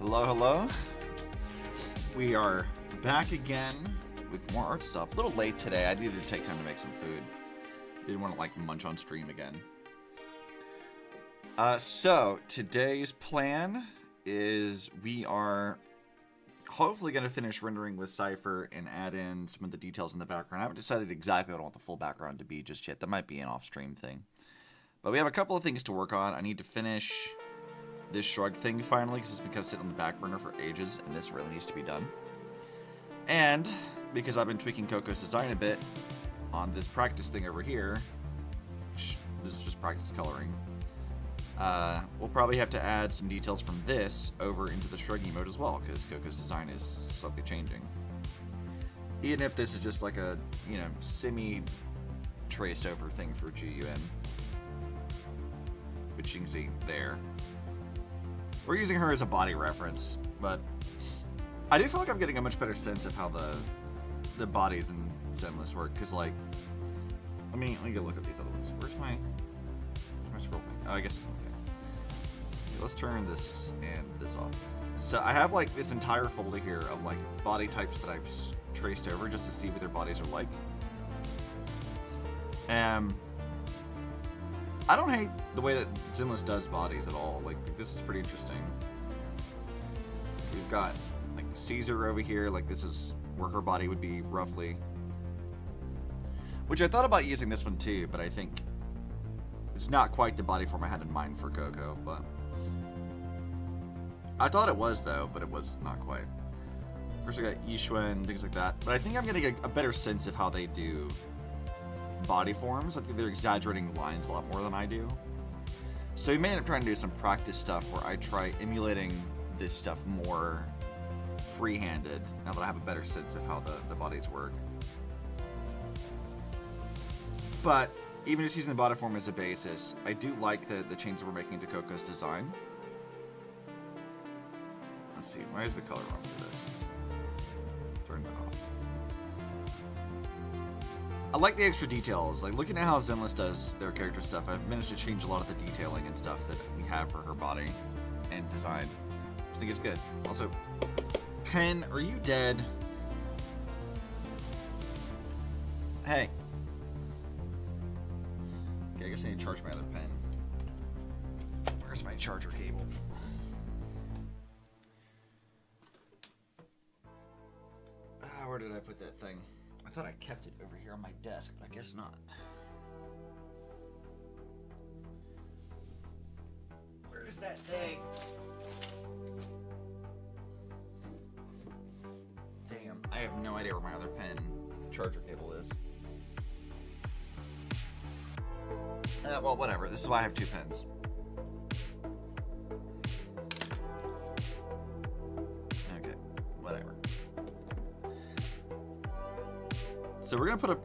Hello, hello. We are back again with more art stuff. A little late today. I needed to take time to make some food. Didn't want to like munch on stream again. So today's plan is we are hopefully going to finish rendering with Cipher and add in some of the details in the background. I haven't decided exactly what I want the full background to be just yet. That might be an off-stream thing. But we have a couple of things to work on. I need to finish this shrug thing finally because it's been kind of sitting on the back burner for ages and this really needs to be done. And because I've been tweaking Coco's design a bit on this practice thing over here, this is just practice coloring, we'll probably have to add some details from this over into the shrug emote as well because Coco's design is slightly changing. Even if this is just like a, you know, semi-traced over thing for GUN, which you can see there. We're using her as a body reference, but I do feel like I'm getting a much better sense of how the bodies in Zenless work, because like, let me go look at these other ones. Where's my scroll thing? Oh, I guess it's not there. Okay, let's turn this and this off. So I have like this entire folder here of like body types that I've traced over just to see what their bodies are like. I don't hate the way that Zenless does bodies at all. Like, this is pretty interesting. We've got, like, Caesar over here. Like, this is where her body would be, roughly. Which I thought about using this one, too, but I think it's not quite the body form I had in mind for Coco, but I thought it was, though, but it was not quite. First, we got Yishuan, things like that. But I think I'm getting a better sense of how they do body forms. I think they're exaggerating lines a lot more than I do. So we may end up trying to do some practice stuff where I try emulating this stuff more free-handed now that I have a better sense of how the bodies work. But even just using the body form as a basis, I do like the changes we're making to Coco's design. Let's see, why is the color wrong for this? Turn that off. I like the extra details. Like, looking at how Zenless does their character stuff, I've managed to change a lot of the detailing and stuff that we have for her body and design, which I think is good. Also, pen, are you dead? Hey. Okay, I guess I need to charge my other pen. Where's my charger cable? Where did I put that thing? I thought I kept it over here on my desk, but I guess not. Where is that thing? Damn, I have no idea where my other pen charger cable is. Well, whatever. This is why I have two pens. Okay, whatever. So we're gonna put a...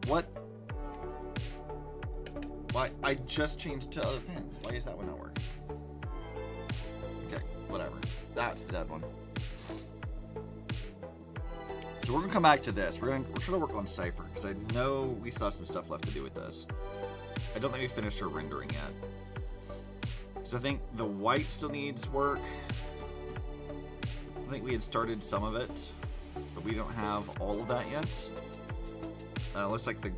What? Why? I just changed to other pins. Why is that one not working? Okay, whatever. That's the dead one. So we're gonna come back to this. We're trying to work on Cipher because I know we still have some stuff left to do with this. I don't think we finished her rendering yet. Because I think the white still needs work. I think we had started some of it, but we don't have all of that yet. Looks like the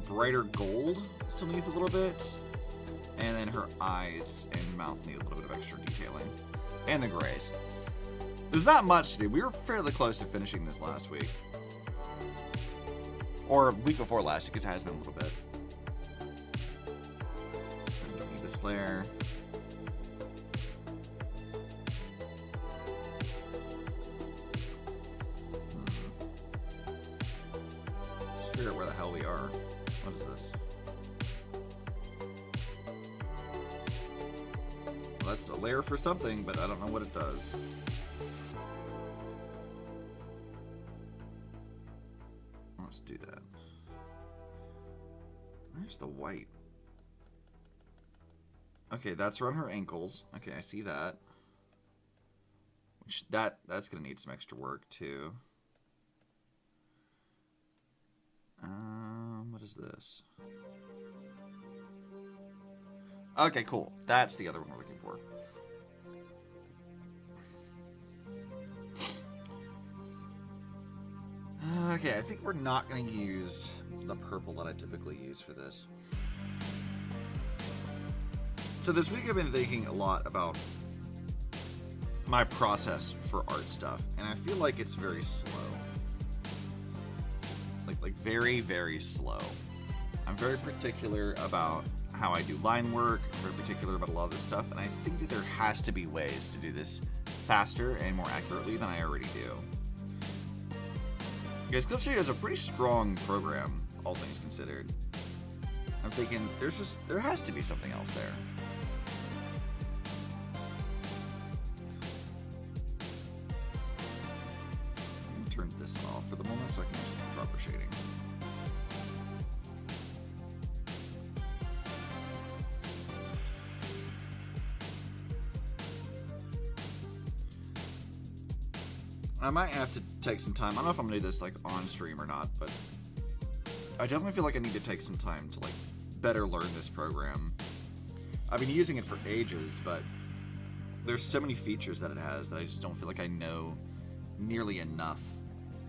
brighter gold still needs a little bit. And then her eyes and mouth need a little bit of extra detailing. And the grays. There's not much to do. We were fairly close to finishing this last week. Or week before last, because it has been a little bit. I don't need this layer. Figure out where the hell we are. What is this? Well, that's a layer for something, but I don't know what it does. Let's do that. Where's the white? Okay, that's around her ankles. Okay, I see that. Which that's gonna need some extra work too. What is this? Okay, cool. That's the other one we're looking for. Okay, I think we're not going to use the purple that I typically use for this. So this week I've been thinking a lot about my process for art stuff, and I feel like it's very slow. Like very, very slow. I'm very particular about how I do line work. I'm very particular about a lot of this stuff, and I think that there has to be ways to do this faster and more accurately than I already do. Because Clip Studio is a pretty strong program, all things considered. I'm thinking there has to be something else there. Let me turn this off for the moment so I can use proper shading. I might have to take some time. I don't know if I'm gonna do this like on stream or not, but I definitely feel like I need to take some time to like better learn this program. I've been using it for ages, but there's so many features that it has that I just don't feel like I know nearly enough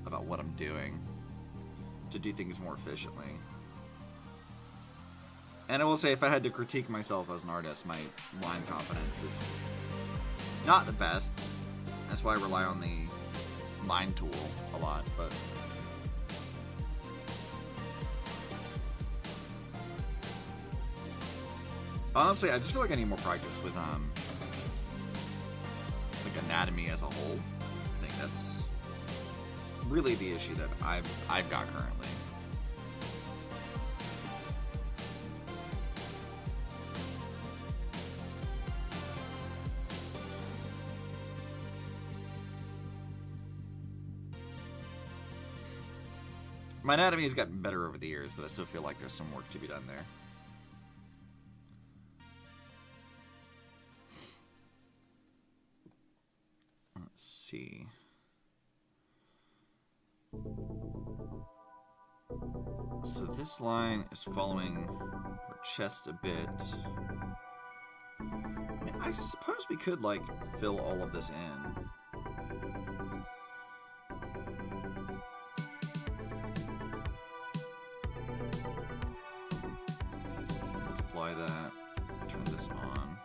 about what I'm doing to do things more efficiently. And I will say, if I had to critique myself as an artist, my line confidence is not the best. That's why I rely on the line tool a lot, but honestly, I just feel like I need more practice with like anatomy as a whole. I think that's really the issue that I've got currently. My anatomy has gotten better over the years, but I still feel like there's some work to be done there. Let's see. So this line is following her chest a bit. I mean, I suppose we could, like, fill all of this in. Apply that, turn this on,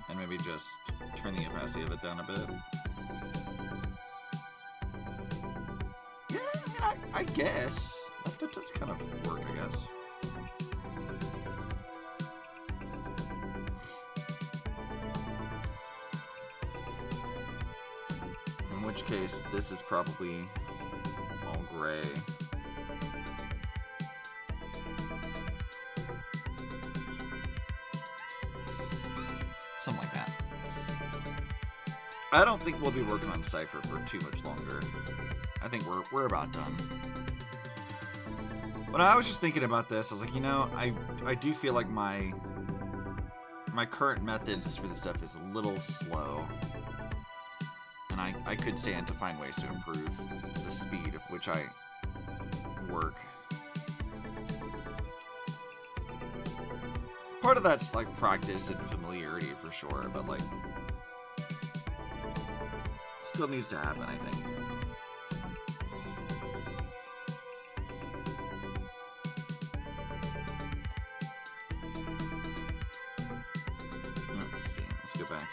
and maybe just turn the opacity of it down a bit. Yeah, I mean, I guess. That does kind of work, I guess. In which case, this is probably all gray. Something like that. I don't think we'll be working on Cipher for too much longer. I think we're about done. But I was just thinking about this. I was like, you know, I do feel like my current methods for this stuff is a little slow. And I could stand to find ways to improve the speed of which I work. Part of that's like practice and familiarity for sure, but like still needs to happen, I think. Let's see, let's go back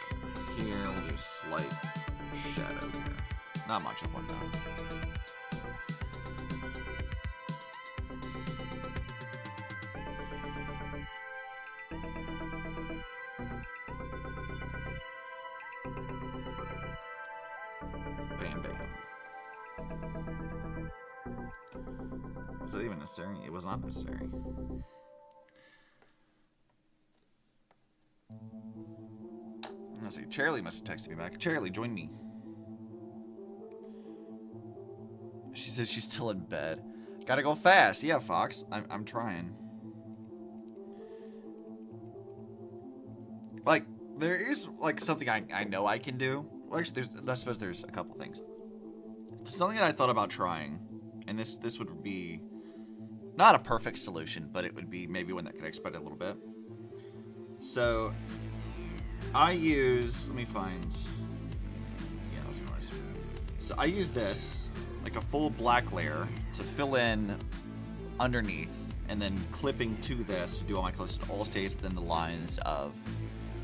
here. We'll do a slight shadow here. Not much of one though. Bam, bam. Was that even necessary? It was not necessary. Let's see. Charlie must have texted me back. Charlie, join me. She said she's still in bed. Gotta go fast. Yeah, Fox. I'm trying. Like, there is, like, something I know I can do. Well, actually, I suppose there's a couple things. Something that I thought about trying, and this would be not a perfect solution, but it would be maybe one that could expedite a little bit. So I use, let me find, yeah, that's what I use. So I use this, like a full black layer to fill in underneath, and then clipping to this to do all my colors. It all stays within the lines of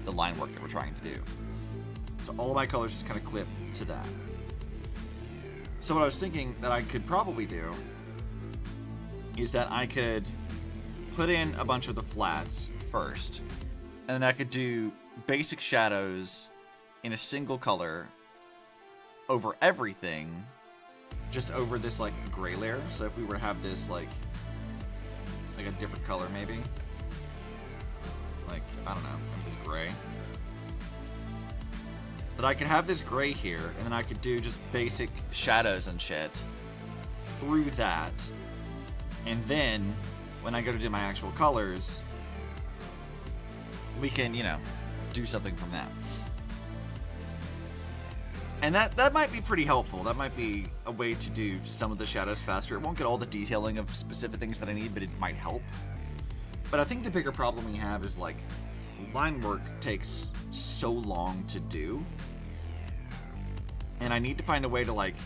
the line work that we're trying to do. So all of my colors just kind of clip to that. So what I was thinking that I could probably do is that I could put in a bunch of the flats first, and then I could do basic shadows in a single color over everything, just over this like gray layer. So if we were to have this like a different color, maybe like, I don't know, this gray, that I could have this gray here, and then I could do just basic shadows and shit through that, and then when I go to do my actual colors, we can, you know, do something from that. And that might be pretty helpful. That might be a way to do some of the shadows faster. It won't get all the detailing of specific things that I need, but it might help. But I think the bigger problem we have is, like, line work takes so long to do. And I need to find a way to, like,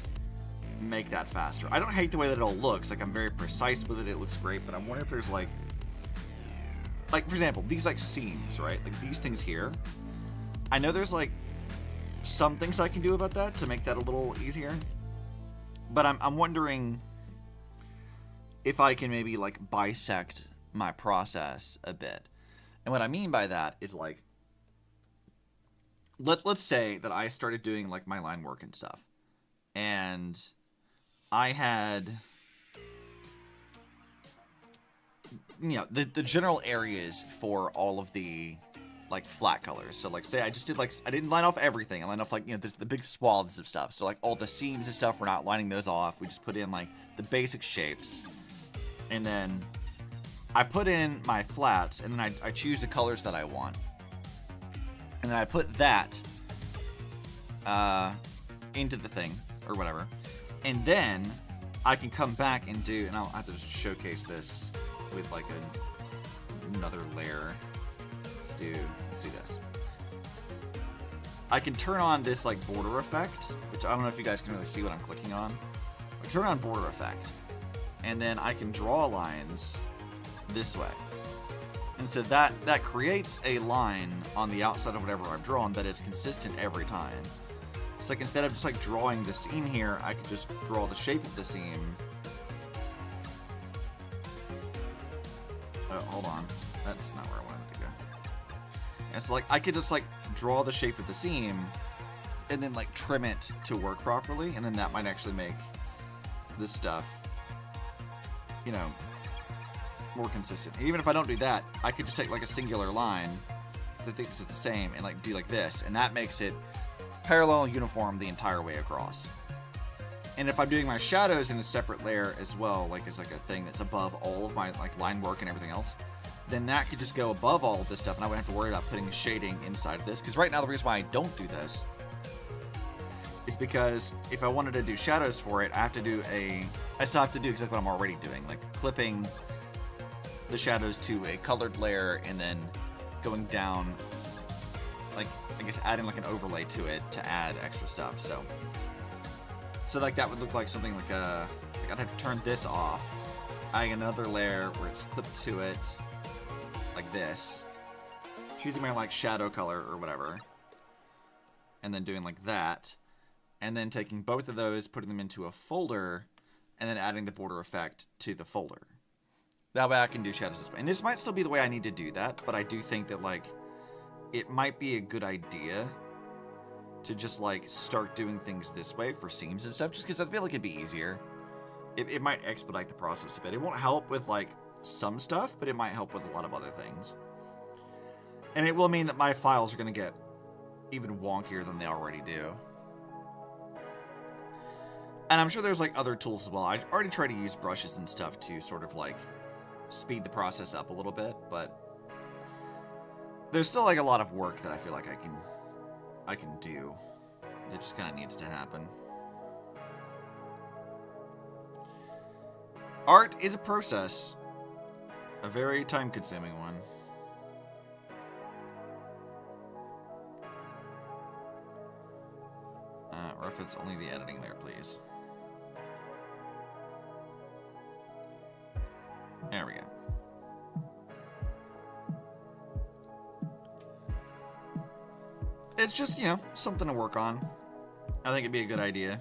make that faster. I don't hate the way that it all looks. Like, I'm very precise with it. It looks great. But I'm wondering if there's, like, for example, these, like, seams, right? Like, these things here. I know there's, like, some things I can do about that to make that a little easier, but I'm wondering if I can maybe like bisect my process a bit. And what I mean by that is, like, let's say that I started doing like my line work and stuff, and I had, you know, the general areas for all of the like flat colors. So like, say I just did like, I didn't line off everything. I lined off like, you know, there's the big swaths of stuff. So like all the seams and stuff, we're not lining those off. We just put in like the basic shapes. And then I put in my flats, and then I choose the colors that I want. And then I put that into the thing or whatever. And then I can come back and do, and I'll have to just showcase this with like another layer. Let's do this. I can turn on this like border effect, which I don't know if you guys can really see what I'm clicking on. I turn on border effect, and then I can draw lines this way. And so that creates a line on the outside of whatever I've drawn that is consistent every time. So like, instead of just like drawing the seam here, I could just draw the shape of the seam. Oh, hold on. That's not where I wanted to go. And so like, I could just like draw the shape of the seam and then like trim it to work properly, and then that might actually make this stuff, you know, more consistent. And even if I don't do that, I could just take like a singular line that thinks it's the same and like do like this, and that makes it parallel and uniform the entire way across. And if I'm doing my shadows in a separate layer as well, like as like a thing that's above all of my like line work and everything else, then that could just go above all of this stuff, and I wouldn't have to worry about putting shading inside of this. Because right now the reason why I don't do this is because if I wanted to do shadows for it, I still have to do exactly what I'm already doing, like clipping the shadows to a colored layer and then going down, like, I guess adding like an overlay to it to add extra stuff. So like that would look like something like I'd have to turn this off, adding another layer where it's clipped to it like this, choosing my like shadow color or whatever, and then doing like that, and then taking both of those, putting them into a folder, and then adding the border effect to the folder. That way I can do shadows this way. And this might still be the way I need to do that, but I do think that like it might be a good idea to just like start doing things this way for seams and stuff, just because I feel like it'd be easier. It might expedite the process a bit. It won't help with like some stuff, but it might help with a lot of other things. And it will mean that my files are going to get even wonkier than they already do. And I'm sure there's like other tools as well. I already try to use brushes and stuff to sort of like speed the process up a little bit, but there's still like a lot of work that I feel like I can do. It just kind of needs to happen. Art is a process, a very time-consuming one. if it's only the editing there, please. There we go. It's just, you know, something to work on. I think it'd be a good idea.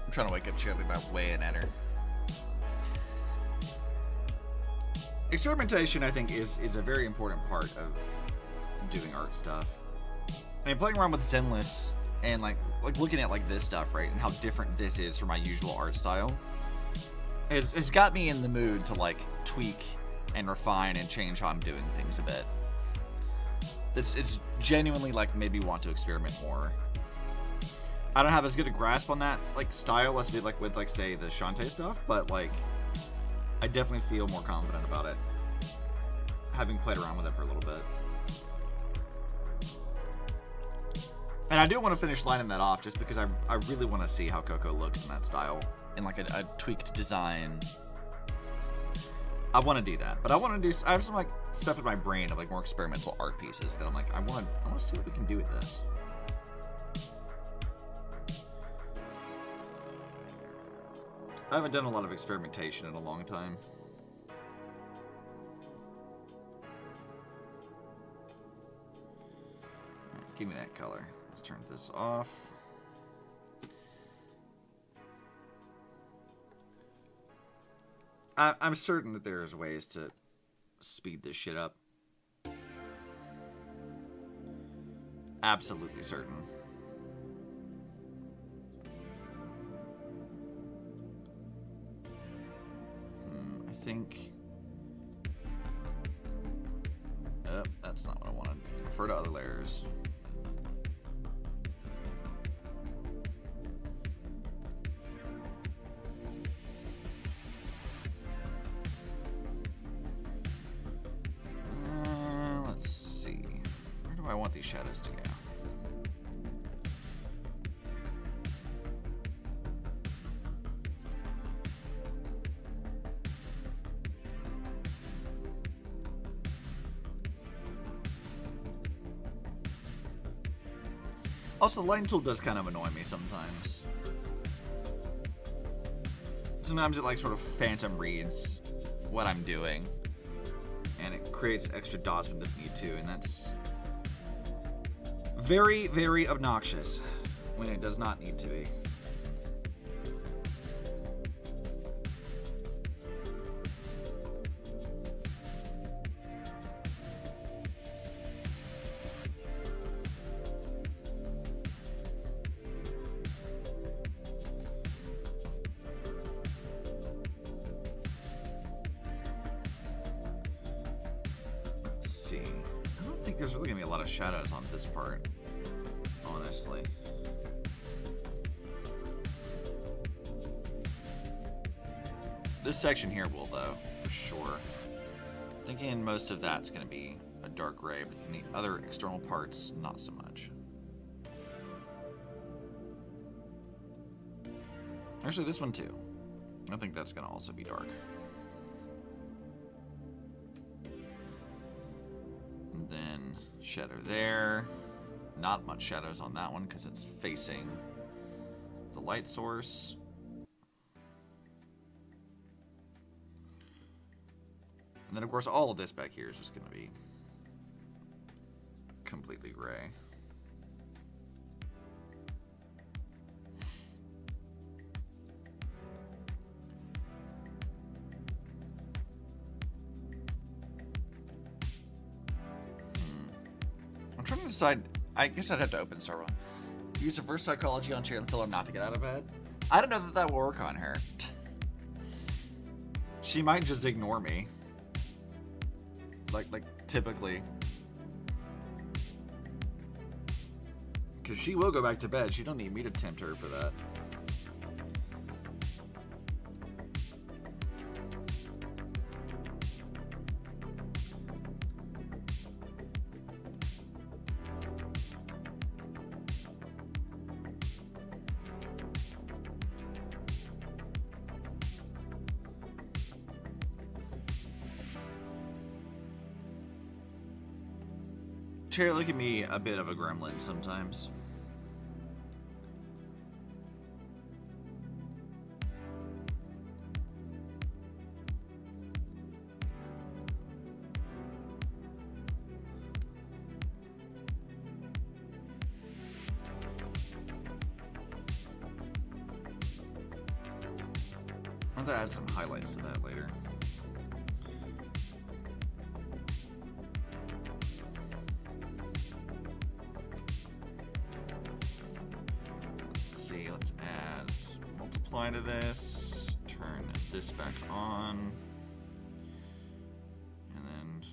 I'm trying to wake up Charlie by weighing at her. Experimentation, I think, is a very important part of doing art stuff. I mean, playing around with Zenless and like looking at like this stuff, right, and how different this is from my usual art style, it's got me in the mood to like tweak and refine and change how I'm doing things a bit. It's genuinely like made me want to experiment more. I don't have as good a grasp on that like style as I did like with like say the Shantae stuff, but like I definitely feel more confident about it, having played around with it for a little bit. And I do want to finish lining that off just because I really want to see how Coco looks in that style, in like a tweaked design. I want to do that, but I have some like stuff in my brain of like more experimental art pieces that I'm like, I want to see what we can do with this. I haven't done a lot of experimentation in a long time. Right, give me that color. Let's turn this off. I'm certain that there's ways to speed this shit up. Absolutely certain. I think... Oh, that's not what I wanted. Refer to other layers. Let's see. Where do I want these shadows to go? Also, the line tool does kind of annoy me sometimes. Sometimes it like sort of phantom reads what I'm doing, and it creates extra dots when it doesn't need to, and that's very, very obnoxious when it does not need to be. There's really gonna be a lot of shadows on this part, honestly. This section here will, though, for sure. Thinking most of that's gonna be a dark gray, but the other external parts, not so much. Actually, this one too. I think that's gonna also be dark. And then shadow there. Not much shadows on that one because it's facing the light source. And then of course all of this back here is just going to be completely gray. I'm trying to decide. I guess I'd have to open Star one. Use reverse psychology on Cherry and tell her not to get out of bed. I don't know that that will work on her. She might just ignore me. Like typically. Because she will go back to bed. She don't need me to tempt her for that. Charlie can be a bit of a gremlin sometimes. I'll have to add some highlights to that later. Let's add multiply to this, turn this back on, and then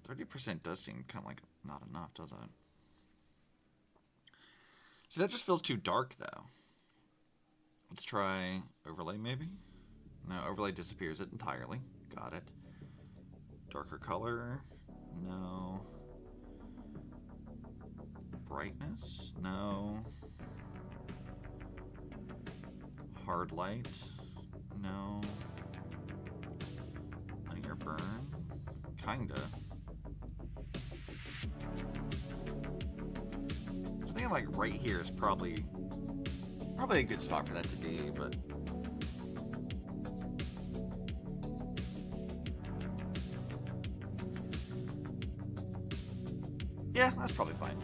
30% does seem kind of like not enough, does it? So that just feels too dark, though. Let's try overlay, maybe? No, overlay disappears it entirely. Got it. Darker color? No. Brightness? No. Hard light? No. Linear burn? Kinda. I think like right here is probably a good spot for that to be, but yeah, that's probably fine.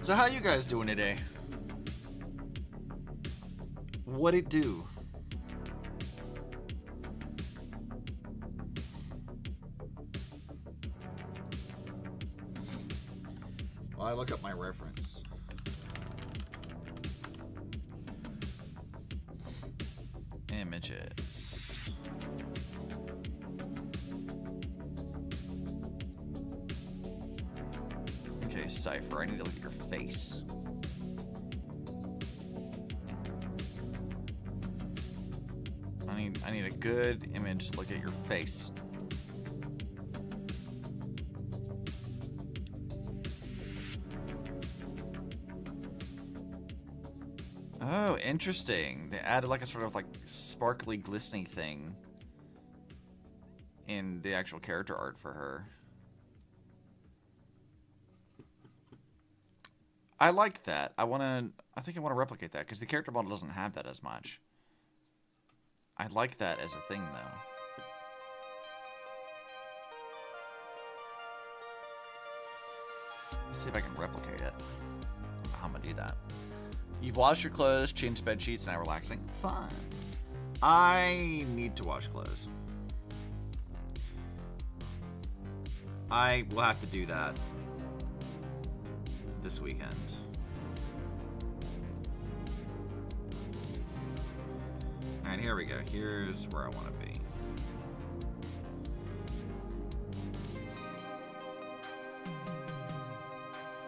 So how you guys doing today? What'd it do? Well, I look up my reference. Images. Okay, Cipher, I need to look at your face. I need a good image to look at your face. Oh, interesting. They added like a sort of like sparkly, glistening thing in the actual character art for her. I like that. I think I want to replicate that because the character model doesn't have that as much. I like that as a thing, though. Let's see if I can replicate it. I'm gonna do that. You've washed your clothes, changed bed sheets, now relaxing. Fun. I need to wash clothes. I will have to do that this weekend. Alright, here we go. Here's where I want to be.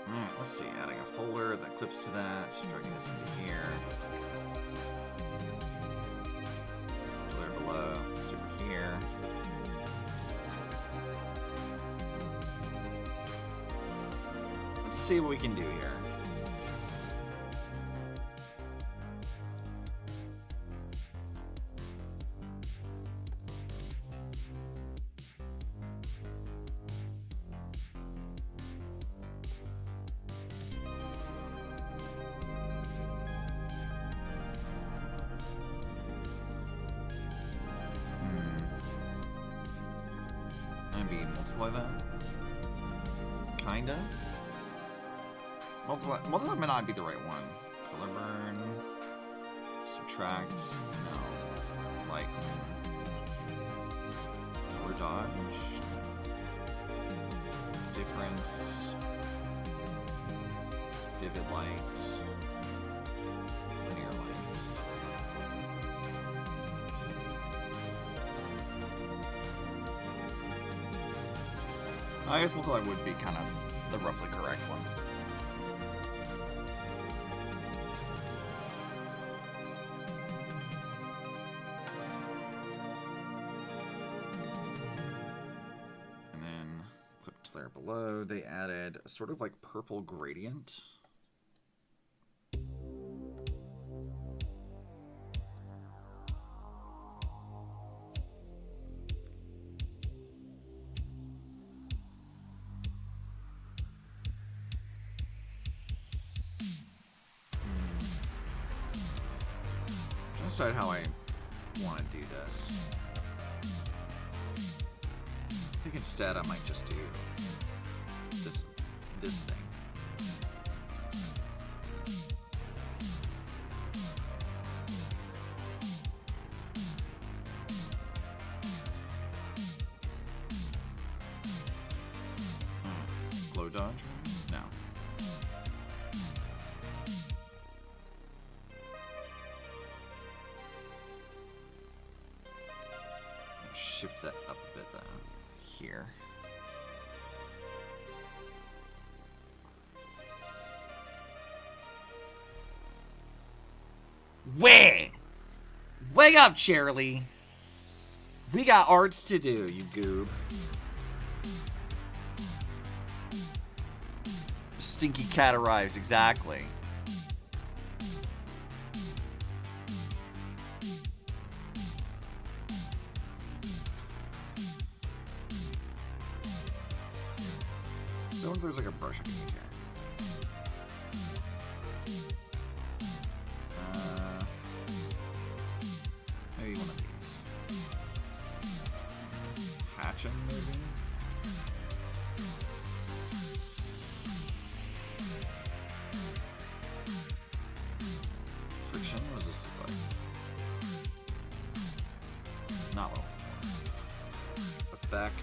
Alright, let's see. Adding a folder that clips to that. Dragging this into here. There below. Let's do it here. Let's see what we can do here. Maybe multiply that? Kinda? Multiply may not be the right one. Color burn. Subtract. No. Like. Color dodge. Difference. Vivid light. Linear light. I guess multiply would be kind of the roughly correct one. And then clip to layer below, they added a sort of like purple gradient decide how I want to do this. I think instead I might just do this thing. Glow dodge? No. Shift that up a bit though. Here. Wait! Wake up, Shirley! We got arts to do, you goob. Stinky cat arrives, exactly. So I wonder if there's like a brush I can use here. Maybe one of these. Hatching, maybe? Friction? What does this look like? Not well. Effect.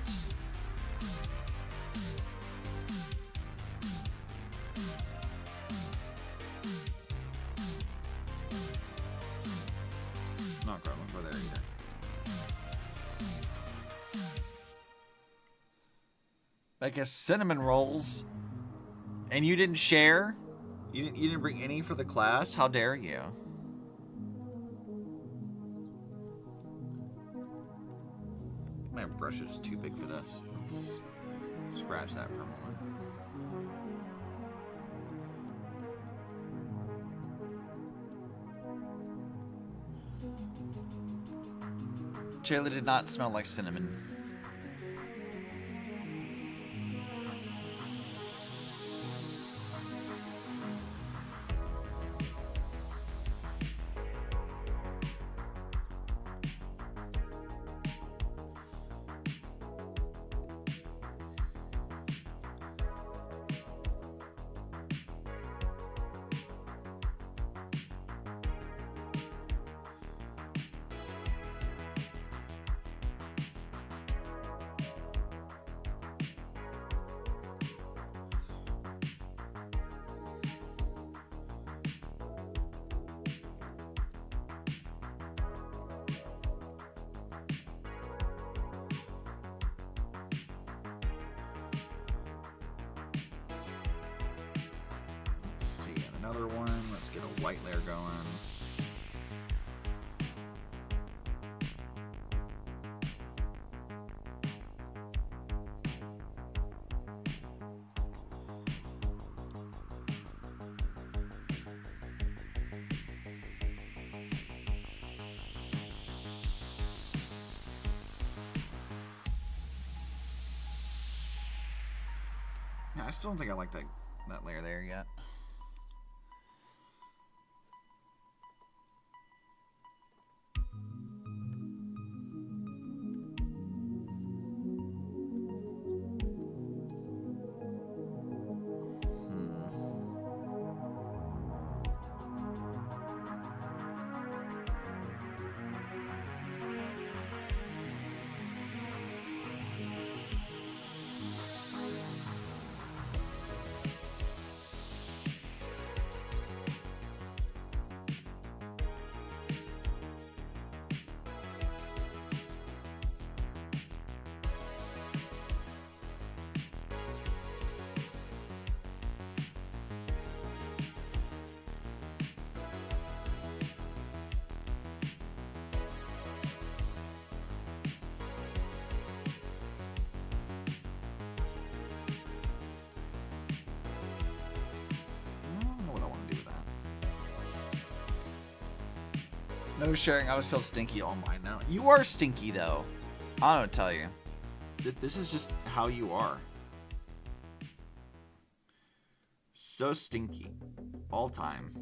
Not going for there either. I guess cinnamon rolls. And you didn't share? You didn't bring any for the class? How dare you? My brush is too big for this. Let's scratch that for a moment. Jayla did not smell like cinnamon. Another one. Let's get a white layer going. Yeah, I still don't think I like that layer there yet. No sharing. I was still stinky all mine now. You are stinky though. I don't tell you. This is just how you are. So stinky. All time.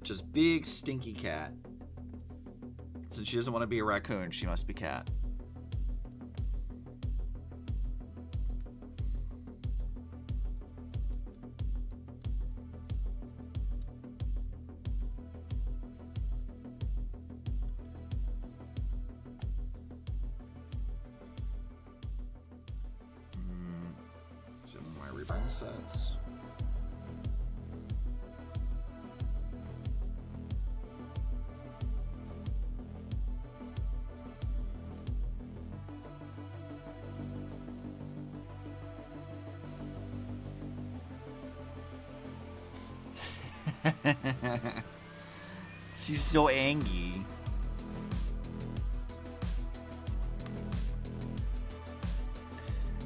Just big stinky cat. Since she doesn't want to be a raccoon, she must be cat. Is it my reburn sets? She's so angry.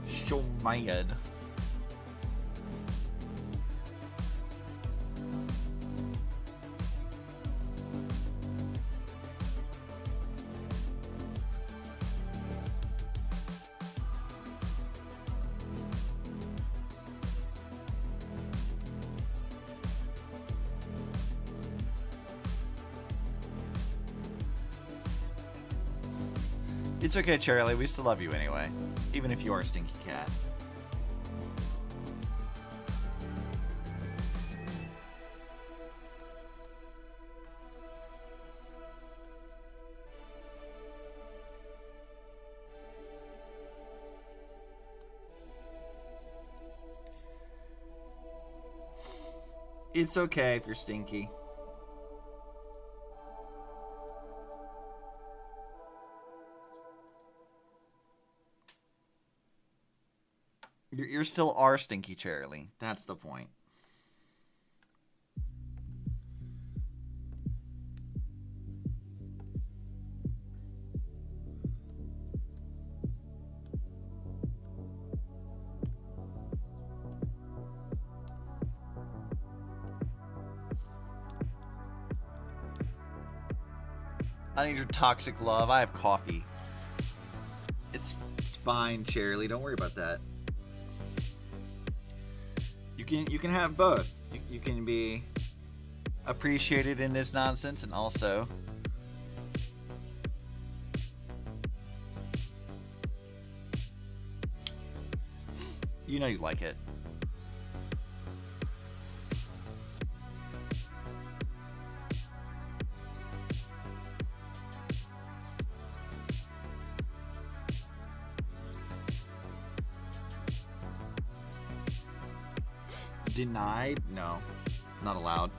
So mad. It's okay, Charlie. We still love you anyway, even if you are a stinky cat. It's okay if you're stinky. You're still our stinky Charlie. That's the point. I need your toxic love. I have coffee. It's fine, Charlie. Don't worry about that. You can have both. You can be appreciated in this nonsense and also you know you like it. Denied? No, not allowed.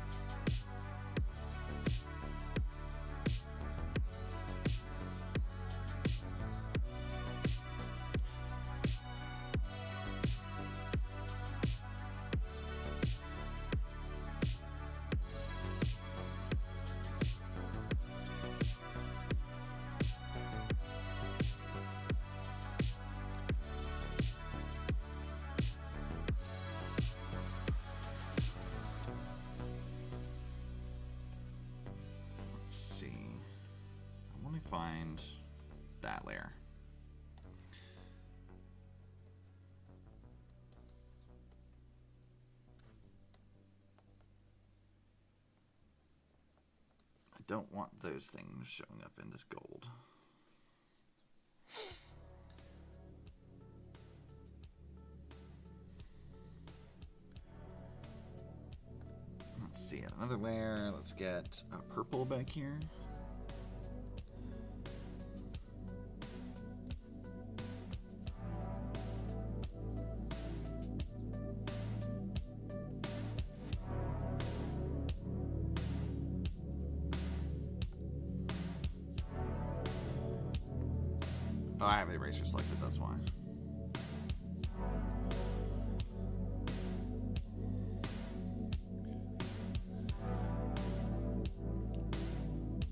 Find that layer. I don't want those things showing up in this gold. Let's see, another layer. Let's get a purple back here. Oh, I have the eraser selected, that's why.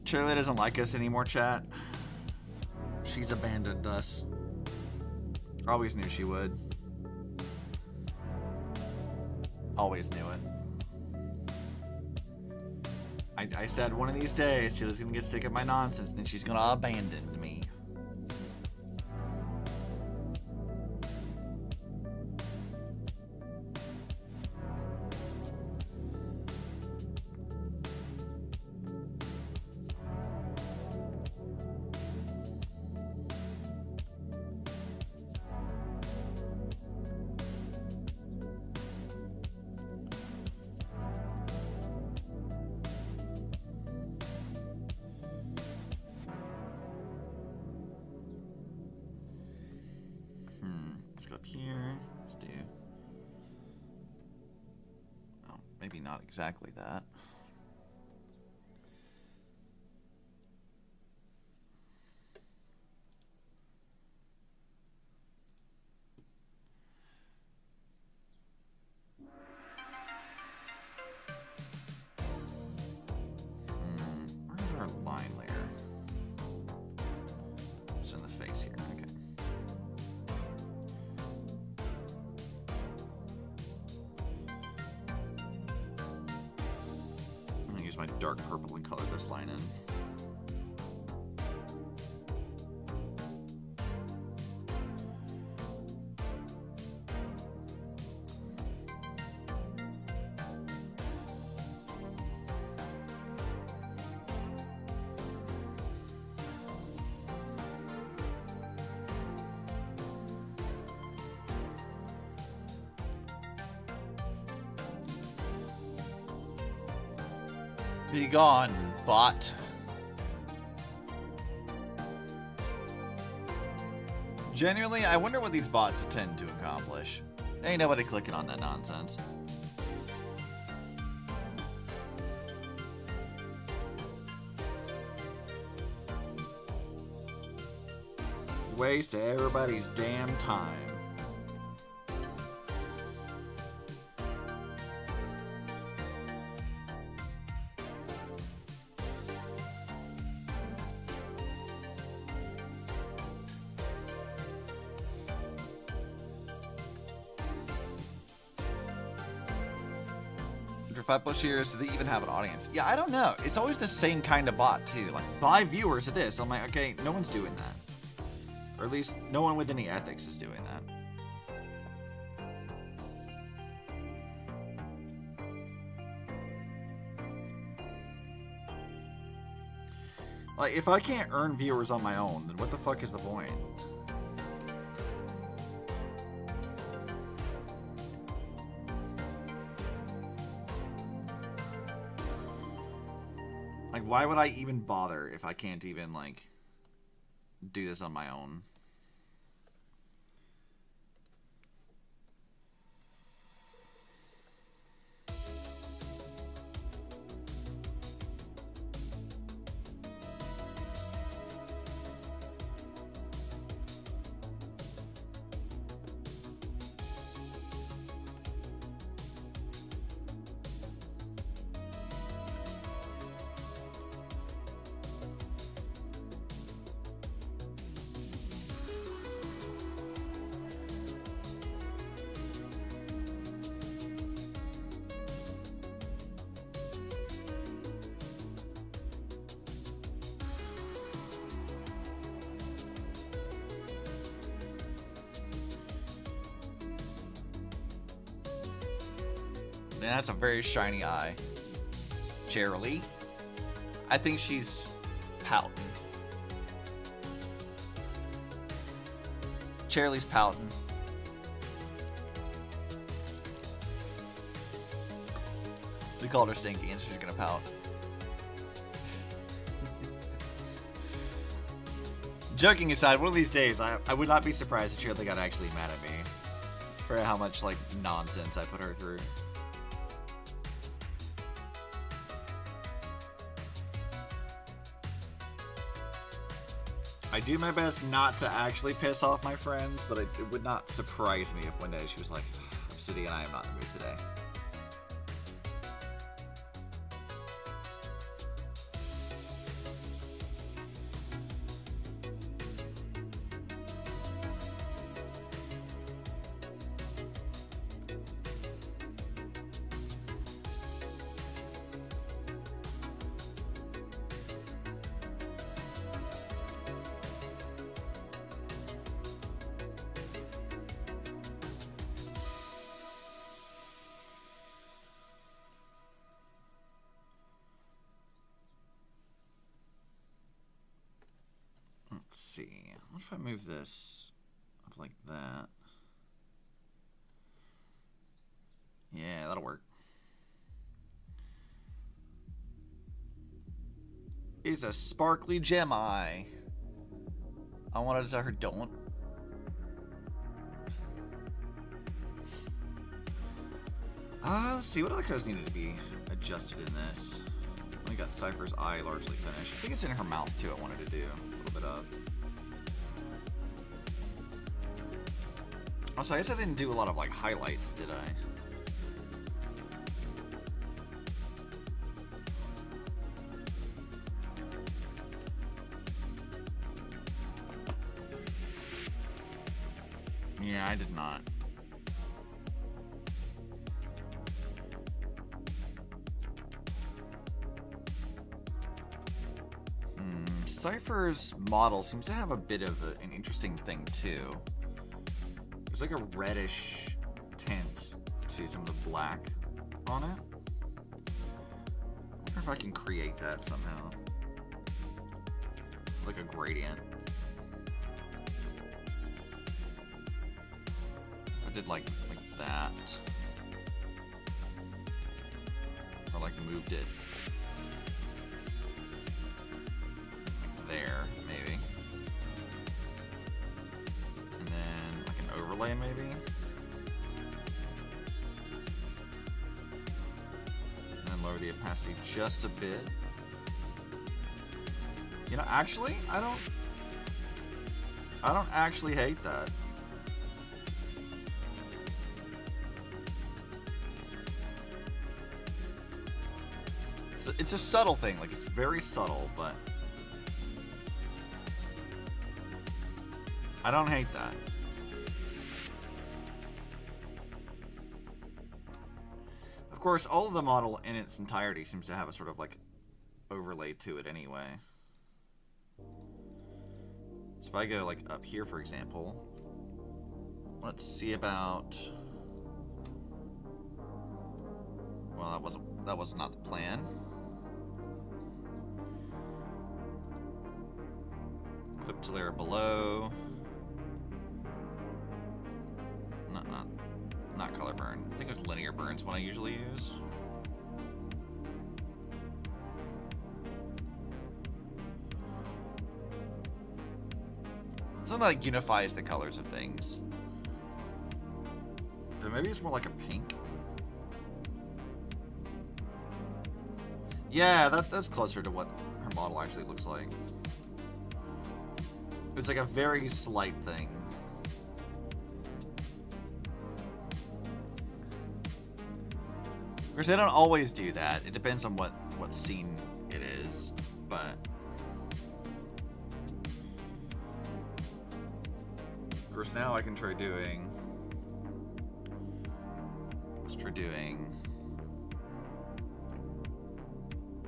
Charlie doesn't like us anymore, chat. She's abandoned us. Always knew she would. Always knew it. I said one of these days she was gonna get sick of my nonsense and then she's gonna abandon me. Let's go up here. Let's do... Oh, maybe not exactly that. Where's our line layer? It's in the face here. Okay. I'm gonna use my dark purple and color this line in. Be gone, bot. Genuinely, I wonder what these bots tend to accomplish. Ain't nobody clicking on that nonsense. Waste everybody's damn time. After 5+ years, do they even have an audience? Yeah, I don't know. It's always the same kind of bot, too. Like, buy viewers of this. I'm like, okay, no one's doing that. Or at least, no one with any ethics is doing that. Like, if I can't earn viewers on my own, then what the fuck is the point? Like, why would I even bother if I can't even, like, do this on my own? Man, that's a very shiny eye. Cherylee. I think she's pouting. Cherylee's pouting. We called her Stinky, and so she's gonna pout. Joking aside, one of these days, I would not be surprised if Cherylee got actually mad at me for how much, like, nonsense I put her through. I do my best not to actually piss off my friends, but it would not surprise me if one day she was like, Obsidian, I am not in the mood today. Let's see. What if I move this up like that? Yeah, that'll work. It's a sparkly gem eye. I wanted to tell her don't. Let's see, what other codes needed to be adjusted in this? I got Cipher's eye largely finished. I think it's in her mouth too I wanted to do a little bit of. Also, I guess I didn't do a lot of like highlights, did I? Yeah, I did not. Cipher's model seems to have a bit of an interesting thing too. There's like a reddish tint to some of the black on it. I wonder if I can create that somehow. Like a gradient. If I did like that. Or like moved it there, maybe. And then like an overlay, maybe. And then lower the opacity just a bit. You know, actually, I don't actually hate that. It's a subtle thing, like it's very subtle, but I don't hate that. Of course, all of the model in its entirety seems to have a sort of like overlay to it anyway. So if I go like up here, for example, let's see about, well, that was not the plan. Clip to layer below. Not color burn. I think it was linear burns what I usually use. Something that like unifies the colors of things. But maybe it's more like a pink. Yeah, that's closer to what her model actually looks like. It's like a very slight thing. Of course, they don't always do that. It depends on what scene it is, but of course now I can try doing. Let's try doing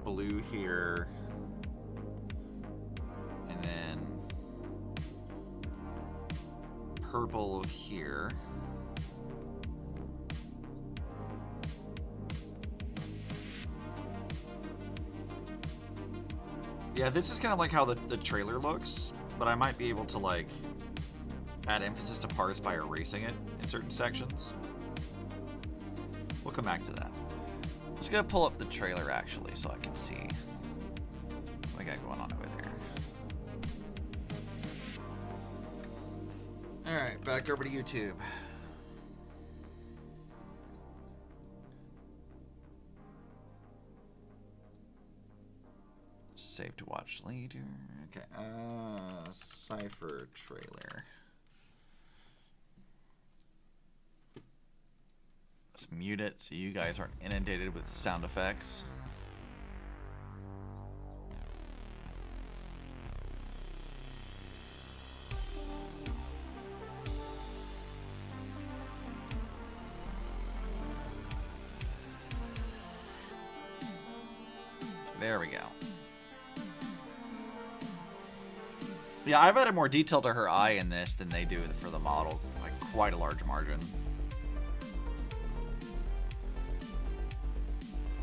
blue here, and then purple here. Yeah, this is kind of like how the trailer looks, but I might be able to like add emphasis to parts by erasing it in certain sections. We'll come back to that. Let's go pull up the trailer actually so I can see what I got going on over there. Alright, back over to YouTube. Save to watch later. Okay, Cipher trailer. Let's mute it so you guys aren't inundated with sound effects. There we go. Yeah, I've added more detail to her eye in this than they do for the model, like quite a large margin.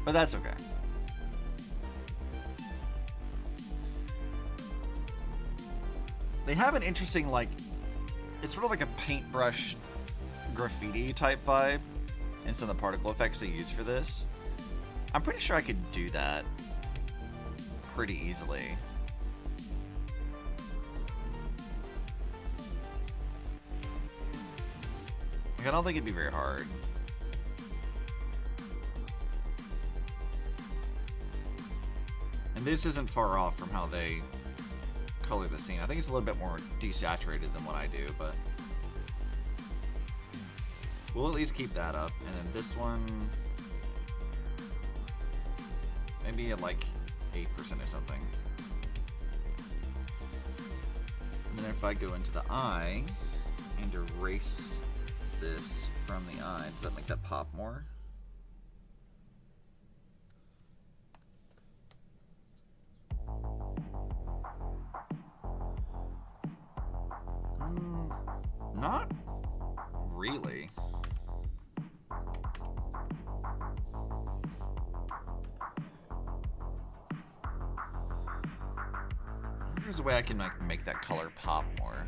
But that's okay. They have an interesting, like, it's sort of like a paintbrush graffiti type vibe in some of the particle effects they use for this. I'm pretty sure I could do that pretty easily. Like, I don't think it'd be very hard. And this isn't far off from how they color the scene. I think it's a little bit more desaturated than what I do, but we'll at least keep that up. And then this one, maybe at like 8% or something. And then if I go into the eye and erase this from the eye, does that make that pop more? Not really. There's a way I can like make that color pop more.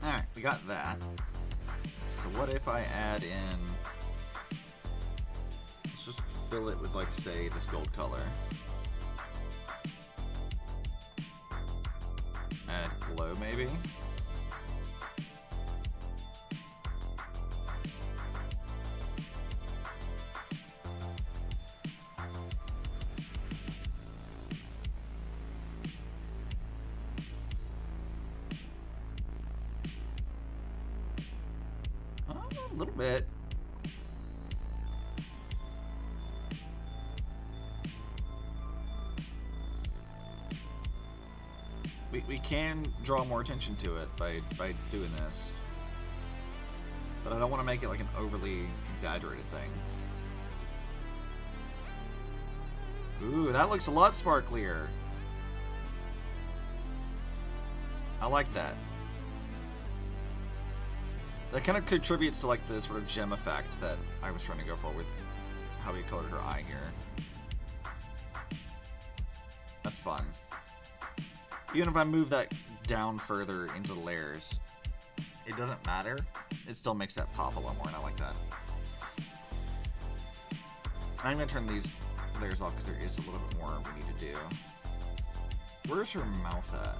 Alright, we got that. So what if I add in, let's just fill it with, like, say, this gold color. Add glow, maybe. A little bit. We can draw more attention to it by doing this. But I don't want to make it like an overly exaggerated thing. Ooh, that looks a lot sparklier. I like that. That kind of contributes to like the sort of gem effect that I was trying to go for with how we colored her eye here. That's fun. Even if I move that down further into the layers, it doesn't matter. It still makes that pop a lot more, and I like that. I'm going to turn these layers off because there is a little bit more we need to do. Where's her mouth at?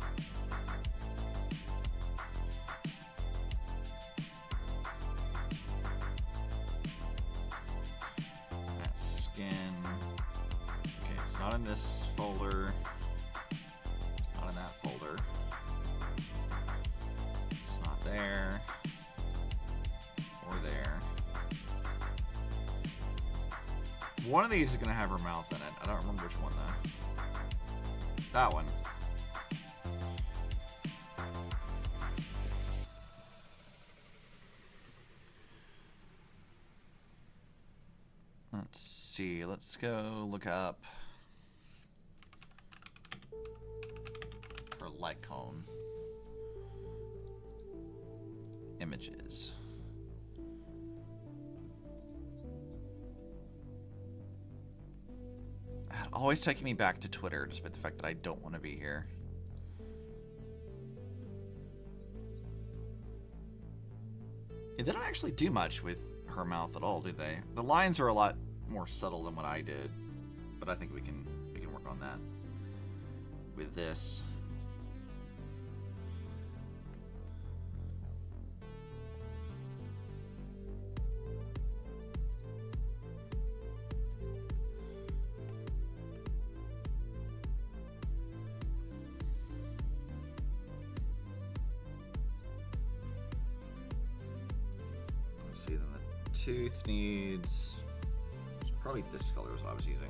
That skin. Okay, it's not in this folder. Not in that folder. It's not there. Or there. One of these is going to have her mouth in it. I don't remember which one though. That one. Let's see. Let's go look up her light cone images. Always taking me back to Twitter, despite the fact that I don't want to be here. Yeah, they don't actually do much with her mouth at all, do they? The lines are a lot more subtle than what I did, but I think we can work on that with this. See, then the tooth needs, it's probably this color is what I was using.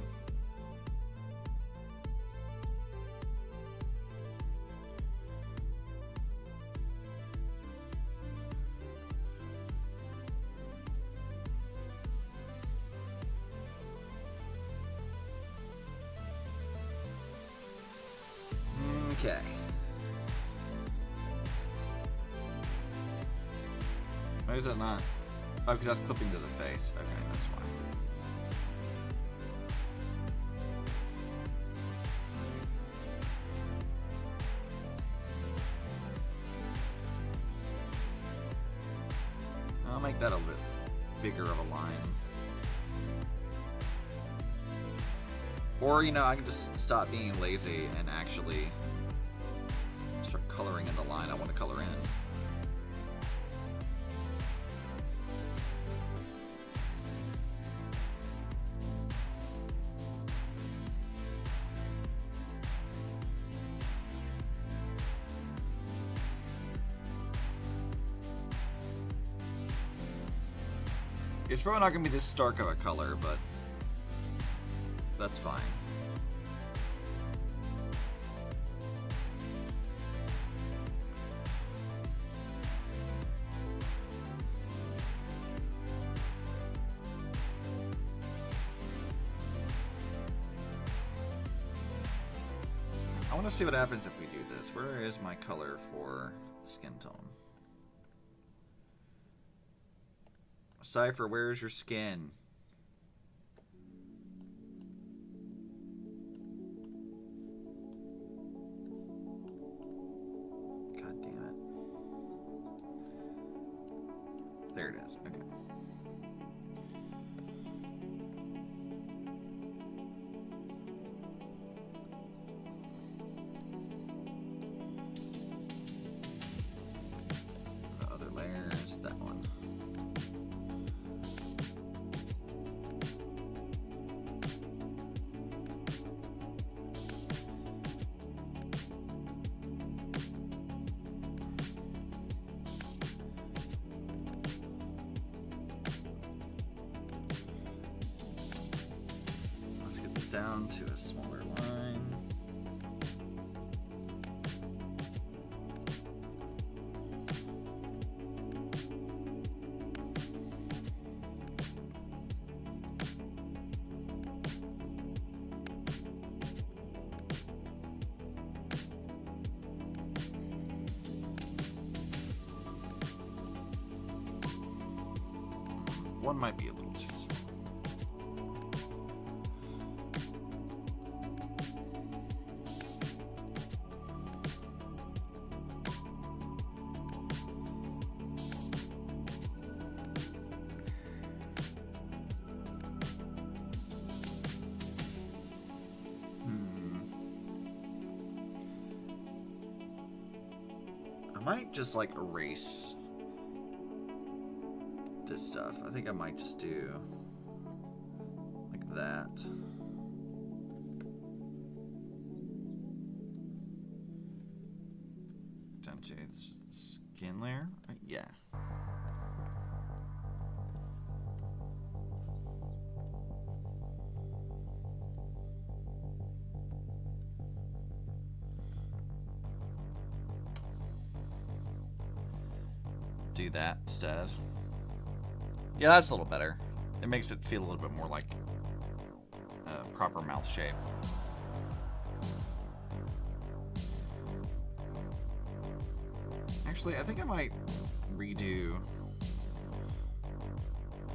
Okay. Why is that not? Oh, because that's clipping to the face. Okay, that's fine. I'll make that a little bit bigger of a line. Or, you know, I can just stop being lazy and actually start coloring in the line I want to color in. It's probably not going to be this stark of a color, but that's fine. I want to see what happens if we do this. Where is my color for skin tone? Cipher, where's your skin? God damn it. There it is. Okay. The other layers, that one. Down to a smaller line. One might be a little too small. I might just like erase this stuff. I think I might just do like that. Down to its skin layer. Yeah. Do that instead. Yeah, that's a little better. It makes it feel a little bit more like a proper mouth shape. Actually, I think I might redo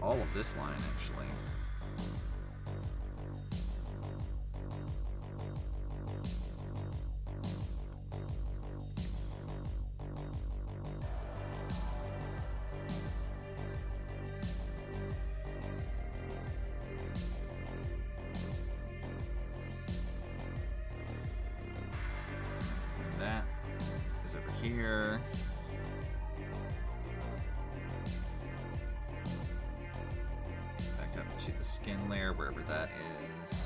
all of this line, actually. Here. Back up to the skin layer, wherever that is.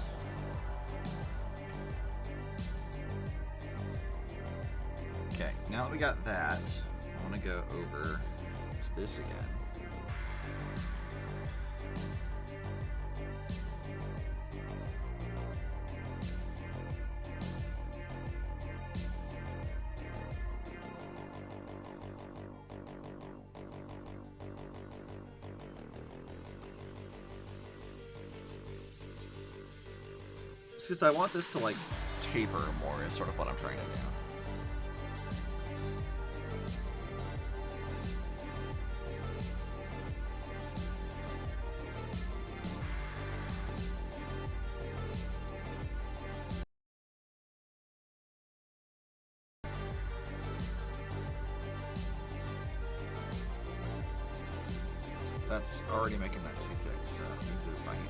Okay, now that we got that, I want to go over to this again. Because I want this to like taper more is sort of what I'm trying to do. it's already making that too thick, so I need to do this by hand.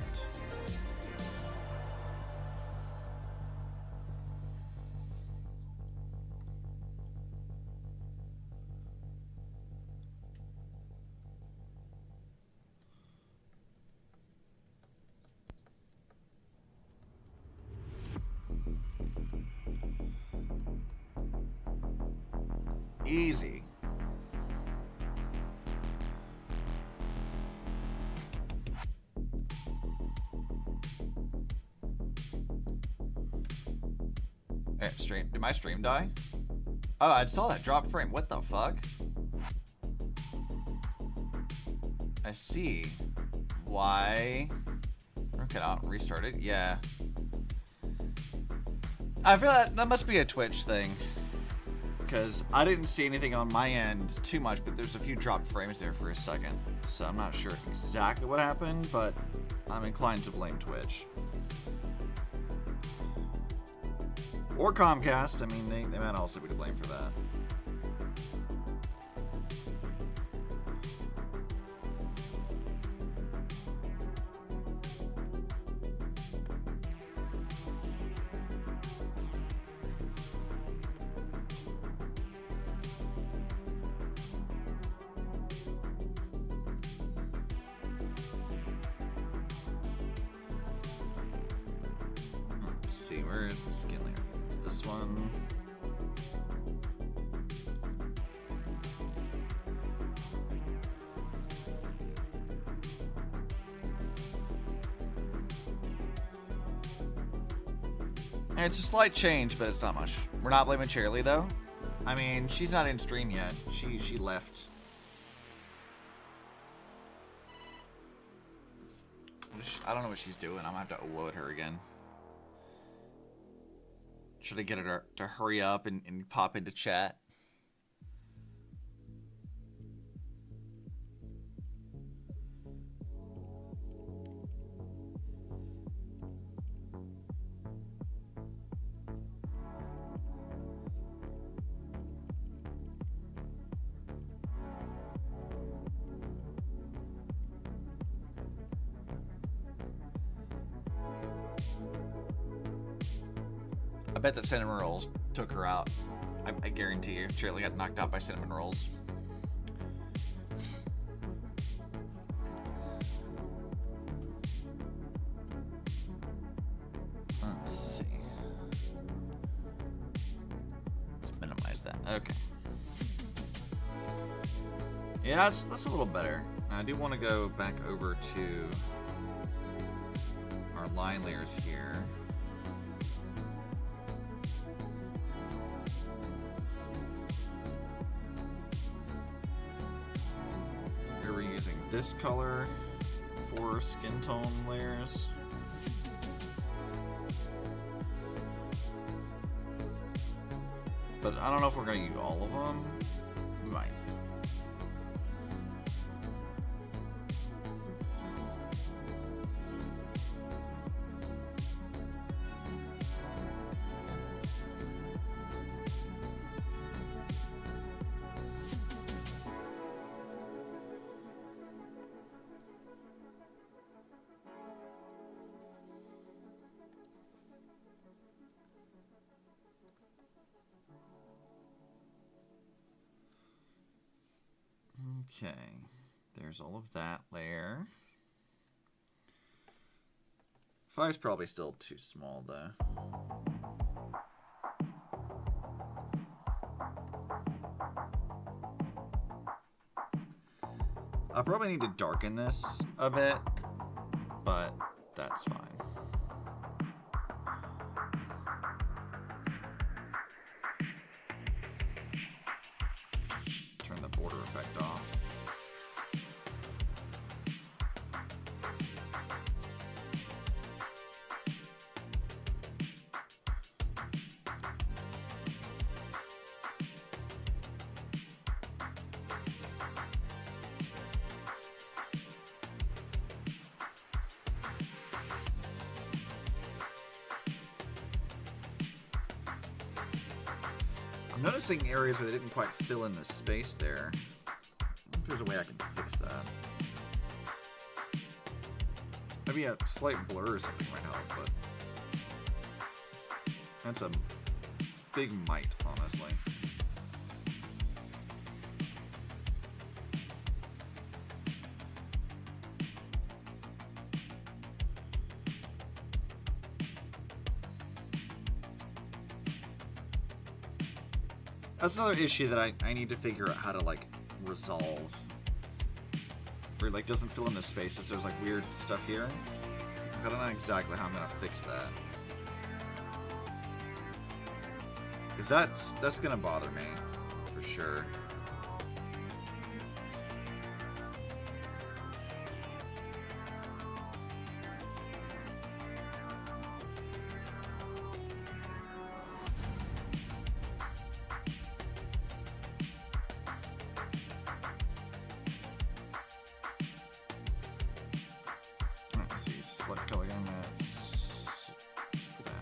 Easy. Hey, stream. Did my stream die? Oh, I saw that drop frame. What the fuck? I see. Why? Okay, I'll restart it. Yeah. I feel that must be a Twitch thing. Because I didn't see anything on my end too much, but there's a few dropped frames there for a second. So I'm not sure exactly what happened, but I'm inclined to blame Twitch. Or Comcast. I mean, they might also be to blame for that. Where is the skin layer? It's this one. And it's a slight change, but it's not much. We're not blaming Charlie though. I mean, she's not in stream yet. She left. I don't know what she's doing. I'm gonna have to load her again. Should I get her to hurry up and pop into chat? I bet that cinnamon rolls took her out. I guarantee you. Charlie got knocked out by cinnamon rolls. Let's see. Let's minimize that. Okay. Yeah, that's a little better. Now, I do want to go back over to our line layers here. This color for skin tone layers. But I don't know if we're going to use all of them. We might. Okay, there's all of that layer. 5's probably still too small though. I probably need to darken this a bit, but that's fine. Turn the border effect off. I'm noticing areas where they didn't quite fill in the space there. I think there's a way I can fix that. Maybe a slight blur or something might help, but that's a big might, honestly. That's another issue that I need to figure out how to, like, resolve. Where it, like, doesn't fill in the spaces. There's, like, weird stuff here. I don't know exactly how I'm gonna fix that. Because that's gonna bother me, for sure. Let's see, select color again, that's that.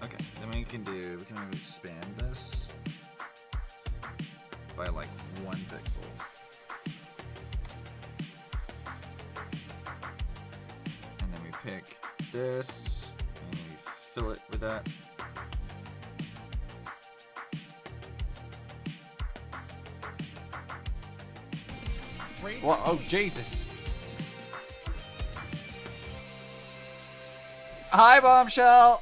Okay, then we can maybe expand this by like 1 pixel. And then we pick this and we fill it with that. Well, oh, Jesus. Hi, Bombshell.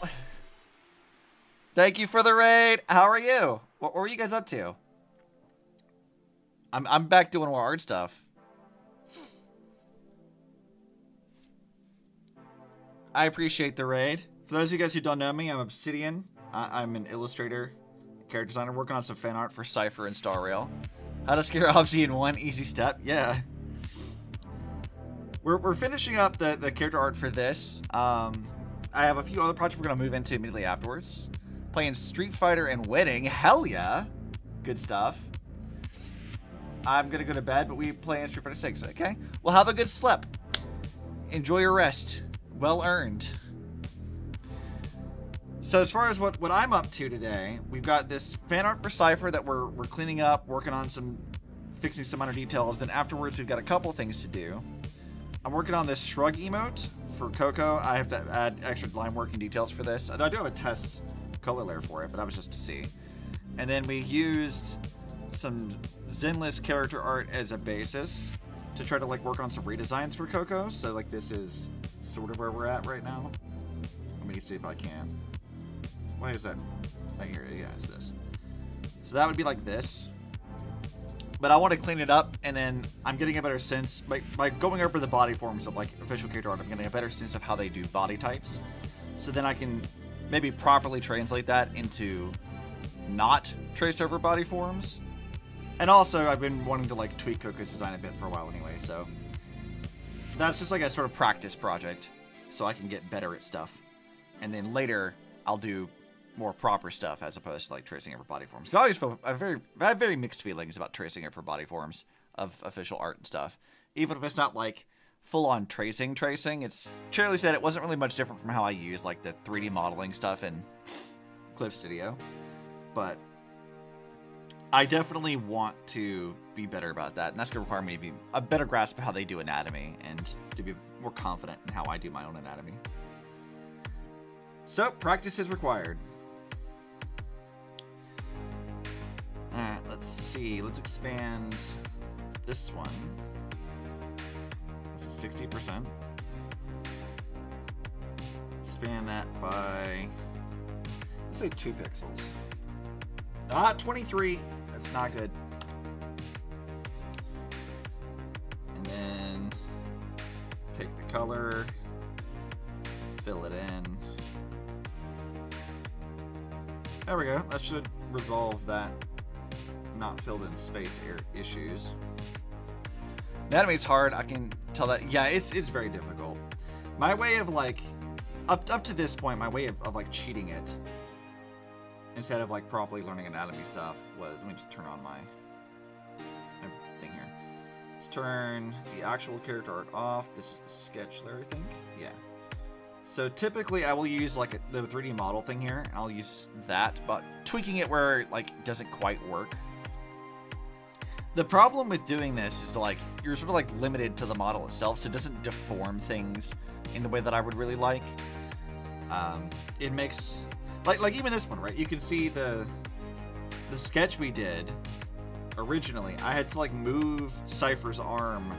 Thank you for the raid. How are you? What were you guys up to? I'm back doing more art stuff. I appreciate the raid. For those of you guys who don't know me, I'm Obsidian. I'm an illustrator, character designer, working on some fan art for Cipher and Star Rail. How to scare Obsi in 1 easy step. Yeah. We're finishing up the character art for this. I have a few other projects we're going to move into immediately afterwards. Playing Street Fighter and Wedding. Hell yeah. Good stuff. I'm going to go to bed, but we play in Street Fighter 6. Okay. Well, have a good sleep. Enjoy your rest. Well earned. So as far as what I'm up to today, we've got this fan art for Cipher that we're cleaning up, working on fixing some minor details. Then afterwards, we've got a couple things to do. I'm working on this shrug emote for Coco. I have to add extra line working details for this. I do have a test color layer for it, but that was just to see. And then we used some Zenless character art as a basis to try to like work on some redesigns for Coco. So like this is sort of where we're at right now. Let me see if I can. Why is that? Right here, yeah, it's this. So that would be like this. But I want to clean it up, and then I'm getting a better sense by going over the body forms of like official character art. I'm getting a better sense of how they do body types. So then I can maybe properly translate that into not trace over body forms. And also, I've been wanting to like tweak Coco's design a bit for a while anyway. So that's just like a sort of practice project, so I can get better at stuff. And then later, I'll do more proper stuff as opposed to like tracing over body forms. I always feel I have very mixed feelings about tracing over body forms of official art and stuff. Even if it's not like full-on tracing. It's Charlie said it wasn't really much different from how I use like the 3D modeling stuff in Clip Studio, but I definitely want to be better about that, and that's gonna require me to be a better grasp of how they do anatomy and to be more confident in how I do my own anatomy. So practice is required. Alright, let's see. Let's expand this one. That's a 60%. Expand that by, let's say 2 pixels. Not 23. That's not good. And then pick the color, fill it in. There we go. That should resolve that not filled in space issues. Anatomy's hard. I can tell that. Yeah, it's very difficult. My way of like up to this point, my way of like cheating it instead of like properly learning anatomy stuff was, let me just turn on my thing here. Let's turn the actual character art off. This is the sketch layer, I think. Yeah. So typically I will use like the 3D model thing here. I'll use that, but tweaking it where like it doesn't quite work. The problem with doing this is like you're sort of like limited to the model itself, so it doesn't deform things in the way that I would really like. It makes like even this one, right? You can see the sketch we did originally. I had to like move Cipher's arm,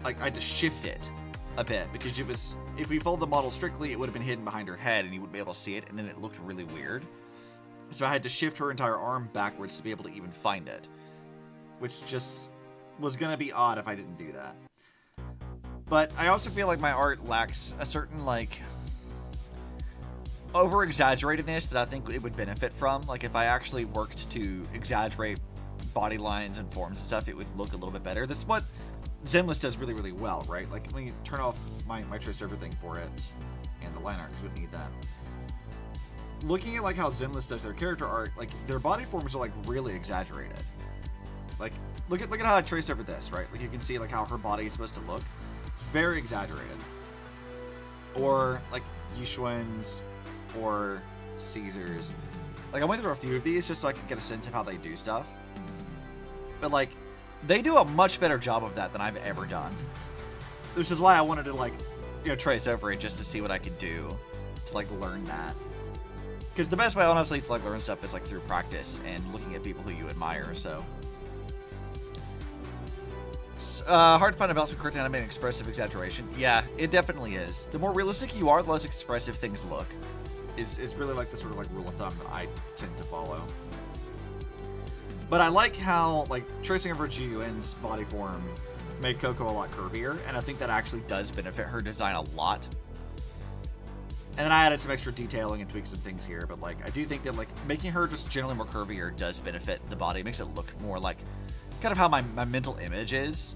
like I had to shift it a bit because it was, if we followed the model strictly, it would have been hidden behind her head and you wouldn't be able to see it, and then it looked really weird. So I had to shift her entire arm backwards to be able to even find it, which just was gonna be odd if I didn't do that. But I also feel like my art lacks a certain like over-exaggeratedness that I think it would benefit from. Like if I actually worked to exaggerate body lines and forms and stuff, it would look a little bit better. That's what Zenless does really, really well, right? Like let me turn off my trace over thing for it and the line art because we don't need that. Looking at like how Zenless does their character art, like their body forms are like really exaggerated. Like look at how I traced over this, right? Like you can see like how her body is supposed to look. It's very exaggerated. Or like Yishuan's or Caesar's. Like I went through a few of these just so I could get a sense of how they do stuff. But like they do a much better job of that than I've ever done. Which is why I wanted to like, you know, trace over it just to see what I could do to like learn that. Because the best way honestly to like learn stuff is like through practice and looking at people who you admire, so. Hard to find a balance with correct animated expressive exaggeration. Yeah, it definitely is. The more realistic you are, the less expressive things look. Is really like the sort of like rule of thumb that I tend to follow. But I like how like tracing over Ji-Yuan's body form made Coco a lot curvier, and I think that actually does benefit her design a lot. And then I added some extra detailing and tweaked some things here, but like I do think that like making her just generally more curvier does benefit the body. It makes it look more like kind of how my mental image is.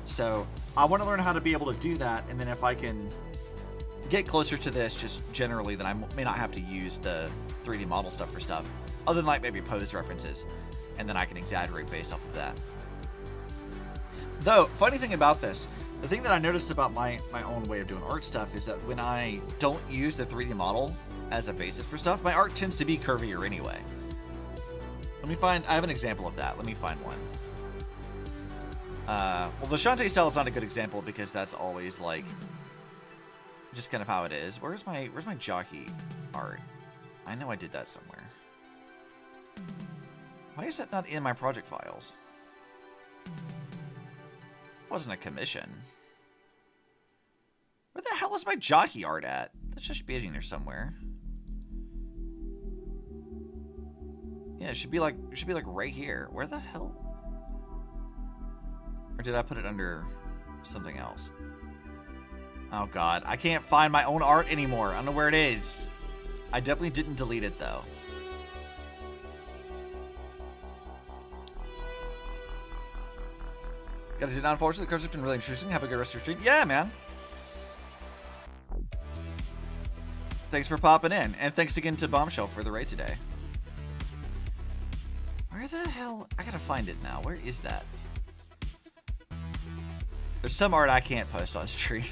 So I want to learn how to be able to do that, and then if I can get closer to this just generally, then I may not have to use the 3D model stuff for stuff, other than like maybe pose references, and then I can exaggerate based off of that. Though, funny thing about this, the thing that I noticed about my own way of doing art stuff is that when I don't use the 3D model as a basis for stuff, my art tends to be curvier anyway. Let me find, I have an example of that. Let me find one. Well, the Shantae style is not a good example because that's always like just kind of how it is. Where's my jockey art? I know I did that somewhere. Why is that not in my project files? It wasn't a commission. Where the hell is my jockey art at? That should be in there somewhere. Yeah, it should be like right here. Where the hell? Or did I put it under something else? Oh god, I can't find my own art anymore. I don't know where it is. I definitely didn't delete it though. Gotta do that. Unfortunately, the curve's been really interesting. Have a good rest of your stream. Yeah, man. Thanks for popping in, and thanks again to Bombshell for the raid today. Where the hell? I gotta find it now. Where is that? There's some art I can't post on stream.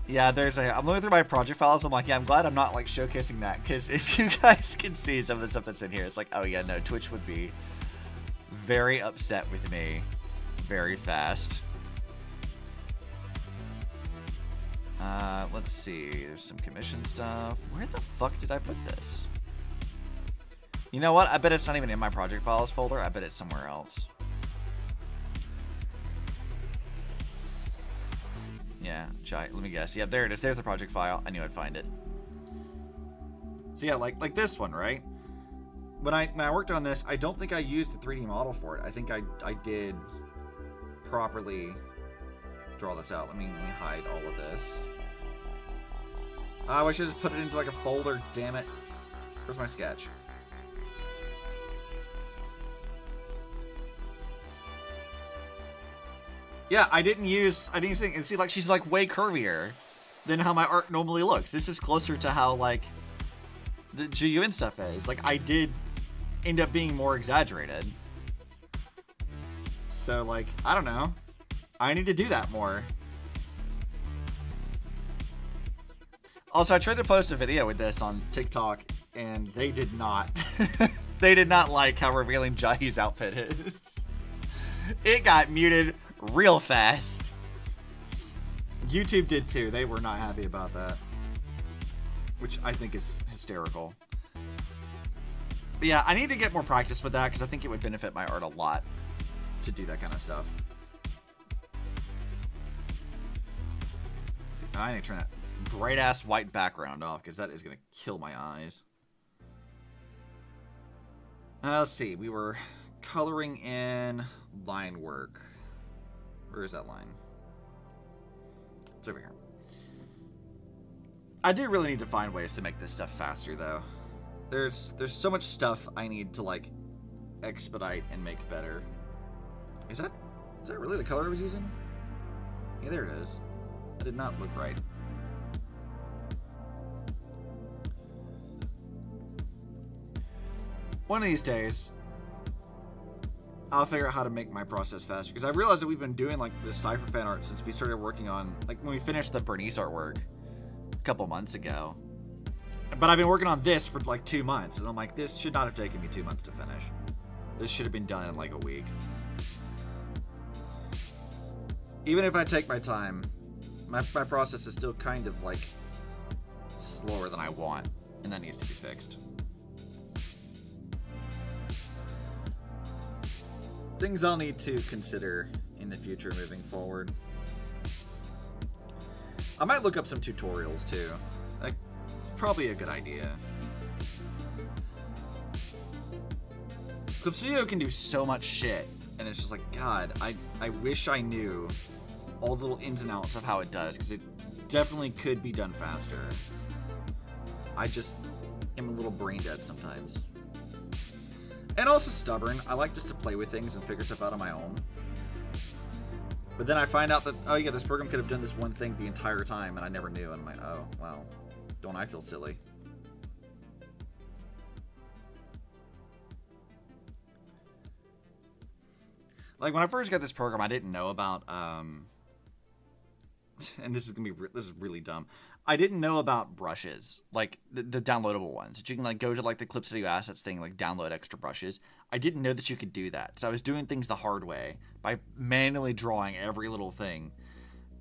Yeah, I'm looking through my project files. I'm like, yeah, I'm glad I'm not like showcasing that, because if you guys can see some of the stuff that's in here, it's like, oh yeah, no, Twitch would be very upset with me very fast. Let's see. There's some commission stuff. Where the fuck did I put this? You know what? I bet it's not even in my project files folder. I bet it's somewhere else. Yeah, let me guess. Yeah, there it is. There's the project file. I knew I'd find it. So yeah, like this one, right? When I worked on this, I don't think I used the 3D model for it. I think I did properly draw this out. Let me hide all of this. I should have put it into like a folder, damn it. Where's my sketch? Yeah, I didn't use anything. And see, like, she's like way curvier than how my art normally looks. This is closer to how like the Ji-Yuan stuff is. Like, I did end up being more exaggerated. So like, I don't know. I need to do that more. Also, I tried to post a video with this on TikTok, and they did not. They did not like how revealing Jahi's outfit is. It got muted real fast. YouTube did too. They were not happy about that. Which I think is hysterical. But yeah, I need to get more practice with that because I think it would benefit my art a lot to do that kind of stuff. See, I need to turn that bright ass white background off because that is going to kill my eyes. Let's see. We were coloring in line work. Where is that line? It's over here. I do really need to find ways to make this stuff faster, though. There's so much stuff I need to, like, expedite and make better. Is that really the color I was using? Yeah, there it is. That did not look right. One of these days, I'll figure out how to make my process faster. Because I realized that we've been doing, like, this Cipher Fanart since we started working on, like, when we finished the Bernice artwork a couple months ago. But I've been working on this for, like, 2 months. And I'm like, this should not have taken me 2 months to finish. This should have been done in, like, a week. Even if I take my time, my process is still kind of, like, slower than I want. And that needs to be fixed. Things I'll need to consider in the future moving forward. I might look up some tutorials too. Like, probably a good idea. Clip Studio can do so much shit, and it's just like, God, I wish I knew all the little ins and outs of how it does, because it definitely could be done faster. I just am a little brain dead sometimes. And also stubborn. I like just to play with things and figure stuff out on my own. But then I find out that, oh yeah, this program could have done this one thing the entire time and I never knew. And I'm like, oh, wow. Don't I feel silly? Like, when I first got this program, I didn't know about, and this is really dumb. I didn't know about brushes, like the downloadable ones. That you can, like, go to, like, the Clip Studio Assets thing, like, download extra brushes. I didn't know that you could do that. So I was doing things the hard way by manually drawing every little thing.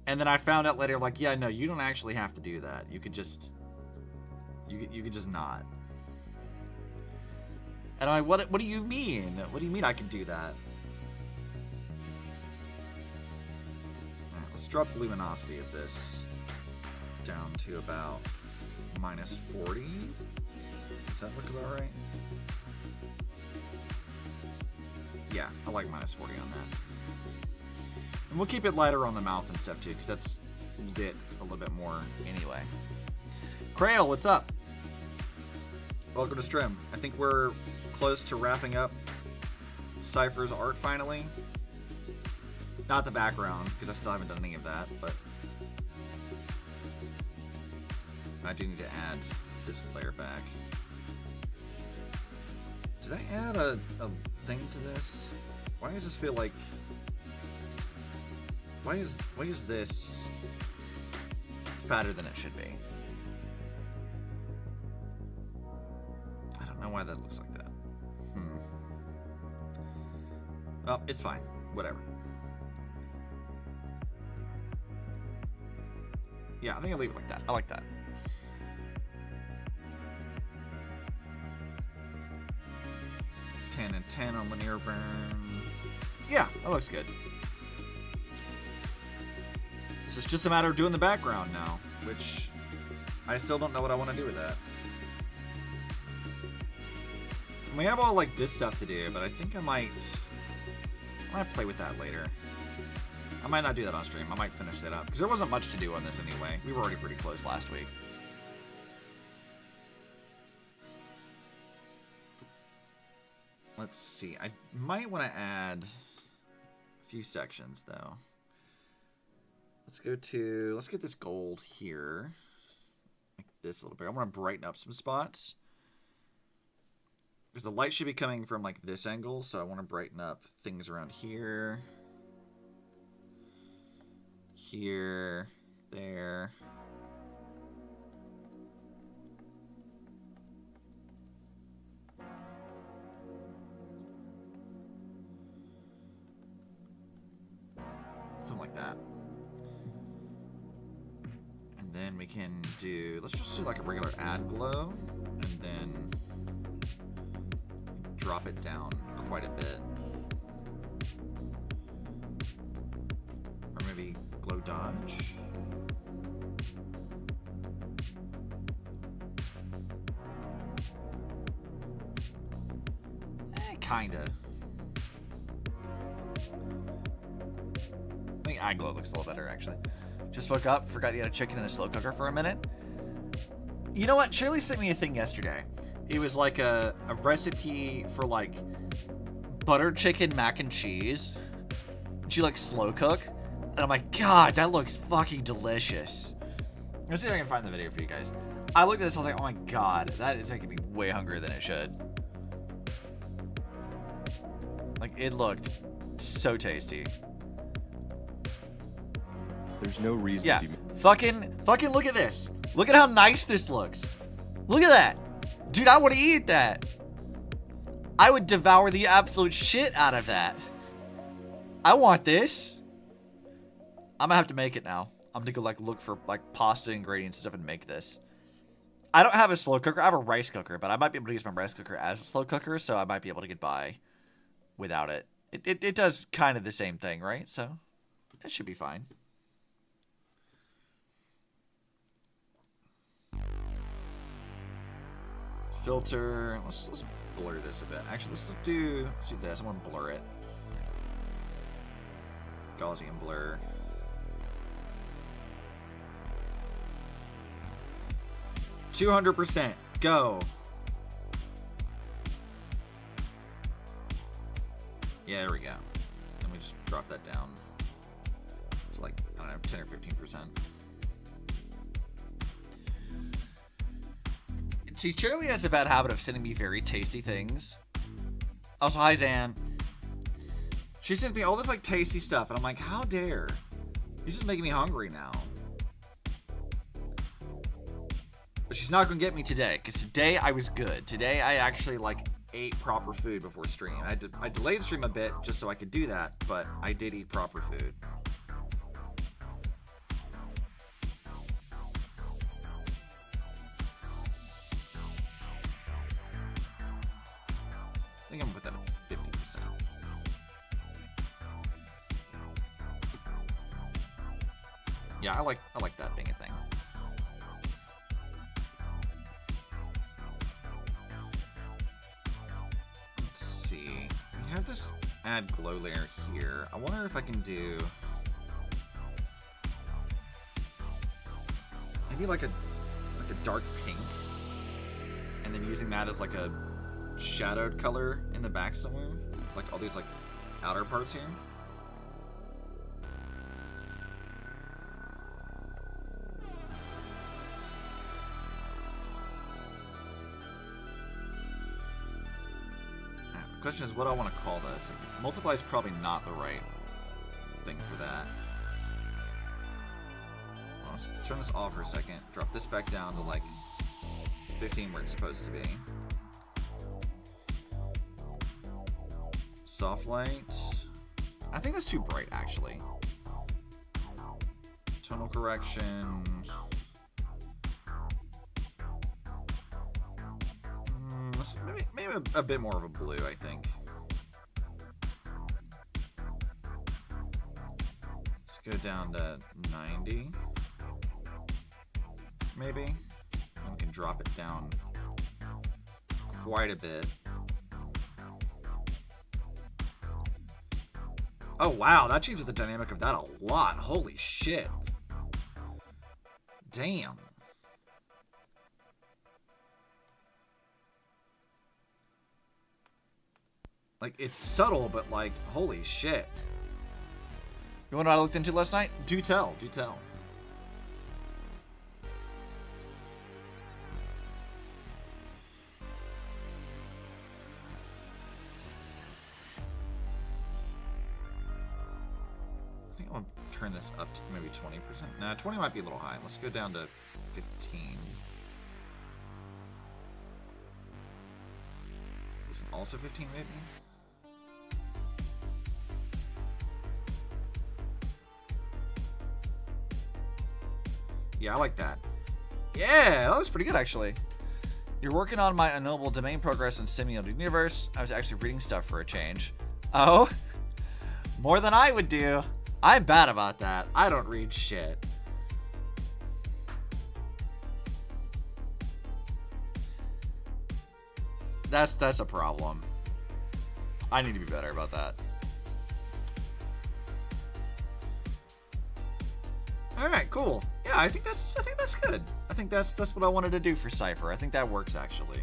And then I found out later, like, yeah, no, you don't actually have to do that. You could just, you could just not. And I'm like, what do you mean? What do you mean I can do that? All right, let's drop the luminosity of this down to about minus 40. Does that look about right? Yeah, I like minus 40 on that. And we'll keep it lighter on the mouth and stuff too, because that's lit a little bit more anyway. Crail, what's up? Welcome to stream. I think we're close to wrapping up Cipher's art finally. Not the background, because I still haven't done any of that, but I do need to add this layer back. Did I add a thing to this? Why does this feel like... Why is this fatter than it should be? I don't know why that looks like that. Well, it's fine. Whatever. Yeah, I think I'll leave it like that. I like that. And 10 on linear burn. Yeah, that looks good. So it's just a matter of doing the background now, which I still don't know what I want to do with that. And we have all, like, this stuff to do, but I think I might play with that later. I might not do that on stream. I might finish that up because there wasn't much to do on this anyway. We were already pretty close last week. Let's see. I might want to add a few sections, though. Let's get this gold here. Make this a little bit. I want to brighten up some spots. Because the light should be coming from, like, this angle, so I want to brighten up things around here. Here. There. we can do, let's just do like a regular add glow, and then drop it down quite a bit. Or maybe glow dodge. Kinda. I think eye glow looks a little better, actually. Just woke up, forgot you had a chicken in the slow cooker for a minute. You know what? Shirley sent me a thing yesterday. It was like a recipe for like butter chicken mac and cheese. She like slow cook. And I'm like, God, that looks fucking delicious. Let's see if I can find the video for you guys. I looked at this, I was like, oh my God, that is making me way hungrier than it should. Like, it looked so tasty. There's no reason Yeah, to be... fucking look at this. Look at how nice this looks. Look at that. Dude, I want to eat that. I would devour the absolute shit out of that. I want this. I'm gonna have to make it now. I'm gonna go like look for like pasta ingredients and stuff and make this. I don't have a slow cooker. I have a rice cooker, but I might be able to use my rice cooker as a slow cooker, so I might be able to get by without it. It does kind of the same thing, right? So it should be fine. Filter. Let's blur this a bit. Actually, let's do this. I'm gonna blur it. Gaussian blur. %200%. Go. Yeah, there we go. Let me just drop that down. It's like, I don't know, 10 or 15%. See, Shirley has a bad habit of sending me very tasty things. Also, hi, Zan. She sends me all this, like, tasty stuff, and I'm like, how dare? You're just making me hungry now. But she's not gonna get me today, because today I was good. Today I actually, like, ate proper food before stream. I delayed the stream a bit just so I could do that, but I did eat proper food. I think I'm gonna put that at 50%. Yeah, I like that being a thing. Let's see. We have this add glow layer here. I wonder if I can do maybe like a dark pink, and then using that as like a shadowed color in the back somewhere, like all these like outer parts here. The question is what I want to call this. Multiply is probably not the right thing for that. Let's turn this off for a second. Drop this back down to like 15 where it's supposed to be. Soft light. I think that's too bright, actually. Tonal correction. Maybe a bit more of a blue, I think. Let's go down to 90. Maybe. And we can drop it down quite a bit. Oh, wow, that changes the dynamic of that a lot. Holy shit. Damn. Like, it's subtle, but like, holy shit. You want to know what I looked into last night? Do tell, do tell. I think I'll turn this up to maybe 20%. Nah, 20 might be a little high. Let's go down to 15. This one also 15 maybe? Yeah, I like that. Yeah, that was pretty good, actually. You're working on my unknowable domain progress in simulated universe. I was actually reading stuff for a change. Oh? More than I would do. I'm bad about that. I don't read shit. That's a problem. I need to be better about that. All right, cool. Yeah, I think that's good. I think that's what I wanted to do for Cipher. I think that works actually.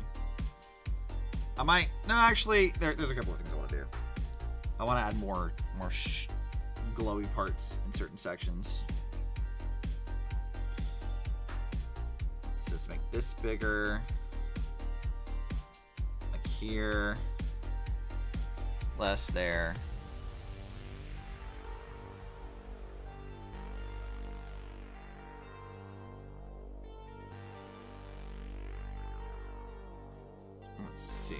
Actually, there's a couple of things I want to do. I want to add more glowy parts in certain sections. Let's just make this bigger. Like here. Less there. Let's see.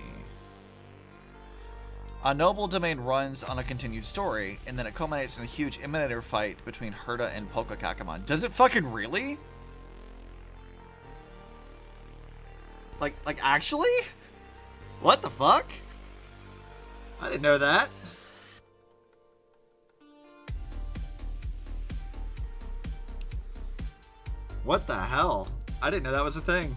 A noble domain runs on a continued story, and then it culminates in a huge Emanator fight between Herta and Polka Kakamon. Does it fucking really? Like actually? What the fuck? I didn't know that. What the hell? I didn't know that was a thing.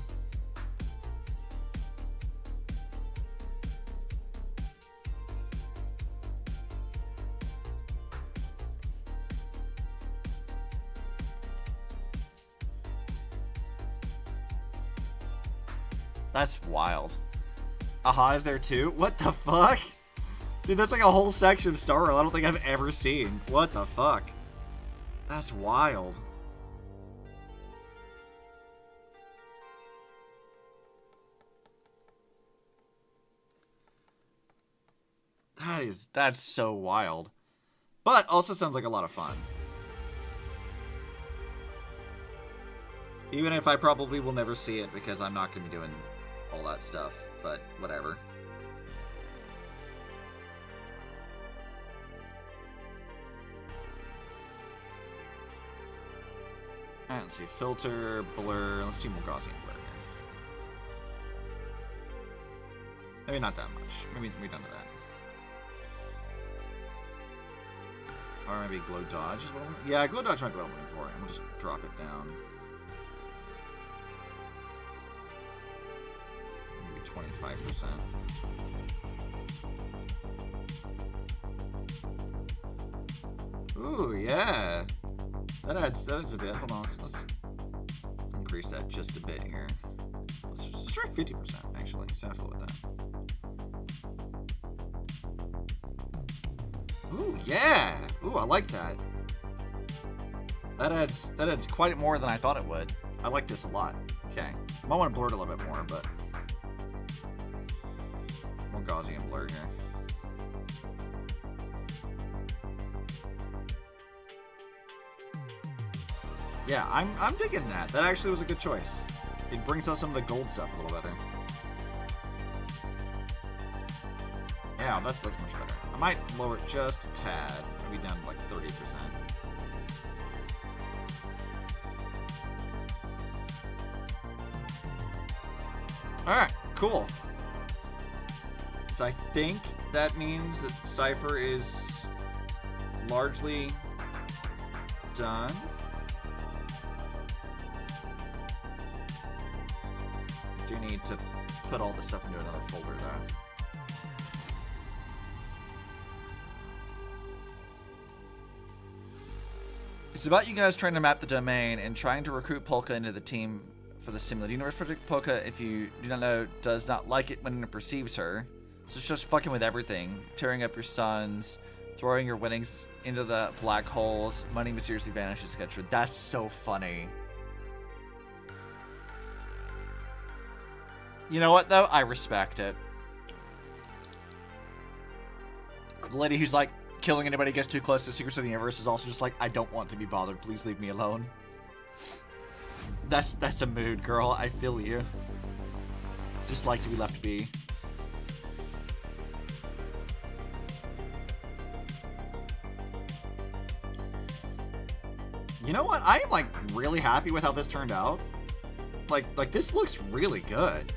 That's wild. Aha is there too? What the fuck? Dude, that's like a whole section of Star Rail I don't think I've ever seen. What the fuck? That's wild. That's so wild. But also sounds like a lot of fun. Even if I probably will never see it because I'm not going to be doing all that stuff. But whatever. Alright, let's see. Filter, blur. Let's do more Gaussian blur here. Maybe not that much. Maybe we're done with that. Or maybe glow dodge is what I'm... Yeah, glow dodge might be what I'm looking for. And we'll just drop it down. Maybe 25%. Ooh, yeah. That adds a bit. Hold on, let's increase that just a bit here. Let's try 50% actually. Sample with that. Ooh, yeah. Ooh, I like that. That adds quite more than I thought it would. I like this a lot. Okay. I might want to blur it a little bit more, but more Gaussian blur here. Yeah, I'm digging that. That actually was a good choice. It brings out some of the gold stuff a little better. Yeah, that's much better. I might lower it just a tad. Maybe down to like 30%. Alright, cool. So I think that means that Cipher is largely done. I do need to put all this stuff into another folder though. It's about you guys trying to map the domain and trying to recruit Polka into the team for the Simulated Universe project. Polka, if you do not know, does not like it when it perceives her. So it's just fucking with everything. Tearing up your sons, throwing your winnings into the black holes, money mysteriously vanishes, etc. That's so funny. You know what, though? I respect it. The lady who's like, killing anybody who gets too close to the secrets of the universe is also just like, I don't want to be bothered. Please leave me alone. That's a mood, girl. I feel you. Just like to be left be. You know what? I am like really happy with how this turned out. like this looks really good.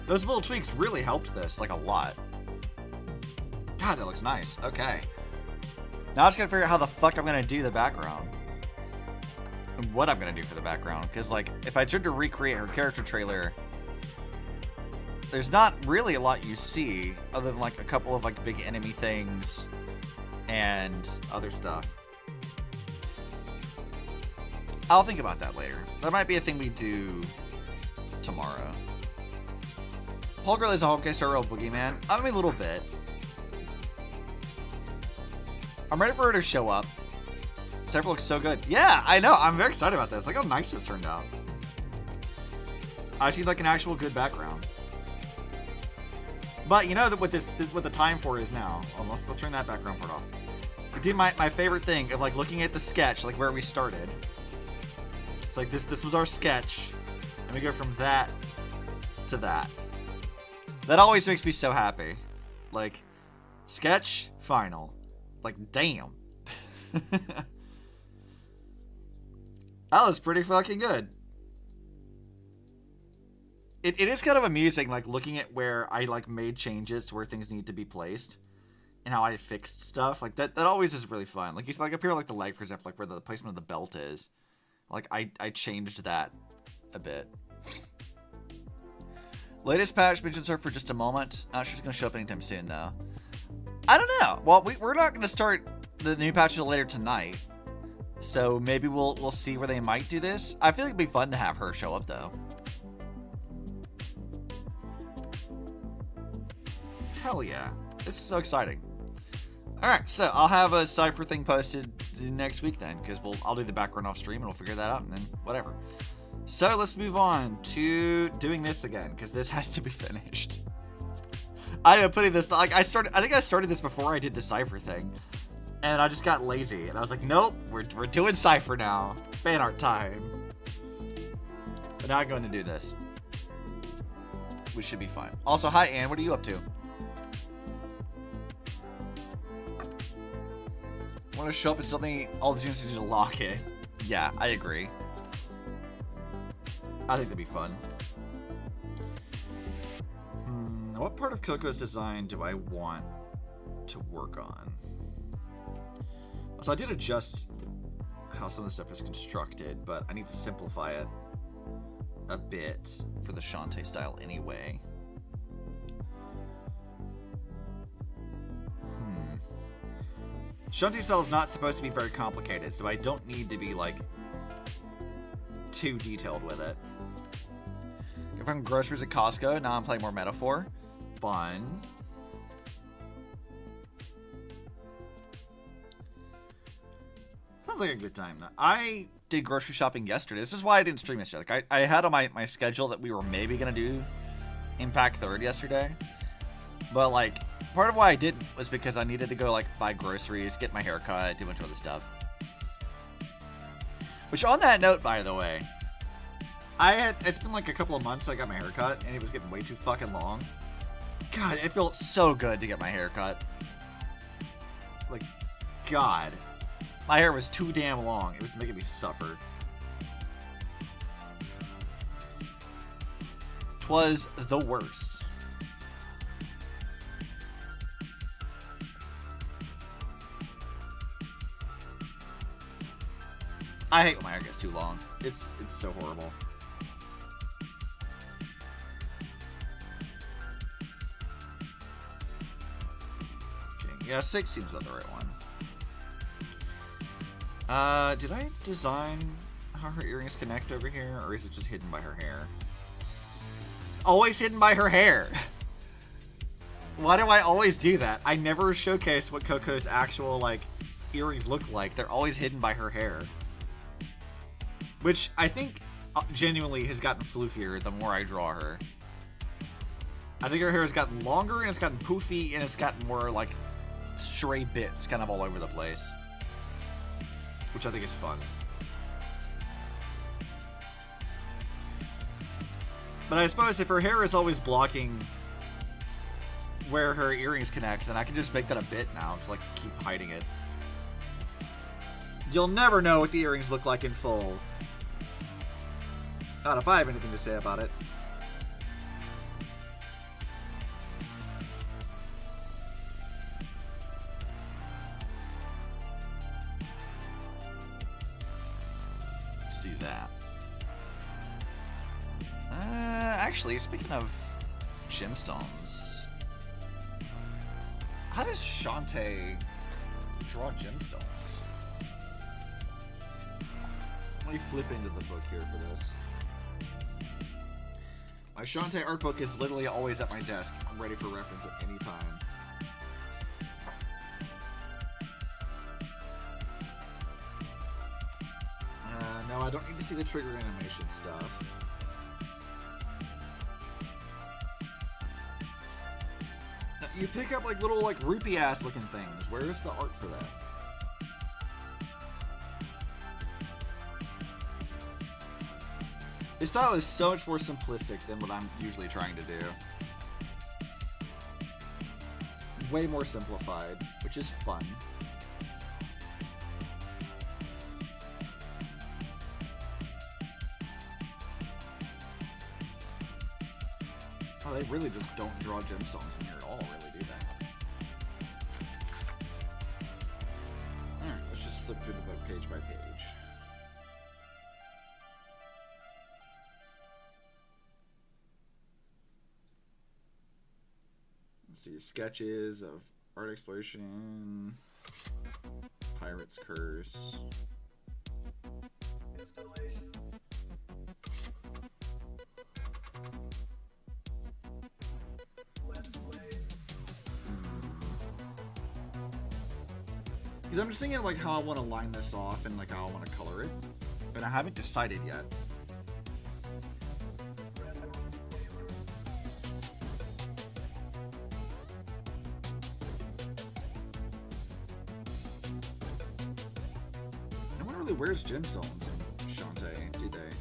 Those little tweaks really helped this, like, a lot. God, that looks nice. Okay. Now I just gotta figure out how the fuck I'm gonna do the background. And what I'm gonna do for the background. Because, like, if I tried to recreate her character trailer, there's not really a lot you see other than, like, a couple of, like, big enemy things and other stuff. I'll think about that later. That might be a thing we do tomorrow. Polgirl is a homecare star real boogeyman. I mean, a little bit. I'm ready for her to show up. Cipher looks so good. Yeah, I know. I'm very excited about this. Like how nice this turned out. I see like an actual good background. But you know that what the time for is now. Oh, let's turn that background part off. I did my favorite thing of like looking at the sketch, like where we started. It's like this was our sketch, and we go from that to that. That always makes me so happy. Like, sketch, final. Like, damn. That was pretty fucking good. It is kind of amusing, like, looking at where I, like, made changes to where things need to be placed. And how I fixed stuff. Like, that always is really fun. Like, you see, like, up here, like, the leg, for example, like, where the placement of the belt is. Like, I changed that a bit. Latest patch mentions her for just a moment. Not sure she's going to show up anytime soon, though. I don't know. Well, we're not going to start the new patch until later tonight. So maybe we'll see where they might do this. I feel like it'd be fun to have her show up, though. Hell yeah. This is so exciting. Alright, so I'll have a Cipher thing posted next week then, because I'll do the background off stream and we'll figure that out and then whatever. So let's move on to doing this again, because this has to be finished. I am putting this, like, I think I started this before I did the Cipher thing, and I just got lazy, and I was like, nope, we're doing Cipher now. Fan art time. But now I'm going to do this, which should be fine. Also, hi Ann, what are you up to? Want to show up at something, all the geniuses need to lock it. Yeah, I agree. I think that'd be fun. What part of Coco's design do I want to work on? So I did adjust how some of the stuff is constructed, but I need to simplify it a bit for the Shantae style anyway. Shantae style is not supposed to be very complicated, so I don't need to be, like, too detailed with it. If I'm groceries at Costco, now I'm playing more Metaphor. Fun. Sounds like a good time. I did grocery shopping yesterday. This is why I didn't stream yesterday. Like, I had on my schedule that we were maybe going to do Impact 3rd yesterday. But, like, part of why I didn't was because I needed to go, like, buy groceries, get my hair cut, do a bunch of other stuff. Which, on that note, by the way, it's been, like, a couple of months since I got my hair cut, and it was getting way too fucking long. God, it felt so good to get my hair cut. Like, God. My hair was too damn long. It was making me suffer. 'Twas the worst. I hate when my hair gets too long. It's so horrible. Okay, yeah, 6 seems about the right one. Did I design how her earrings connect over here, or is it just hidden by her hair? It's always hidden by her hair. Why do I always do that? I never showcase what Coco's actual, like, earrings look like. They're always hidden by her hair. Which I think genuinely has gotten floofier the more I draw her. I think her hair has gotten longer and it's gotten poofy and it's gotten more like stray bits kind of all over the place. Which I think is fun. But I suppose if her hair is always blocking where her earrings connect, then I can just make that a bit now to like keep hiding it. You'll never know what the earrings look like in full. Not if I have anything to say about it. Let's do that. Actually, speaking of gemstones, how does Shantae draw gemstones? Let me flip into the book here for this. My Shantae art book is literally always at my desk. I'm ready for reference at any time. No, I don't need to see the trigger animation stuff. You pick up like little like rupee ass looking things. Where is the art for that? This style is so much more simplistic than what I'm usually trying to do. Way more simplified, which is fun. Oh, they really just don't draw gemstones in here at all, really, do they? Alright, let's just flip through the book page by page. Let's see, sketches of art exploration, pirate's curse. Installation. Because I'm just thinking of like how I want to line this off and like how I want to color it, but I haven't decided yet. No one really wears gemstones in Shantae, do they?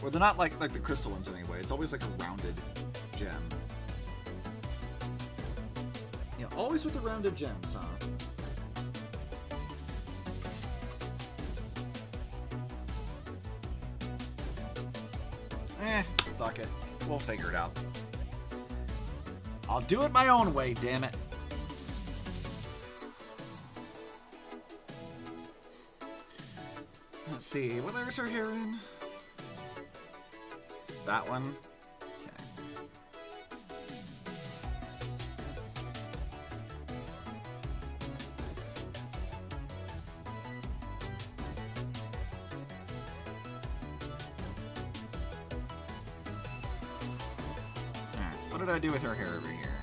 Or they're not like the crystal ones anyway. It's always like a rounded gem. Yeah, always with the rounded gems, huh? Fuck it. We'll figure it out. I'll do it my own way, damn it. Let's see, what letters are here in? It's that one. What did I do with her hair over here?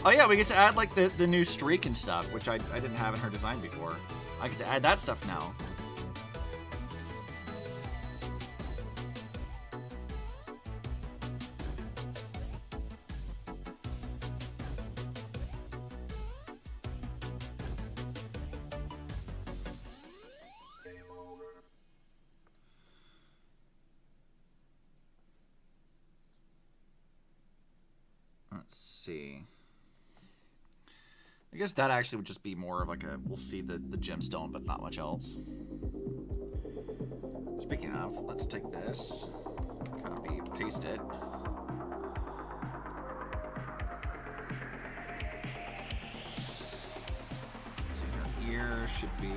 Oh yeah, we get to add like the new streak and stuff, which I didn't have in her design before. I get to add that stuff now. I guess that actually would just be more of like a, we'll see the gemstone, but not much else. Speaking of, let's take this, copy, paste it. So your ear should be,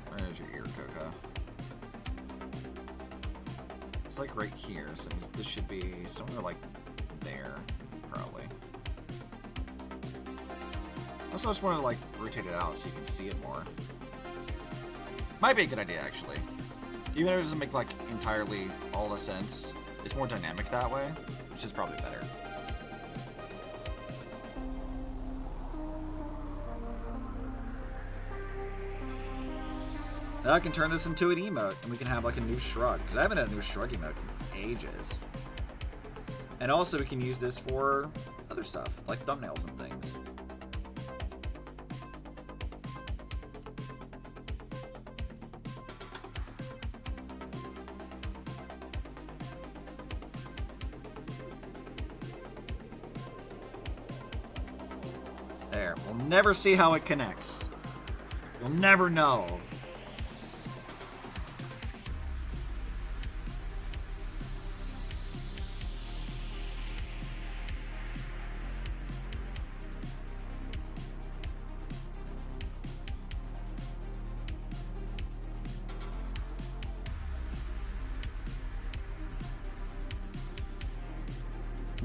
where's your ear, Coco? It's like right here, so this should be somewhere like there. Probably. Also, I just want to like rotate it out so you can see it more. Might be a good idea, actually. Even if it doesn't make like entirely all the sense, it's more dynamic that way, which is probably better. Now I can turn this into an emote, and we can have like a new shrug, because I haven't had a new shrug emote in ages. And also we can use this for other stuff, like thumbnails and things. There, we'll never see how it connects. You'll never know.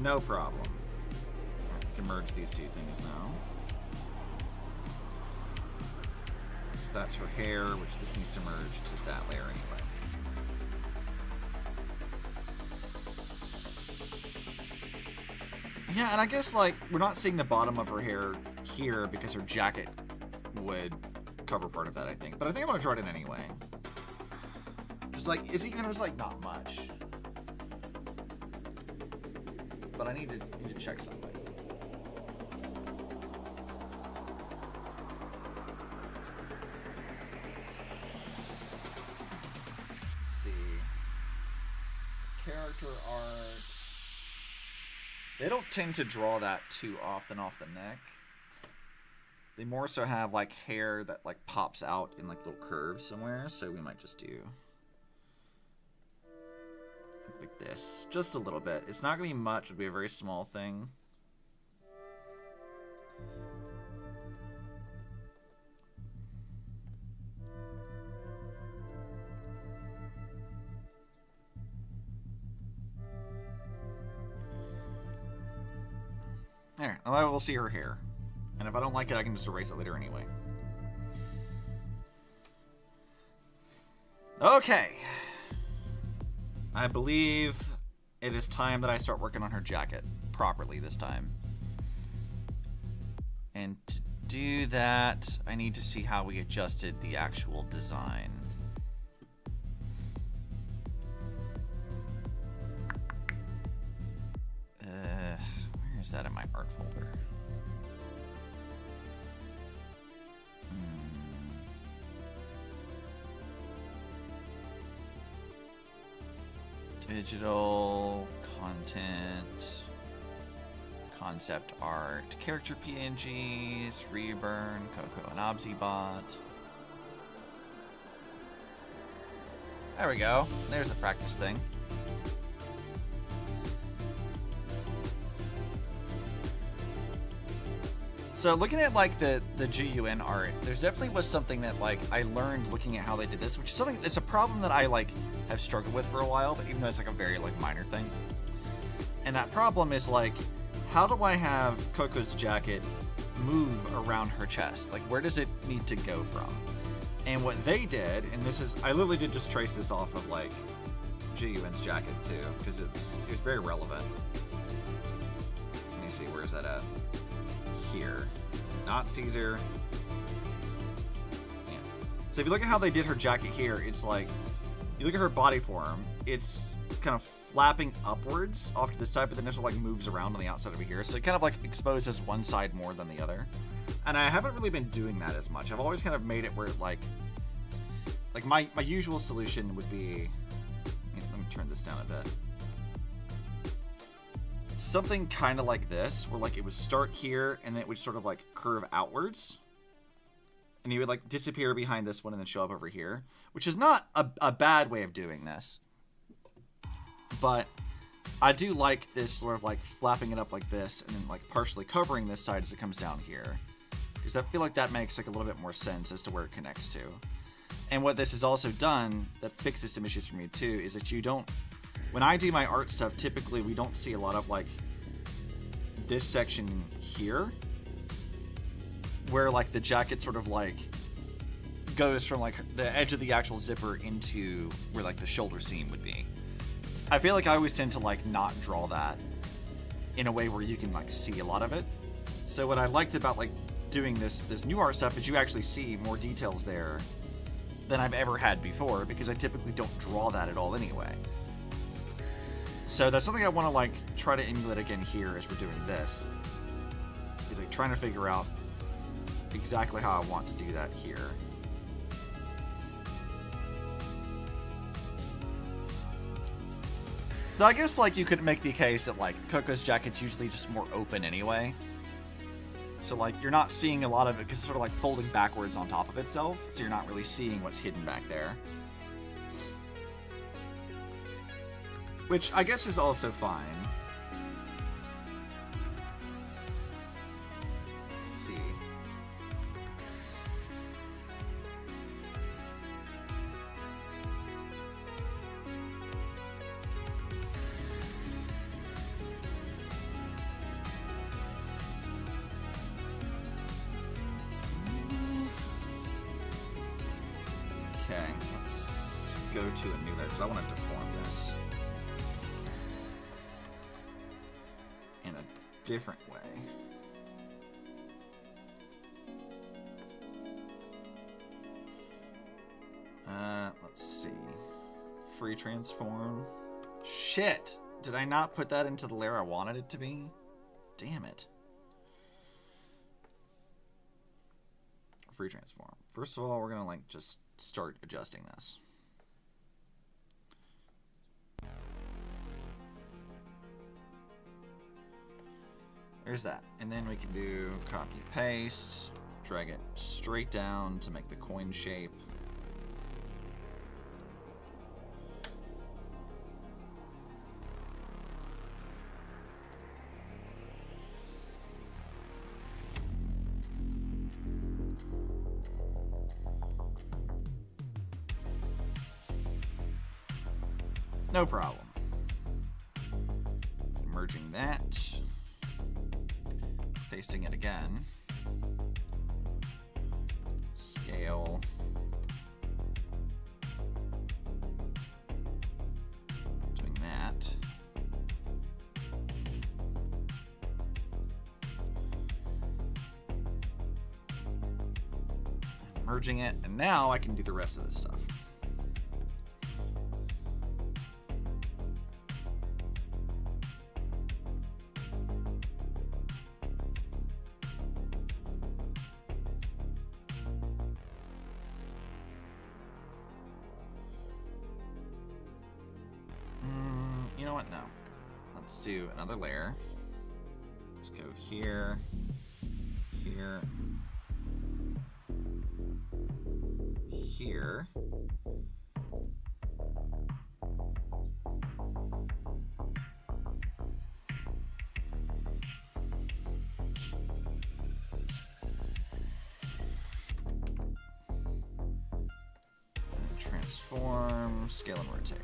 No problem. I can merge these two things now. So that's her hair, which this needs to merge to that layer anyway. Yeah, and I guess, like, we're not seeing the bottom of her hair here because her jacket would cover part of that, I think. But I think I'm going to draw it in anyway. Just, like, there's, like, not much. But I need to check something. Let's see. Character art. They don't tend to draw that too often off the neck. They more so have like hair that like pops out in like little curves somewhere. So we might just do like this, just a little bit. It's not gonna be much. It'll be a very small thing. There, I will see her hair. And if I don't like it, I can just erase it later anyway. Okay. I believe it is time that I start working on her jacket properly this time. And to do that, I need to see how we adjusted the actual design. Where is that in my art folder? Digital content, concept art, character PNGs, Reburn, Coco and Obsi bot. There we go. There's the practice thing. So looking at like the GUN art, there's definitely was something that like I learned looking at how they did this, which is something it's a problem that I like have struggled with for a while, but even though it's like a very like minor thing. And that problem is like, how do I have Coco's jacket move around her chest? Like where does it need to go from? And what they did, and this is, I literally did just trace this off of like GUN's jacket too, because it's very relevant. Let me see, where's that at? Here, not Caesar. Yeah. So if you look at how they did her jacket here, it's like, you look at her body form, it's kind of flapping upwards off to the side, but then it like moves around on the outside over here. So it kind of like exposes one side more than the other. And I haven't really been doing that as much. I've always kind of made it where it like my usual solution would be, let me turn this down a bit. Something kind of like this, where like it would start here and then it would sort of like curve outwards. And you would like disappear behind this one and then show up over here, which is not a bad way of doing this. But I do like this sort of like flapping it up like this and then like partially covering this side as it comes down here. Because I feel like that makes like a little bit more sense as to where it connects to. And what this has also done that fixes some issues for me too is that you don't, when I do my art stuff, typically we don't see a lot of like this section here where like the jacket sort of like goes from like the edge of the actual zipper into where like the shoulder seam would be. I feel like I always tend to like not draw that in a way where you can like see a lot of it. So what I liked about like doing this new art stuff is you actually see more details there than I've ever had before, because I typically don't draw that at all anyway. So that's something I want to like try to emulate again here as we're doing this. Is like trying to figure out exactly how I want to do that here. Though I guess like you could make the case that like Coco's jacket's usually just more open anyway. So like you're not seeing a lot of it because it's sort of like folding backwards on top of itself. So you're not really seeing what's hidden back there. Which I guess is also fine. Let's see. Okay, let's go to a new layer because I want to deform this in a different way. Let's see. Free transform. Shit! Did I not put that into the layer I wanted it to be? Damn it. Free transform. First of all, we're gonna like just start adjusting this. There's that. And then we can do copy paste, drag it straight down to make the coin shape. No problem. Merging that. Pasting it again. Scale. Doing that. And merging it, and now I can do the rest of this stuff. You know what? No. Let's do another layer. Let's go here, here, here. And transform, scale, and rotate.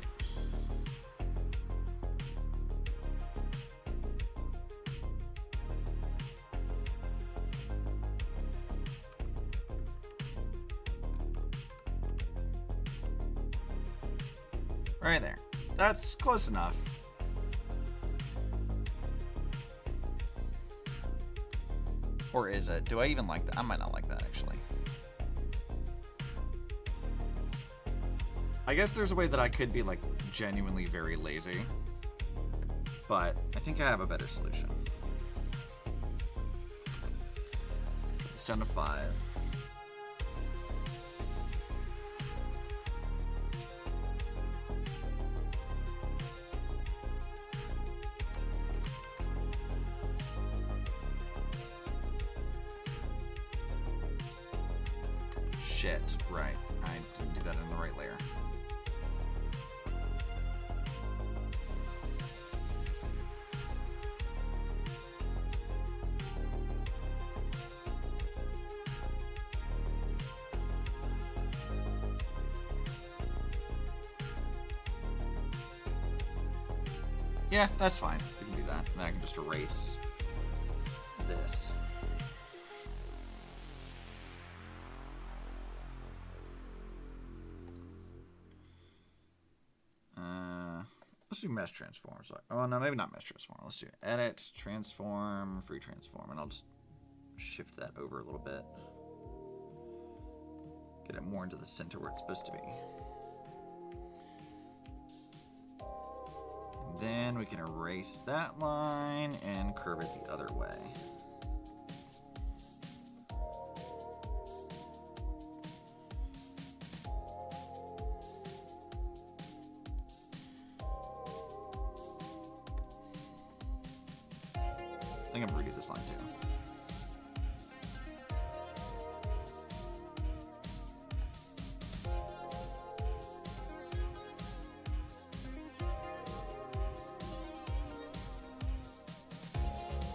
Right there. That's close enough. Or is it? Do I even like that? I might not like that, actually. I guess there's a way that I could be, like, genuinely very lazy. But I think I have a better solution. It's down to 5. Shit, right. I didn't do that in the right layer. Yeah, that's fine. We can do that. And then I can just erase this. Let's do mesh transform. So, oh no, maybe not mesh transform. Let's do edit, transform, free transform, and I'll just shift that over a little bit. Get it more into the center where it's supposed to be. And then we can erase that line and curve it the other way. I think I'm gonna redo this line too.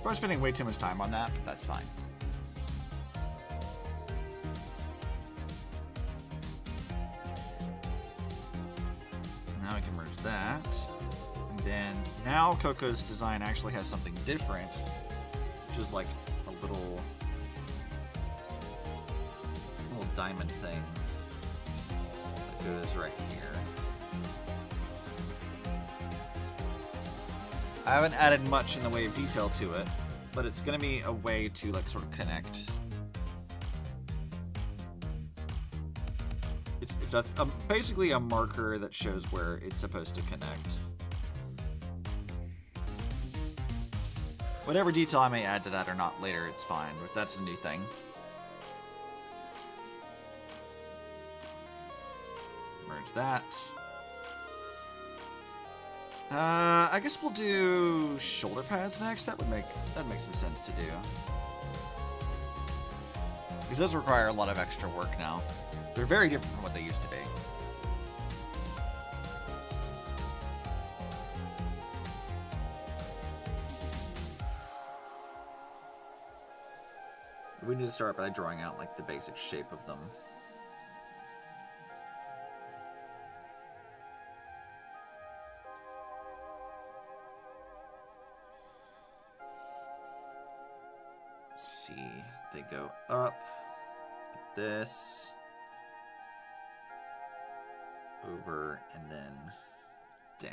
Probably spending way too much time on that, but that's fine. Now we can merge that. And then now Coco's design actually has something different, which is like a little diamond thing goes right here. I haven't added much in the way of detail to it, but it's going to be a way to like sort of connect. It's basically a marker that shows where it's supposed to connect. Whatever detail I may add to that or not later, it's fine, but that's a new thing. Merge that. I guess we'll do shoulder pads next. That'd make some sense to do. Because those require a lot of extra work now. They're very different from what they used to be. We need to start by drawing out like the basic shape of them. Let's see, they go up like this, over, and then down.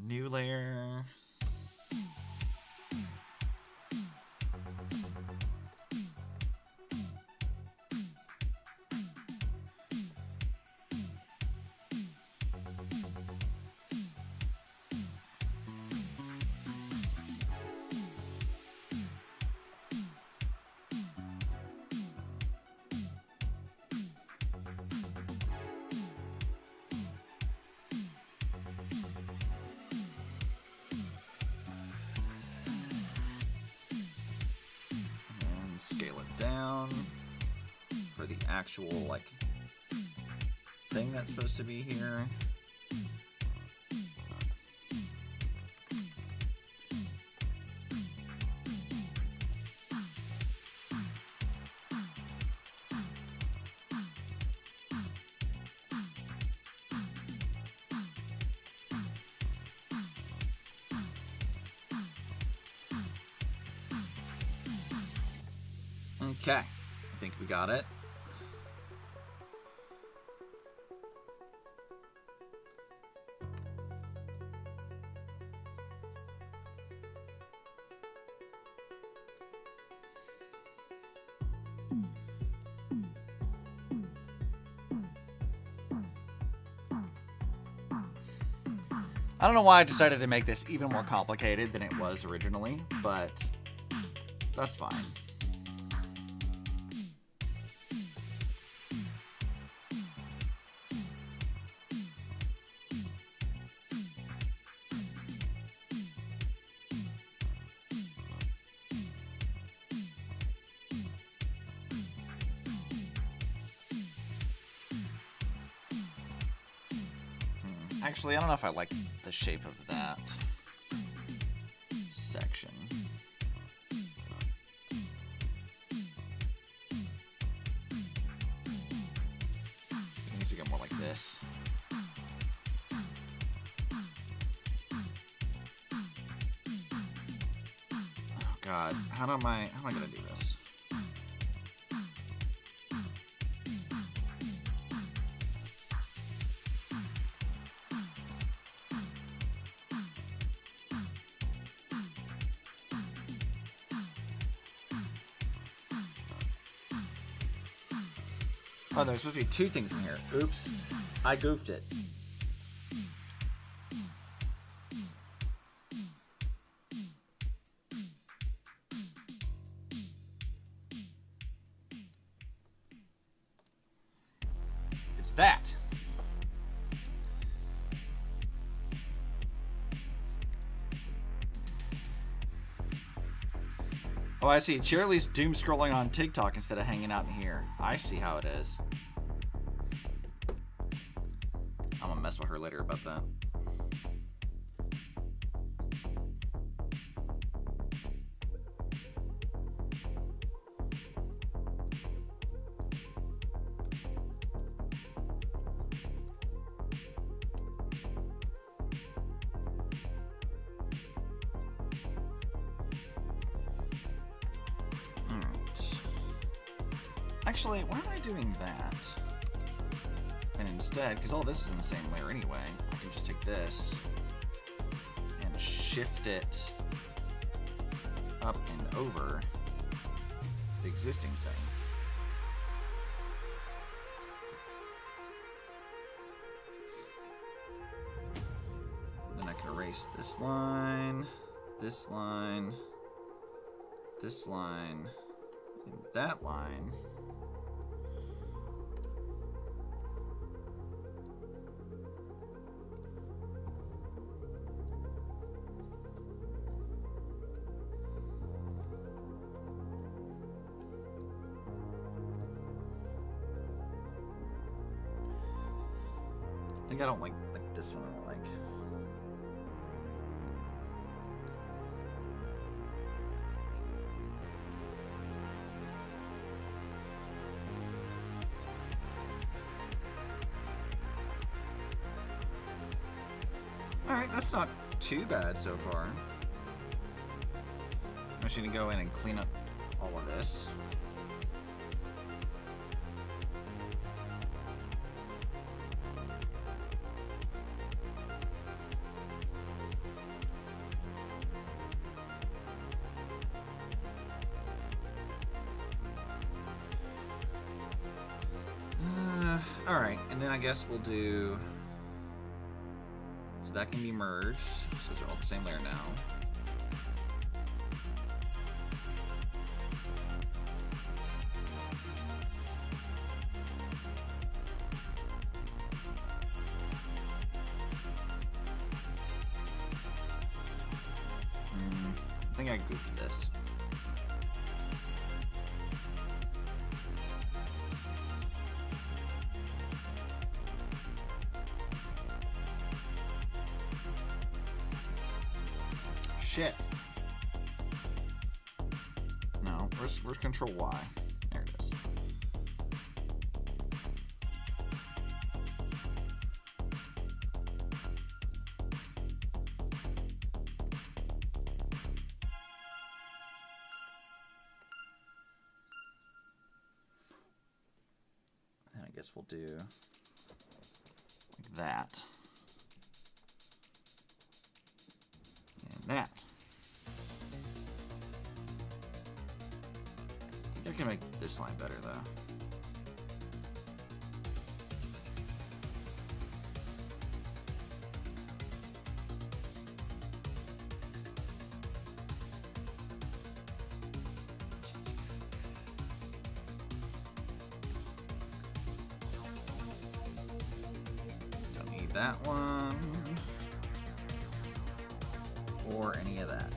New layer. Scale it down for the actual like thing that's supposed to be here. Okay, I think we got it. I don't know why I decided to make this even more complicated than it was originally, but that's fine. Actually, I don't know if I like the shape of that section. It needs to go more like this. Oh God, how am I gonna do this? Oh, there's supposed to be two things in here. Oops, I goofed it. It's that. Oh, I see. Cheerilee's doom scrolling on TikTok instead of hanging out in here. I see how it is. I'm gonna mess with her later about that. Actually, why am I doing that? And instead, because all this is in the same layer anyway, I can just take this and shift it up and over the existing thing. Then I can erase this line, this line, this line, and that line. I think I don't like this one. I don't like. Alright, that's not too bad so far. I'm just gonna go in and clean up all of this. Alright, and then I guess we'll do... So that can be merged. So they're all the same layer now. I think I goofed this. Shit. No, where's Control Y? There it is. And I guess we'll do like that. And that. I think I can make this line better though. Don't need that one. Or any of that.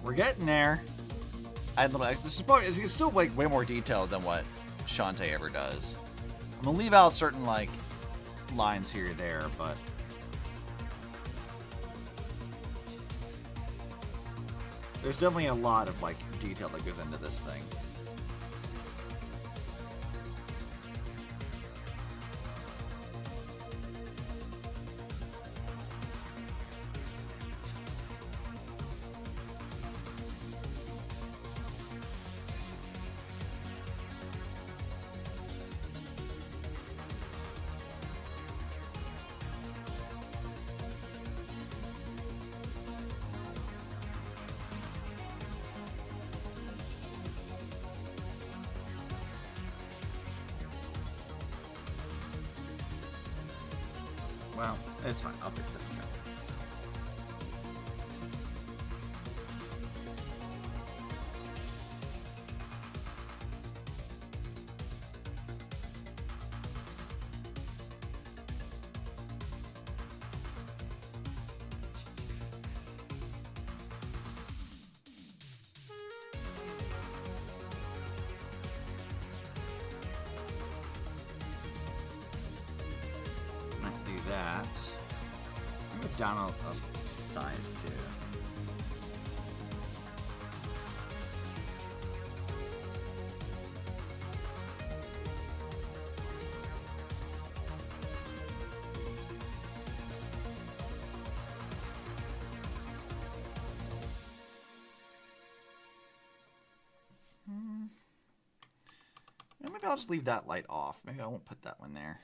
We're getting there. This is probably, it's still like way more detailed than what Shantae ever does. I'm gonna leave out certain like lines here or there, but there's definitely a lot of like detail that goes into this thing. Well, it's fine. I'll fix that myself. That. I'm going down a size too. maybe I'll just leave that light off. Maybe I won't put that one there.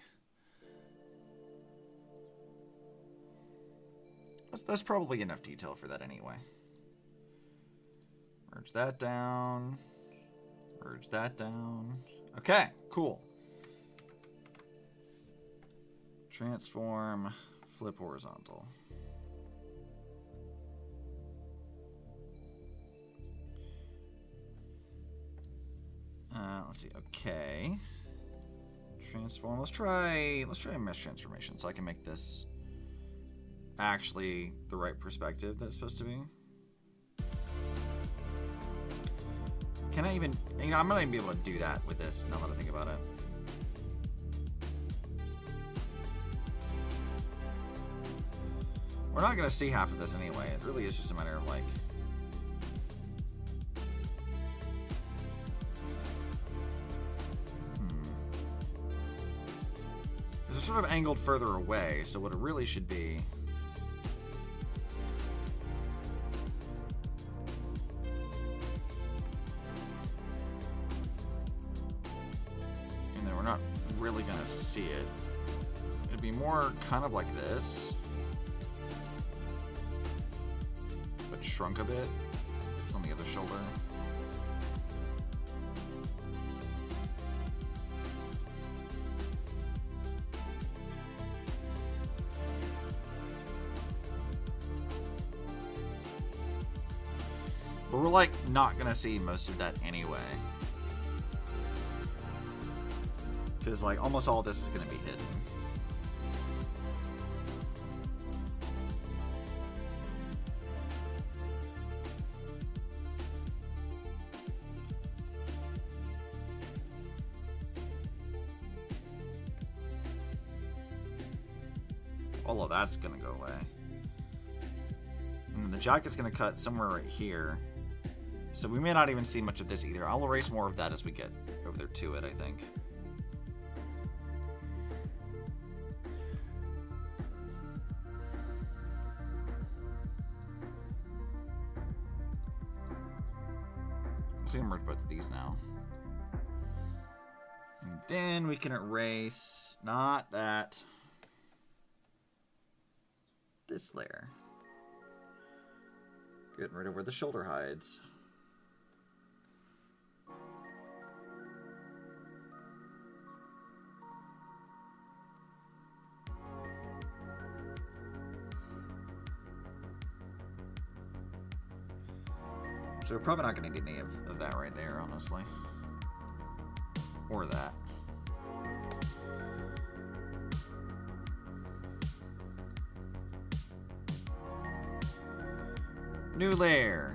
That's probably enough detail for that anyway. Merge that down. Merge that down. Okay, cool. Transform, flip horizontal. Let's see. Okay. Transform. Let's try mesh transformation so I can make this actually the right perspective that it's supposed to be. Can I even, you know, I'm not even be able to do that with this now that I think about it. We're not going to see half of this anyway. It really is just a matter of like, it's sort of angled further away, so what it really should be not really gonna see it. It'd be more kind of like this, but shrunk a bit. It's on the other shoulder. But we're like not gonna see most of that anyway. Because like almost all of this is going to be hidden. All of that's going to go away. And then the jacket's going to cut somewhere right here. So we may not even see much of this either. I'll erase more of that as we get over there to it, I think. So we can merge both of these now. And then we can erase, not that, this layer. Getting rid of where the shoulder hides. So we're probably not going to need any of that right there, honestly. Or that. New layer.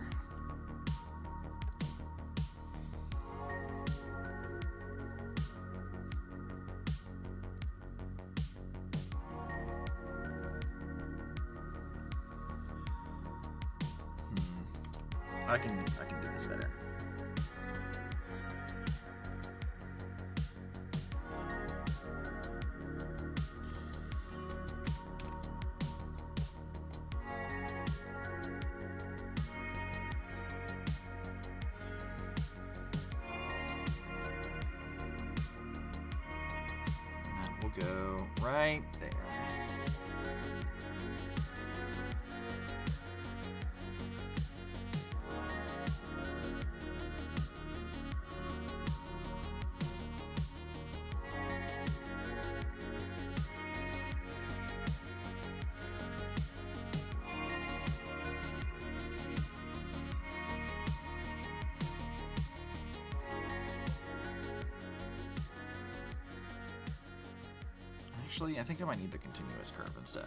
I can do this better. And that will go right there. Actually, I think I might need the continuous curve instead.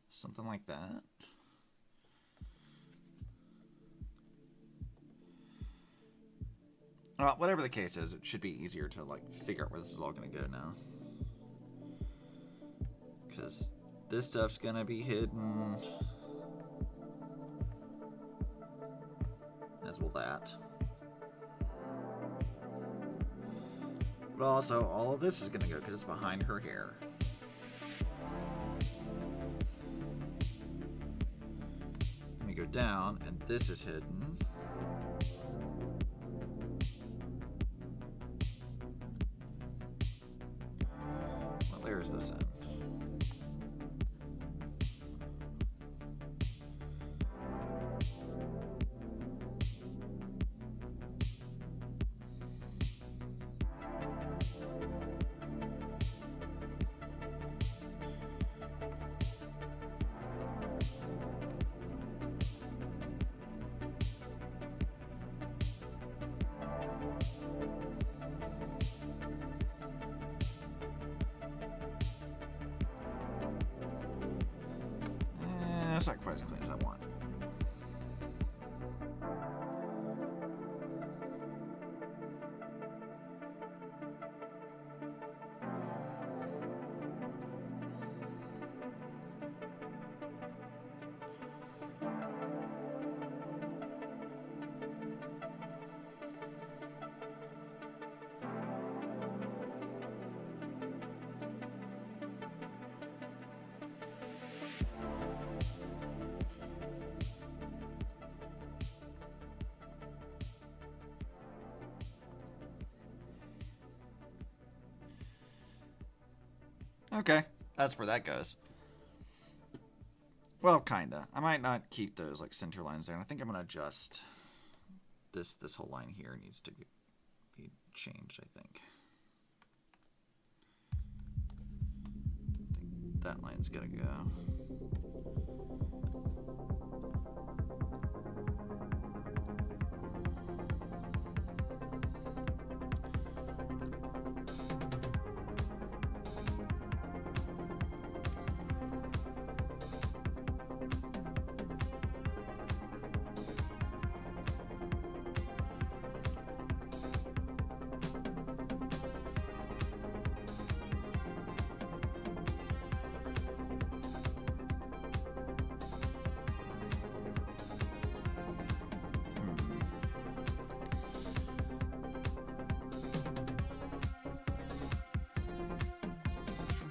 Something like that. Well, whatever the case is, it should be easier to like figure out where this is all going to go now. Because this stuff's gonna be hidden, as will that. But also, all of this is going to go because it's behind her hair. Let me go down, and this is hidden. What layer is this in? That's not quite as clean as I want. Okay, that's where that goes. Well, kinda. I might not keep those like center lines there. And I think I'm gonna adjust this whole line here needs to be changed, I think. That line's gotta go.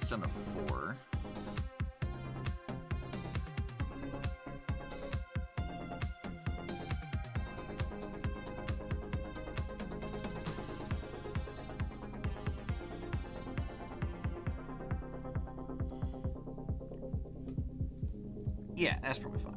Done a 4. Yeah, that's probably fine.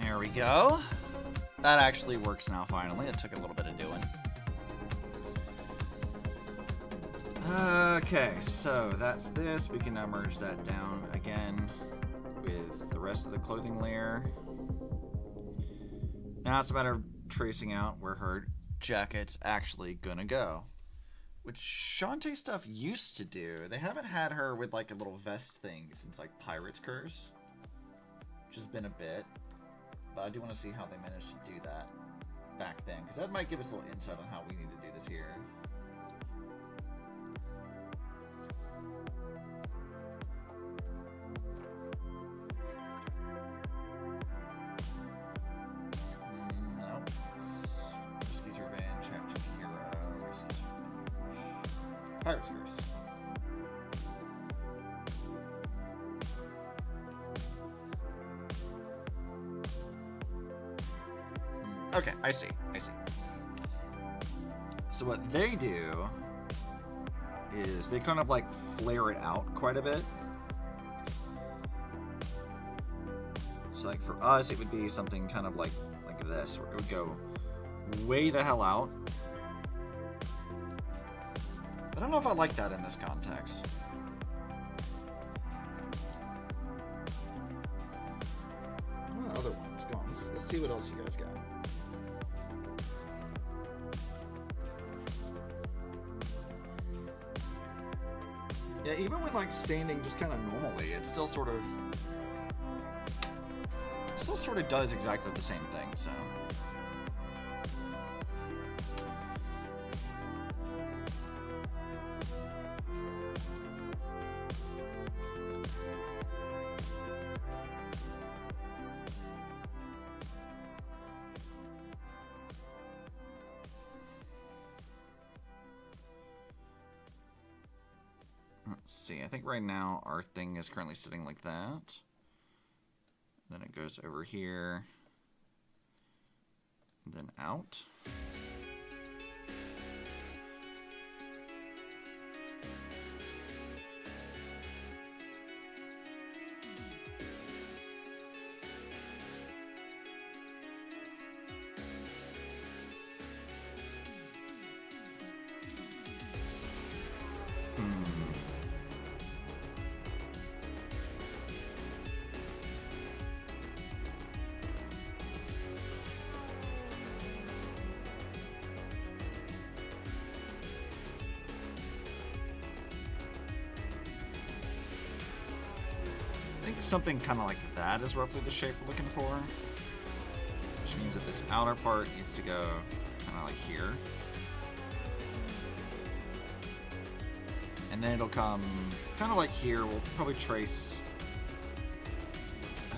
There we go. That actually works now, finally. It took a little bit of doing. Okay, so that's this. We can now merge that down again with the rest of the clothing layer. Now it's a matter of tracing out where her jacket's actually gonna go. Which Shantae stuff used to do. They haven't had her with like a little vest thing since like Pirate's Curse. Which has been a bit. But I do want to see how they managed to do that back then, because that might give us a little insight on how we need to do this here. Nope. Whiskey's Revenge, Half Chicken Hero, Pirate's Curse. Okay, I see. So what they do is they kind of like flare it out quite a bit. So like for us, it would be something kind of like this, where it would go way the hell out. I don't know if I like that in this context. What are the other ones? Go on, let's see what else you guys got. Yeah, even when like standing just kind of normally, it still sort of does exactly the same thing, so. Let's see, I think right now our thing is currently sitting like that. Then it goes over here, and then out. I think something kind of like that is roughly the shape we're looking for. Which means that this outer part needs to go kind of like here. And then it'll come kind of like here. We'll probably trace...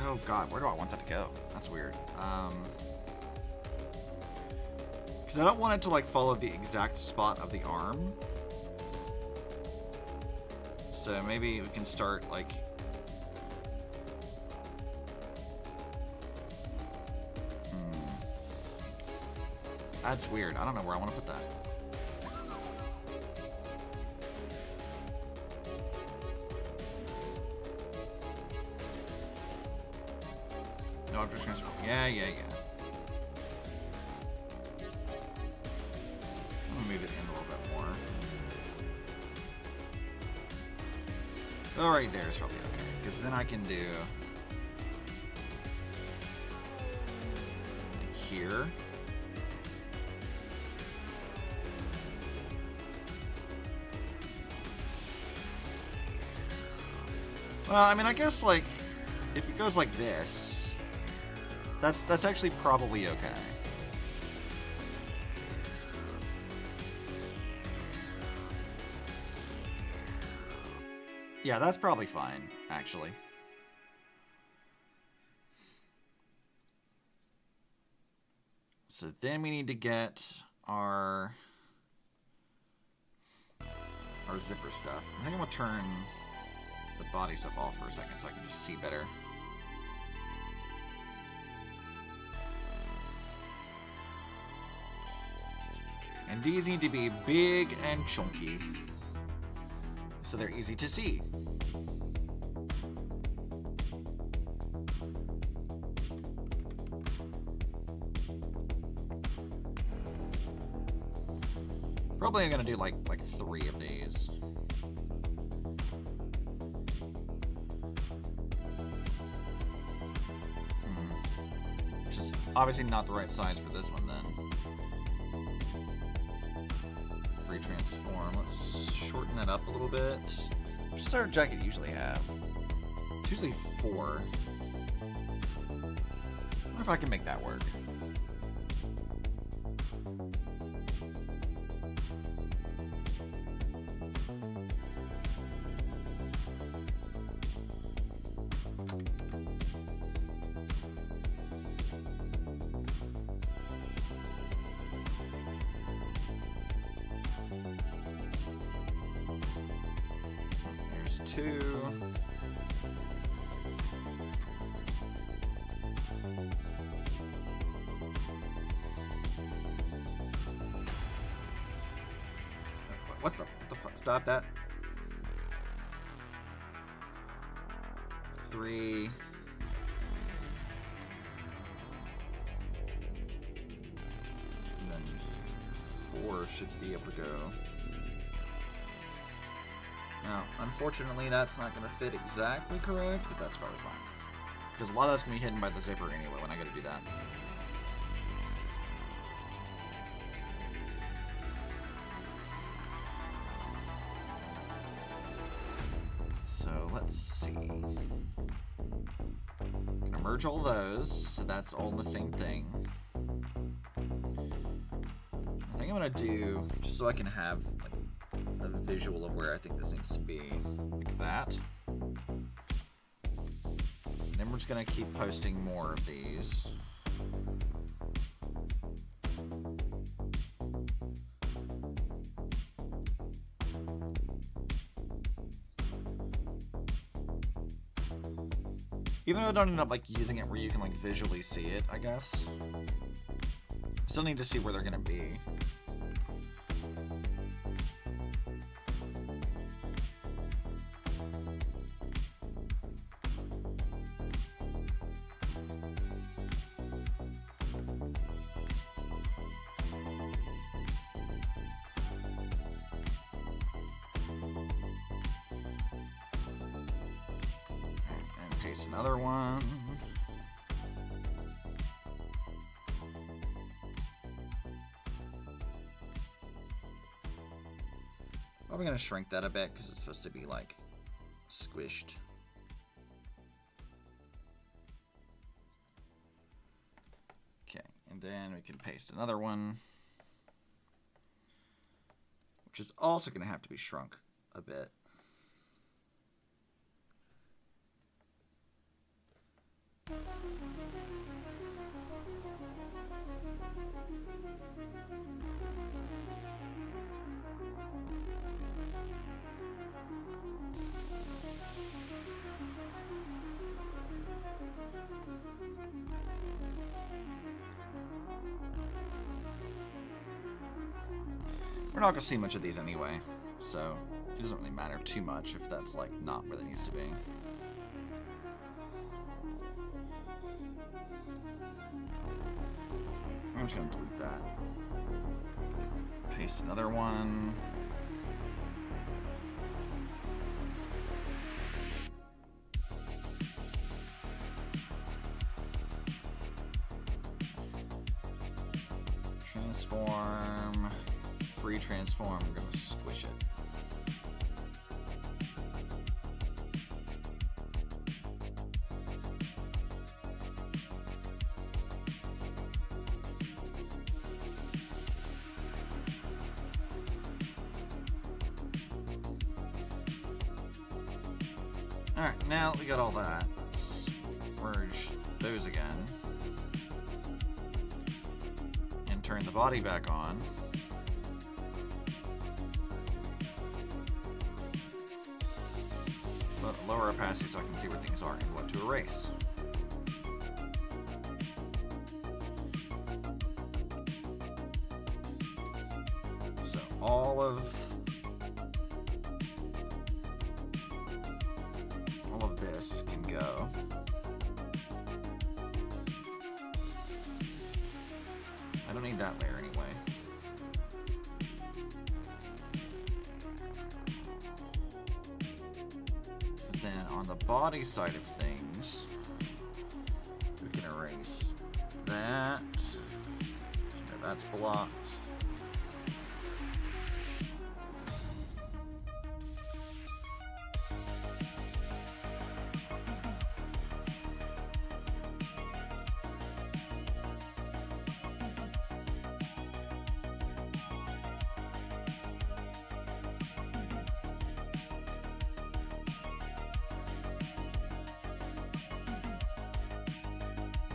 Oh god, where do I want that to go? That's weird. Because I don't want it to like follow the exact spot of the arm. So maybe we can start like... That's weird. I don't know where I want to put that. No, I'm just gonna... Yeah. I'm gonna move it in a little bit more. Oh, right there is probably okay. Because then I can do... like here. Well, I mean, I guess, like, if it goes like this, that's actually probably okay. Yeah, that's probably fine, actually. So then we need to get our zipper stuff. I think I'm gonna turn the body stuff off for a second so I can just see better. And these need to be big and chunky so they're easy to see. Probably I'm gonna do like 3 of these. Which is obviously not the right size for this one then. Free transform. Let's shorten that up a little bit. What does our jacket usually have? It's usually 4. I wonder if I can make that work. There's 2. What the fuck? Stop that. 3. And then 4 should be able to go. Now, unfortunately, that's not going to fit exactly correct, but that's probably fine. Because a lot of that's going to be hidden by the zipper anyway when I go to do that. Gonna merge all those, so that's all the same thing. I think I'm gonna do, just so I can have like a visual of where I think this needs to be, like that. And then we're just gonna keep posting more of these. Even though I don't end up like using it where you can like visually see it, I guess. I still need to see where they're gonna be. Another one. Probably gonna shrink that a bit because it's supposed to be like squished. Okay, and then we can paste another one, which is also gonna have to be shrunk a bit. We're not going to see much of these anyway, so it doesn't really matter too much if that's like not where it needs to be. I'm just going to delete that. Paste another one. Transform. Free transform. We're going to squish it. Alright, now that we got all that, let's merge those again. And turn the body back on. But lower opacity so I can see where things are and what to erase. So all of this can go. I don't need that layer anyway. But then on the body side of things, we can erase that. That's blocked.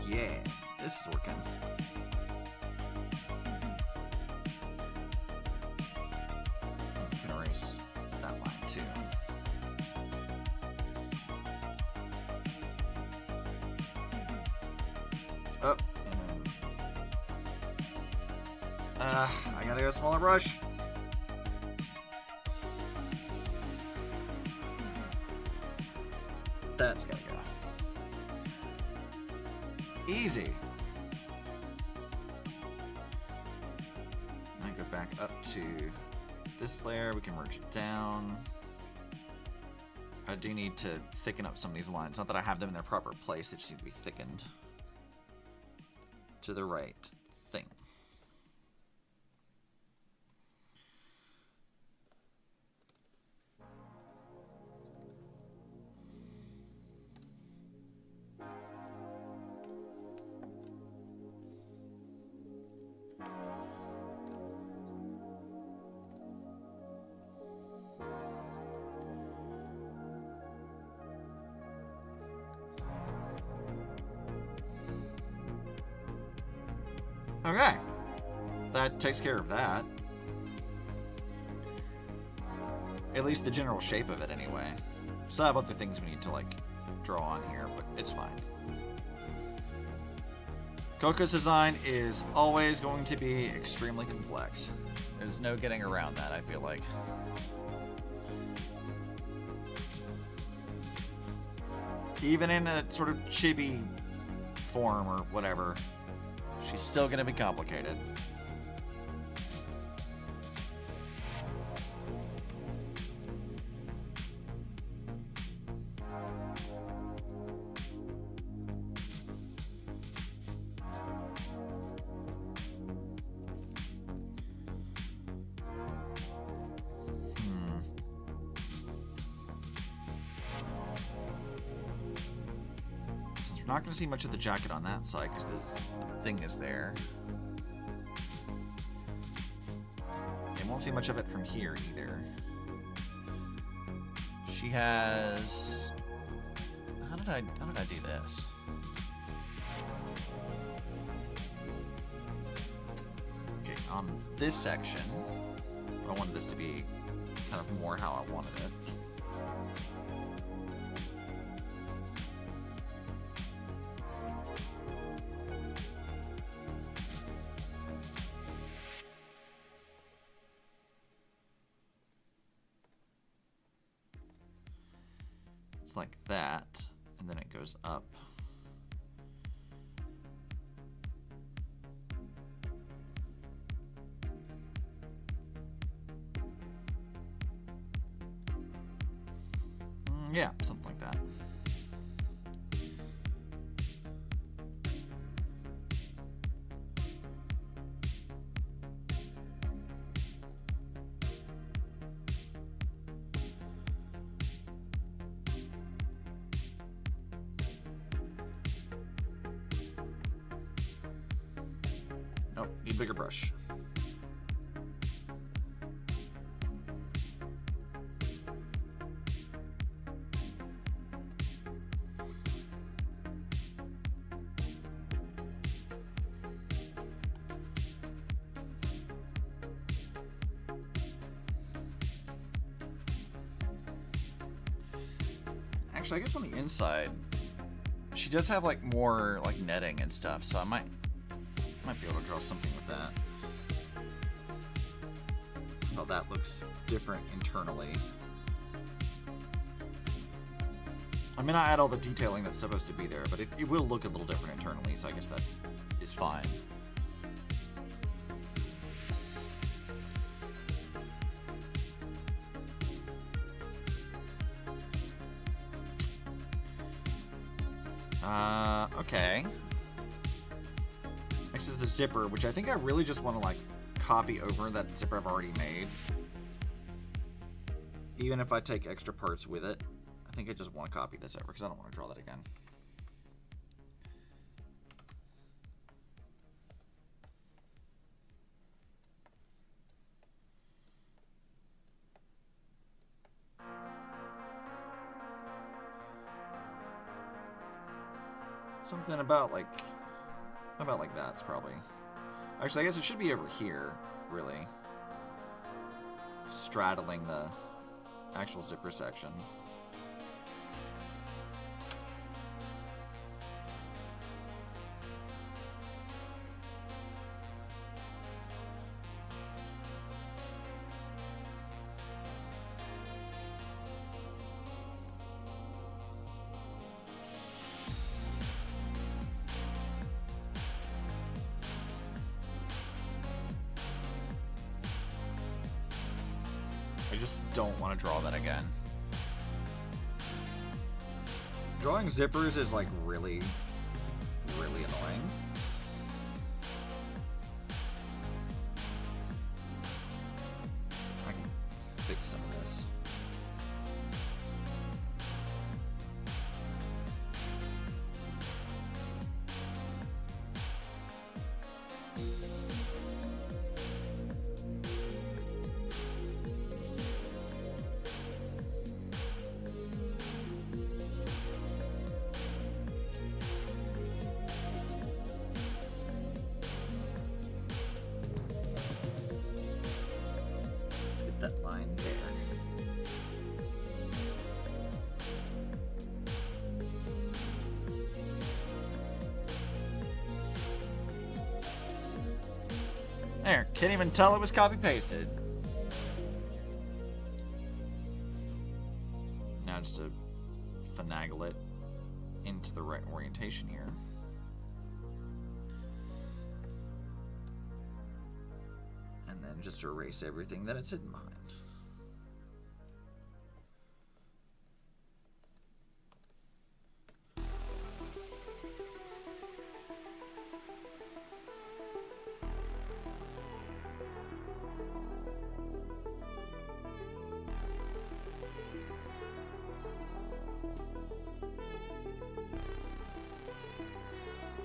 Yeah, this is working. We can erase that line too. Oh, and then I gotta go smaller brush. That's gotta go. Easy. I go back up to this layer. We can merge it down. I do need to thicken up some of these lines. Not that I have them in their proper place. They just need to be thickened to the right thing. Okay. That takes care of that. At least the general shape of it, anyway. Still have other things we need to, like, draw on here, but it's fine. Coco's design is always going to be extremely complex. There's no getting around that, I feel like. Even in a sort of chibi form or whatever, she's still going to be complicated. We're not going to see much of the jacket on that side because this thing is there. And won't see much of it from here either. She has... How did I do this? Okay, on this section, I wanted this to be kind of more how I wanted it. Like that, and then it goes up. Yeah, something like that. Nope, need a bigger brush. Actually, I guess on the inside, she does have like more like netting and stuff, so I might be able to draw something with that. Oh, that looks different internally. I may not add all the detailing that's supposed to be there, but it will look a little different internally, so I guess that is fine. Okay. Next is the zipper, which I think I really just want to like copy over that zipper I've already made. Even if I take extra parts with it, I think I just want to copy this over because I don't want to draw that again. Something about like that's probably. Actually, I guess it should be over here, really. Straddling the actual zipper section. I just don't want to draw that again. Drawing zippers is like really, really annoying. I can fix some of this. There, can't even tell it was copy-pasted. Now just to finagle it into the right orientation here. And then just erase everything that it's hidden behind.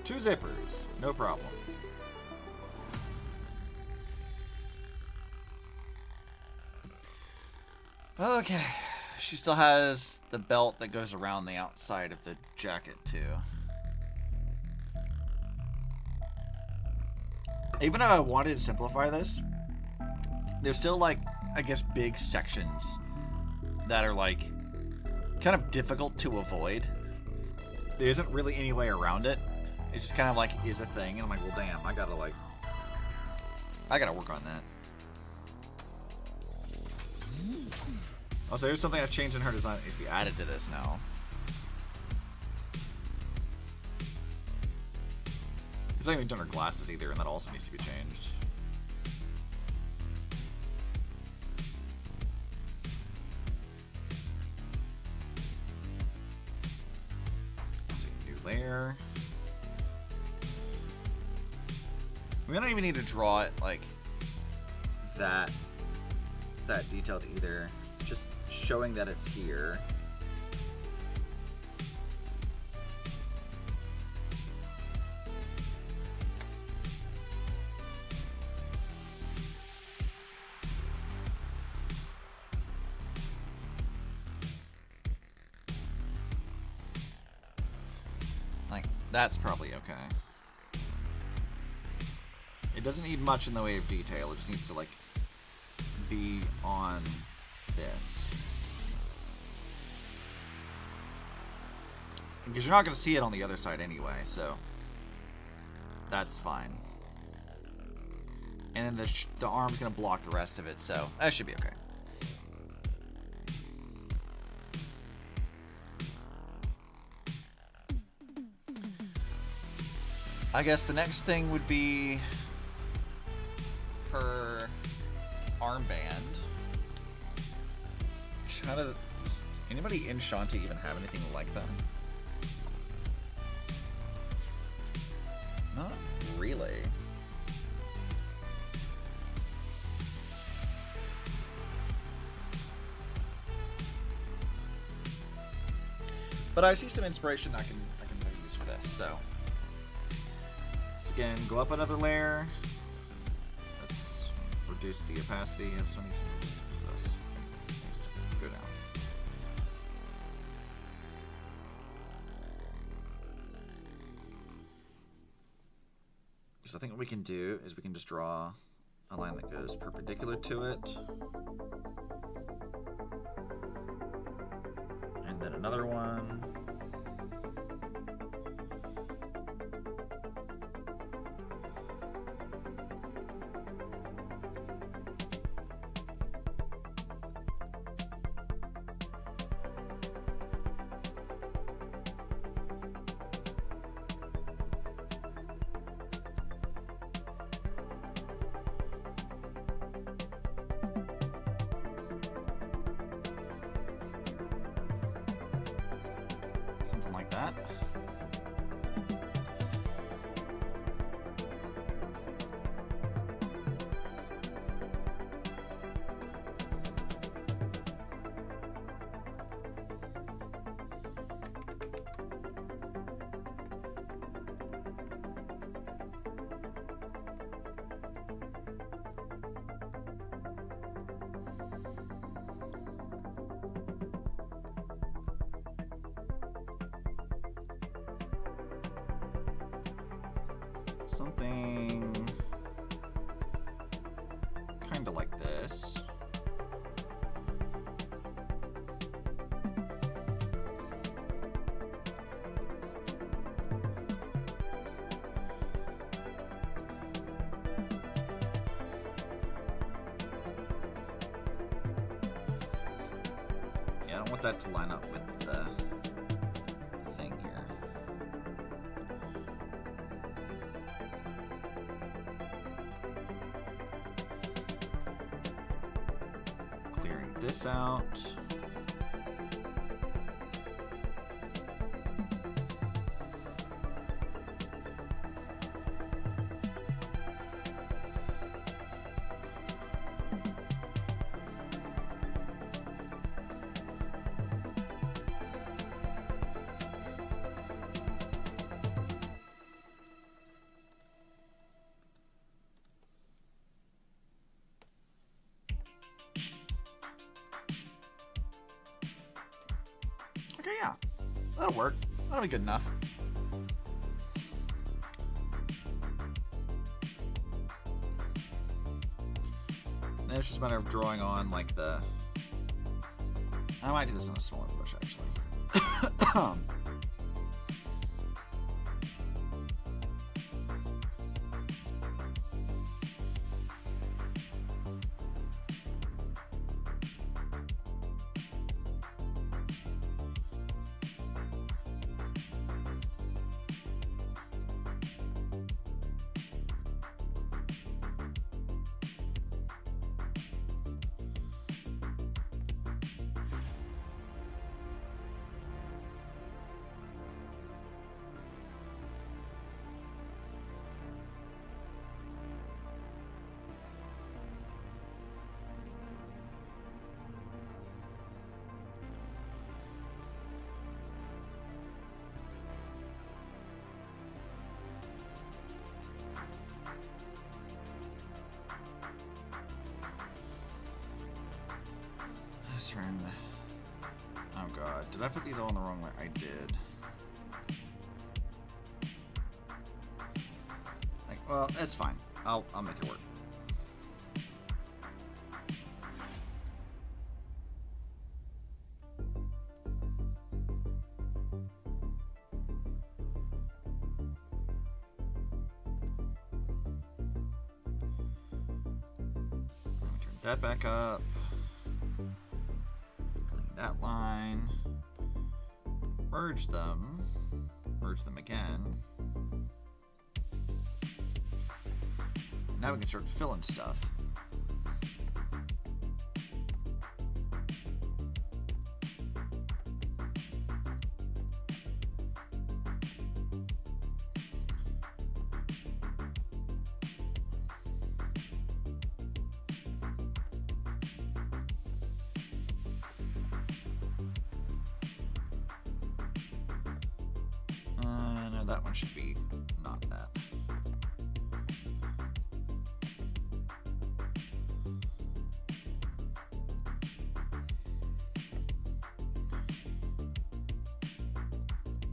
Two zippers, no problem. Okay, she still has the belt that goes around the outside of the jacket too. Even though I wanted to simplify this, there's still like, I guess, big sections that are like kind of difficult to avoid. There isn't really any way around it. It just kind of like is a thing, and I'm like, well, damn, I gotta work on that. Also, there's something I've changed in her design that needs to be added to this now. It's not even done her glasses either, and that also needs to be changed. Let's see, new layer. We don't even need to draw it like that detailed either. Just showing that it's here. Like, that's probably okay. It doesn't need much in the way of detail. It just needs to, like, be on this. Because you're not going to see it on the other side anyway, so that's fine. And then the arm's going to block the rest of it, so that should be okay. I guess the next thing would be her armband. Does anybody in Shanti even have anything like that? Not really. But I see some inspiration I can maybe use for this. So again, go up another layer. Let's reduce the opacity of some of these. This needs to go down. So I think what we can do is we can just draw a line that goes perpendicular to it. And then another one. Something like that. Something kind of like this. I don't want that to line up with the thing here. Clearing this out. Okay, yeah. That'll work. That'll be good enough. Then it's just a matter of drawing on, like, the... I might do this on a smaller brush, actually. Turn. Oh god, did I put these all in the wrong way? I did. Like, well, it's fine. I'll make it work. Turn that back up. That line, merge them again. Now we can start filling stuff. No, that one should be not that.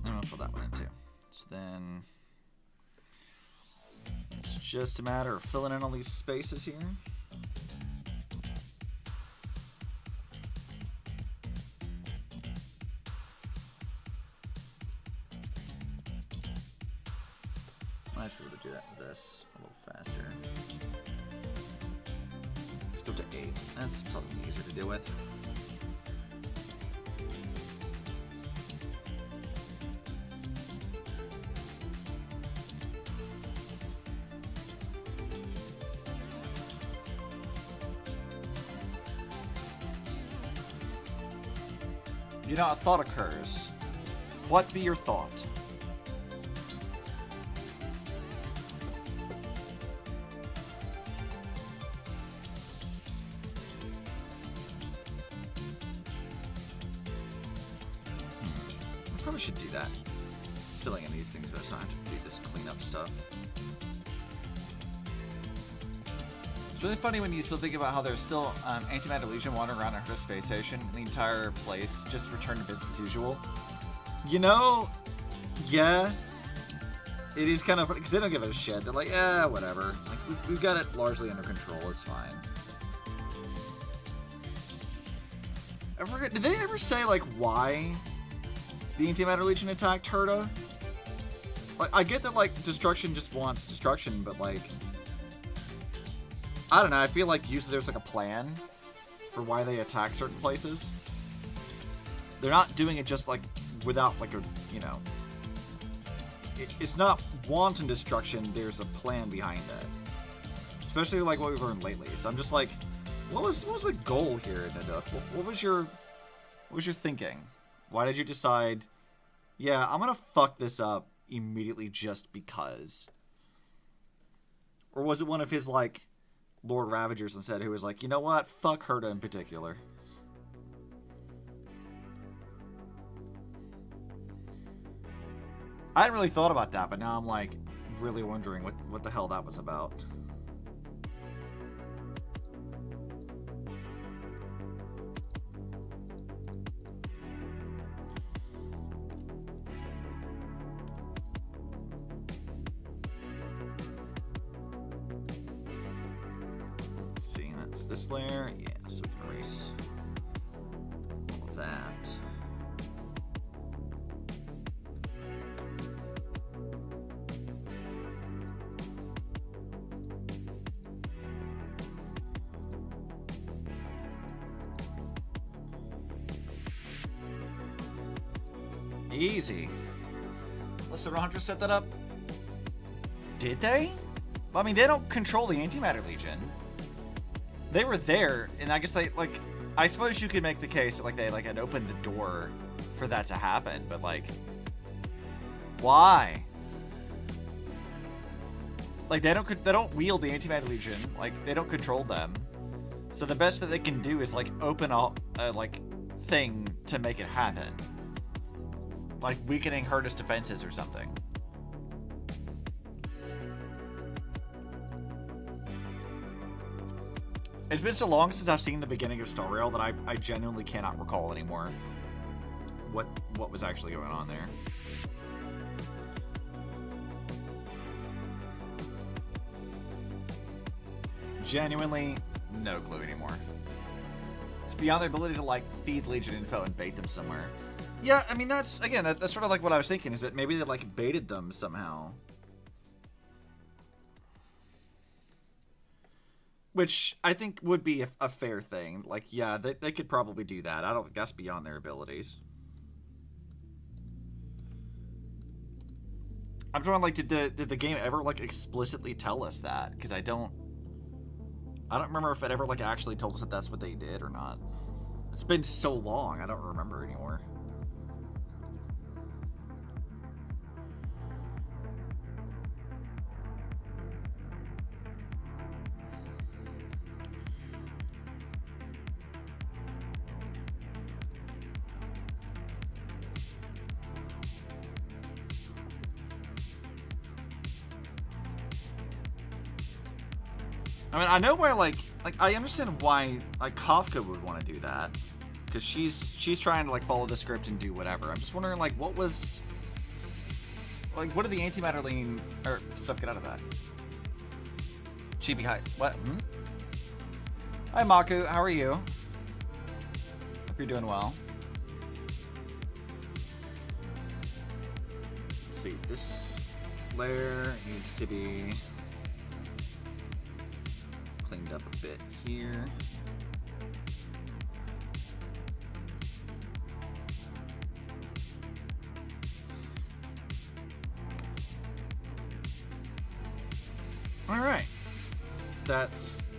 And I'll fill that one in too. So then it's just a matter of filling in all these spaces here. I should be able to do that with this a little faster. Let's go to 8. That's probably easier to deal with. You know, a thought occurs. What be your thought? Probably should do that. Filling in these things, but it's not have to do this cleanup stuff. It's really funny when you still think about how there's still antimatter legion wandering around our space station, and the entire place just returned to business as usual. You know, yeah, it is kind of funny because they don't give a shit. They're like, yeah, whatever. Like we've got it largely under control. It's fine. I forget. Did they ever say like why the Antimatter Legion attacked Herta? Like, I get that, like, destruction just wants destruction, but, like, I don't know, I feel like usually there's, like, a plan for why they attack certain places. they're not doing it just like without like a, you know, it's not wanton destruction. There's a plan behind it, especially like what we've learned lately. So I'm just like, what was the goal here, Niduk? What was your thinking? Why did you decide, yeah, I'm gonna fuck this up immediately just because? Or was it one of his like Lord Ravagers instead who was like, you know what, fuck Herta in particular? I hadn't really thought about that, but now I'm like really wondering what the hell that was about. Let's see, that's this layer. Yeah, so we can erase all of that. Easy. Listen, Hunter set that up. Did they? Well, I mean, they don't control the Antimatter Legion. They were there, and I guess they, like, I suppose you could make the case that, like, they, like, had opened the door for that to happen, but, like, why? Like, they don't wield the Antimatter Legion. Like, they don't control them. So the best that they can do is, like, open a like, thing to make it happen. Like weakening Herta's defenses or something. It's been so long since I've seen the beginning of Star Rail that I genuinely cannot recall anymore what was actually going on there. Genuinely no clue anymore. It's beyond their ability to like feed Legion info and bait them somewhere. Yeah, I mean, that's, again, that's sort of like what I was thinking, is that maybe they, like, baited them somehow. Which I think would be a fair thing. Like, yeah, they could probably do that. I don't think that's beyond their abilities. I'm trying, like, did the game ever, like, explicitly tell us that? Because I don't remember if it ever, like, actually told us that that's what they did or not. It's been so long, I don't remember anymore. I mean, I know where, like I understand why, like, Kafka would want to do that. Because she's trying to, like, follow the script and do whatever. I'm just wondering, like, what was... Like, what did the Antimatter Legion... Or, stuff, get out of that. Chibi, hi. What? Hmm? Hi, Maku. How are you? Hope you're doing well. Let's see. This layer needs to be... cleaned up a bit here. All right, that's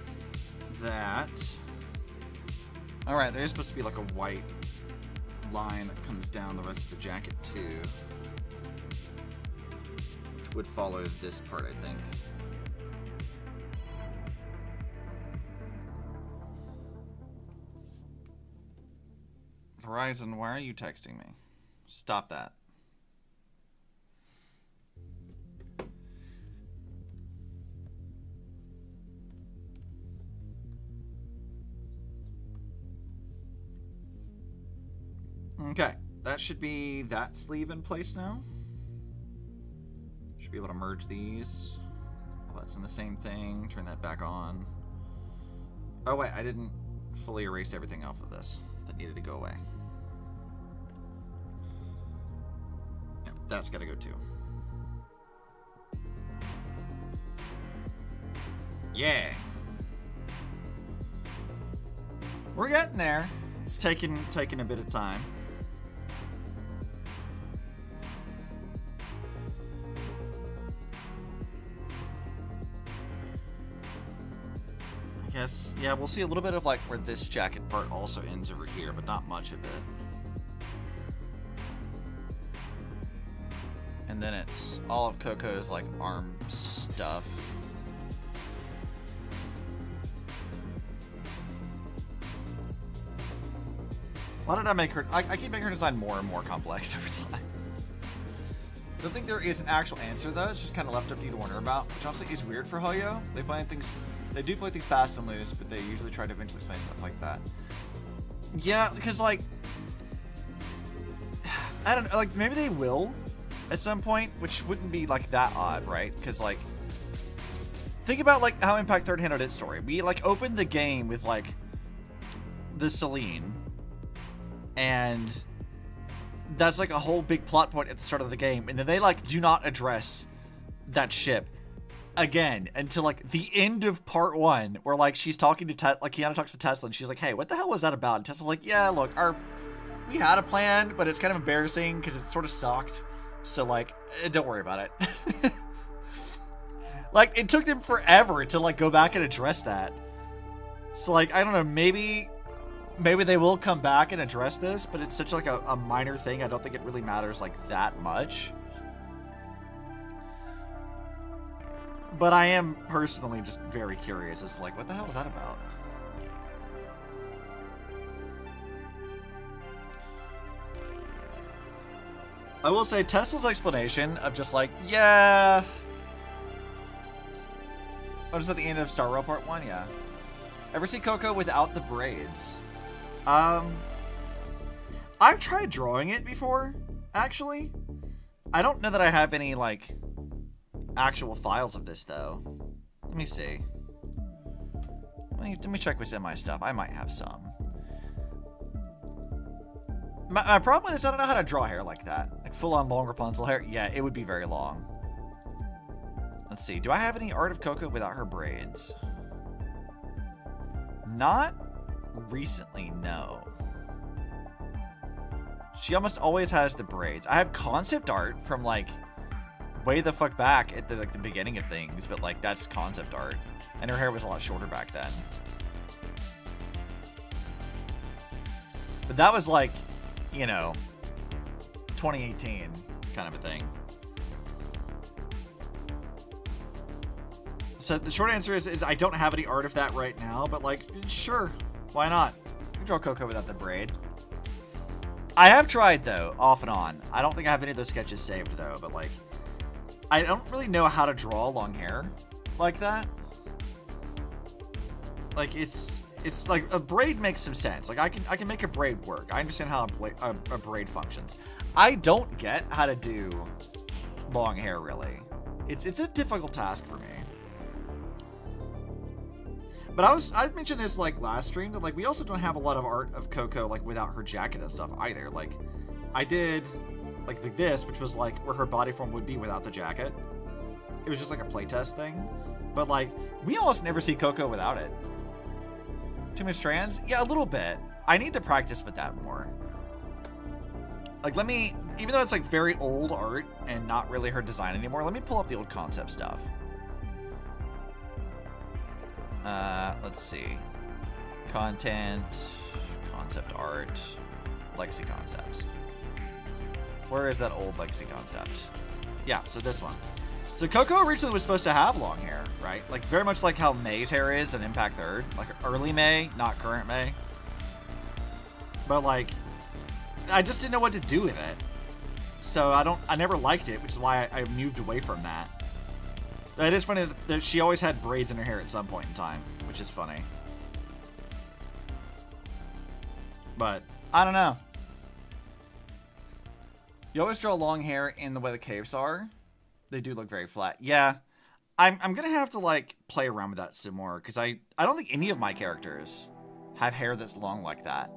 that. All right, there's supposed to be like a white line that comes down the rest of the jacket too, which would follow this part, I think. Verizon, why are you texting me? Stop that. Okay, that should be that sleeve in place now. Should be able to merge these. Well, that's in the same thing. Turn that back on. Oh wait, I didn't fully erase everything off of this that needed to go away. Yep, that's got to go too. Yeah. We're getting there. It's taking a bit of time. this. Yeah, we'll see a little bit of like where this jacket part also ends over here, but not much of it. And then it's all of Coco's like arm stuff. Why did I make her... I keep making her design more and more complex over time. I don't think there is an actual answer, though. It's just kind of left up to you to wonder about, which honestly is weird for Hoyo. They do play things fast and loose, but they usually try to eventually explain stuff like that. Yeah, because, like... I don't know, like, maybe they will at some point, which wouldn't be, like, that odd, right? Because, like... Think about, like, how Impact 3rd handled its story. We, like, opened the game with, like, the Celine... And that's like a whole big plot point at the start of the game. And then they like do not address that ship again until like the end of part 1, where like she's talking to like Kiana talks to Tesla and she's like, hey, what the hell was that about? And Tesla's like, yeah, look, we had a plan, but it's kind of embarrassing because it sort of sucked. So like, don't worry about it. Like it took them forever to like go back and address that. So like, I don't know, maybe they will come back and address this, but it's such like a minor thing. I don't think it really matters like that much. But I am personally just very curious as to like, what the hell was that about? I will say Tesla's explanation of just like, yeah. Oh, just at the end of Star Rail Part 1, yeah. Ever see Coco without the braids? I've tried drawing it before, actually. I don't know that I have any, like, actual files of this, though. Let me see. Let me check with some of my stuff. I might have some. My problem with this, I don't know how to draw hair like that. Like, full-on long Rapunzel hair. Yeah, it would be very long. Let's see. Do I have any art of Coco without her braids? Not recently, no. She almost always has the braids. I have concept art from like way the fuck back at the beginning of things, but like that's concept art. And her hair was a lot shorter back then. But that was like, you know, 2018 kind of a thing. So the short answer is I don't have any art of that right now, but like, sure, why not? You can draw Coco without the braid. I have tried though, off and on. I don't think I have any of those sketches saved though, but like, I don't really know how to draw long hair like that. Like it's like a braid makes some sense. Like I can make a braid work. I understand how a braid functions. I don't get how to do long hair really. It's a difficult task for me. But I mentioned this like last stream that like we also don't have a lot of art of Coco like without her jacket and stuff either. Like I did like this, which was like where her body form would be without the jacket. It was just like a playtest thing. But like we almost never see Coco without it. Too many strands? Yeah, a little bit. I need to practice with that more. Like even though it's like very old art and not really her design anymore, let me pull up the old concept stuff. Let's see. Content, concept art, legacy concepts. Where is that old legacy concept? Yeah, so this one. So Coco originally was supposed to have long hair, right? Like very much like how May's hair is in Impact 3rd. Like early May, not current May. But like, I just didn't know what to do with it. So I never liked it, which is why I moved away from that. It is funny that she always had braids in her hair at some point in time, which is funny. But, I don't know. You always draw long hair in the way the caves are. They do look very flat. Yeah, I'm going to have to, like, play around with that some more, because I don't think any of my characters have hair that's long like that.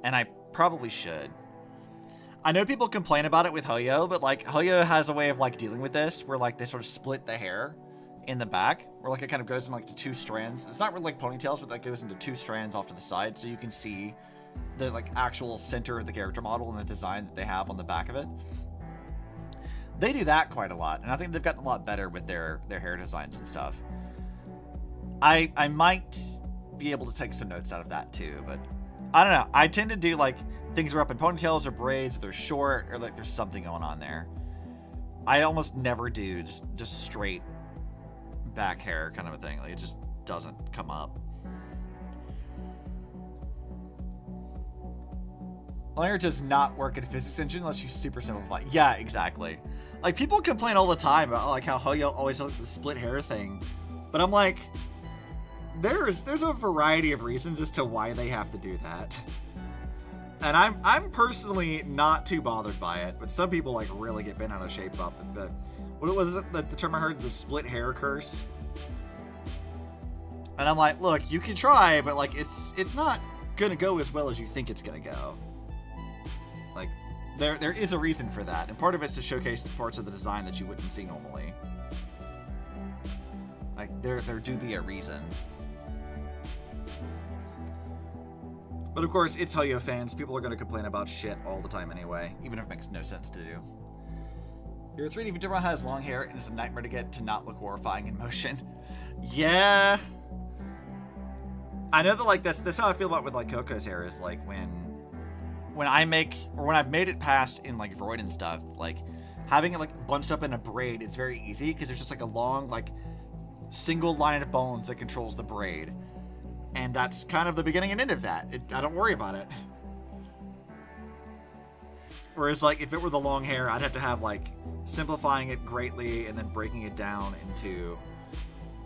And I probably should. I know people complain about it with Hoyo, but like Hoyo has a way of like dealing with this where like they sort of split the hair in the back where like it kind of goes in like to two strands. It's not really like ponytails, but that goes into two strands off to the side so you can see the like actual center of the character model and the design that they have on the back of it. They do that quite a lot, and I think they've gotten a lot better with their hair designs and stuff. I might be able to take some notes out of that too, but I don't know. I tend to do like things are up in ponytails or braids, or they're short, or like there's something going on there. I almost never do just straight back hair kind of a thing. Like it just doesn't come up. Long hair does not work in a physics engine unless you super simplify. Yeah, exactly. Like people complain all the time about like how Hoyo always has like, the split hair thing, but I'm like, there's a variety of reasons as to why they have to do that. And I'm personally not too bothered by it, but some people like really get bent out of shape about the what was it, the term I heard, the split hair curse. And I'm like, look, you can try, but like it's not gonna go as well as you think it's gonna go. Like there is a reason for that, and part of it's to showcase the parts of the design that you wouldn't see normally. Like there do be a reason. But of course, it's Hoyo fans. People are going to complain about shit all the time anyway, even if it makes no sense to do. Your 3D Vidura has long hair and it's a nightmare to get to not look horrifying in motion. Yeah. I know that like that's how I feel about with like Coco's hair is like when I make, or when I've made it past in like Void and stuff, like having it like bunched up in a braid, it's very easy because there's just like a long like single line of bones that controls the braid. And that's kind of the beginning and end of that. I don't worry about it. Whereas, like, if it were the long hair, I'd have to have, like, simplifying it greatly and then breaking it down into,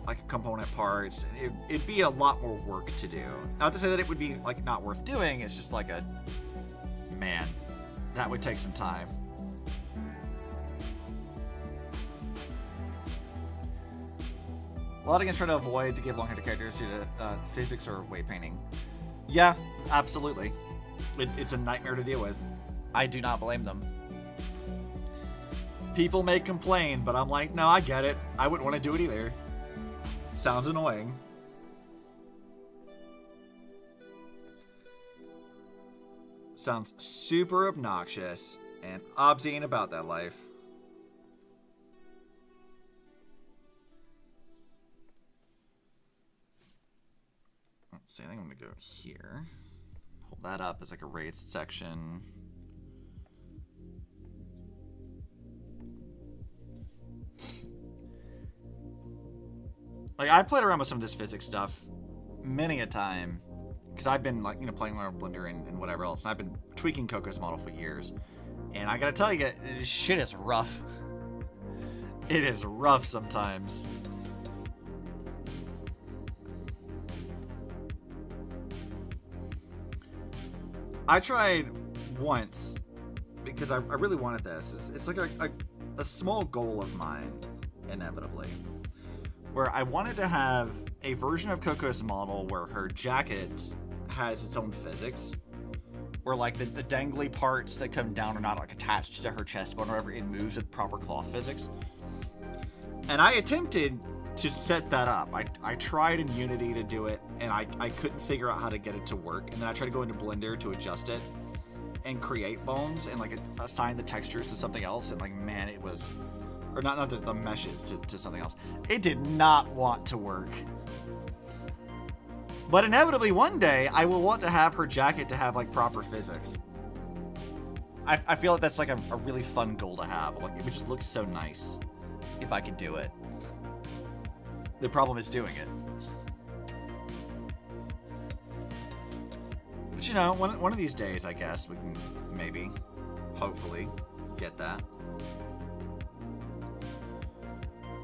like, component parts. It'd be a lot more work to do. Not to say that it would be, like, not worth doing. It's just like man, that would take some time. A lot of games try to avoid to give long hair to characters due to physics or weight painting. Yeah, absolutely. It's a nightmare to deal with. I do not blame them. People may complain, but I'm like, no, I get it. I wouldn't want to do it either. Sounds annoying. Sounds super obnoxious, and Obsi ain't about that life. So I think I'm gonna go here. Hold that up as like a raised section. Like I played around with some of this physics stuff many a time because I've been like, you know, playing around with Blender and whatever else, and I've been tweaking Coco's model for years. And I gotta tell you, this shit is rough. It is rough sometimes. I tried once because I really wanted this. It's like a small goal of mine, inevitably, where I wanted to have a version of Coco's model where her jacket has its own physics, where like the dangly parts that come down are not like attached to her chest bone or whatever, it moves with proper cloth physics. And I attempted to set that up. I tried in Unity to do it, and I couldn't figure out how to get it to work. And then I tried to go into Blender to adjust it and create bones and like assign the textures to something else. And like, man, it was, or not the meshes to something else. It did not want to work. But inevitably one day I will want to have her jacket to have like proper physics. I feel like that's like a really fun goal to have. Like it would just look so nice if I could do it. The problem is doing it. But you know, one of these days, I guess, we can maybe, hopefully, get that.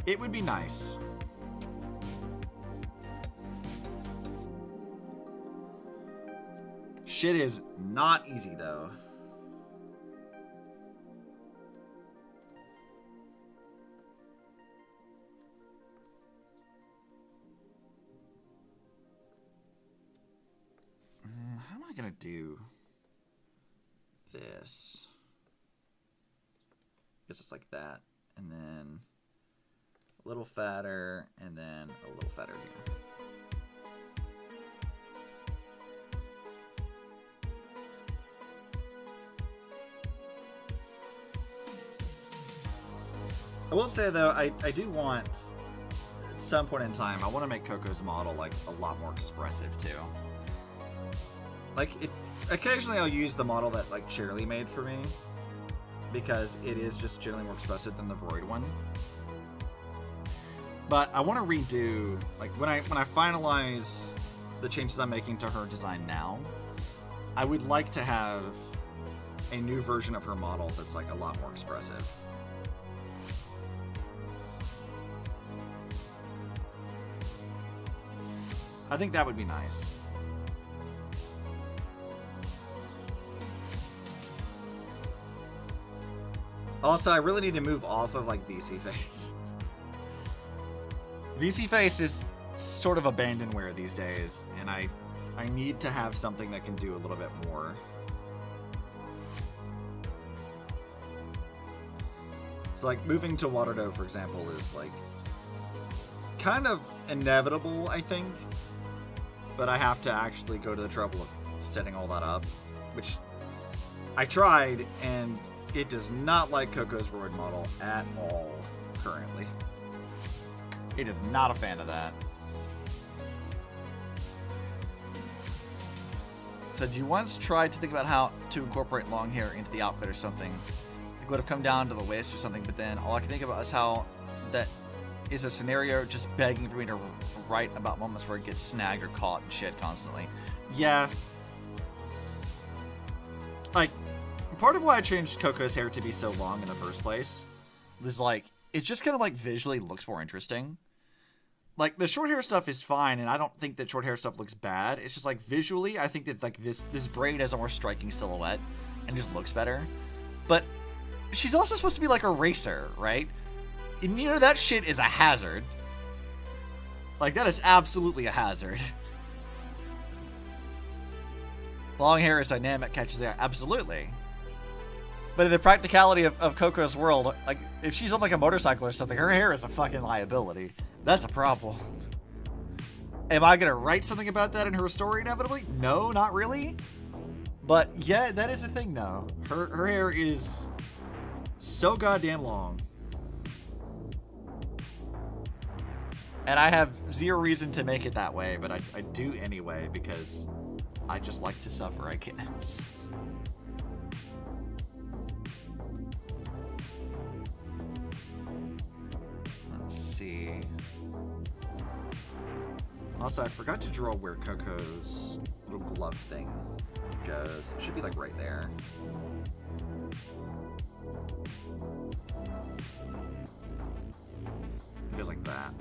It would be nice. Shit is not easy, though. How am I gonna do this? Guess it's like that, and then a little fatter, and then a little fatter here. I will say though, I do want some point in time, I want to make Coco's model like a lot more expressive too. Like, occasionally I'll use the model that like Shirley made for me, because it is just generally more expressive than the Void one. But I want to redo, like, when I finalize the changes I'm making to her design now, I would like to have a new version of her model that's like a lot more expressive. I think that would be nice. Also, I really need to move off of like VC Face. VC Face is sort of abandonware these days, and I need to have something that can do a little bit more. So like moving to Waterdoe, for example, is like kind of inevitable, I think. But I have to actually go to the trouble of setting all that up, which I tried, and it does not like Coco's Void model at all currently. It is not a fan of that. So, do you once tried to think about how to incorporate long hair into the outfit or something? It would have come down to the waist or something, but then all I can think about is how that is a scenario just begging for me to write about moments where it gets snagged or caught and shit constantly. Yeah. Like, part of why I changed Coco's hair to be so long in the first place was like, it just kind of like visually looks more interesting. Like, the short hair stuff is fine, and I don't think that short hair stuff looks bad. It's just like visually, I think that like this braid has a more striking silhouette and just looks better. But she's also supposed to be like a racer, right? And you know, that shit is a hazard. Like, that is absolutely a hazard. Long hair is dynamic, catches the eye. Absolutely. But in the practicality of Coco's world, like, if she's on like a motorcycle or something, her hair is a fucking liability. That's a problem. Am I gonna write something about that in her story inevitably? No, not really. But yeah, that is a thing though. Her hair is so goddamn long. And I have zero reason to make it that way, but I do anyway because I just like to suffer, I guess. Let's see. Also, I forgot to draw where Coco's little glove thing goes. It should be like right there. It goes like that.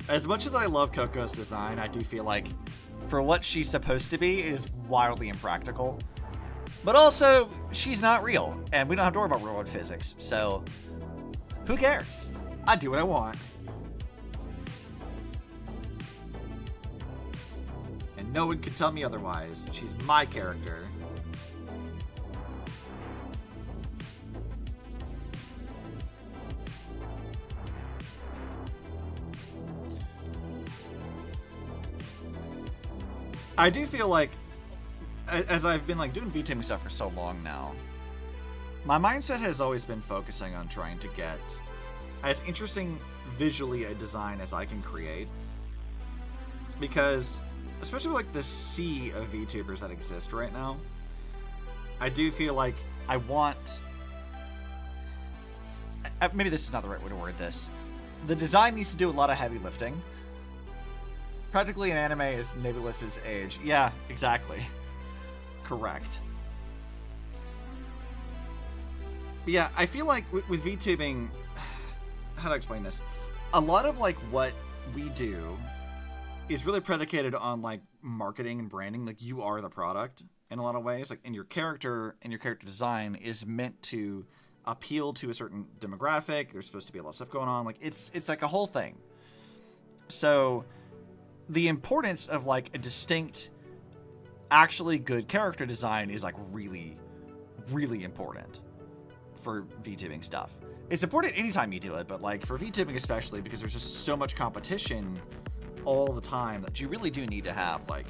As much as I love Coco's design, I do feel like for what she's supposed to be, it is wildly impractical. But also, she's not real, and we don't have to worry about real-world physics, so who cares? I do what I want. And no one can tell me otherwise. She's my character. I do feel like, as I've been like doing VTubing stuff for so long now, my mindset has always been focusing on trying to get as interesting visually a design as I can create. Because, especially with like the sea of VTubers that exist right now, I do feel like I want... maybe this is not the right way to word this. The design needs to do a lot of heavy lifting. Practically an anime is Nebulous's age. Yeah, exactly. Correct. But yeah, I feel like with VTubing, how to explain this? A lot of like what we do is really predicated on like marketing and branding. Like, you are the product in a lot of ways. Like, and your character and your character design is meant to appeal to a certain demographic. There's supposed to be a lot of stuff going on. Like, it's like a whole thing. So the importance of like a distinct, actually good character design is like really, really important for VTubing stuff. It's important anytime you do it, but like for VTubing especially, because there's just so much competition all the time that you really do need to have like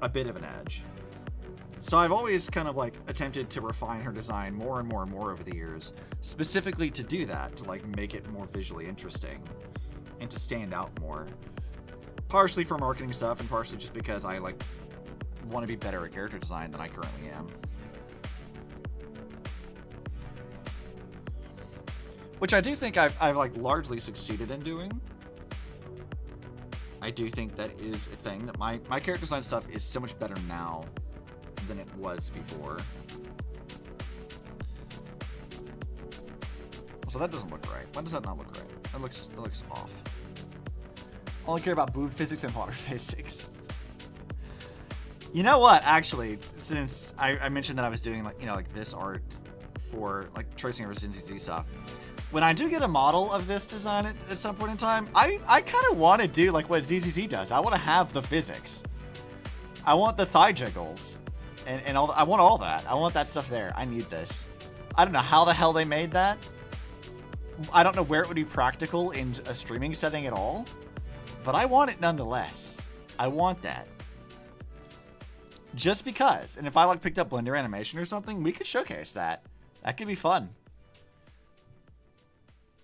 a bit of an edge. So I've always kind of like attempted to refine her design more and more and more over the years, specifically to do that, to like make it more visually interesting and to stand out more. Partially for marketing stuff and partially just because I like want to be better at character design than I currently am. Which I do think I've like largely succeeded in doing. I do think that is a thing, that my character design stuff is so much better now than it was before. So that doesn't look right. Why does that not look right? That looks off. I only care about boob physics and water physics. You know what? Actually, since I mentioned that I was doing like, you know, like this art for like tracing over ZZZ stuff, when I do get a model of this design at some point in time, I kind of want to do like what ZZZ does. I want to have the physics. I want the thigh jiggles, and all. I want all that. I want that stuff there. I need this. I don't know how the hell they made that. I don't know where it would be practical in a streaming setting at all, but I want it nonetheless. I want that. Just because. And if I like picked up Blender animation or something, we could showcase that. That could be fun.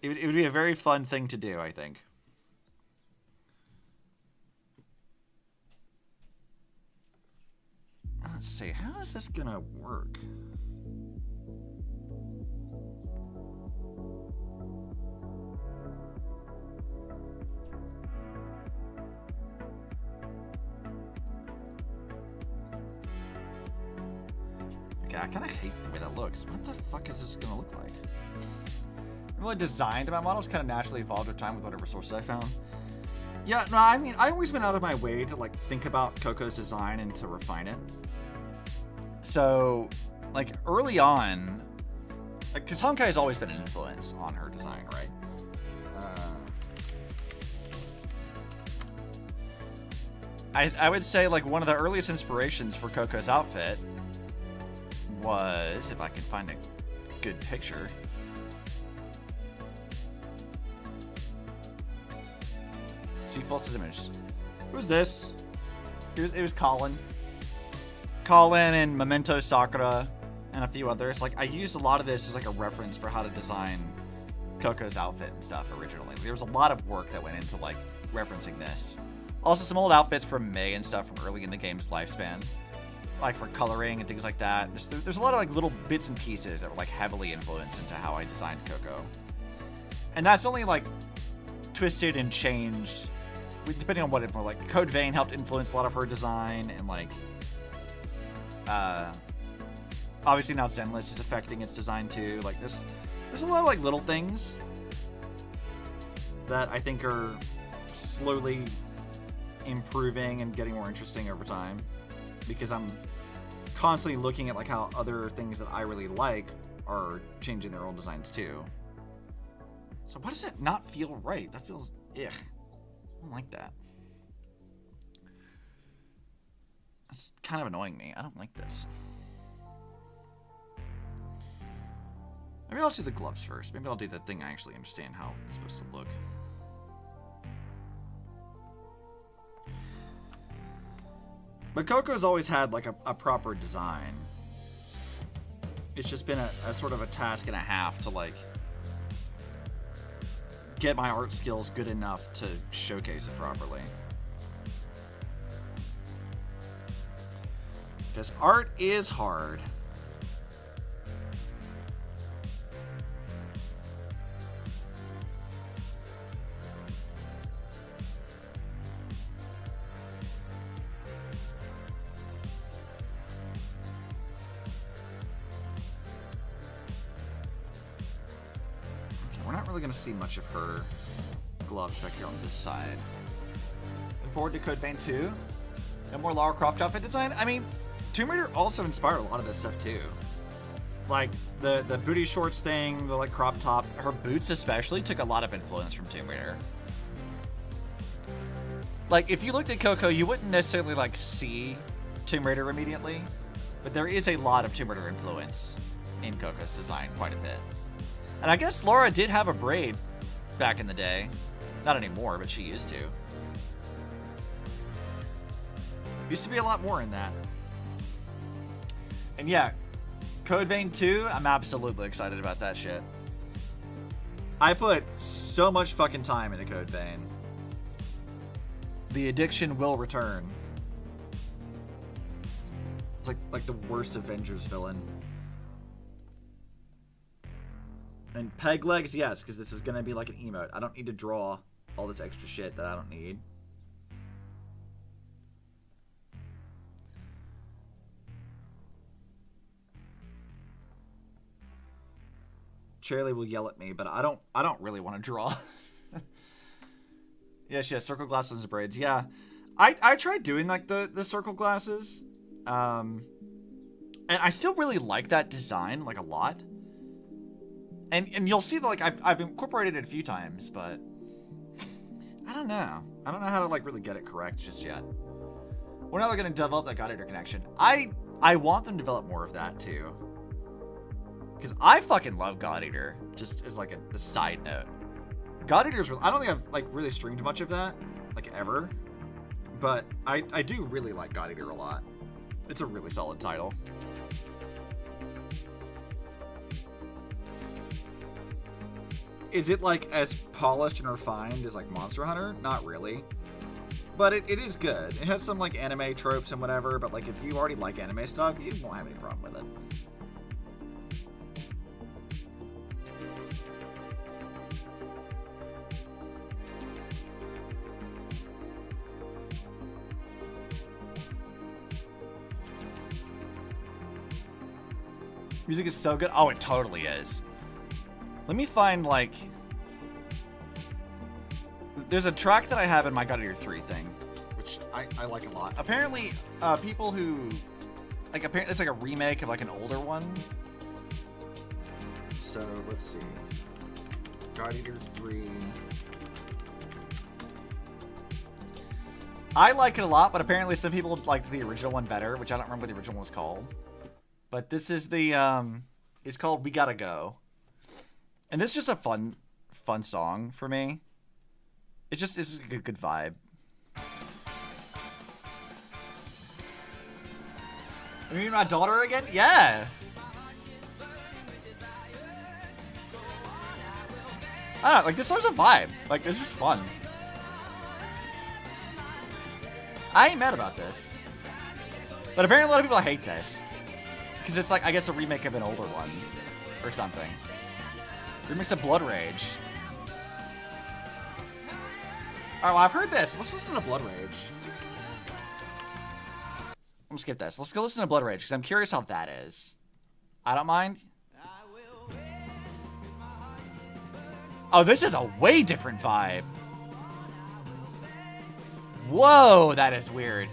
It would be a very fun thing to do, I think. Let's see, how is this gonna work? Okay, I kind of hate the way that looks. What the fuck is this gonna look like? I really designed my models kind of naturally evolved over time with whatever sources I found. Yeah, no, I mean, I've always been out of my way to like think about Coco's design and to refine it. So, like early on, like, because Honkai has always been an influence on her design, right? I would say like one of the earliest inspirations for Coco's outfit was, if I can find a good picture. See False's image. Who's this? It was Colin. Colin and Memento Sakura and a few others. Like, I used a lot of this as like a reference for how to design Coco's outfit and stuff originally. There was a lot of work that went into like referencing this. Also some old outfits from May and stuff from early in the game's lifespan. Like for coloring and things like that. There's a lot of like little bits and pieces that were like heavily influenced into how I designed Coco. And that's only like twisted and changed depending on what influence. Like Code Vein helped influence a lot of her design, and like obviously now Zenless is affecting its design too. Like there's a lot of like little things that I think are slowly improving and getting more interesting over time, because I'm constantly looking at like how other things that I really like are changing their own designs too. So why does it not feel right? That feels ugh. I don't like that. That's kind of annoying me. I don't like this. Maybe I'll do the gloves first. Maybe I'll do the thing I actually understand how it's supposed to look. But Coco's always had like a proper design. It's just been a sort of a task and a half to like get my art skills good enough to showcase it properly. Because art is hard. We're not really going to see much of her gloves back here on this side. Looking forward to Code Vein 2. And more Lara Croft outfit design. I mean, Tomb Raider also inspired a lot of this stuff too. Like the booty shorts thing, the like crop top. Her boots especially took a lot of influence from Tomb Raider. Like if you looked at Coco, you wouldn't necessarily like see Tomb Raider immediately, but there is a lot of Tomb Raider influence in Coco's design, quite a bit. And I guess Laura did have a braid back in the day. Not anymore, but she used to. Used to be a lot more in that. And yeah, Code Vein 2, I'm absolutely excited about that shit. I put so much fucking time into Code Vein. The addiction will return. It's like the worst Avengers villain. And peg legs, yes, because this is going to be like an emote. I don't need to draw all this extra shit that I don't need. Charlie will yell at me, but I don't really want to draw. Yeah, she has circle glasses and braids. Yeah, I tried doing like the circle glasses, and I still really like that design like a lot. And you'll see that like I've incorporated it a few times, but I don't know how to like really get it correct just yet. We're not gonna develop that God Eater connection. I want them to develop more of that too, because I fucking love God Eater. Just as like a side note. God Eater's, I don't think I've like really streamed much of that, like ever, but I do really like God Eater a lot. It's a really solid title. Is it like as polished and refined as like Monster Hunter? Not really, but it is good. It has some like anime tropes and whatever, but like if you already like anime stuff, you won't have any problem with it. Music is so good. Oh, it totally is. Let me find, like... There's a track that I have in my God Eater 3 thing, which I like a lot. Apparently, people who... Like, apparently it's like a remake of, like, an older one. So, let's see. God Eater 3... I like it a lot, but apparently some people liked the original one better, which I don't remember what the original one was called. But this is the, it's called We Gotta Go. And this is just a fun song for me. It's a good vibe. You mean my daughter again? Yeah! I don't know, like, this song's a vibe. Like, it's just fun. I ain't mad about this. But apparently a lot of people hate this. Because it's like, I guess, a remake of an older one. Or something. Remix of Blood Rage. Alright, well, I've heard this. Let's listen to Blood Rage. I'm gonna skip this. Let's go listen to Blood Rage, because I'm curious how that is. I don't mind. Oh, this is a way different vibe. Whoa, that is weird.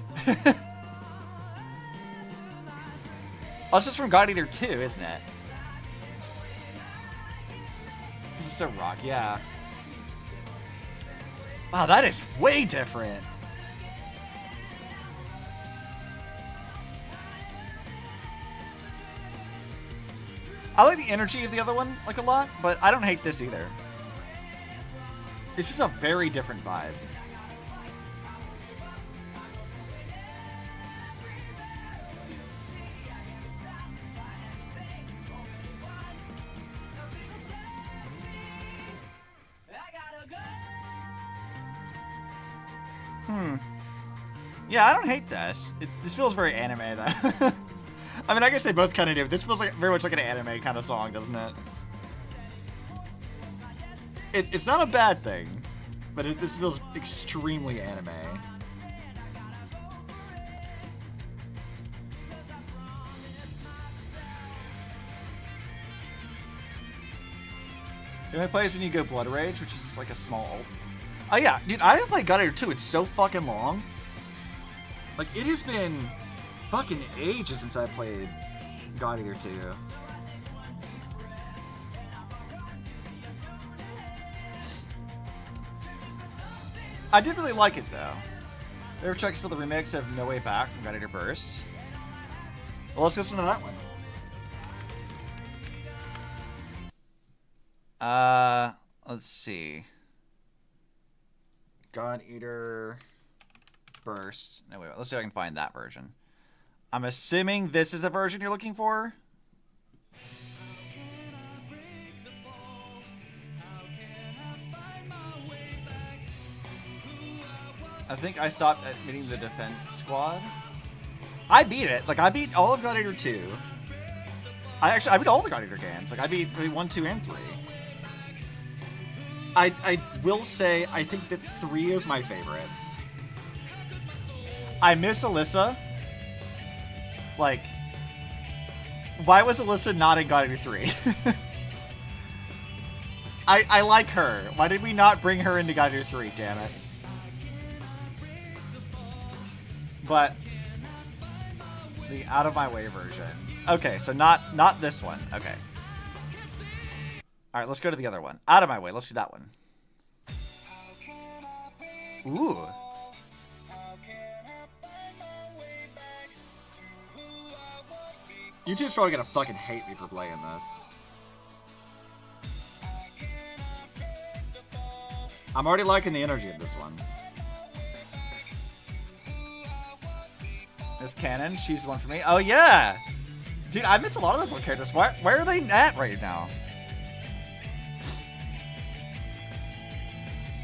Oh, it's just from God Eater 2, isn't it? It's just a rock, yeah. Wow, that is way different. I like the energy of the other one, like, a lot, but I don't hate this either. It's just a very different vibe. Yeah, I don't hate this. This feels very anime, though. I mean, I guess they both kind of do. This feels like very much like an anime kind of song, doesn't it? It's not a bad thing, but this feels extremely anime. The only place when you go Blood Rage, which is like a small ult. Oh yeah, dude, I haven't played God Eater 2. It's so fucking long. Like, it has been fucking ages since I played God Eater 2. I did really like it, though. Ever check still the remix of No Way Back from God Eater Burst? Well, let's listen to that one. Let's see. God Eater Burst. No, wait, let's see if I can find that version. I'm assuming this is the version you're looking for. I think I stopped at meeting the defense squad. I beat it. Like, I beat all of Gladiator 2. I beat all the Gladiator games. Like, I beat 1, 2, and 3. I will say, I think that 3 is my favorite. I miss Alyssa. Like, why was Alyssa not in Gladiator 3? I like her. Why did we not bring her into Gladiator 3, damn it? But the out of my way version. Okay, so not this one. Okay. All right, let's go to the other one. Out of my way. Let's do that one. Ooh. YouTube's probably gonna fucking hate me for playing this. I'm already liking the energy of this one. Miss Cannon, she's the one for me. Oh yeah, dude, I miss a lot of those little characters. Where are they at right now?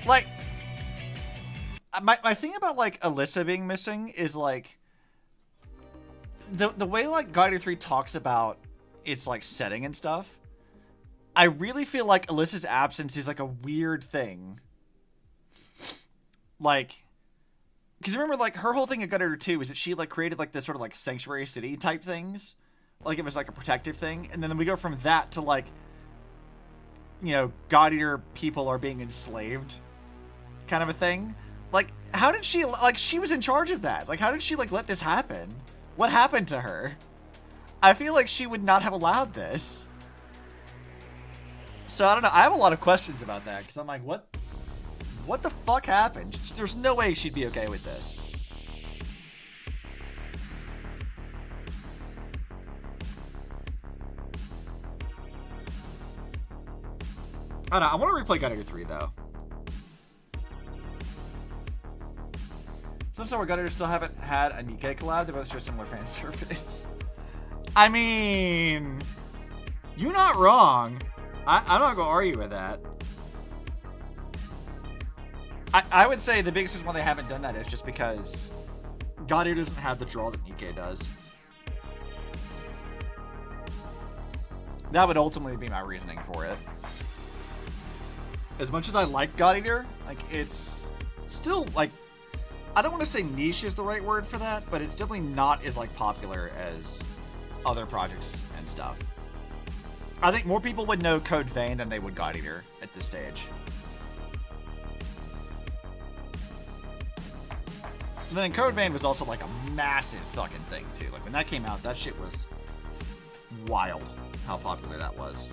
Like, my thing about like Alyssa being missing is like the way like Gladiator 3 talks about its like setting and stuff. I really feel like Alyssa's absence is like a weird thing. Like, because remember, like, her whole thing at Gladiator 2 is that she, like, created, like, this sort of, like, sanctuary city type things. Like, it was, like, a protective thing. And then we go from that to, like, you know, Gladiator people are being enslaved kind of a thing. Like, how did she, like, she was in charge of that. Like, how did she, like, let this happen? What happened to her? I feel like she would not have allowed this. So, I don't know. I have a lot of questions about that. Because I'm like, what the fuck happened? There's no way she'd be okay with this. I don't know. I want to replay Gladiator 3, though. Some sort of Gladiator still haven't had a Nikkei collab. They're both just similar fan service. I mean, you're not wrong. I'm not going to argue with that. I would say the biggest reason why they haven't done that is just because Gladiator doesn't have the draw that Nikkei does. That would ultimately be my reasoning for it. As much as I like Gladiator, like, it's still, like, I don't want to say niche is the right word for that, but it's definitely not as, like, popular as other projects and stuff. I think more people would know Code Vein than they would Gladiator at this stage. And then Code Vein was also like a massive fucking thing too. Like when that came out, that shit was wild how popular that was.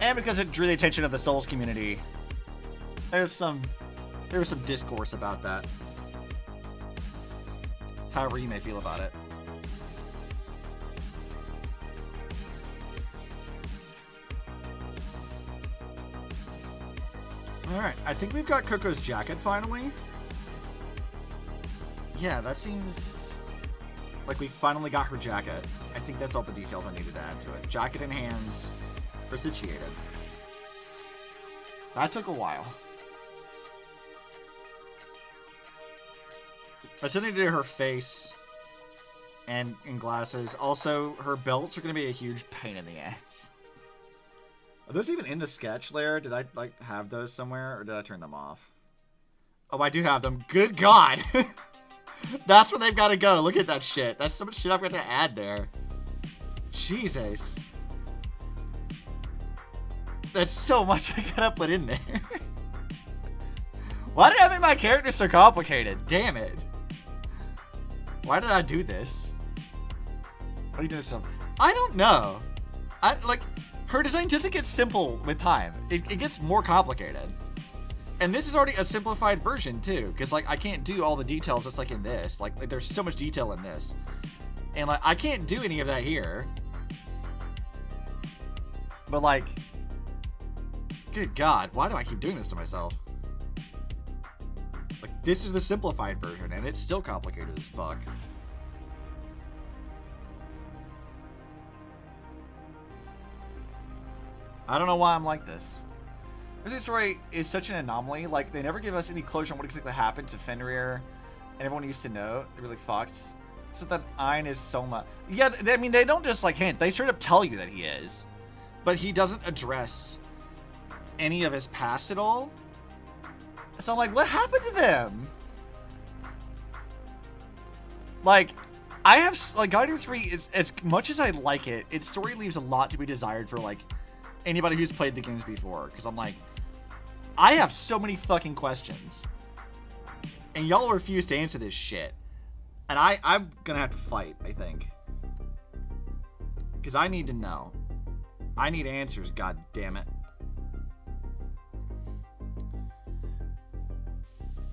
And because it drew the attention of the Souls community, there was some discourse about that. However you may feel about it. Alright, I think we've got Coco's jacket finally. Yeah, that seems like we finally got her jacket. I think that's all the details I needed to add to it. Jacket and hands are situated. That took a while. I still need to do her face and glasses. Also, her belts are going to be a huge pain in the ass. Are those even in the sketch layer? Did I, like, have those somewhere, or did I turn them off? Oh, I do have them. Good God! That's where they've got to go. Look at that shit. That's so much shit I've got to add there. Jesus. That's so much I gotta put in there. Why did I make my character so complicated? Damn it. Why did I do this? What are you doing this? I don't know. Her design doesn't get simple with time. It gets more complicated. And this is already a simplified version too, because like I can't do all the details that's like in this. Like there's so much detail in this. And like I can't do any of that here. But like, good God, why do I keep doing this to myself? Like, This is the simplified version, and it's still complicated as fuck. I don't know why I'm like this. This story is such an anomaly. Like, they never give us any closure on what exactly happened to Fenrir, and everyone used to know. They're really fucked. So that Ein is so much. Yeah, I mean, they don't just, like, hint. They straight up tell you that he is. But he doesn't address any of his past at all. So I'm like, what happened to them? Like, I have, like, Guardian 3, is, as much as I like it, its story leaves a lot to be desired for, like, anybody who's played the games before. Because I'm like, I have so many fucking questions. And y'all refuse to answer this shit. And I'm gonna have to fight, I think. Because I need to know. I need answers, god damn it.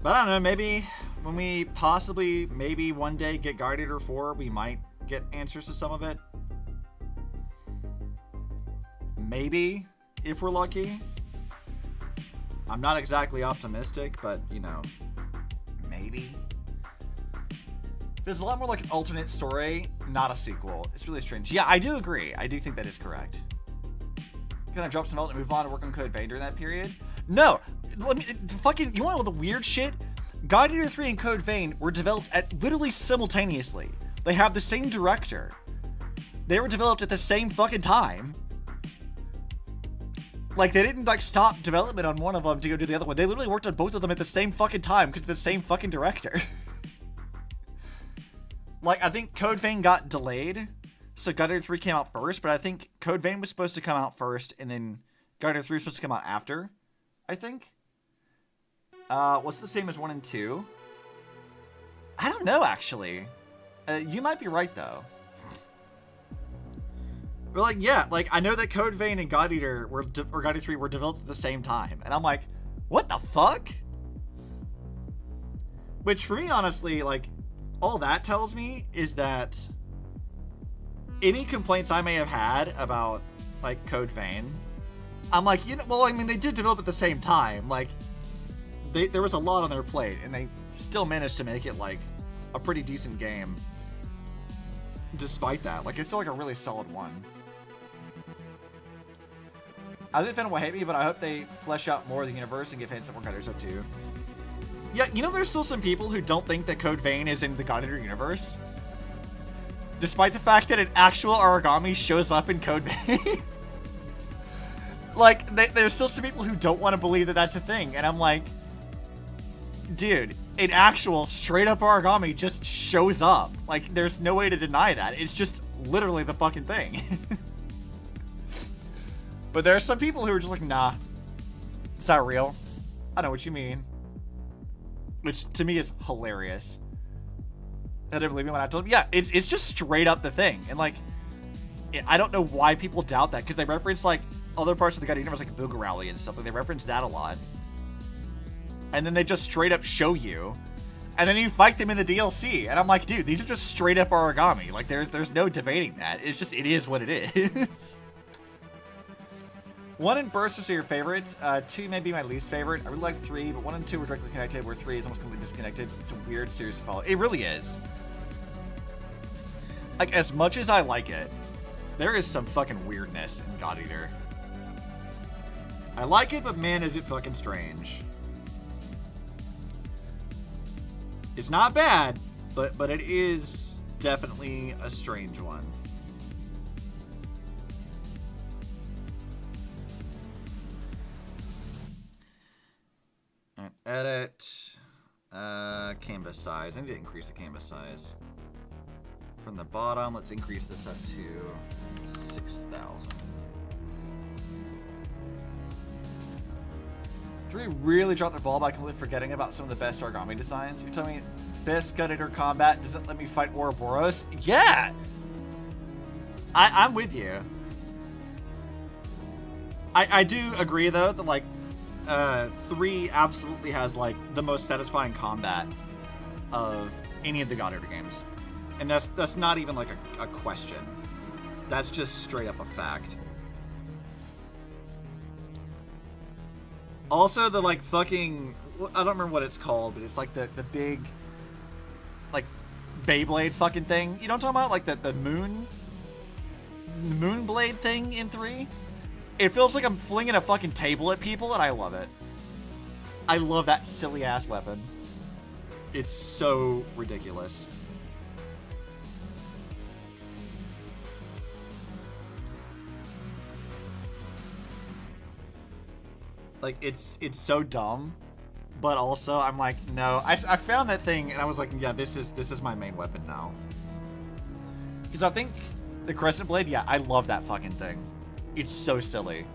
But I don't know, maybe when we possibly, maybe one day get Guard Eater 4, we might get answers to some of it. Maybe, if we're lucky. I'm not exactly optimistic, but, you know, maybe. There's a lot more like an alternate story, not a sequel. It's really strange. Yeah, I do agree. I do think that is correct. Gonna drop some out and move on and work on Code Vein during that period? No! Let me, fucking, you want to know the weird shit? God Eater 3 and Code Vein were developed at literally simultaneously. They have the same director. They were developed at the same fucking time. Like, they didn't, like, stop development on one of them to go do the other one. They literally worked on both of them at the same fucking time because they're the same fucking director. Like, I think Code Vein got delayed, so God Eater 3 came out first, but I think Code Vein was supposed to come out first, and then God Eater 3 was supposed to come out after, I think. What's the same as 1 and 2? I don't know, actually. You might be right, though. But, like, yeah, like, I know that Code Vein and God Eater or God Eater 3 were developed at the same time, and I'm like, what the fuck? Which, for me, honestly, like, all that tells me is that any complaints I may have had about, like, Code Vein, I'm like, you know, well, I mean, they did develop at the same time. Like, there was a lot on their plate, and they still managed to make it, like, a pretty decent game. Despite that. Like, it's still, like, a really solid one. I think Venom will hate me, but I hope they flesh out more of the universe and give hints at what God Eater's up to. Yeah, you know, there's still some people who don't think that Code Vein is in the God Eater universe. Despite the fact that an actual origami shows up in Code Vein. Like, there's still some people who don't want to believe that that's a thing. And I'm like, dude, an actual straight up origami just shows up. Like, there's no way to deny that. It's just literally the fucking thing. But there are some people who are just like, nah, it's not real. I know what you mean. Which, to me, is hilarious. I didn't believe me when I told them. Yeah, it's just straight up the thing. And, like, I don't know why people doubt that. Because they reference, like, other parts of the God Eater universe, like Booga Rally and stuff. Like, they reference that a lot. And then they just straight up show you. And then you fight them in the DLC. And I'm like, dude, these are just straight up origami. Like, there's no debating that. It's just, it is what it is. 1 and Burst was your favorite. 2 may be my least favorite. I really like 3, but 1 and 2 were directly connected, where 3 is almost completely disconnected. It's a weird series to follow. It really is. Like, as much as I like it, there is some fucking weirdness in God Eater. I like it, but man, is it fucking strange. It's not bad, but it is definitely a strange one. Edit canvas size. I need to increase the canvas size. From the bottom, let's increase this up to 6,000. Did we really drop the ball by completely forgetting about some of the best origami designs? You're telling me best God Eater combat doesn't let me fight Ouroboros? Yeah! I'm with you. I do agree, though, that, like, 3 absolutely has, like, the most satisfying combat of any of the God Eater games. And that's not even, like, a question. That's just straight up a fact. Also, the, like, fucking I don't remember what it's called, but it's like the big, like, Beyblade fucking thing. You know what I'm talking about? Like the moon blade thing in 3. It feels like I'm flinging a fucking table at people, and I love it. I love that silly ass weapon. It's so ridiculous. Like, it's so dumb, but also I'm like, no. I found that thing, and I was like, yeah, this is my main weapon now. Because I think the Crescent Blade, yeah, I love that fucking thing. It's so silly.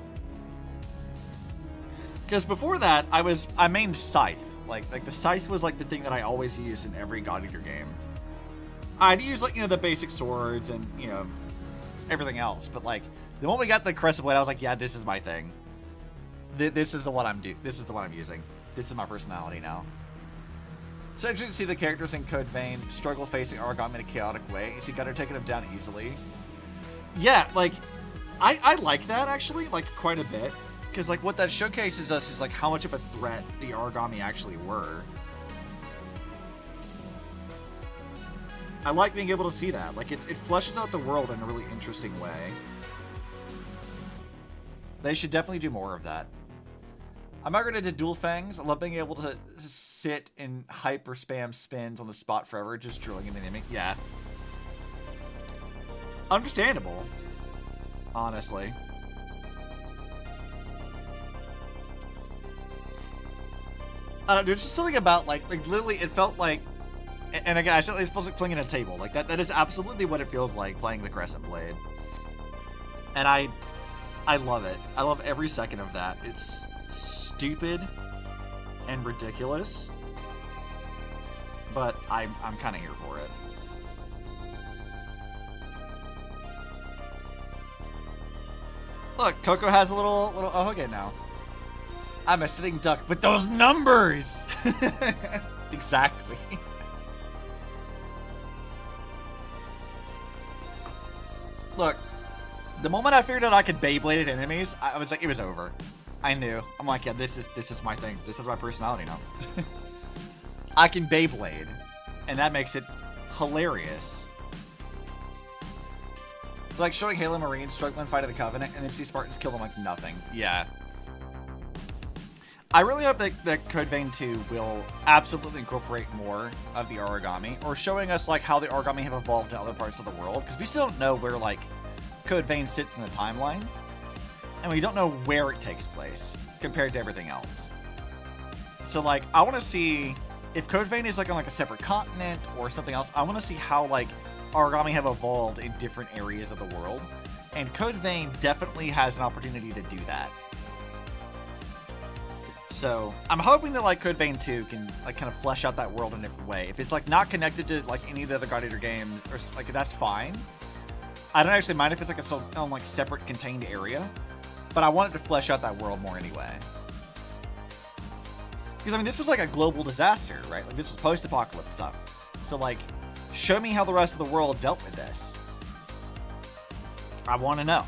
Because before that, I mained Scythe. Like the Scythe was like the thing that I always used in every God Eater game. I'd use, like, you know, the basic swords and, you know, everything else. But, like, the moment we got the Crescent Blade, I was like, yeah, this is my thing. This is the one This is the one I'm using. This is my personality now. So as you can see, the characters in Code Vein struggle facing Origami in a chaotic way. You see Gunner taking them down easily. Yeah, like, I like that, actually, like, quite a bit. Because, like, what that showcases us is, like, how much of a threat the Origami actually were. I like being able to see that. Like, it fleshes out the world in a really interesting way. They should definitely do more of that. I migrated to Dual Fangs. I love being able to sit and hyper spam spins on the spot forever, just drilling an enemy. Yeah. Understandable. Honestly. I don't know, there's just something about, like literally, it felt like, and again, I said it's supposed to fling in a table. Like, that is absolutely what it feels like playing the Crescent Blade. And I love it. I love every second of that. It's stupid and ridiculous, but I'm kind of here for it. Look, Coco has a little Ahoge now. I'm a sitting duck, but those numbers! Exactly. Look, the moment I figured out I could Beyblade at enemies, I was like, it was over. I knew. I'm like, yeah, this is my thing. This is my personality now. I can Beyblade, and that makes it hilarious. It's like showing Halo Marines struggling fight of the Covenant, and then see Spartans kill them like nothing. Yeah. I really hope that Code Vein 2 will absolutely incorporate more of the Origami, or showing us, like, how the Origami have evolved in other parts of the world, because we still don't know where, like, Code Vein sits in the timeline, and we don't know where it takes place compared to everything else. So, like, I want to see if Code Vein is, like, on, like, a separate continent or something else. I want to see how, like, Origami have evolved in different areas of the world, and Code Vein definitely has an opportunity to do that. So, I'm hoping that, like, Code Vein 2 can, like, kind of flesh out that world in a different way. If it's, like, not connected to, like, any of the other God Eater games, or, like, that's fine. I don't actually mind if it's, like, a like, separate contained area, but I want it to flesh out that world more anyway. Because, I mean, this was, like, a global disaster, right? Like, this was post-apocalypse stuff. So, like, show me how the rest of the world dealt with this. I want to know.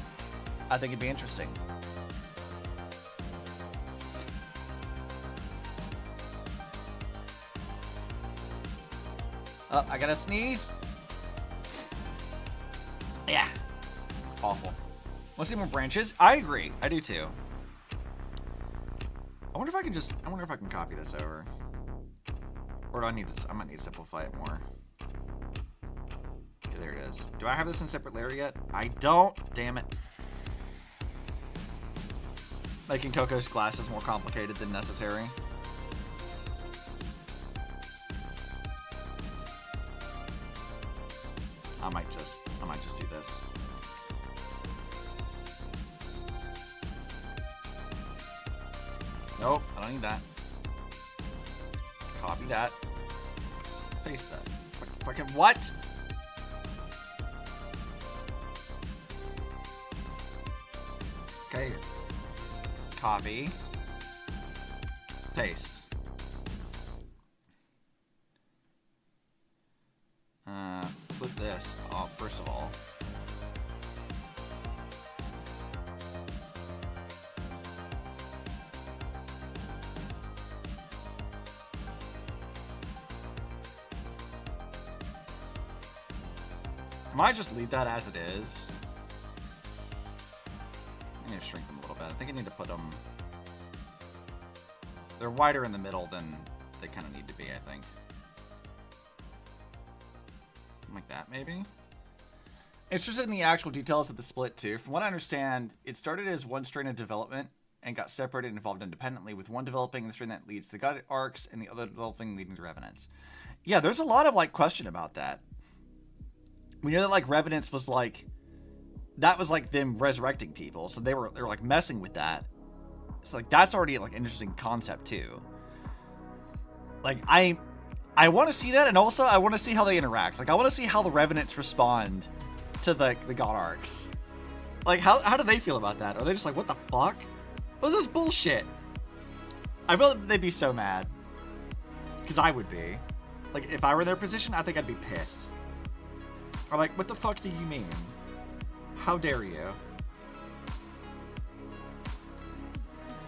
I think it'd be interesting. Oh, I gotta sneeze. Yeah. Awful. Want to see more branches? I agree. I do too. I wonder if I can copy this over. Or do I need to, I might need to simplify it more. Okay, there it is. Do I have this in separate layer yet? I don't. Damn it. Making Coco's glasses more complicated than necessary. I might just do this. Nope, I don't need that. Copy that. Paste that. Fucking what? Okay. Copy. Paste. Put this off first of all. might just leave that as it is. I need to shrink them a little bit. I think I need to put them... They're wider in the middle than they kind of need to be, I think. Like that, maybe? Interested in the actual details of the split, too. From what I understand, it started as one strain of development and got separated and evolved independently, with one developing the strain that leads to God arcs and the other developing leading to Revenants. Yeah, there's a lot of, like, question about that. We know that, like, Revenants was, like... That was, like, them resurrecting people, so they were like, messing with that. So, like, that's already, like, an interesting concept, too. Like, I want to see that, and also I want to see how they interact. Like, I want to see how the Revenants respond to the God Arcs. Like, how do they feel about that? Are they just like, what the fuck? What's this bullshit? I feel like they'd be so mad. Because I would be. Like, if I were in their position, I think I'd be pissed. Or like, what the fuck do you mean? How dare you?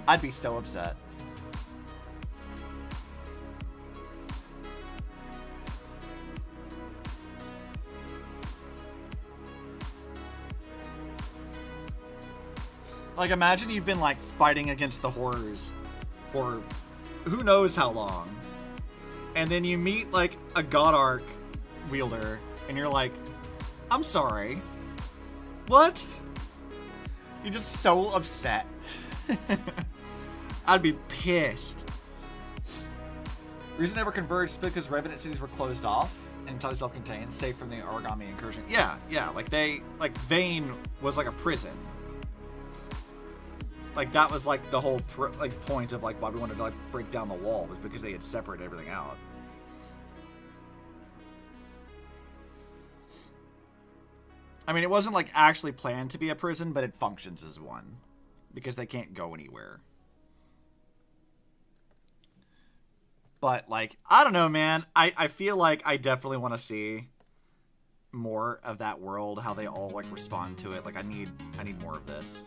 I'd be so upset. Like, imagine you've been, like, fighting against the horrors for who knows how long. And then you meet, like, a God Arc wielder, and you're like, I'm sorry. What? You're just so upset. I'd be pissed. Reason never converged is because Revenant cities were closed off and entirely self-contained, safe from the origami incursion. Yeah, like Vane was like a prison. Like, that was like the whole point of like why we wanted to like break down the wall, was because they had separated everything out. I mean, it wasn't like actually planned to be a prison, but it functions as one because they can't go anywhere. But like, I don't know, man. I feel like I definitely want to see more of that world, how they all like respond to it. Like, I need more of this.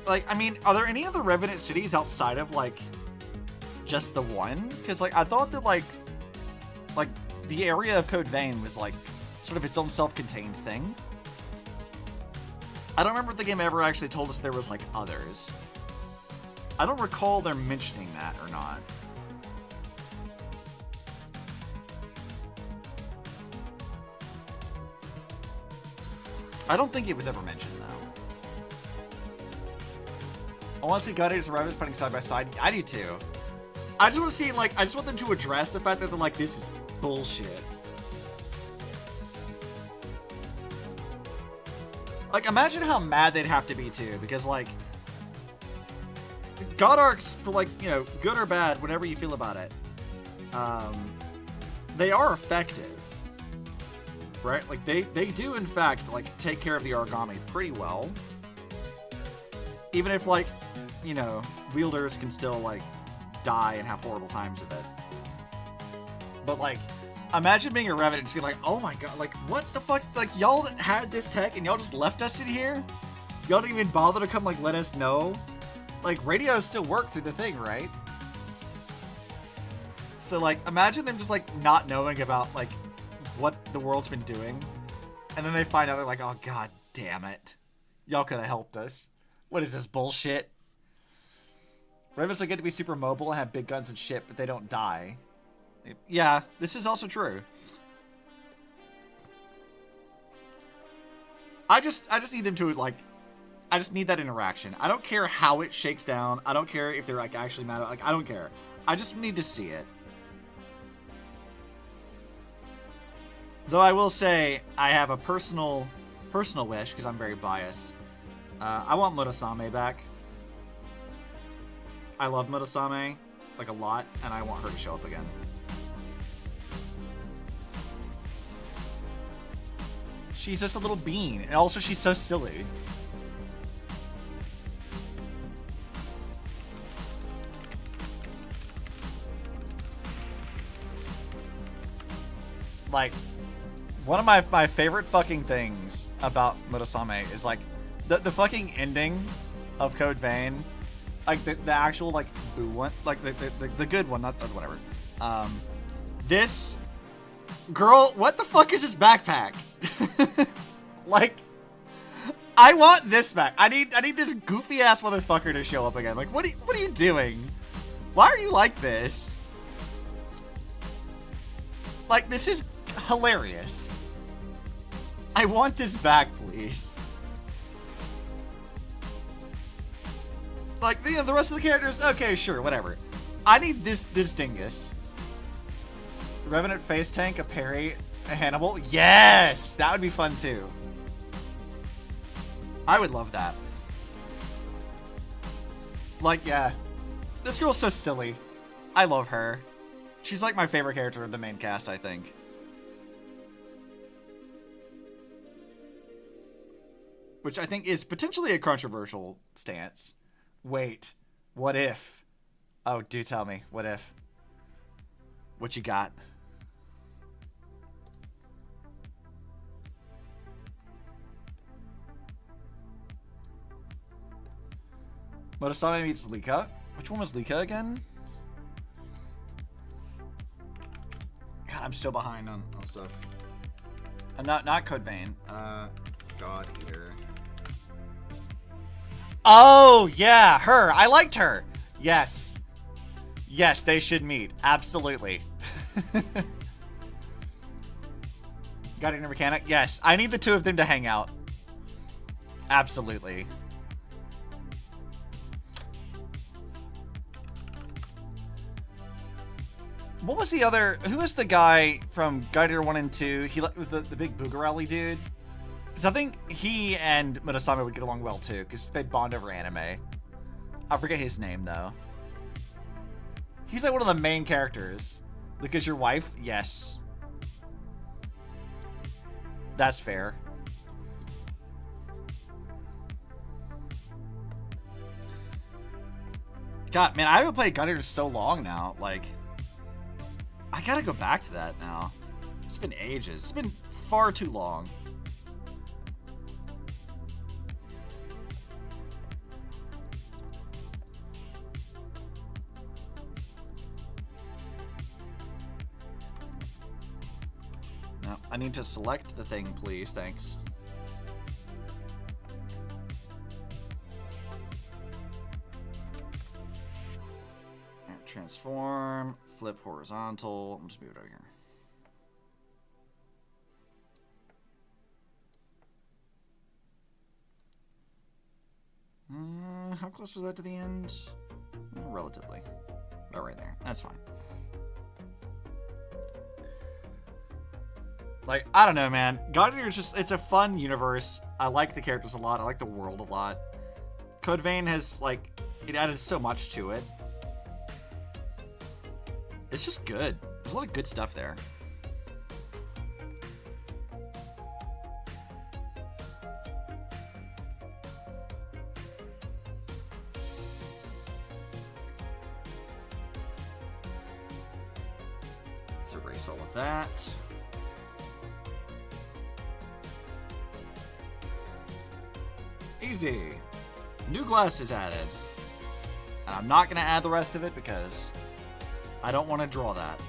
Like, I mean, are there any other Revenant cities outside of, like, just the one? Because, like, I thought that, like, the area of Code Vein was, like, sort of its own self-contained thing. I don't remember if the game ever actually told us there was, like, others. I don't recall them mentioning that or not. I don't think it was ever mentioned, though. I want to see Gladiators and Revenants fighting side by side. I do too. I just want to see, like, I just want them to address the fact that they're like, this is bullshit. Like, imagine how mad they'd have to be too, because, like, God Arcs, for, like, you know, good or bad, whatever you feel about it, they are effective, right? Like, they do, in fact, like, take care of the origami pretty well. Even if, like, you know, wielders can still, like, die and have horrible times of it. But, like, imagine being a Revenant and just be like, oh my god, like, what the fuck? Like, y'all had this tech and y'all just left us in here? Y'all didn't even bother to come, like, let us know? Like, radios still work through the thing, right? So, like, imagine them just, like, not knowing about, like, what the world's been doing. And then they find out, they're like, oh, god damn it. Y'all could have helped us. What is this bullshit? Revenants will get to be super mobile and have big guns and shit, but they don't die. Yeah, this is also true. I just need them to, like, I just need that interaction. I don't care how it shakes down. I don't care if they're, like, actually mad. Like, I don't care. I just need to see it. Though I will say, I have a personal wish, because I'm very biased. I want Murasame back. I love Murasame, like, a lot, and I want her to show up again. She's just a little bean, and also she's so silly. like, one of my favorite fucking things about Murasame is, like, the fucking ending of Code Vein. Like, the actual, like, boo one. Like, the good one, not whatever. This girl, what the fuck is this backpack? Like, I want this back. I need this goofy ass motherfucker to show up again. Like, what are you doing? Why are you like this? Like, this is hilarious. I want this back, please. Like, you know, the rest of the characters, okay, sure, whatever. I need this dingus. Revenant face tank, a parry, a Hannibal. Yes! That would be fun, too. I would love that. Like, yeah. This girl's so silly. I love her. She's like my favorite character of the main cast, I think. Which I think is potentially a controversial stance. Wait. What if? Oh, do tell me. What if? What you got? Murasame meets Lika. Which one was Lika again? God, I'm so behind on stuff. Not Code Vein. God Eater. Oh, yeah, her. I liked her. Yes. Yes, they should meet. Absolutely. God Eater Mechanic? Yes. I need the two of them to hang out. Absolutely. What was the other... Who was the guy from God Eater 1 and 2? He with the big Boogarelli dude? Because I think he and Murasame would get along well, too. Because they'd bond over anime. I forget his name, though. He's like one of the main characters. Like, is your wife? Yes. That's fair. God, man, I haven't played God Eater so long now. Like... I gotta go back to that now. It's been ages. It's been far too long. No, I need to select the thing, please. Thanks. Transform, flip horizontal. I'm just move it over here. How close was that to the end? Relatively. About right there. That's fine. Like, I don't know, man. God Eater is just, it's a fun universe. I like the characters a lot. I like the world a lot. Code Vein has, like, it added so much to it. It's just good. There's a lot of good stuff there. Let's erase all of that. Easy. New glass is added. And I'm not going to add the rest of it because I don't want to draw that.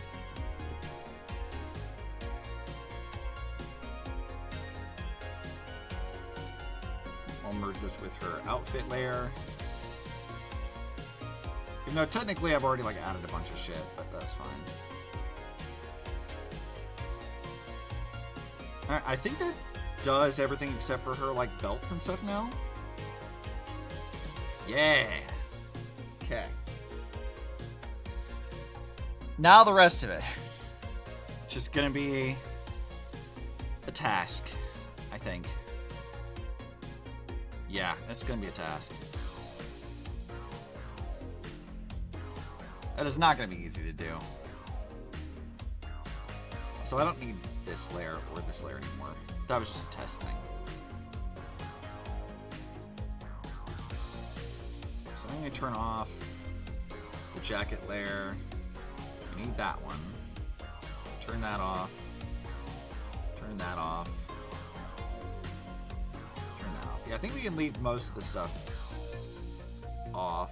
I'll merge this with her outfit layer. Even though technically I've already like added a bunch of shit, but that's fine. Alright, I think that does everything except for her like belts and stuff now. Yeah. Okay. Now the rest of it. Just gonna be a task, I think. Yeah, it's gonna be a task. That is not gonna be easy to do. So I don't need this layer or this layer anymore. That was just a test thing. So I'm gonna turn off the jacket layer. I need that one. Turn that off. Yeah, I think we can leave most of the stuff off.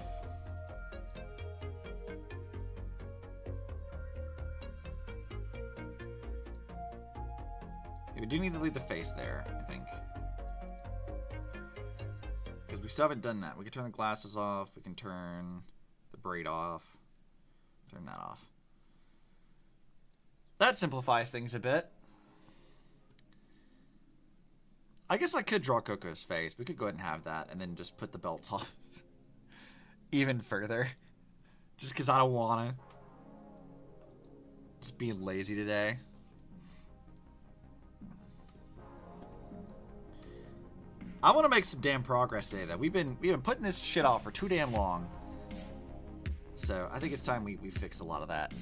We do need to leave the face there, I think. Because we still haven't done that. We can turn the glasses off. We can turn the braid off. Turn that off. That simplifies things a bit. I guess I could draw Coco's face. We could go ahead and have that and then just put the belts off even further. Just because I don't want to. Just being lazy today. I want to make some damn progress today, though. We've been putting this shit off for too damn long. So I think it's time we fix a lot of that.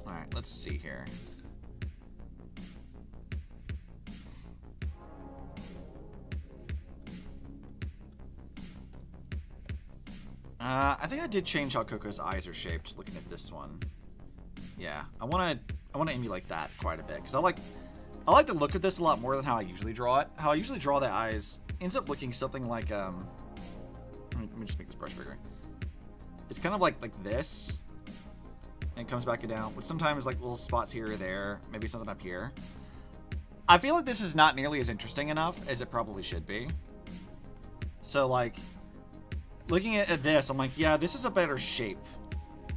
All right, let's see here. I think I did change how Coco's eyes are shaped. Looking at this one, yeah, I want to emulate that quite a bit because I like the look of this a lot more than how I usually draw it. How I usually draw the eyes ends up looking something like let me just make this brush bigger. It's kind of like this, and it comes back down with sometimes like little spots here or there, maybe something up here. I feel like this is not nearly as interesting enough as it probably should be. So like, looking at this, I'm like, yeah, this is a better shape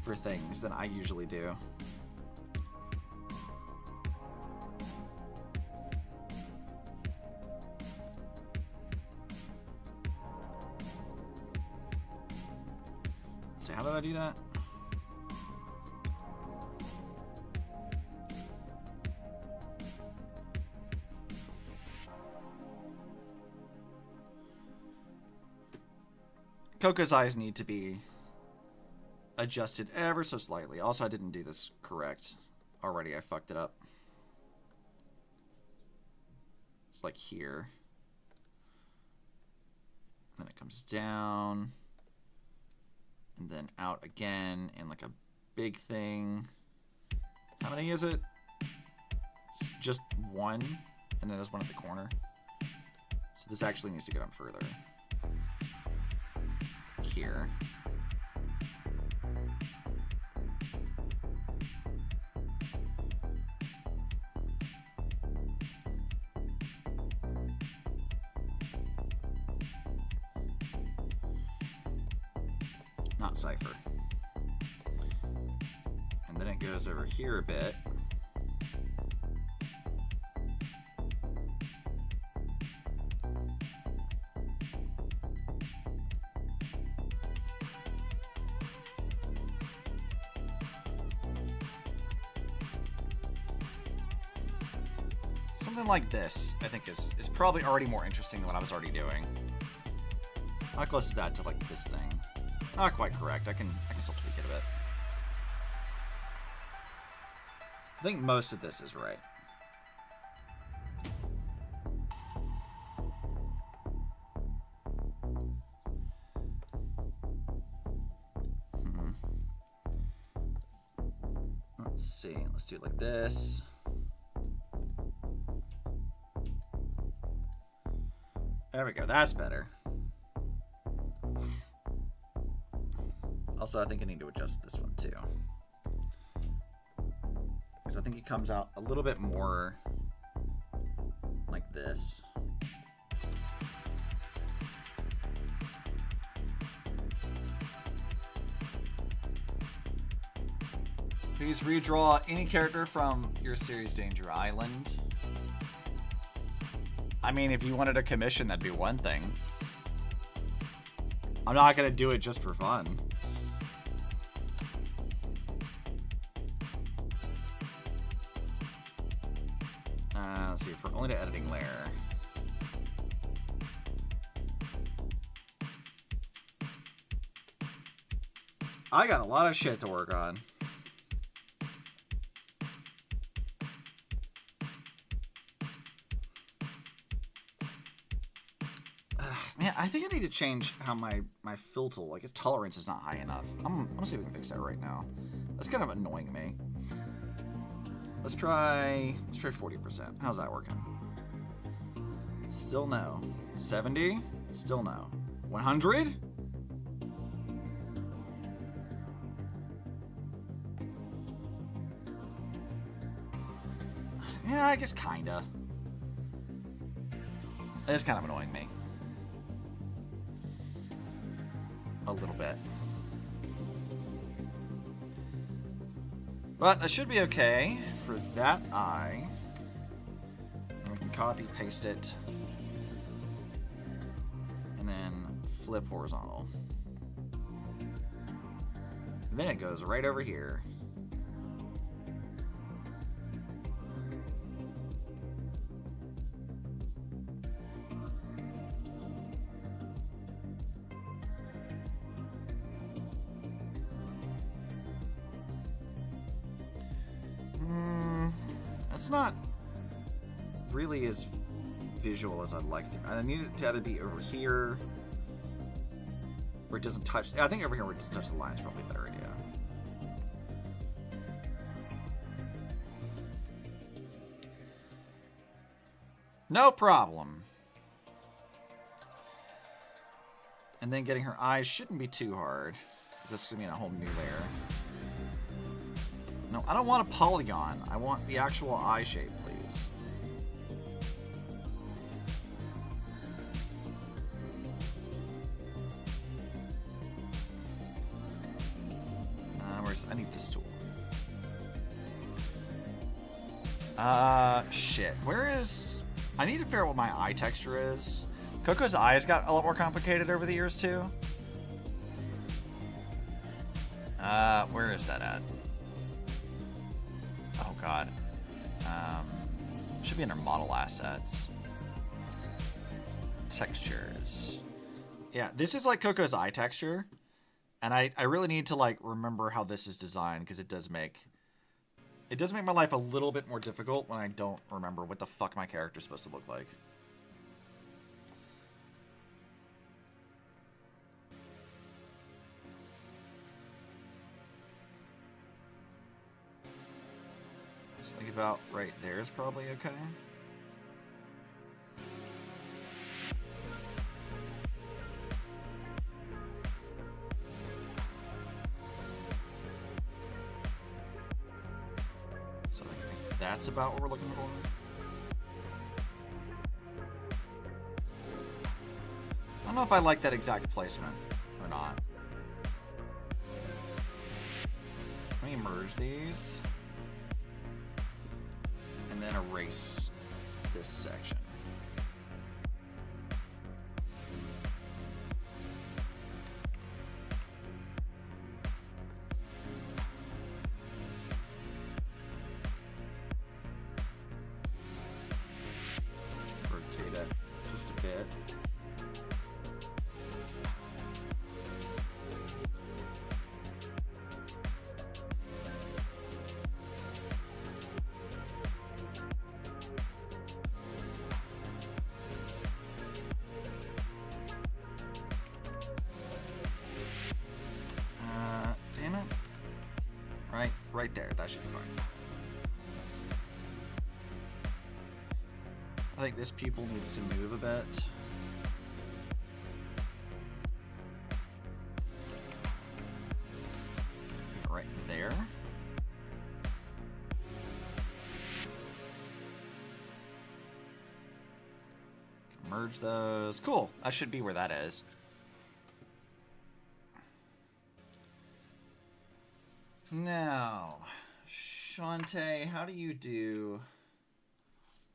for things than I usually do. So how did I do that? Coco's eyes need to be adjusted ever so slightly. Also, I didn't do this correct already. I fucked it up. It's like here. Then it comes down. And then out again in like a big thing. How many is it? It's just one. And then there's one at the corner. So this actually needs to get on further. Here. Not Cipher. And then it goes over here a bit. Something like this, I think, is probably already more interesting than what I was already doing. How close is that to like this thing? Not quite correct. I can still tweak it a bit. I think most of this is right. Let's see. Let's do it like this. There we go. That's better. Also, I think I need to adjust this one too. Because I think it comes out a little bit more like this. Please redraw any character from your series Danger Island. I mean, if you wanted a commission, that'd be one thing. I'm not going to do it just for fun. Let's see, if we're only to editing layer. I got a lot of shit to work on. Man, I think I need to change how my filter, like its tolerance is not high enough. I'm gonna see if we can fix that right now. That's kind of annoying me. Let's try 40%. How's that working? Still no. 70? Still no. 100? Yeah, I guess kinda. It's kind of annoying me. A little bit. But that should be okay for that eye. And we can copy, paste it, and then flip horizontal. And then it goes right over here. That's not really as visual as I'd like it. I need it to either be over here where it doesn't touch. I think over here where it doesn't touch the line is probably a better idea. No problem. And then getting her eyes shouldn't be too hard. This is going to be in a whole new layer. No, I don't want a polygon. I want the actual eye shape, please. I need this tool. Shit. Where is... I need to figure out what my eye texture is. Coco's eyes got a lot more complicated over the years, too. Where is that at? Oh, God. Should be under model assets. Textures. Yeah, this is like Coco's eye texture. And I really need to, like, remember how this is designed, because it does make my life a little bit more difficult when I don't remember what the fuck my character's supposed to look like. Just think about right there is probably okay. So I think that's about what we're looking for. I don't know if I like that exact placement or not. Let me merge these. And then erase this section. Rotate it just a bit. Damn it. Right there. That should be fine. I think this pupil needs to move a bit. Right there. Merge those. Cool. That should be where that is. Now, Shantae, how do you do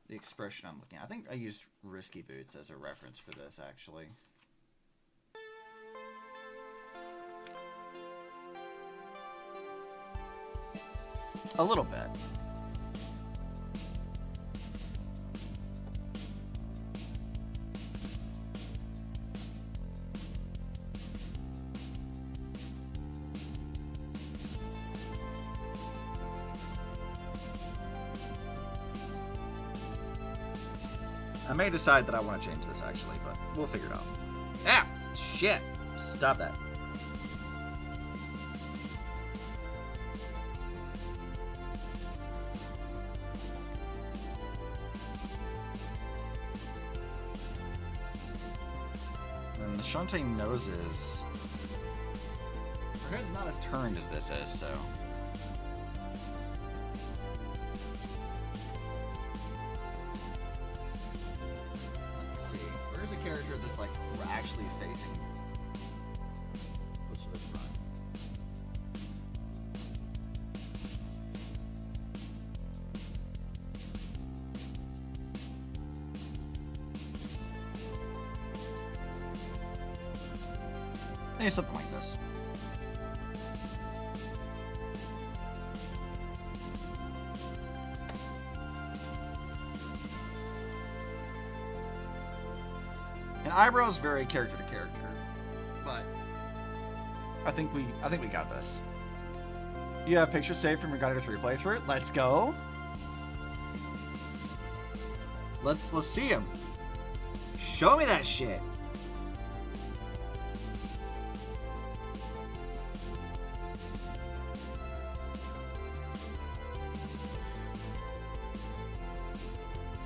the expression I'm looking at? I think I used Risky Boots as a reference for this, actually. A little bit. I may decide that I want to change this, actually, but we'll figure it out. Ah! Shit! Stop that. Shantae noses. Her head's not as turned as this is, so. Let's see. Where's a character that's like we're actually facing? Close to the front. Maybe something like this. And eyebrows vary character to character, but I think we got this. You have pictures saved from your Guide to 3 playthrough. Let's go. Let's see him. Show me that shit.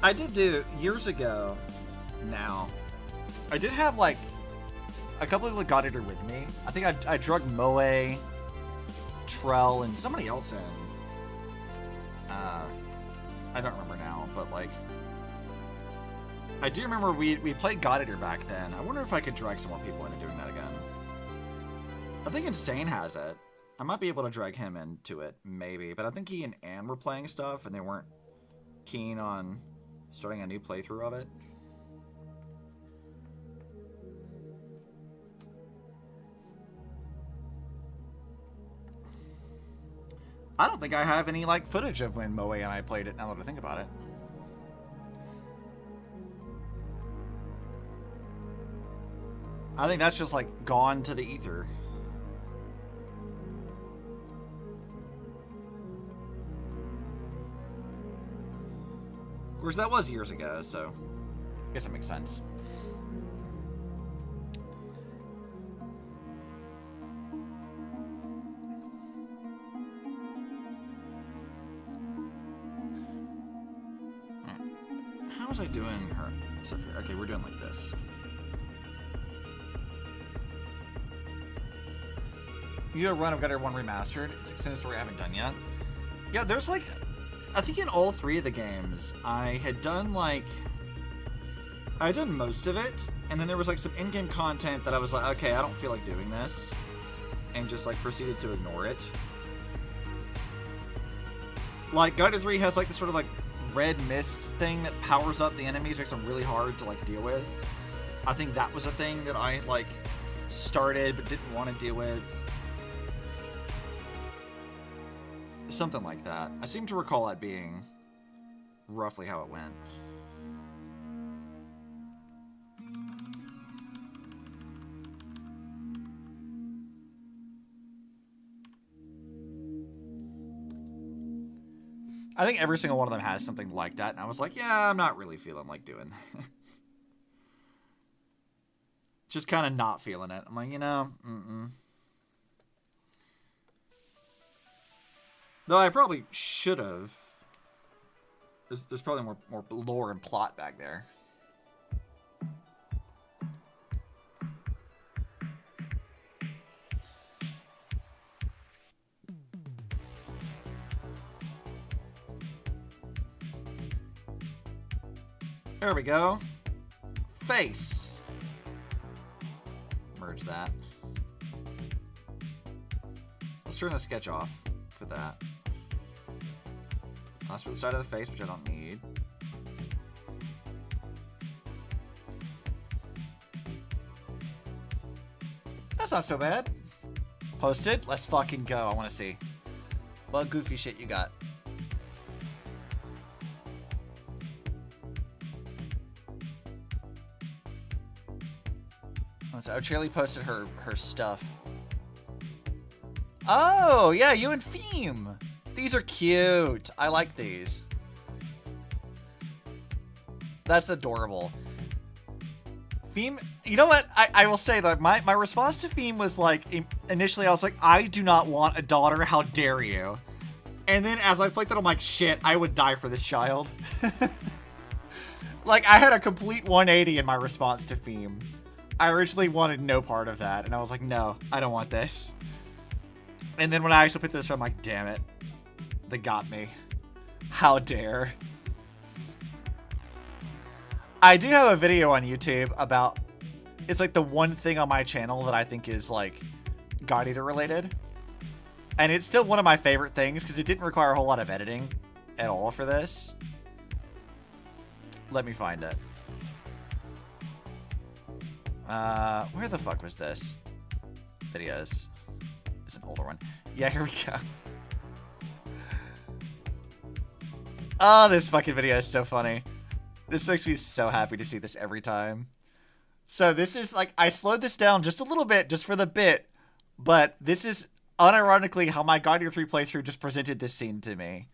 I did do years ago. Now, I did have like a couple of the God Eater with me. I think I drug Moe, Trell, and somebody else in. I don't remember now, but like I do remember we played God Eater back then. I wonder if I could drag some more people into doing that again. I think Insane has it. I might be able to drag him into it, maybe. But I think he and Ann were playing stuff, and they weren't keen on starting a new playthrough of it. I don't think I have any like footage of when Moe and I played it, now that I think about it. I think that's just like gone to the ether. Of course, that was years ago, so I guess it makes sense. How was I doing her? Okay, we're doing like this. You do a run of Gutter 1 Remastered. It's an extended story I haven't done yet. Yeah, there's like, I think in all three of the games, I had done like, I had done most of it, and then there was like some in-game content that I was like, okay, I don't feel like doing this, and just like proceeded to ignore it. Like, Gutter 3 has like this sort of like red mist thing that powers up the enemies, makes them really hard to like deal with. I think that was a thing that I like started but didn't want to deal with. Something like that. I seem to recall that being roughly how it went. I think every single one of them has something like that, and I was like, yeah, I'm not really feeling like doing that. Just kind of not feeling it. I'm like, you know, Though I probably should have. There's probably more lore and plot back there. There we go. Face. Merge that. Let's turn the sketch off for that. That's for the side of the face, which I don't need. That's not so bad. Posted. Let's fucking go. I want to see what goofy shit you got. Oh, Charlie posted her stuff. Oh, yeah, you and Theme. These are cute. I like these. That's adorable. Theme, you know what? I will say that my response to Theme was like, initially I was like, I do not want a daughter. How dare you? And then as I played that, I'm like, shit, I would die for this child. Like, I had a complete 180 in my response to Theme. I originally wanted no part of that, and I was like, no, I don't want this. And then when I actually put this, I'm like, damn it. They got me. How dare. I do have a video on YouTube about, it's like the one thing on my channel that I think is like God Eater related. And it's still one of my favorite things because it didn't require a whole lot of editing at all for this. Let me find it. Where the fuck was this? Videos. It's an older one. Yeah, here we go. Oh, this fucking video is so funny. This makes me so happy to see this every time. So this is like, I slowed this down just a little bit, just for the bit, but this is unironically how my God Eater 3 playthrough just presented this scene to me.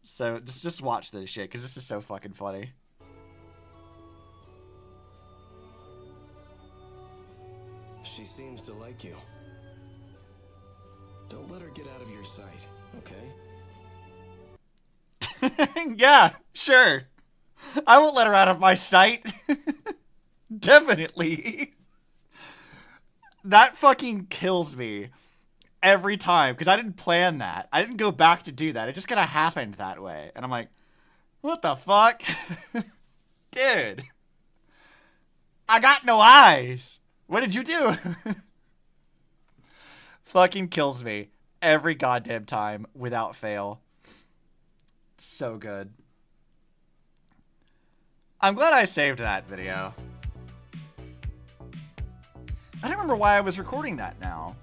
So just watch this shit, because this is so fucking funny. She seems to like you. Don't let her get out of your sight, okay? Yeah, sure. I won't let her out of my sight. Definitely. That fucking kills me every time, because I didn't plan that. I didn't go back to do that. It just kind of happened that way. And I'm like, what the fuck? Dude. I got no eyes. What did you do? Fucking kills me every goddamn time without fail. So good. I'm glad I saved that video. I don't remember why I was recording that now.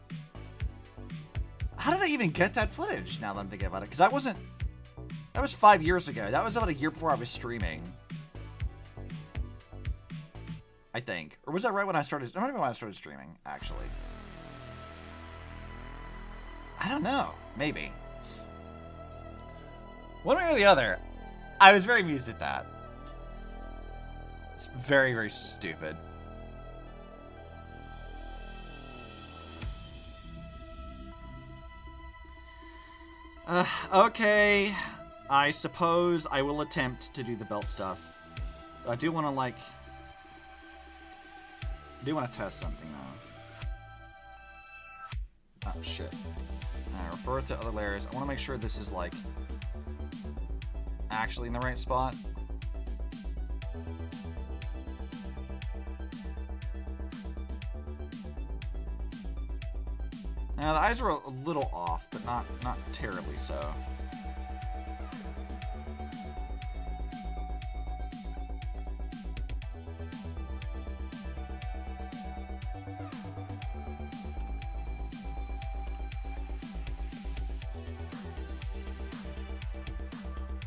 How did I even get that footage now that I'm thinking about it? Because that was 5 years ago. That was about a year before I was streaming. I think. Or was that right when I started? I don't know when I started streaming, actually. I don't know. Maybe. One way or the other, I was very amused at that. It's very, very stupid. Okay. I suppose I will attempt to do the belt stuff. I do want to, like... I do want to test something, though. Oh, shit. I refer to other layers. I want to make sure this is, like, actually in the right spot. Now, the eyes are a little off, but not terribly so.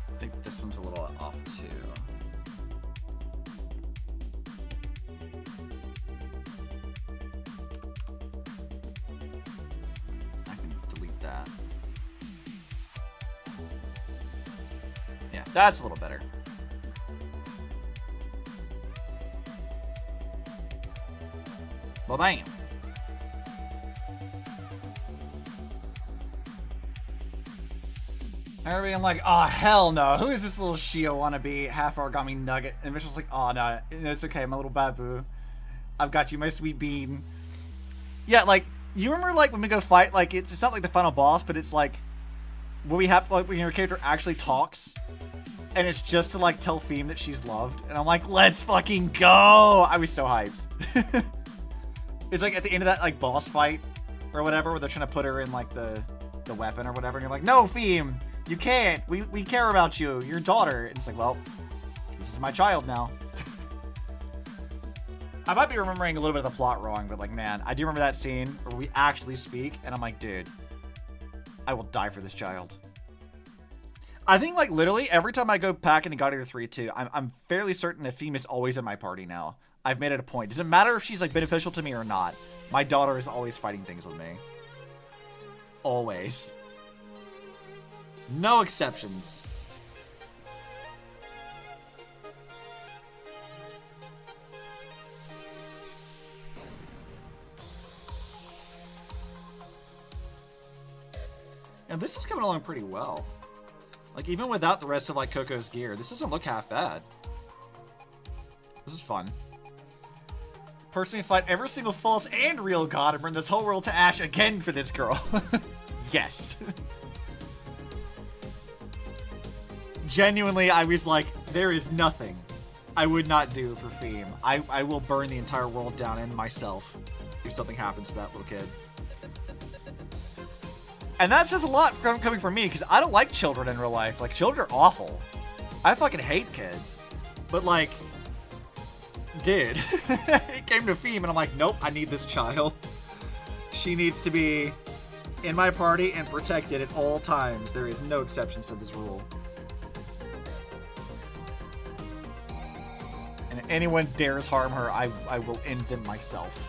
I think this one's a little off, too. That. Yeah, that's a little better. Well, bam. Everybody, I'm like, oh, hell no. Who is this little Shio wannabe half origami nugget? And Mitchell's like, oh, no, it's okay, my little babu. I've got you, my sweet bean. Yeah, like, you remember, like, when we go fight, like, it's not like the final boss, but it's like, where we have to, like, when your character actually talks, and it's just to, like, tell Theme that she's loved, and I'm like, let's fucking go! I was so hyped. It's like, at the end of that, like, boss fight, or whatever, where they're trying to put her in, like, the weapon or whatever, and you're like, no, Theme! You can't! We care about you! Your daughter! And it's like, well, this is my child now. I might be remembering a little bit of the plot wrong, but like, man, I do remember that scene where we actually speak, and I'm like, dude, I will die for this child. I think, like, literally, every time I go back into God Eater 3, too, I'm fairly certain that Theme is always in my party now. I've made it a point. Doesn't matter if she's, like, beneficial to me or not. My daughter is always fighting things with me. Always. No exceptions. And this is coming along pretty well. Like, even without the rest of, like, Coco's gear, this doesn't look half bad. This is fun. Personally fight every single false and real god and burn this whole world to ash again for this girl. Yes. Genuinely, I was like, there is nothing I would not do for Feme. I will burn the entire world down and myself if something happens to that little kid. And that says a lot coming from me, because I don't like children in real life. Like, children are awful. I fucking hate kids. But, like, dude, it came to Feme, and I'm like, nope, I need this child. She needs to be in my party and protected at all times. There is no exceptions to this rule. And if anyone dares harm her, I will end them myself.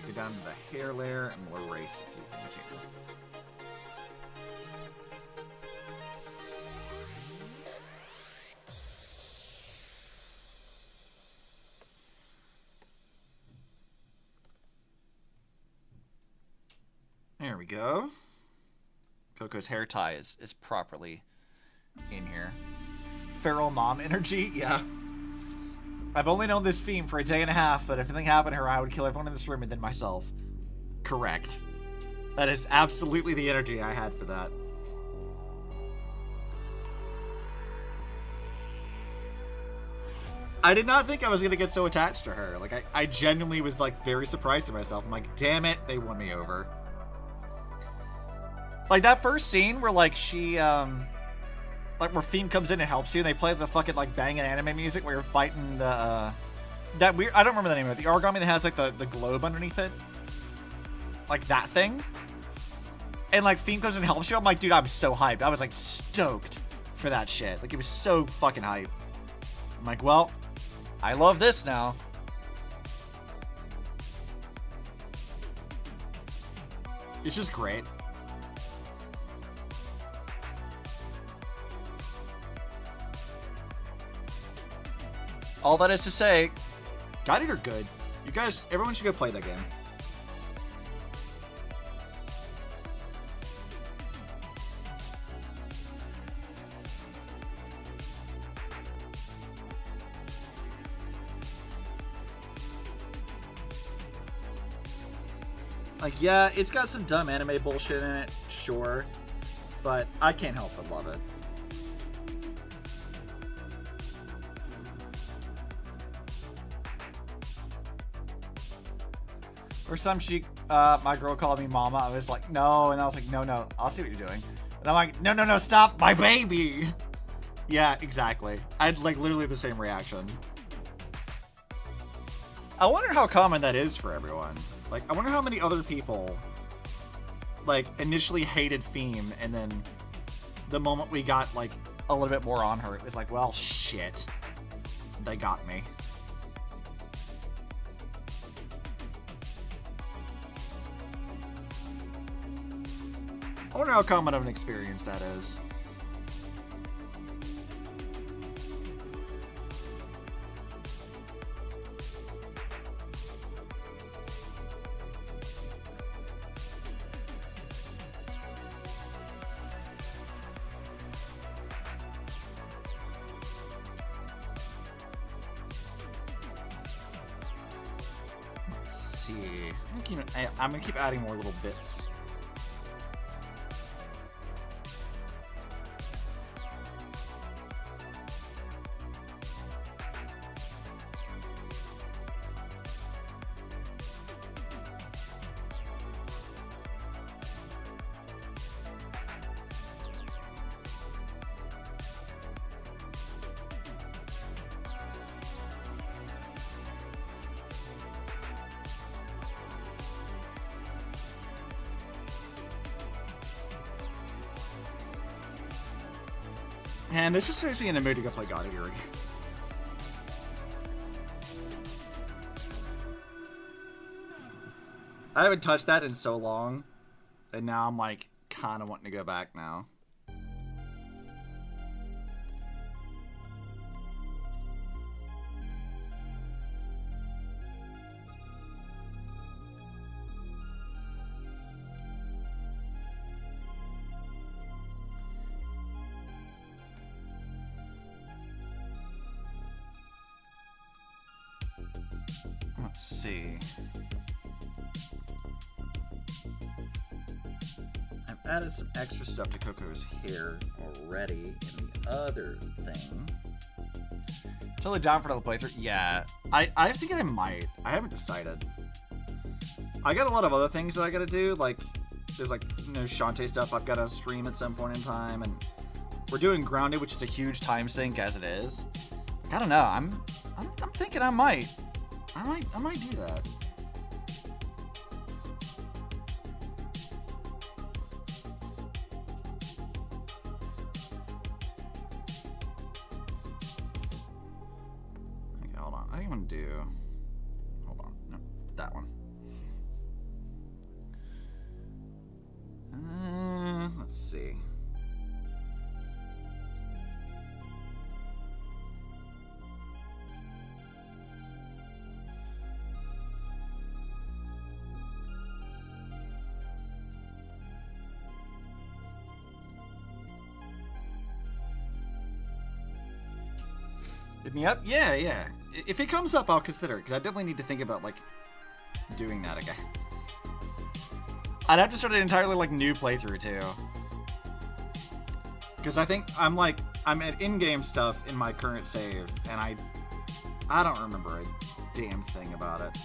Go down to the hair layer and we'll erase a few things here. There we go. Coco's hair tie is properly in here. Feral mom energy, yeah. I've only known this Feme for a day and a half, but if anything happened to her, I would kill everyone in this room and then myself. Correct. That is absolutely the energy I had for that. I did not think I was going to get so attached to her. Like, I genuinely was, like, very surprised at myself. I'm like, damn it, they won me over. Like, that first scene where, like, she, like, where Feme comes in and helps you, and they play the fucking, like, banging anime music where you're fighting the, that weird, I don't remember the name of it, the origami that has, like, the globe underneath it. Like, that thing. And, like, Feme comes in and helps you, I'm like, dude, I'm so hyped. I was, like, stoked for that shit. Like, it was so fucking hype. I'm like, well, I love this now. It's just great. All that is to say, God Eater good. You guys, everyone should go play that game. Like, yeah, it's got some dumb anime bullshit in it, sure, but I can't help but love it. Or some chick, my girl called me mama. I was like, no. And I was like, no, I'll see what you're doing. And I'm like, no, stop, my baby. Yeah, exactly. I had, like, literally the same reaction. I wonder how common that is for everyone. Like, I wonder how many other people, like, initially hated Feme, and then the moment we got, like, a little bit more on her, it was like, well, shit. They got me. I wonder how common of an experience that is. Let's see. I'm gonna keep adding more little bits. And this just makes me in the mood to go play God Eater again. I haven't touched that in so long, and now I'm like kind of wanting to go back now. Let's see. I've added some extra stuff to Coco's hair already in the other thing. Totally down for another playthrough? Yeah. I think I might. I haven't decided. I got a lot of other things that I gotta do. Like, there's like, you know, Shantae stuff I've gotta stream at some point in time. And we're doing Grounded, which is a huge time sink as it is. I don't know. I'm thinking I might do that. Okay, hold on. I think I'm gonna do. Hold on. No, that one. Let's see. Hit me up? Yeah, yeah. If it comes up, I'll consider it, because I definitely need to think about, like, doing that again. I'd have to start an entirely, like, new playthrough, too. Because I think I'm at in-game stuff in my current save, and I don't remember a damn thing about it.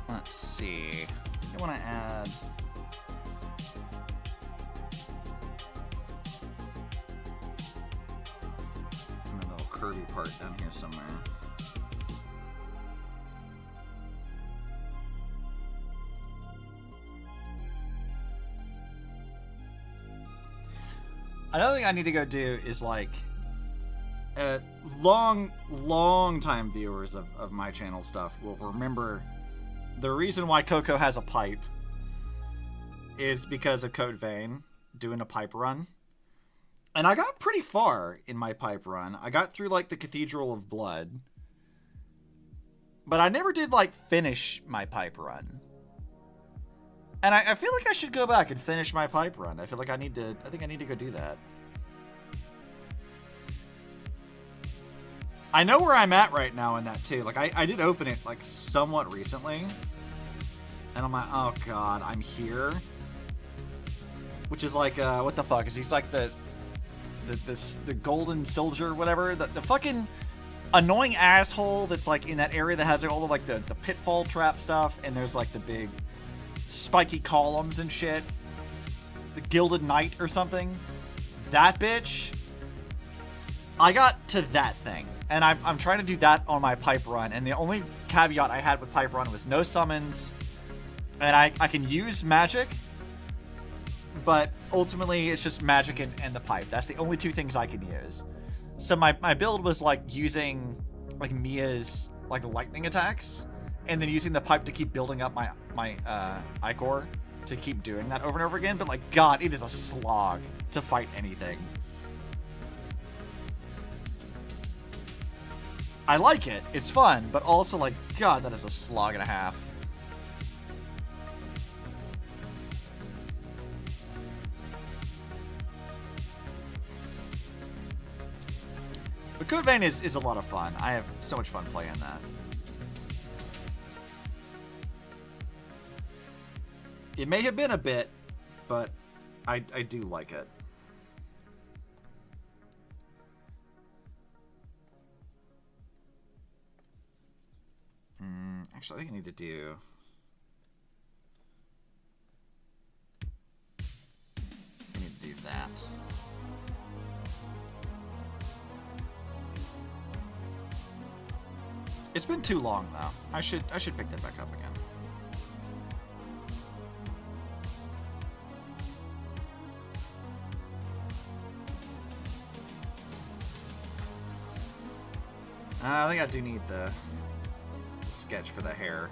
Let's see. I want to add. A little curvy part down here somewhere. Another thing I need to go do is like long time viewers of my channel stuff will remember the reason why Coco has a pipe is because of Code Vein doing a pipe run. And I got pretty far in my pipe run. I got through like the Cathedral of Blood. But I never did like finish my pipe run. And I feel like I should go back and finish my pipe run. I feel like I think I need to go do that. I know where I'm at right now in that too. Like I did open it like somewhat recently. And I'm like, oh god, I'm here. Which is like, what the fuck? Is he's like the golden soldier or whatever? The fucking annoying asshole that's like in that area that has all the like the pitfall trap stuff, and there's like the big spiky columns and shit. The Gilded Knight or something. That bitch. I got to that thing. And I'm trying to do that on my pipe run. And the only caveat I had with pipe run was no summons. And I can use magic. But ultimately, it's just magic and the pipe. That's the only two things I can use. So my build was like using like Mia's like lightning attacks. And then using the pipe to keep building up my Ichor. To keep doing that over and over again. But like, god, it is a slog to fight anything. I like it. It's fun, but also like, god, that is a slog and a half. But Code Vein is a lot of fun. I have so much fun playing that. It may have been a bit, but I do like it. Actually, I think I need to do... I need to do that. It's been too long, though. I should pick that back up again. I think I do need the sketch for the hair.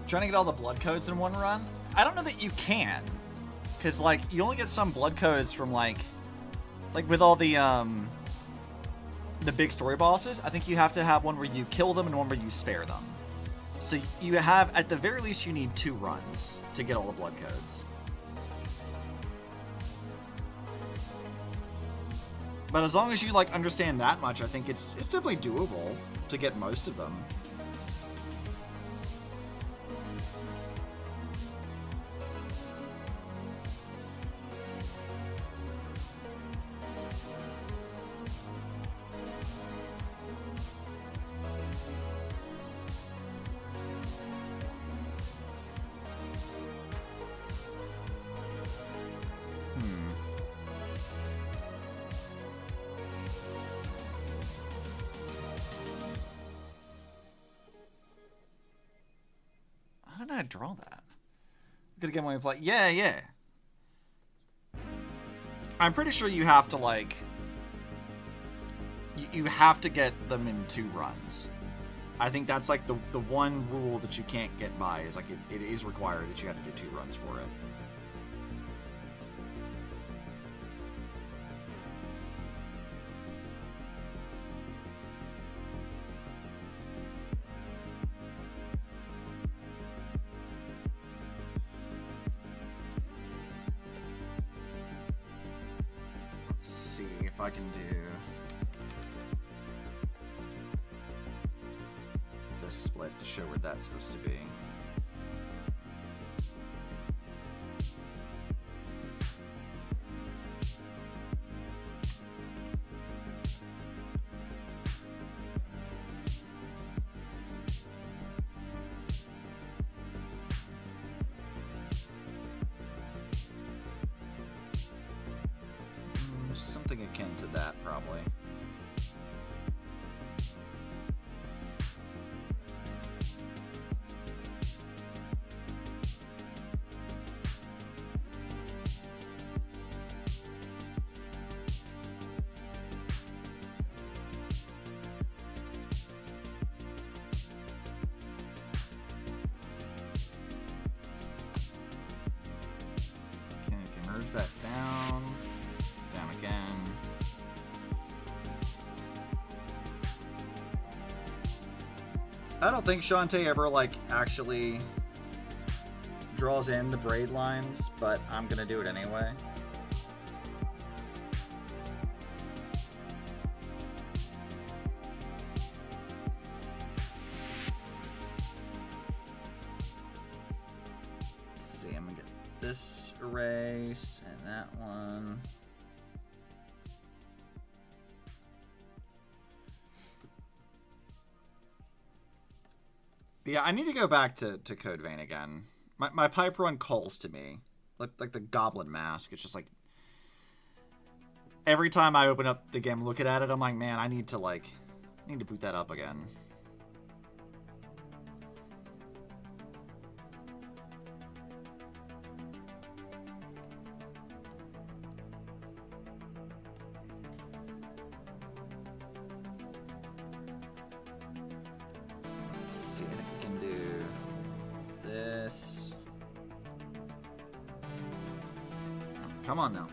Trying to get all the blood codes in one run? I don't know that you can, because like you only get some blood codes from like with all the big story bosses. I think you have to have one where you kill them and one where you spare them. So you have, at the very least, you need 2 runs to get all the blood codes. But as long as you like understand that much, I think it's definitely doable to get most of them. How did I draw that? I'm gonna get my play. Yeah. I'm pretty sure you have to like. You have to get them in 2 runs. I think that's like the one rule that you can't get by is like it is required that you have to do 2 runs for it. See if I can do this split to show where that's supposed to be. Something akin to that, probably. Okay, I can merge that down. Down again. I don't think Shantae ever like actually draws in the braid lines, but I'm gonna do it anyway. Let's see, I'm gonna get this erased and that one. Yeah, I need to go back to Code Vein again. My pipe run calls to me. Like the Goblin Mask. It's just like... Every time I open up the game, look at it, I'm like, man, I need to boot that up again. Let's see, I think we can do this. Oh, come on now.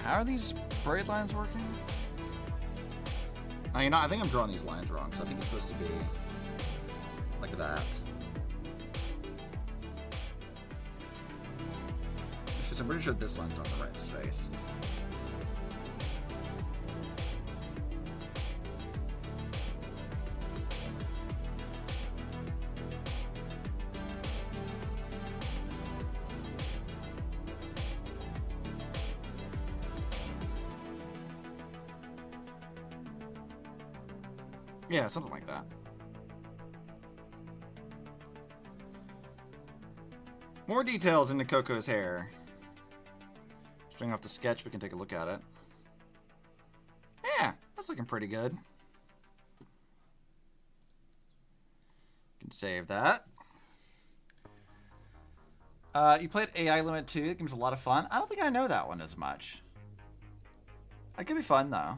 How are these braid lines working? Oh, I think I'm drawing these lines wrong, so I think it's supposed to be like that. space. I'm pretty sure this line's not the right space. Yeah, something like that. More details into Coco's hair. Showing off the sketch, we can take a look at it. Yeah, that's looking pretty good. Can save that. You played AI Limit 2. That game's a lot of fun. I don't think I know that one as much. That could be fun, though.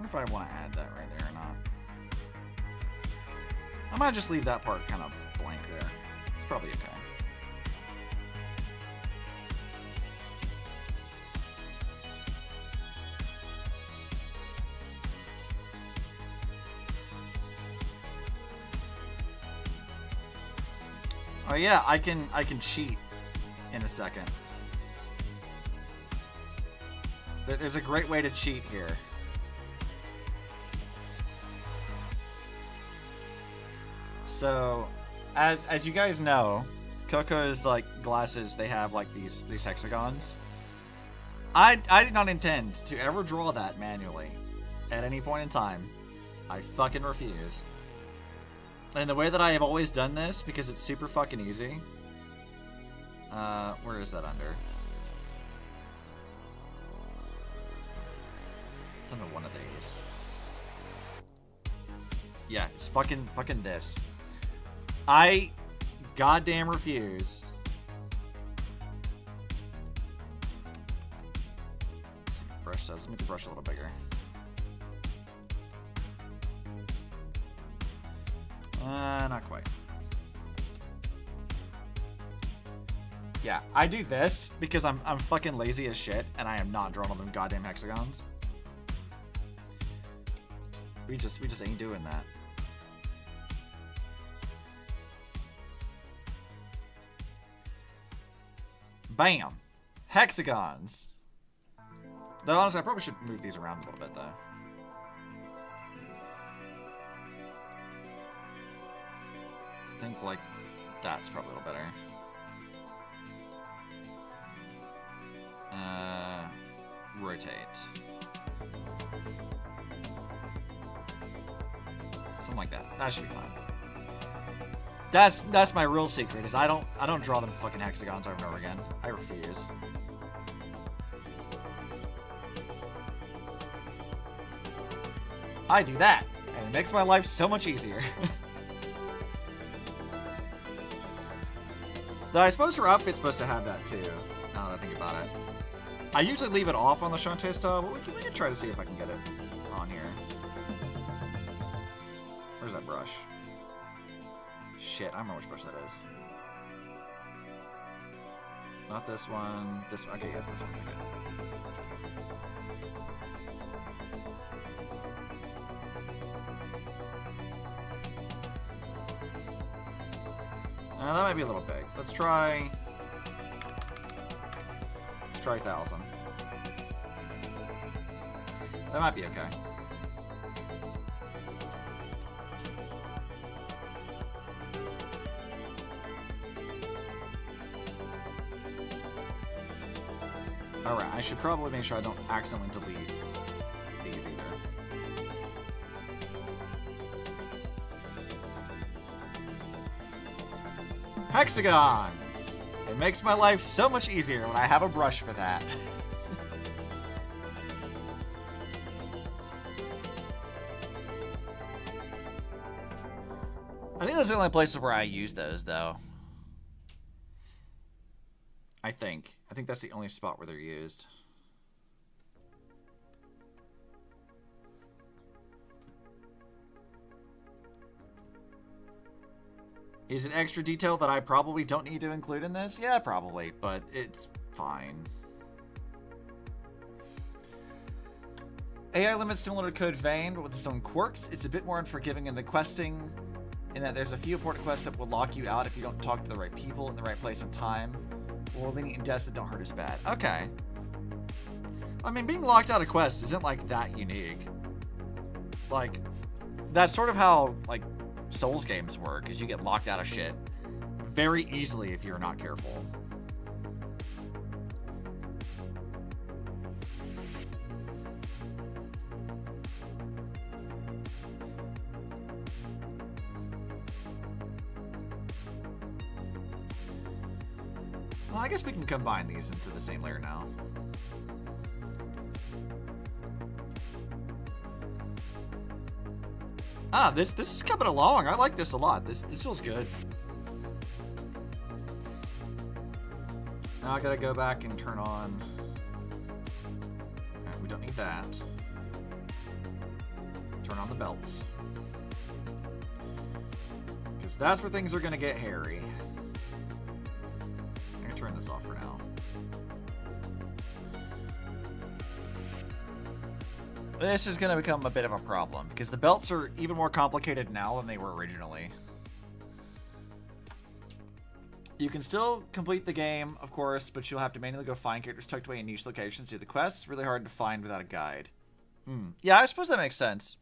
If I want to add that right there or not. I might just leave that part kind of blank there. It's probably okay. Oh yeah, I can cheat in a second. There's a great way to cheat here. So, as you guys know, Coco's like glasses, they have like these hexagons. I did not intend to ever draw that manually at any point in time. I fucking refuse. And the way that I have always done this, because it's super fucking easy. Where is that under? It's under one of these. Yeah, it's fucking this. I goddamn refuse. Brush says, let's make the brush a little bigger. Not quite. Yeah, I do this because I'm fucking lazy as shit and I am not drawing on them goddamn hexagons. We just ain't doing that. Bam! Hexagons! Though honestly, I probably should move these around a little bit, though. I think, like, that's probably a little better. Rotate. Something like that. That should be fine. That's my real secret, is I don't draw them fucking hexagons over and over again. I refuse. I do that, and it makes my life so much easier. Though I suppose her outfit's supposed to have that too, now that I think about it. I usually leave it off on the Shantae style, but we can try to see if I can get it on here. Where's that brush? Shit, I don't remember which brush that is. Not this one. This one. Okay, yes, this one. Okay. That might be a little big. Let's try 1,000. That might be okay. Alright, I should probably make sure I don't accidentally delete these either. Hexagons! It makes my life so much easier when I have a brush for that. I think those are the only places where I use those, though. I think that's the only spot where they're used. Is it extra detail that I probably don't need to include in this? Yeah, probably, but it's fine. AI limits similar to Code Vein, but with its own quirks. It's a bit more unforgiving in the questing, in that there's a few important quests that will lock you out if you don't talk to the right people in the right place and time. Or lenient deaths that don't hurt as bad. Okay. I mean, being locked out of quests isn't, like, that unique. Like, that's sort of how, like, Souls games work, is you get locked out of shit very easily if you're not careful. Well, I guess we can combine these into the same layer now. Ah, this is coming along. I like this a lot. This feels good. Now I gotta go back and turn on. Okay, we don't need that. Turn on the belts. Because that's where things are gonna get hairy. I'm gonna turn this off for now. This is going to become a bit of a problem, because the belts are even more complicated now than they were originally. You can still complete the game, of course, but you'll have to manually go find characters tucked away in niche locations. Do the quests. It's really hard to find without a guide. Yeah, I suppose that makes sense.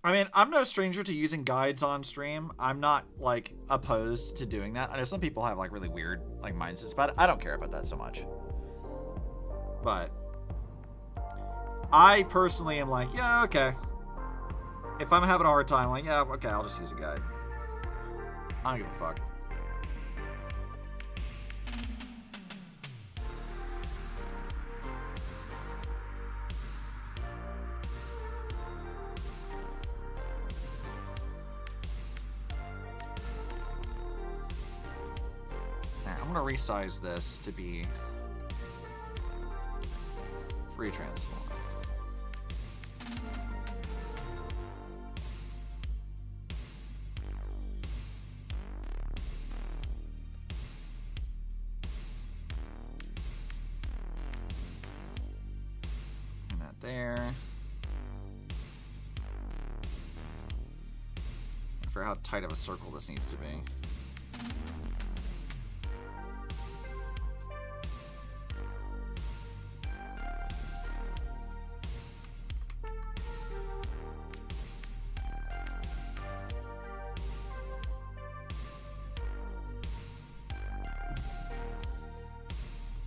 I mean, I'm no stranger to using guides on stream. I'm not, like, opposed to doing that. I know some people have, like, really weird, like, mindsets about it. I don't care about that so much. But I personally am like, yeah, okay. If I'm having a hard time, like, yeah, okay, I'll just use a guide. I don't give a fuck. Alright, I'm gonna resize this to be free transform. And that there. For how tight of a circle this needs to be.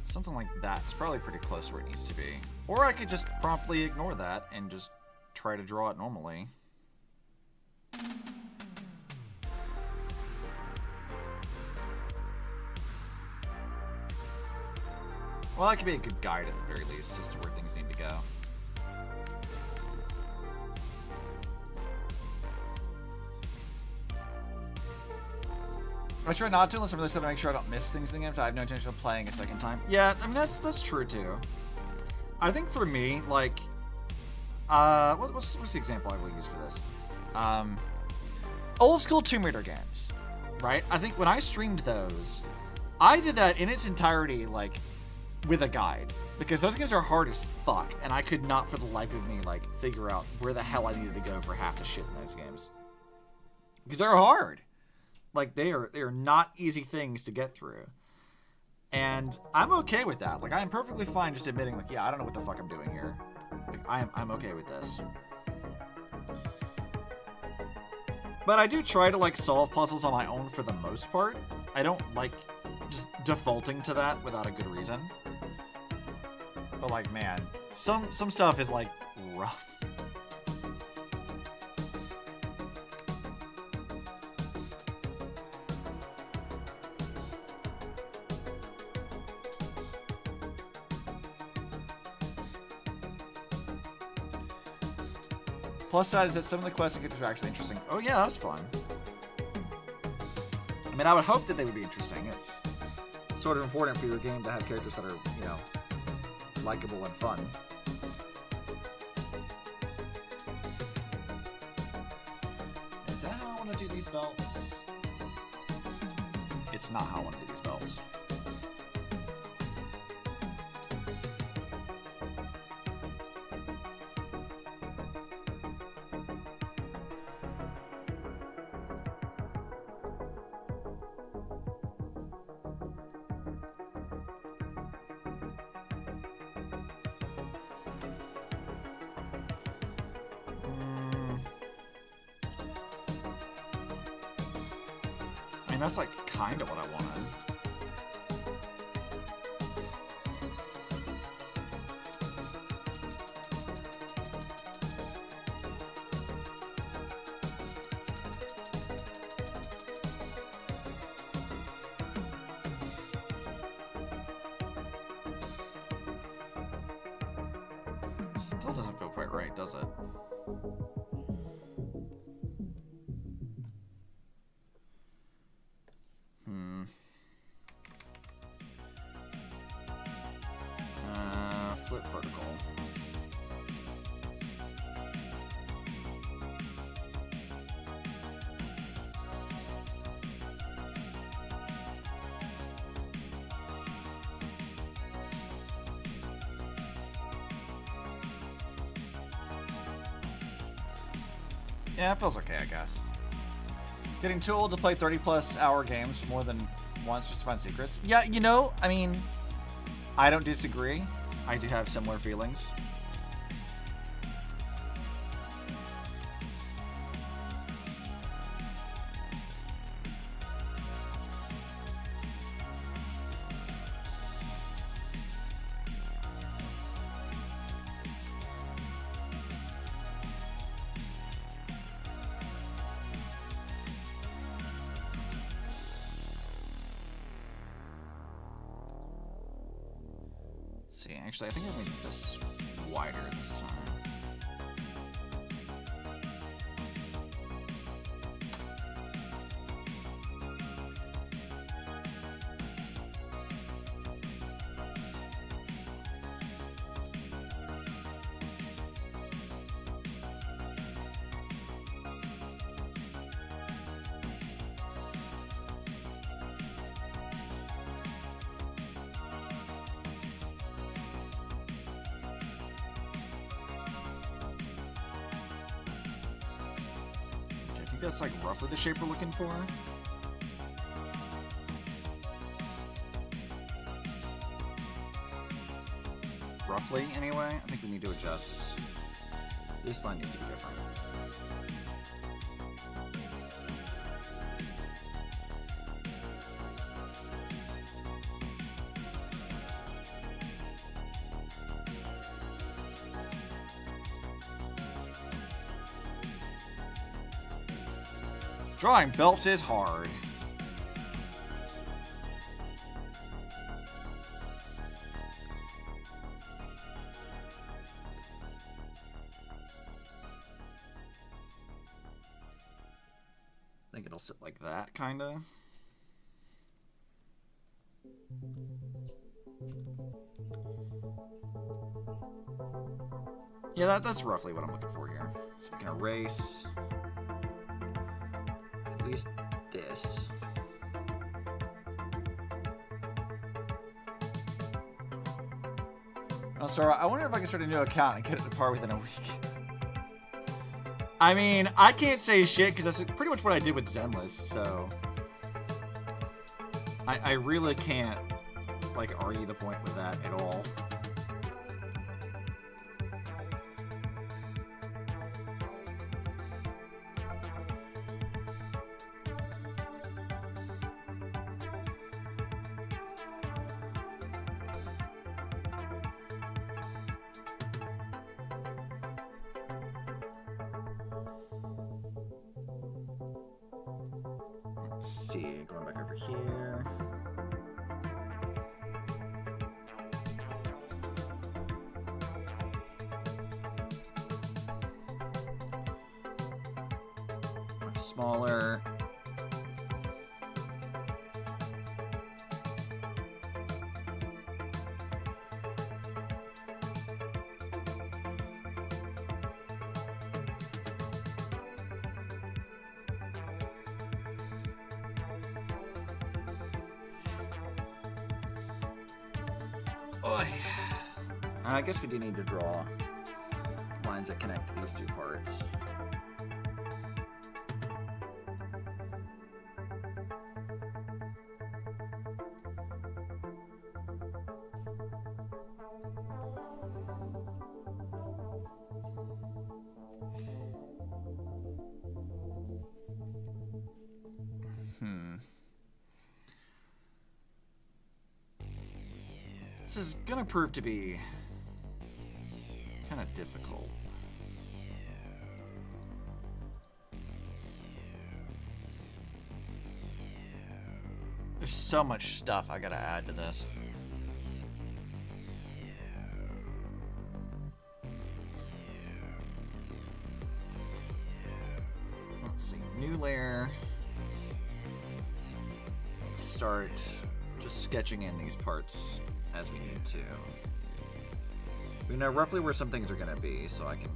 Something like that. It's probably pretty close where it needs to be. Or I could just promptly ignore that and just try to draw it normally. Well, that could be a good guide at the very least, as to where things need to go. I try not to unless I'm really set to make sure I don't miss things in the game, so I have no intention of playing a second time. Yeah, I mean, that's true, too. I think for me, like... what's the example I will use for this? Old school Tomb Raider games, right? I think when I streamed those, I did that in its entirety, like, with a guide. Because those games are hard as fuck, and I could not for the life of me, like, figure out where the hell I needed to go for half the shit in those games. Because they're hard. Like, they are not easy things to get through. And I'm okay with that. Like, I am perfectly fine just admitting, like, yeah, I don't know what the fuck I'm doing here. Like, I'm okay with this. But I do try to, like, solve puzzles on my own for the most part. I don't like just defaulting to that without a good reason. But, like, man, some stuff is, like, rough. Plus side is that some of the quests and characters are actually interesting. Oh yeah, that's fun. I mean, I would hope that they would be interesting. It's sort of important for your game to have characters that are, you know, likable and fun. Is that how I want to do these belts? It's not how I want to do these belts. I mean, that's like kind of what I wanted. Still doesn't feel quite right, does it? Flip vertical. Yeah, it feels okay, I guess. Getting too old to play 30-plus hour games more than once just to find secrets. Yeah, you know, I mean, I don't disagree. I do have similar feelings. See, actually, I think I'll make this wider this time. That's like roughly the shape we're looking for. Roughly, anyway. I think we need to adjust. This line needs to be different. Drawing belts is hard. I think it'll sit like that, kinda. Yeah, that's roughly what I'm looking for here. So we can erase at least this. Oh, sorry. I wonder if I can start a new account and get it to par within a week. I mean, I can't say shit because that's pretty much what I did with Zenless, so I really can't like argue the point with that at all. Let's see, going back over here. Much smaller. Oy. I guess we do need to draw lines that connect these two parts. This is gonna prove to be kind of difficult. There's so much stuff I gotta add to this. Let's see, new layer. Let's start just sketching in these parts as we need to. We know roughly where some things are going to be, so I can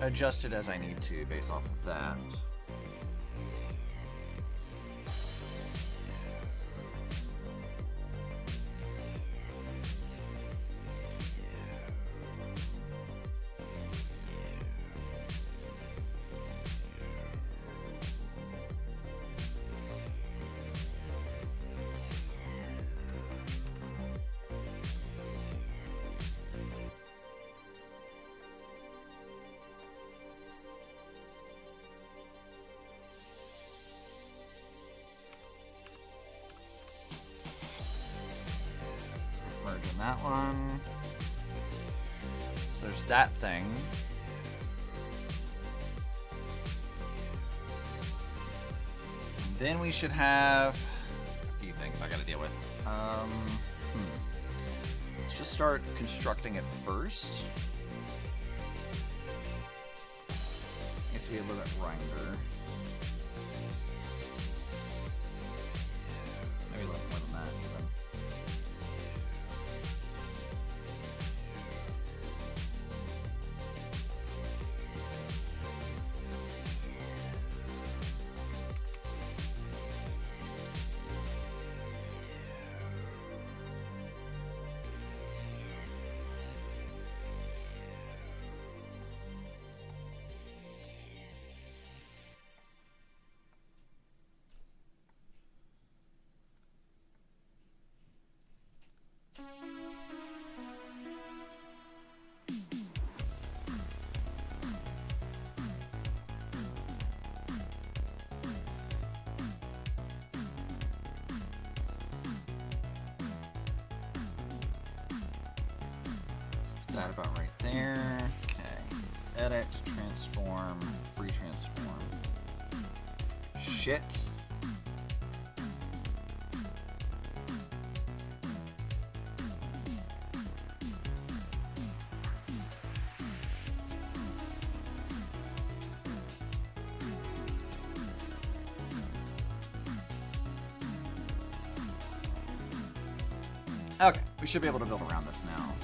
adjust it as I need to based off of that. Merging that one. So there's that thing. And then we should have a few things I gotta deal with. Let's just start constructing it first. Needs to be a little bit grinder. Maybe a little more than that even. That about right there. Okay. Edit, transform, free transform. Shit. Okay, we should be able to build around this now.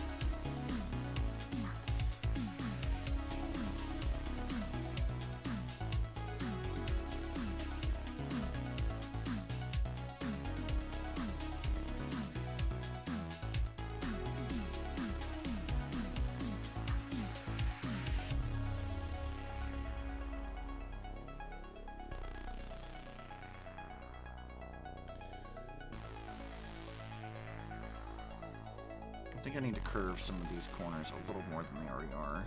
I think I need to curve some of these corners a little more than they already are.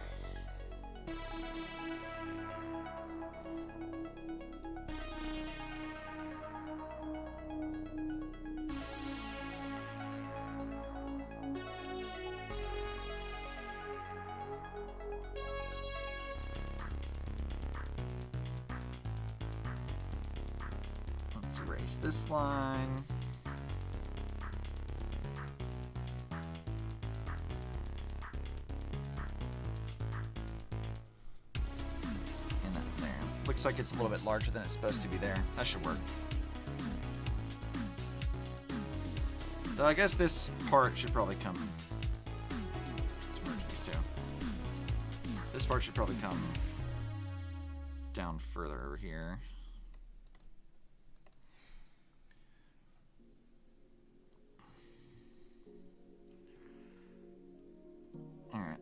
Let's erase this line. Looks like it's a little bit larger than it's supposed to be there. That should work. So I guess this part should probably come... Let's merge these two. This part should probably come down further over here.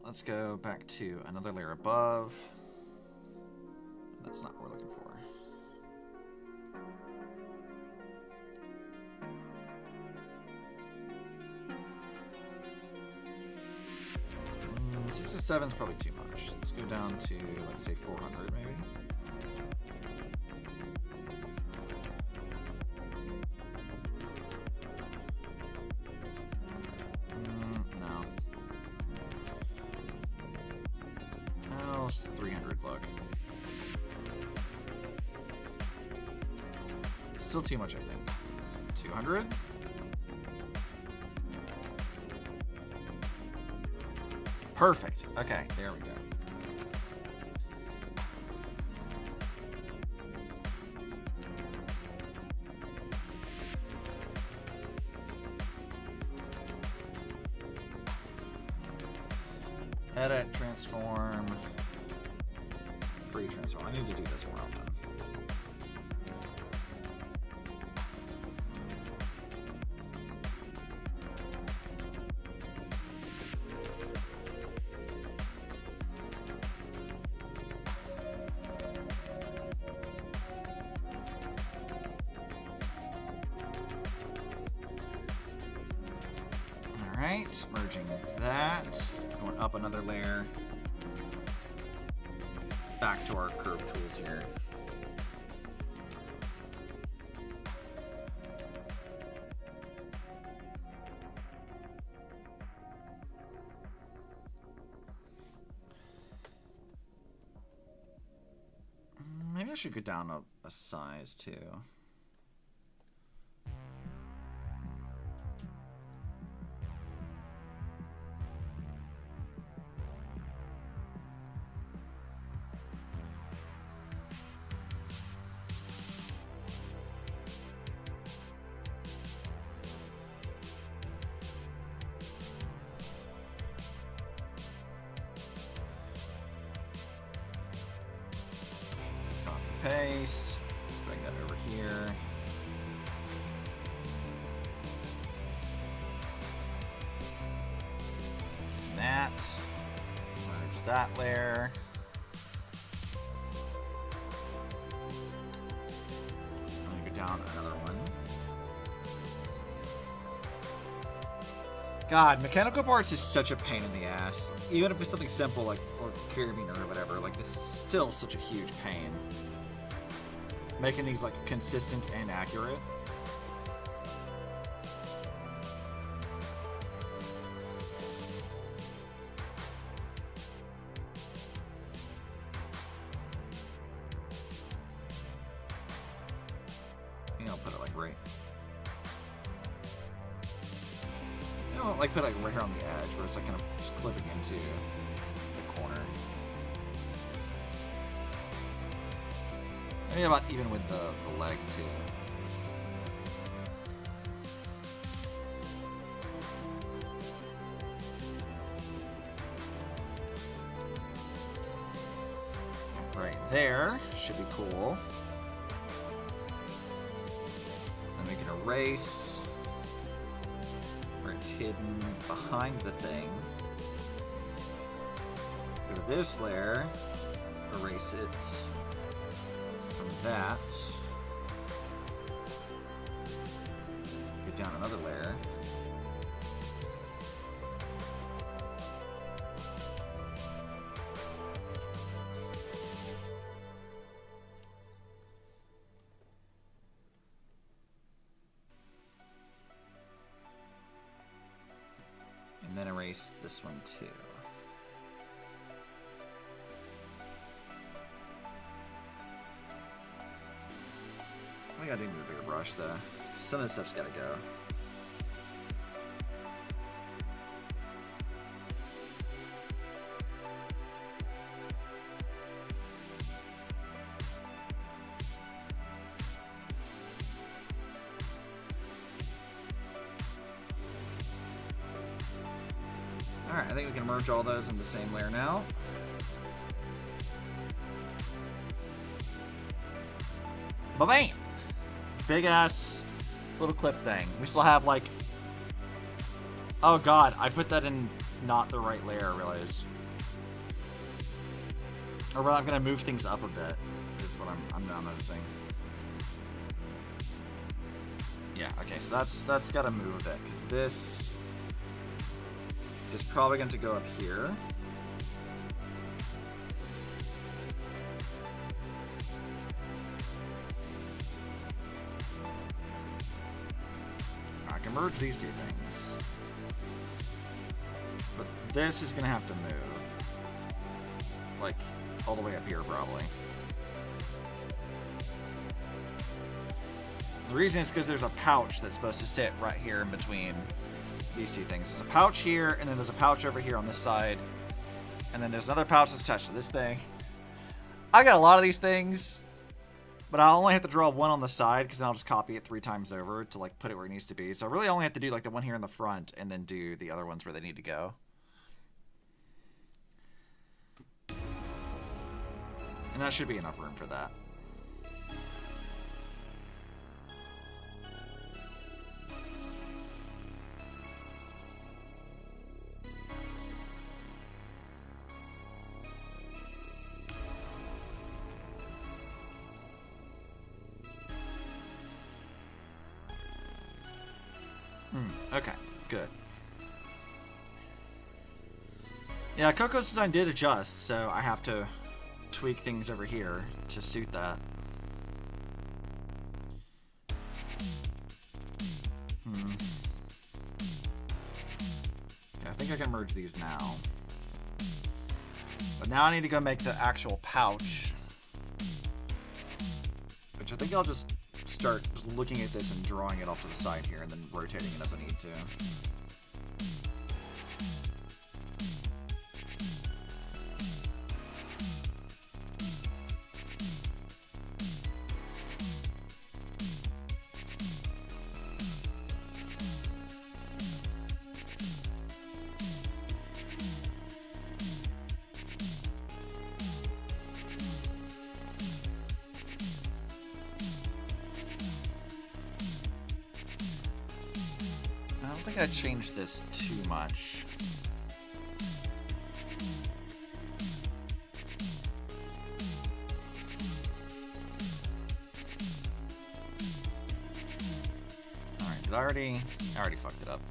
let's go back to another layer above. That's not what we're looking for. 6 to 7 is probably too much. Let's go down to, let's say, 400 maybe. No. Oh, it's 300, look. Still too much, I think. 200? Perfect. Okay, there we go. Edit, transform, free transform. I need to do this more often. Alright, merging that. Going up another layer. Back to our curve tools here. Maybe I should go down a size too. Paste, bring that over here. That, merge that layer. I'm gonna go down another one. God, mechanical parts is such a pain in the ass. Even if it's something simple like or carabiner or whatever, like this is still such a huge pain. Making these like consistent and accurate. I think I'll put it like right. You know, like put it like right here on the edge where it's like kind of just clipping into the corner. Maybe about even with the leg too. Right there should be cool. Then we can erase where it's hidden behind the thing. Go to this layer, erase it. That. Get down another layer. And then erase this one too. I think I do need a bigger brush though. Some of this stuff's gotta go. Alright, I think we can merge all those in the same layer now. Ba-bam! Big ass little clip thing. We still have like, oh god, I put that in not the right layer, I realize. Or rather, I'm gonna move things up a bit, is what I'm now noticing. Yeah, okay, so that's gotta move a bit, because this is probably going to go up here. I can merge these two things. But this is going to have to move. Like, all the way up here, probably. The reason is because there's a pouch that's supposed to sit right here in between these two things. There's a pouch here, and then there's a pouch over here on this side. And then there's another pouch that's attached to this thing. I got a lot of these things, but I only have to draw one on the side because then I'll just copy it 3 times over to like put it where it needs to be. So I really only have to do like the one here in the front and then do the other ones where they need to go. And that should be enough room for that. Okay, good. Yeah, Coco's design did adjust, so I have to tweak things over here to suit that. Yeah, I think I can merge these now. But now I need to go make the actual pouch. Which I think I'll just start just looking at this and drawing it off to the side here and then rotating it as I need to. I don't think I changed this too much. Alright, did I already fucked it up.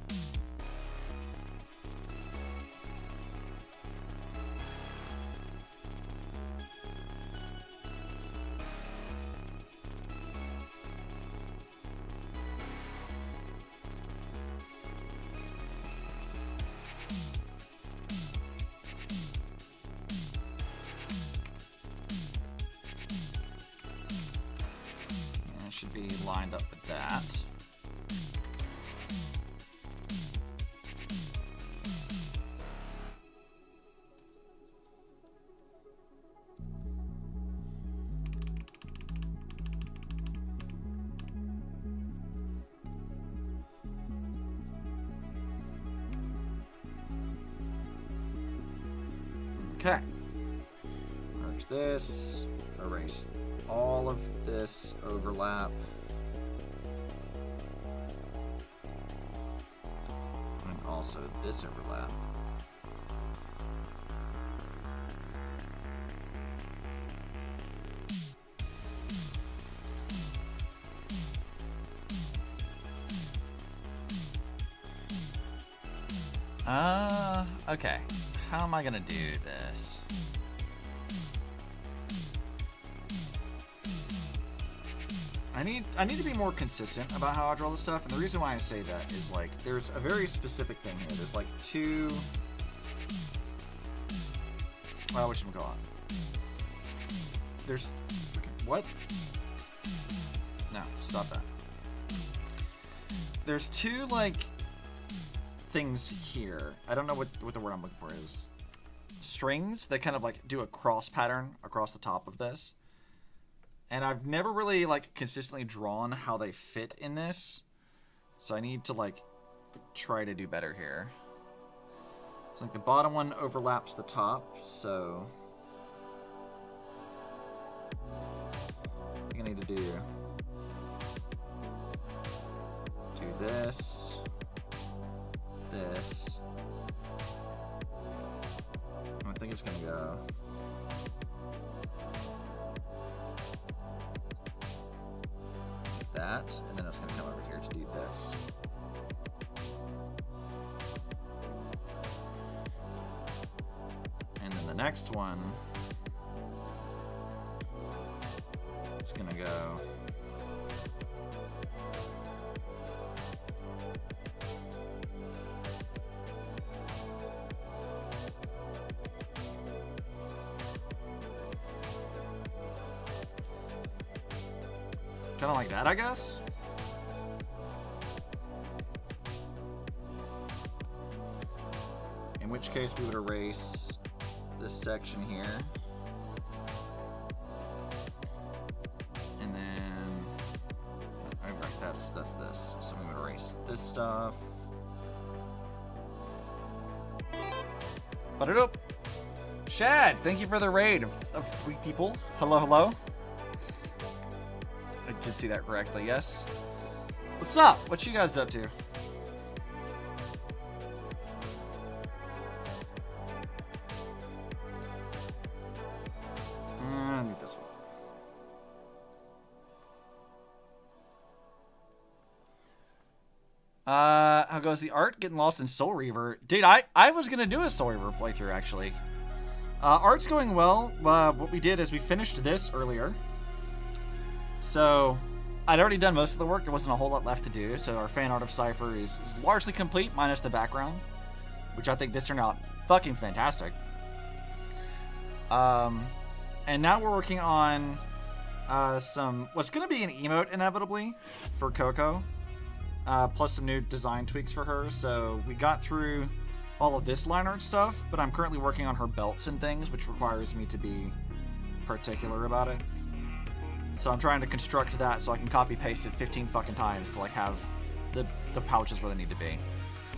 Should be lined up with that. Okay. Merge this, erase all of this overlap. And also this overlap. Okay. How am I gonna do this? I need to be more consistent about how I draw this stuff, and the reason why I say that is like there's a very specific thing here. There's like two. Well, whatchamacallit? There's what? No, stop that. There's two like things here. I don't know what the word I'm looking for is. Strings that kind of like do a cross pattern across the top of this. And I've never really like consistently drawn how they fit in this. So I need to like try to do better here. So like the bottom one overlaps the top, so I think I need to do this, it's gonna go. That, and then it's gonna come over here to do this. And then the next one is gonna go. Kind of like that, I guess. In which case we would erase this section here. And then, oh, right, that's this. So we would erase this stuff. Put it up. Shad, thank you for the raid of 3 people. Hello, hello. I did see that correctly, yes. What's up? What you guys up to? I need this one. How goes the art? Getting lost in Soul Reaver. Dude, I was gonna do a Soul Reaver playthrough, actually. Art's going well. What we did is we finished this earlier. So, I'd already done most of the work. There wasn't a whole lot left to do. So our fan art of Cipher is largely complete, minus the background, which I think this turned out fucking fantastic. And now we're working on what's going to be an emote inevitably for Coco, plus some new design tweaks for her. So we got through all of this line art stuff, but I'm currently working on her belts and things, which requires me to be particular about it. So I'm trying to construct that so I can copy paste it 15 fucking times to like have the pouches where they need to be.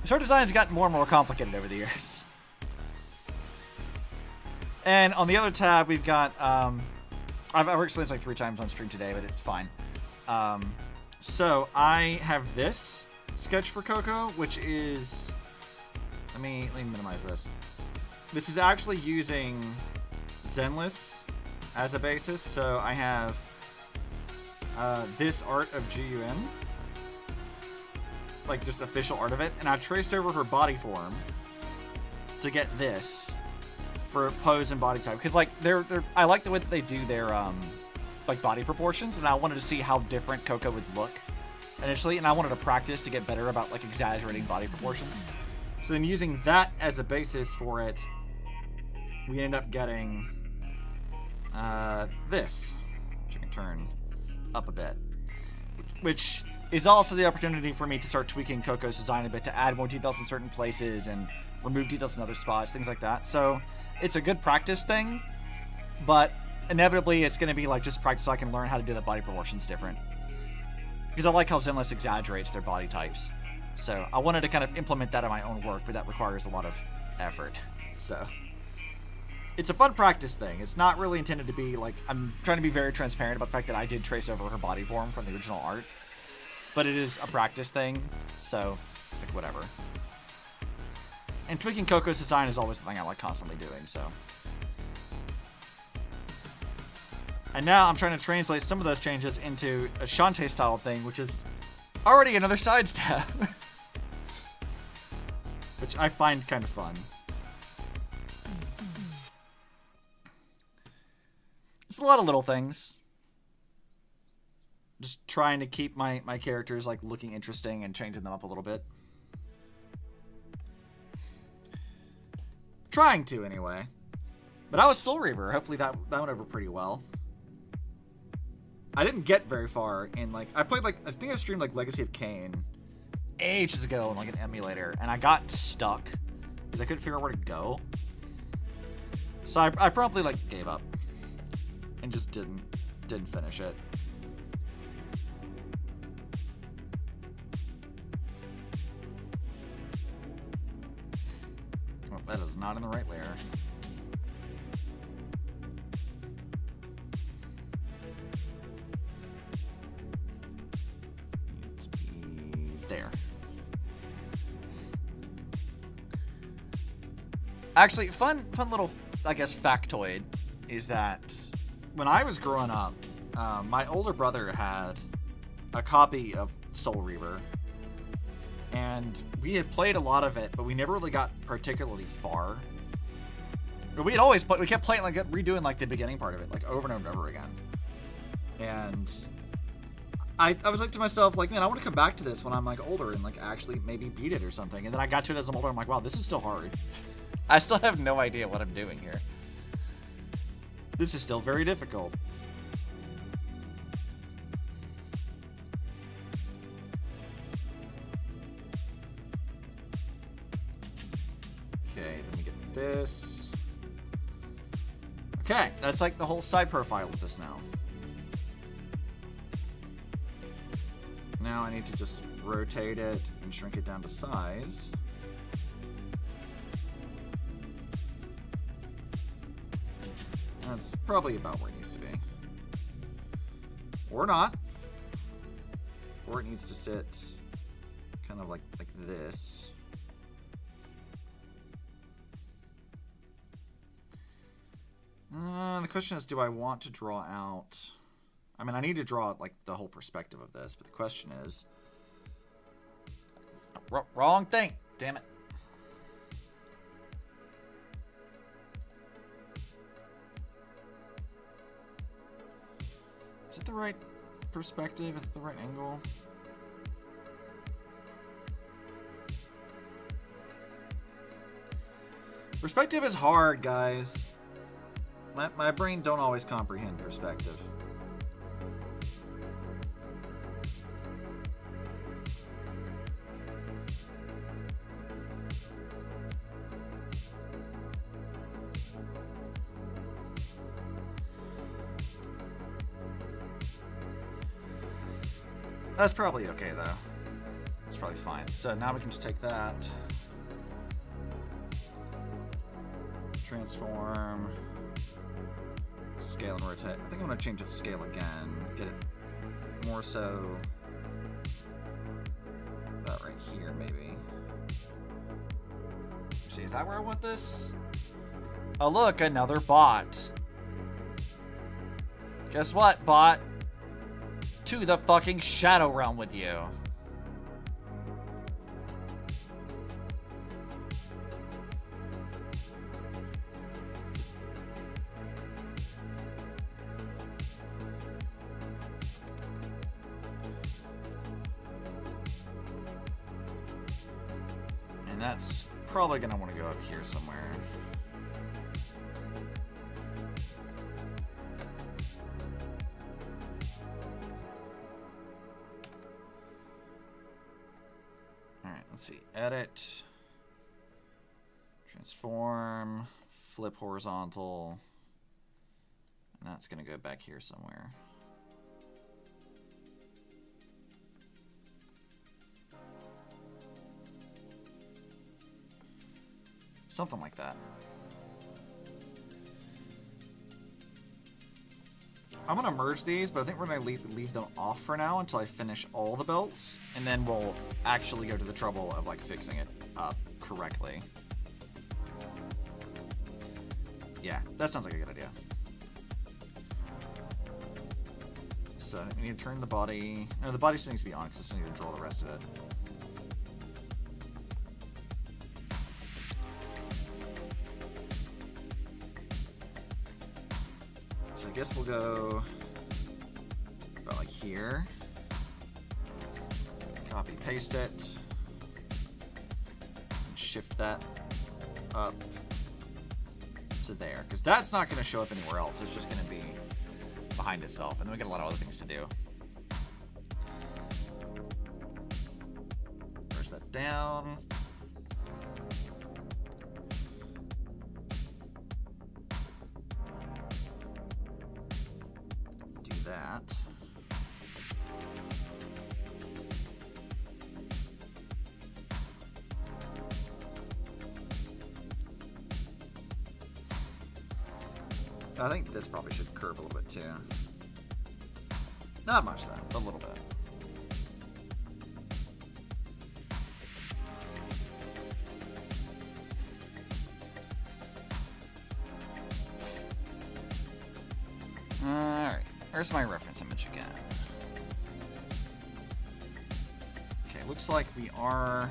Her design's gotten more and more complicated over the years. And on the other tab, we've got I've explained this like 3 times on stream today, but it's fine. So I have this sketch for Coco, which is let me minimize this. This is actually using Zenless as a basis. So I have this art of GUM, like just official art of it, and I traced over her body form to get this for pose and body type, because like I like the way that they do their like body proportions, and I wanted to see how different Coco would look initially, and I wanted to practice to get better about like exaggerating body proportions. So then using that as a basis for it, we end up getting this, which I can turn up a bit, which is also the opportunity for me to start tweaking Coco's design a bit, to add more details in certain places and remove details in other spots, things like that. So it's a good practice thing, but inevitably it's going to be like just practice so I can learn how to do the body proportions different, because I like how Zenless exaggerates their body types. So I wanted to kind of implement that in my own work, but that requires a lot of effort. So it's a fun practice thing. It's not really intended to be like, I'm trying to be very transparent about the fact that I did trace over her body form from the original art, but it is a practice thing, so like whatever. And tweaking Coco's design is always the thing I like constantly doing, so. And now I'm trying to translate some of those changes into a Shantae style thing, which is already another side stab. Which I find kind of fun. It's a lot of little things. Just trying to keep my characters like looking interesting and changing them up a little bit. Trying to, anyway. But I was Soul Reaver. Hopefully that went over pretty well. I didn't get very far in, like, I played, like, I think I streamed, like, Legacy of Kain ages ago on, like, an emulator, and I got stuck because I couldn't figure out where to go. So I promptly, like, gave up and just didn't finish it. Well, that is not in the right layer. There. Actually, fun little I guess, factoid is that when I was growing up, my older brother had a copy of Soul Reaver, and we had played a lot of it, but we never really got particularly far. We had always we kept playing, like, redoing, like, the beginning part of it, like, over and over again. And I was like to myself, like, man, I want to come back to this when I'm, like, older and, like, actually maybe beat it or something. And then I got to it as I'm older, I'm like, wow, this is still hard. I still have no idea what I'm doing here. This is still very difficult. Okay, let me get this. Okay, that's like the whole side profile of this now. Now I need to just rotate it and shrink it down to size. That's probably about where it needs to be. Or not. Or it needs to sit kind of like this. The question is, do I want to draw out... I mean, I need to draw out, like, the whole perspective of this, but the question is... Wrong thing! Damn it. Is it the right perspective? Is it the right angle? Perspective is hard, guys. My brain don't always comprehend perspective. That's probably okay, though. That's probably fine. So now we can just take that. Transform. Scale and rotate. I think I'm going to change it to scale again. Get it more so about right here, maybe. See, is that where I want this? Oh, look, another bot. Guess what, bot? To the fucking Shadow Realm with you. And that's probably gonna want to go up here somewhere. Alright, let's see. Edit. Transform. Flip horizontal. And that's gonna go back here somewhere. Something like that. I'm gonna merge these, but I think we're gonna leave them off for now until I finish all the belts, and then we'll actually go to the trouble of like fixing it up correctly. Yeah, that sounds like a good idea. So we need to turn the body. No, the body still needs to be on because I still need to draw the rest of it. So I guess we'll go about like here. Copy, paste it. And shift that up to there. Because that's not going to show up anywhere else. It's just going to be behind itself. And then we got a lot of other things to do. Push that down. That. I think this probably should curve a little bit too. Not much though, a little bit. Where's my reference image again? Okay, looks like we are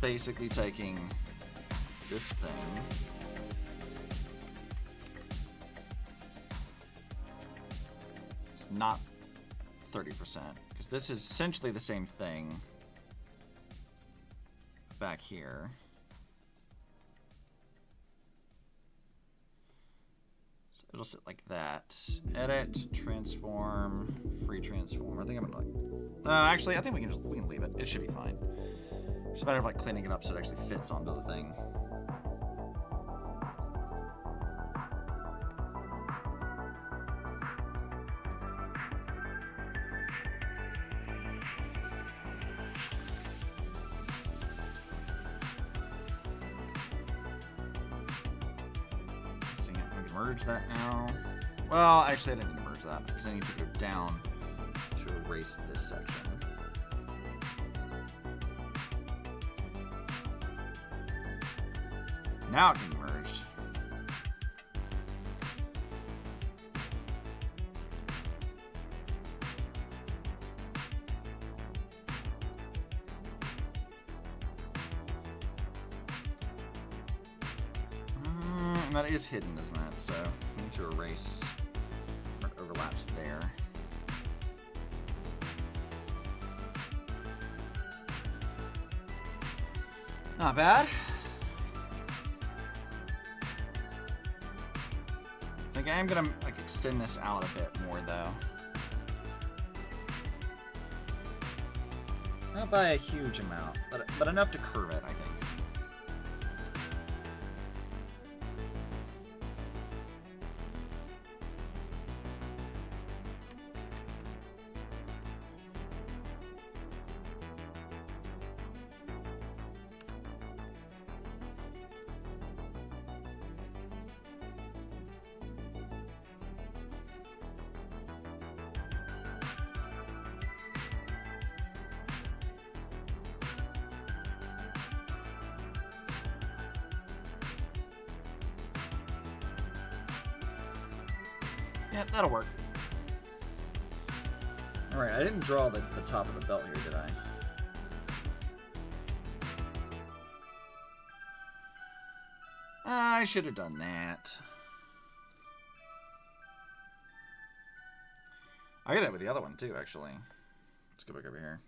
basically taking this thing. It's not 30%, because this is essentially the same thing back here. So it'll sit like that. Edit, transform, free transform. I think I'm gonna like. Actually, I think we can leave it. It should be fine. It's a matter of like cleaning it up so it actually fits onto the thing. Let's see, I can merge that now. Well, actually, I didn't need to merge that because I need to go down to erase this section. Now it can be merged. That is hidden, isn't it? So we need to erase what overlaps there. Not bad. I think I am gonna like extend this out a bit more though. Not by a huge amount, but enough to curve it, I think. Yep, that'll work. Alright, I didn't draw the top of the belt here, did I? I should have done that. I got it with the other one too, actually. Let's go back over here.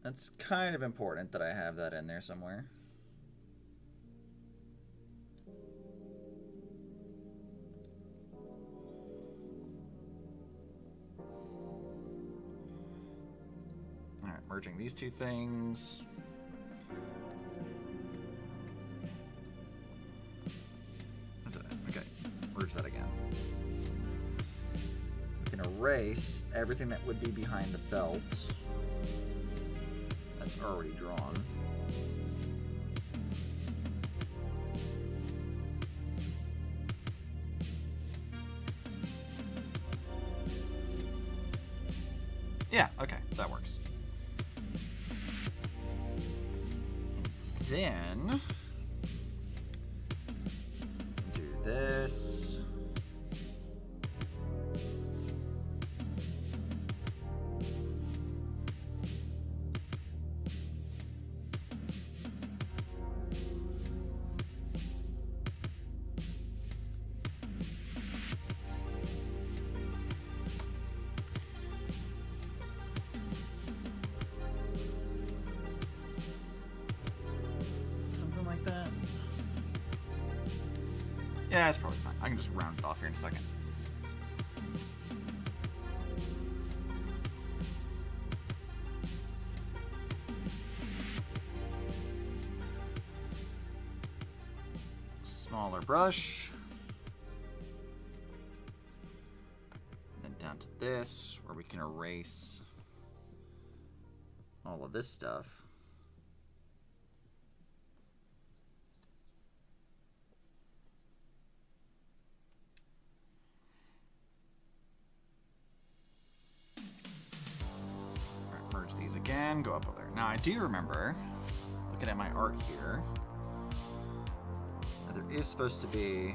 That's kind of important that I have that in there somewhere. Alright, merging these two things. That's it. Okay, merge that again. We can erase everything that would be behind the belt. That's already drawn. Yeah, okay, that works. Then do this. Yeah, it's probably fine. I can just round it off here in a second. Smaller brush. Then down to this, where we can erase all of this stuff. These again, go up over there. Now I do remember, looking at my art here, there is supposed to be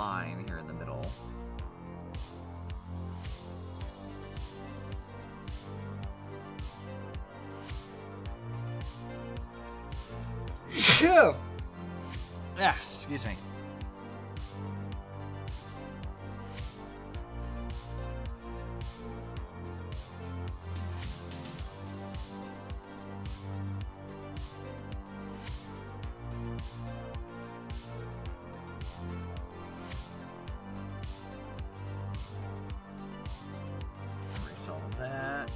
line here in the middle. Yeah, excuse me. Erase all of that.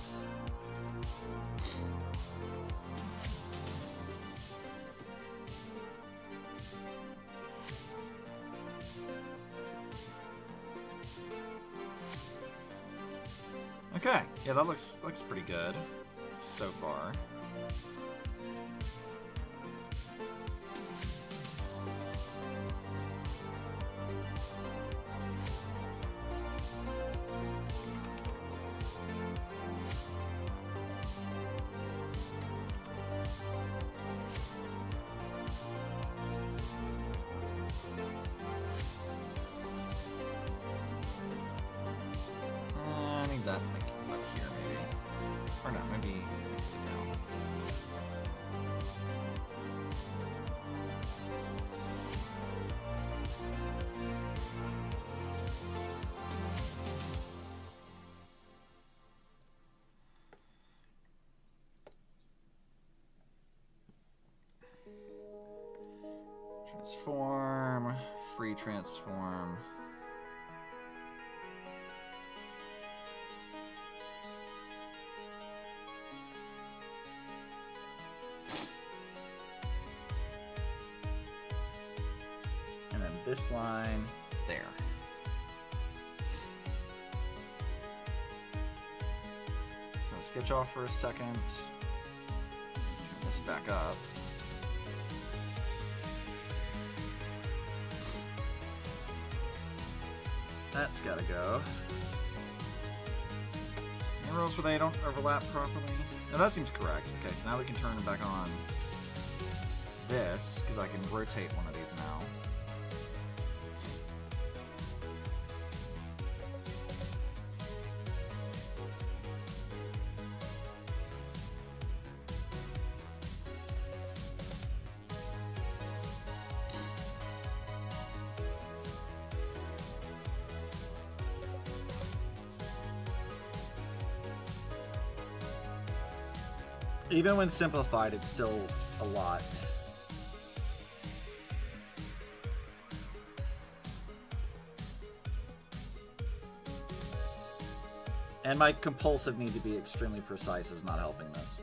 Okay, yeah, that looks pretty good so far. I need that like up here maybe, or no, maybe down. Transform, free transform. And then this line there. So sketch off for a second. Turn this back up. That's gotta go. Any rows where they don't overlap properly? No, that seems correct. Okay, so now we can turn it back on this, because I can rotate one of these now. Even when simplified, it's still a lot. And my compulsive need to be extremely precise is not helping this.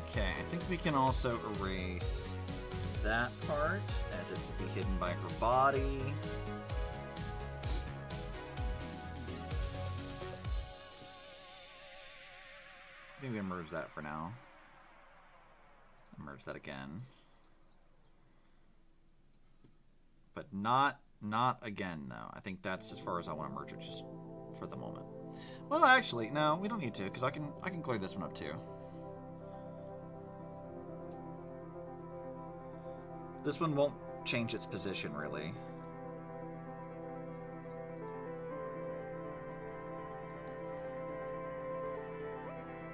Okay, I think we can also erase that part, as it will be hidden by her body. I think we can merge that for now. Merge that again. But not again, though. I think that's as far as I want to merge it, just for the moment. Well, actually, no, we don't need to, because I can clear this one up too. This one won't change its position, really.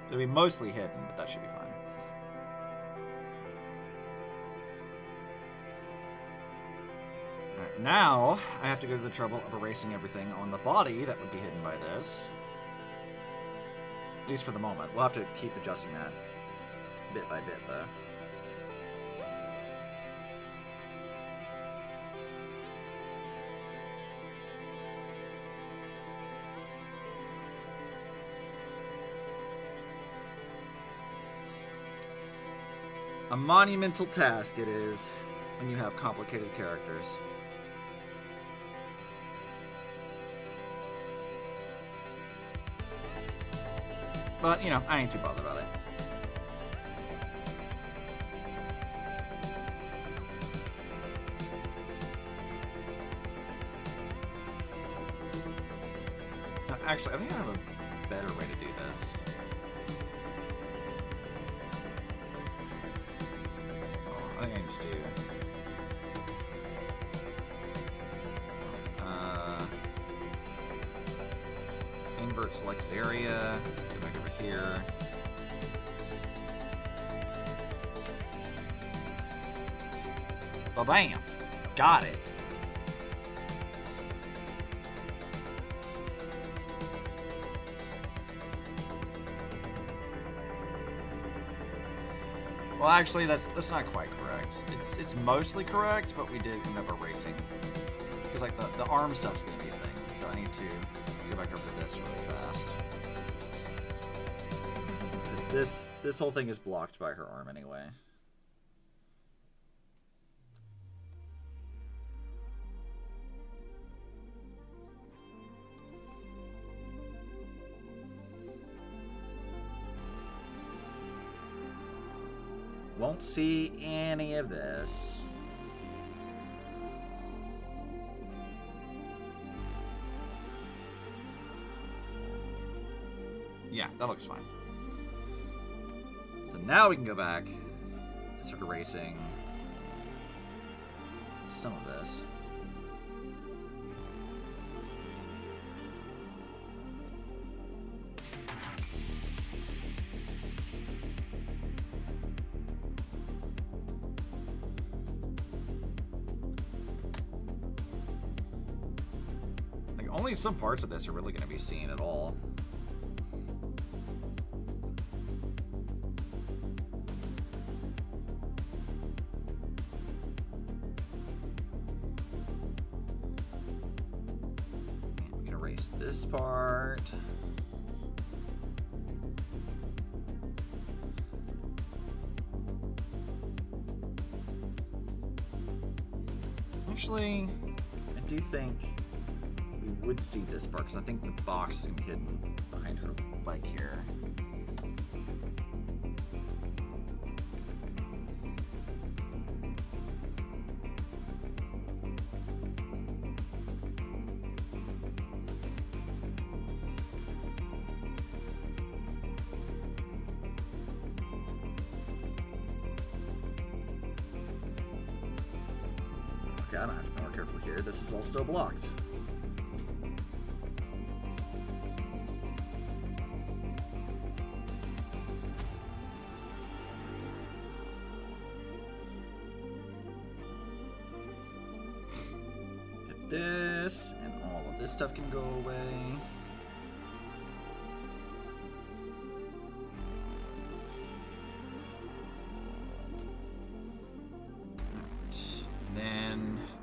It'll be mostly hidden, but that should be fine. Alright, now I have to go to the trouble of erasing everything on the body that would be hidden by this. At least for the moment. We'll have to keep adjusting that bit by bit, though. A monumental task it is when you have complicated characters. But, you know, I ain't too bothered about it. Actually, I think I have a better way to do this. Oh, I think I can just do... invert selected area, go back over here. Ba-bam! Got it. Well, actually, that's not quite correct. It's mostly correct, but we did end up erasing. Because like the arm stuff's gonna be a thing, so I need to go back over to this really fast. Because this whole thing is blocked by her arm anyway. Won't see any of this. Yeah, that looks fine. So now we can go back and start erasing some of this. Like, only some parts of this are really going to be seen at all. This part. Actually, I do think we would see this part because I think the box is going to be hidden behind her leg here. Okay, I don't have to be more careful here. This is all still blocked. Get this, and all of this stuff can go away.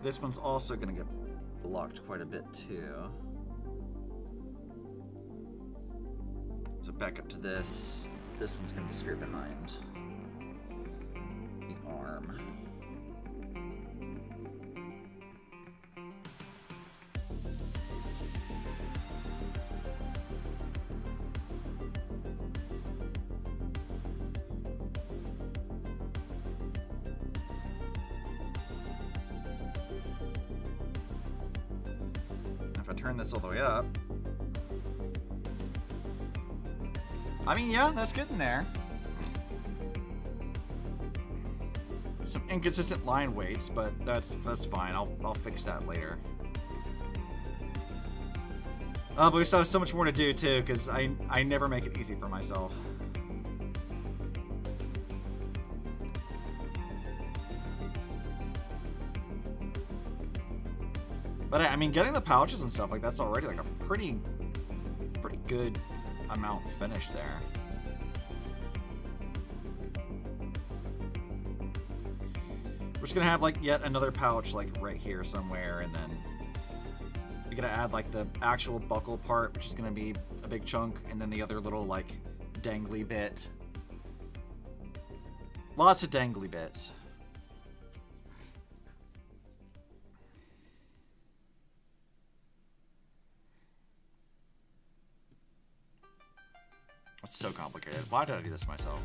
This one's also going to get blocked quite a bit too. So back up to this. This one's going to be screwed behind the arm. Turn this all the way up. I mean, yeah, that's good in there. Some inconsistent line weights, but that's fine. I'll fix that later. But we still have so much more to do too, because I never make it easy for myself. But I mean, getting the pouches and stuff like that's already like a pretty good amount finished there. We're just gonna have like yet another pouch like right here somewhere, and then we're gonna add like the actual buckle part, which is gonna be a big chunk, and then the other little like dangly bit. Lots of dangly bits. It's so complicated. Why did I do this myself?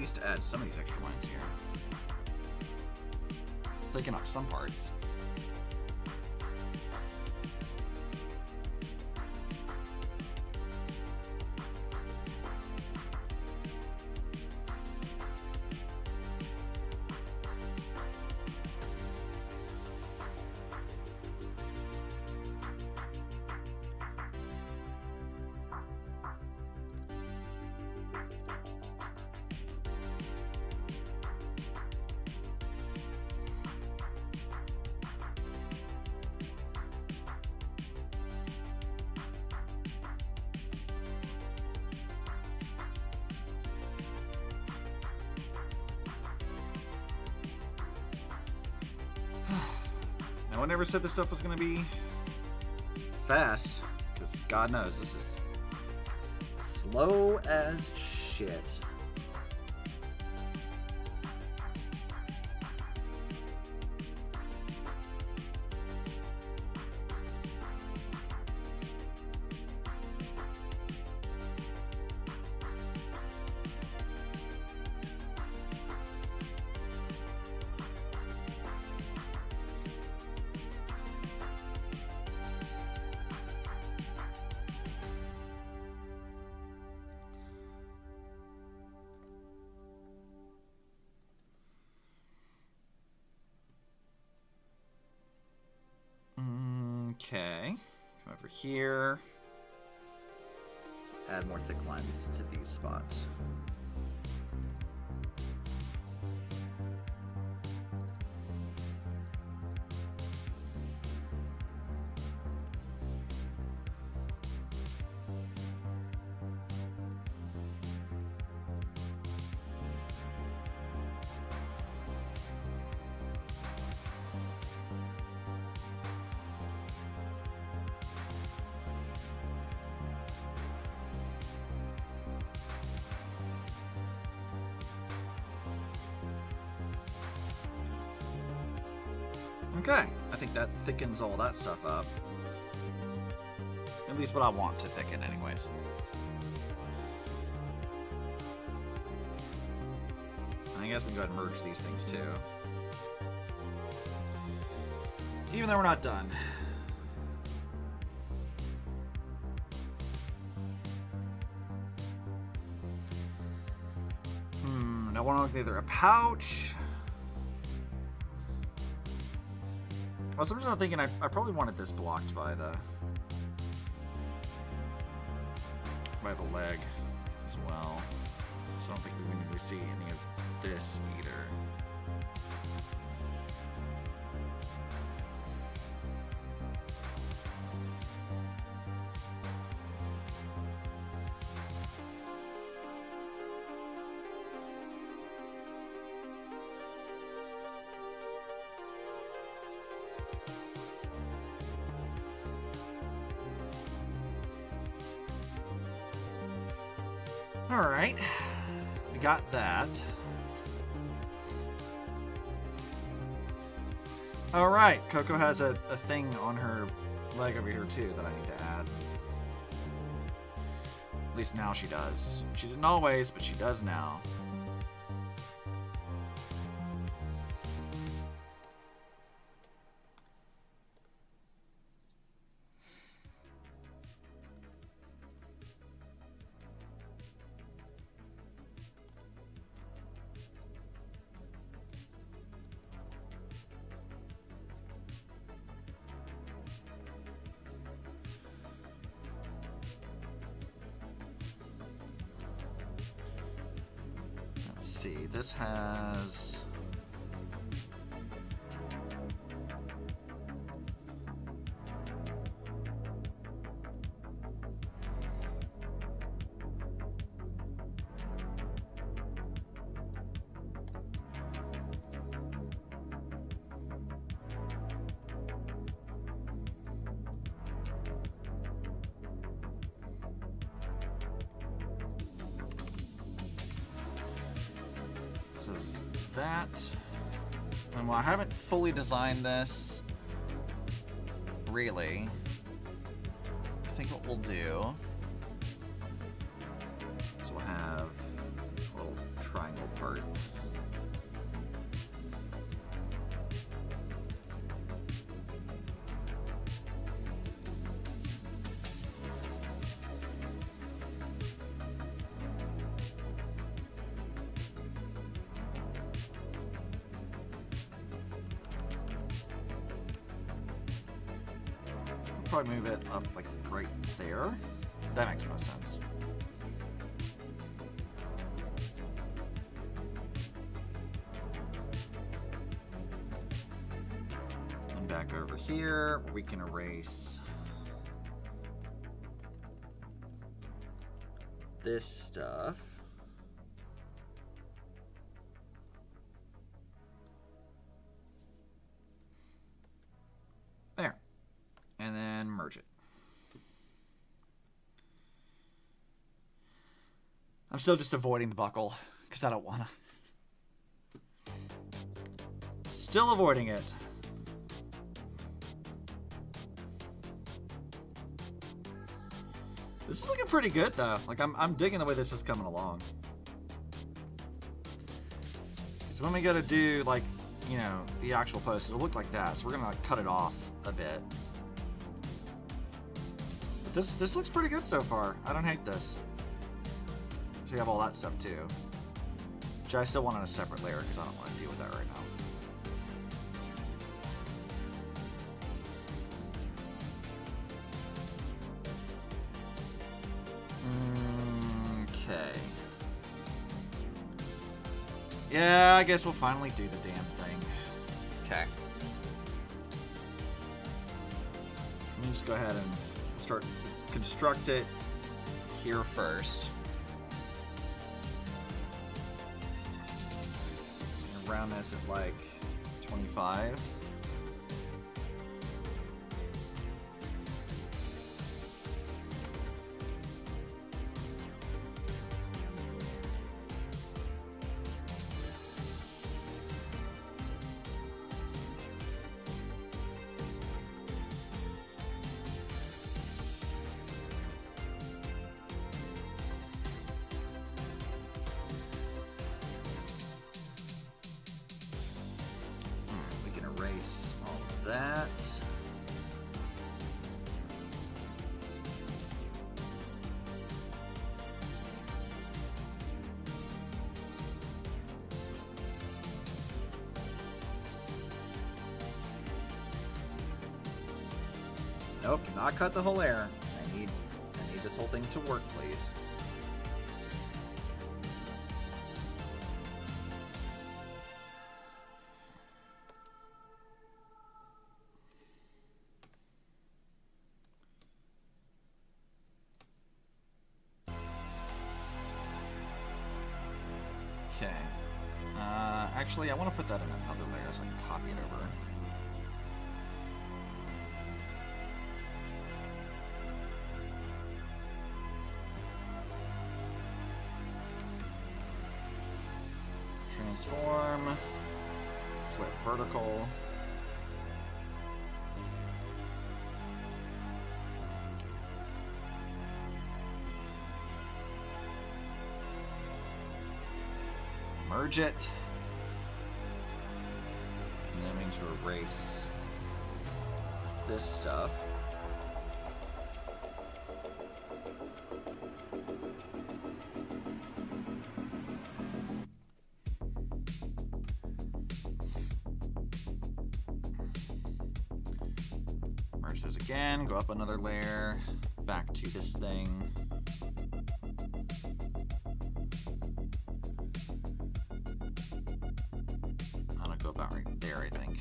least add some of these extra lines here. Thicken up some parts. No one ever said this stuff was gonna be fast, because God knows this is slow as shit. Okay, come over here. Add more thick lines to these spots. Okay, I think that thickens all that stuff up. At least what I want to thicken anyways. I guess we can go ahead and merge these things too. Even though we're not done. I want either a pouch. Well, so I'm just not thinking I probably wanted this blocked by the leg as well. So I don't think we need to see any of this either. All right, we got that. All right, Coco has a thing on her leg over here too that I need to add. At least now she does. She didn't always, but she does now. See, this has that. And well, I haven't fully designed this, really. I think what we'll do is we'll have a little triangle part. Probably move it up like right there. That makes no sense. And back over here, we can erase this stuff. There. And then merge it. I'm still just avoiding the buckle because I don't want to. Still avoiding it. This is looking pretty good though. Like I'm digging the way this is coming along. Because when we go to do like, you know, the actual post, it'll look like that. So we're gonna like cut it off a bit. This looks pretty good so far. I don't hate this. So you have all that stuff too. Which I still want on a separate layer because I don't want to deal with that right now. Okay. Yeah, I guess we'll finally do the damn thing. Okay. Let me just go ahead and start construct it here first. Round this at like 25. Erase all of that. Nope, cannot cut the whole layer. I need this whole thing to work, please. Okay. Actually, I want to put that in another layer so I can copy it over. Transform. Flip vertical. Merge it. And then we need to erase this stuff. Merge those again, go up another layer, back to this thing. Go about right there, I think.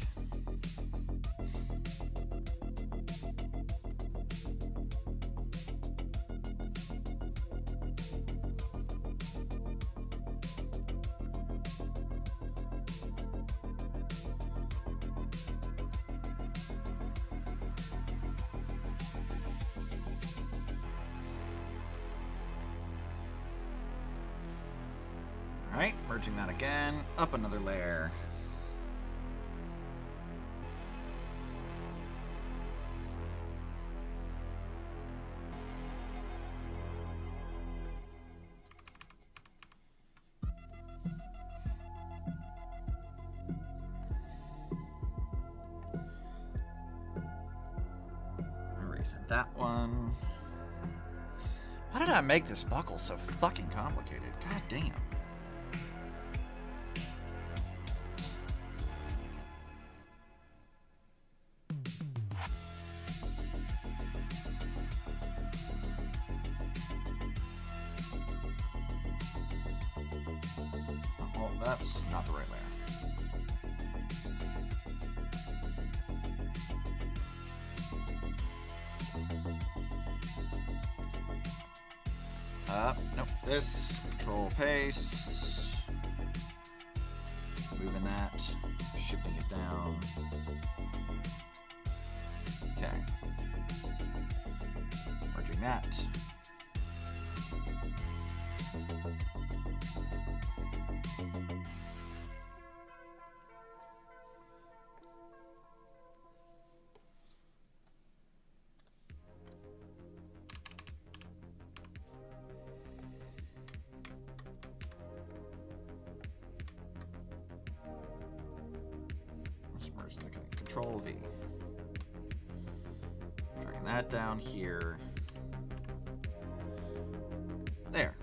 All right, merging that again, up another layer. Set that one. Why did I make this buckle so fucking complicated? God damn. Oh, that's not the right layer. Nope. This, control paste. Moving that, shifting it down. Okay. Merging that. Control V. Dragging that down here. There.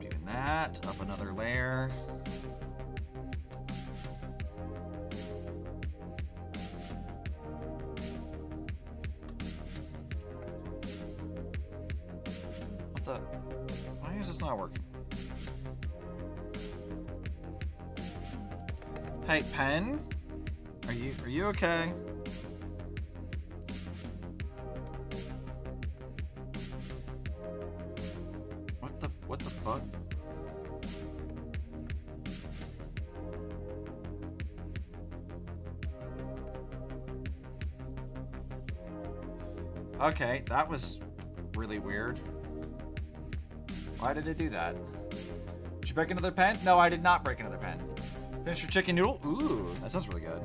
Doing that. Up another layer. What the? Why is this not working? Hey, pen? Are you okay? What the fuck? Okay, that was really weird. Why did it do that? Did you break another pen? No, I did not break another pen. Finish your chicken noodle? Ooh, that sounds really good.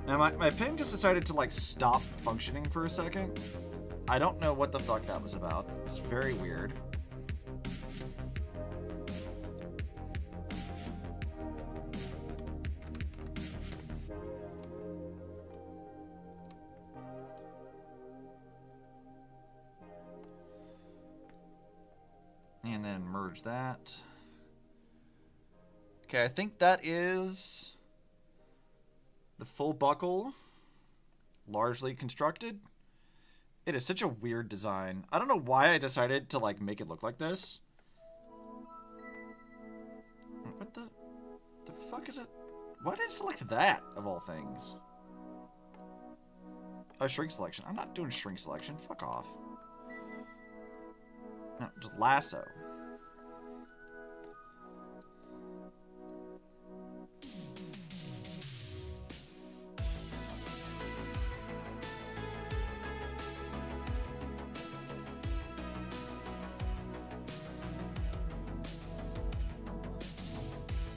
Now, my pen just decided to, like, stop functioning for a second. I don't know what the fuck that was about. It's very weird. And then merge that. Okay, I think that is the full buckle, largely constructed. It is such a weird design. I don't know why I decided to, like, make it look like this. What the fuck is it? Why did I select that, of all things? Oh, shrink selection. I'm not doing shrink selection. Fuck off. No, just lasso.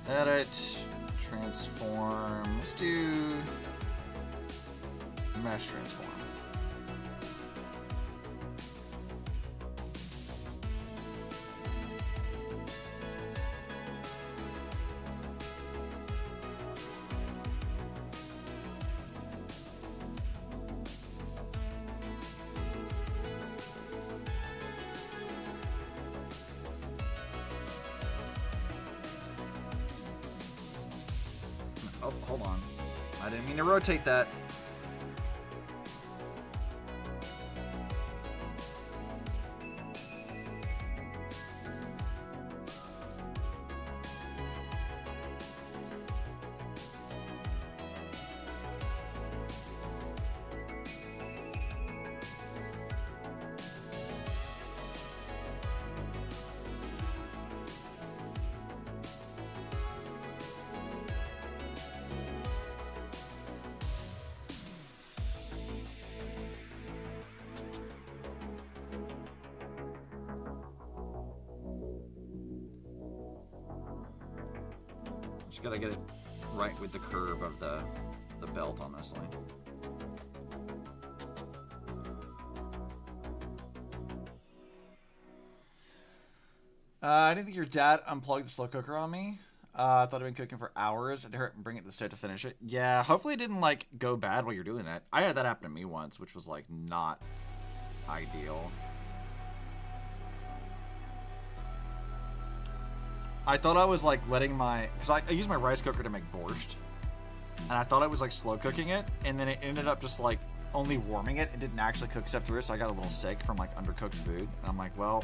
Edit, transform. Let's do mesh transform. Oh, hold on. I didn't mean to rotate that. Just gotta get it right with the curve of the belt, honestly. I didn't think your dad unplugged the slow cooker on me. I thought I'd been cooking for hours and bring it to the stove to finish it. Yeah, hopefully it didn't like go bad while you're doing that. I had that happen to me once, which was like not ideal. I thought I was like letting because I use my rice cooker to make borscht, and I thought I was like slow cooking it, and then it ended up just like only warming it. It didn't actually cook stuff through it, so I got a little sick from like undercooked food. And I'm like, well,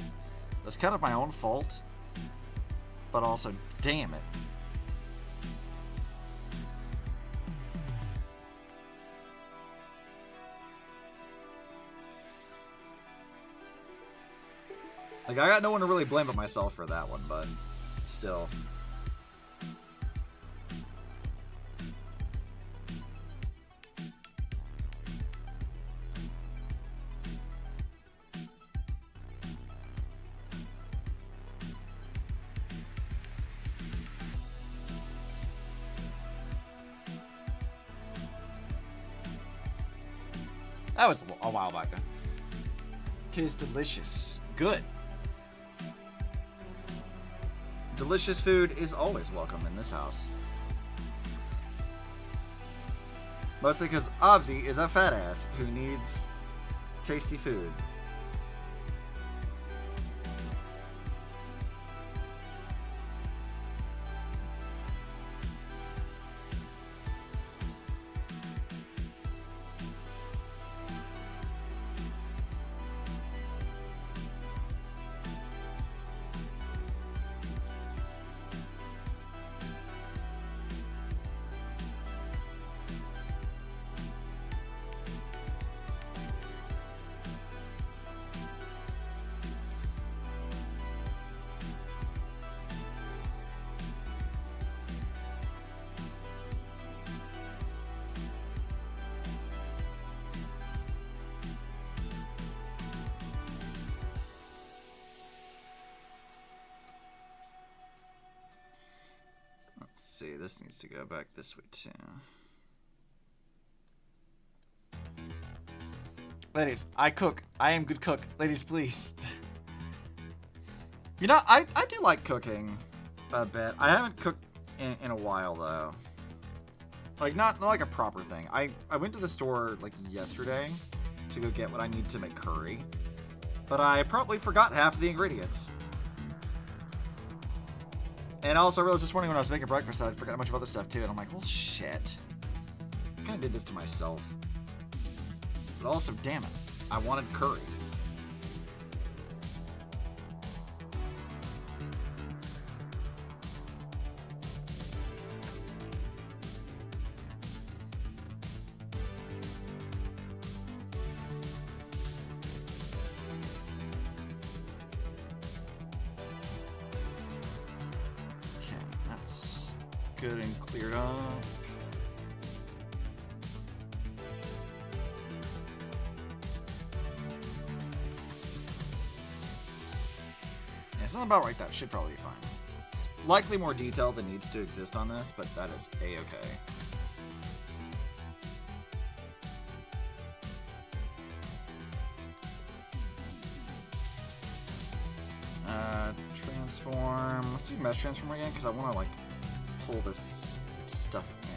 that's kind of my own fault, but also, damn it. Like, I got no one to really blame but myself for that one, but still. That was a while back then. Tis delicious. Good. Delicious food is always welcome in this house. Mostly because Obsi is a fat ass who needs tasty food. See, this needs to go back this way too. Ladies, I cook. I am good cook. Ladies, please. You know, I do like cooking a bit. I haven't cooked in a while though. Like not like a proper thing. I went to the store like yesterday to go get what I need to make curry, but I probably forgot half of the ingredients. And also, I realized this morning when I was making breakfast that I'd forgotten a bunch of other stuff too. And I'm like, well, shit. I kind of did this to myself. But also, damn it. I wanted curry. Good and cleared up. Yeah, something about right that should probably be fine. It's likely more detail than needs to exist on this, but that is a-okay. Transform. Let's do mesh transform again because I want to like pull this stuff in.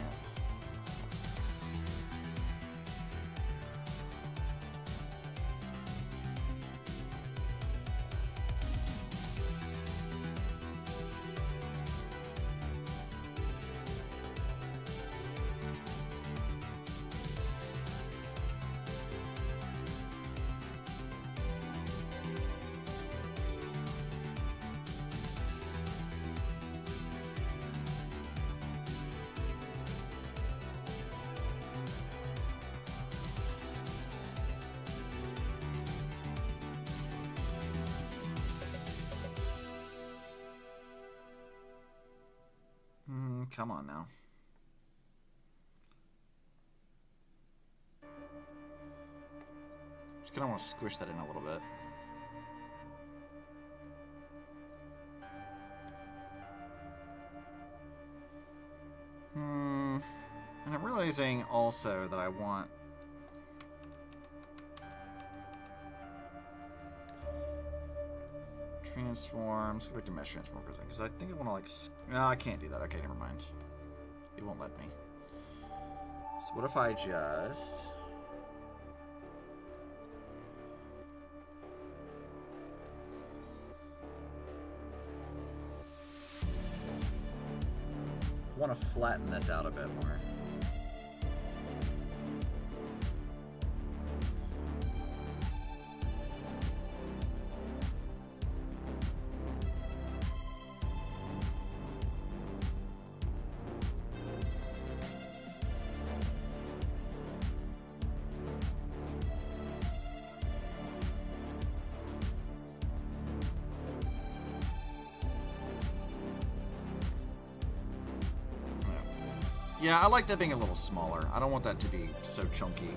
Come on now. Just kind of want to squish that in a little bit. And I'm realizing also that I want transform. Let's go back to mesh transform for a second, because I think I want to like. No, I can't do that. Okay, never mind. It won't let me. So what if I just? Want to flatten this out a bit more. Yeah, I like that being a little smaller. I don't want that to be so chunky.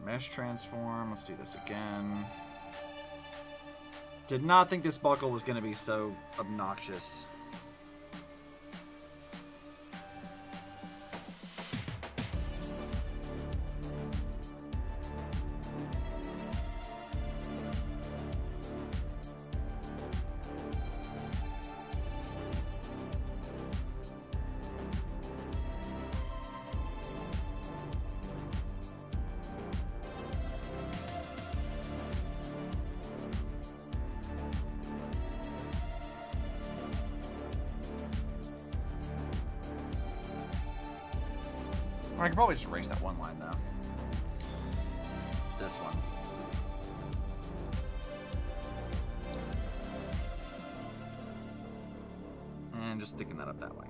Mesh transform. Let's do this again. Did not think this buckle was going to be so obnoxious. I can probably just erase that one line, though. This one. And just thicken that up that way.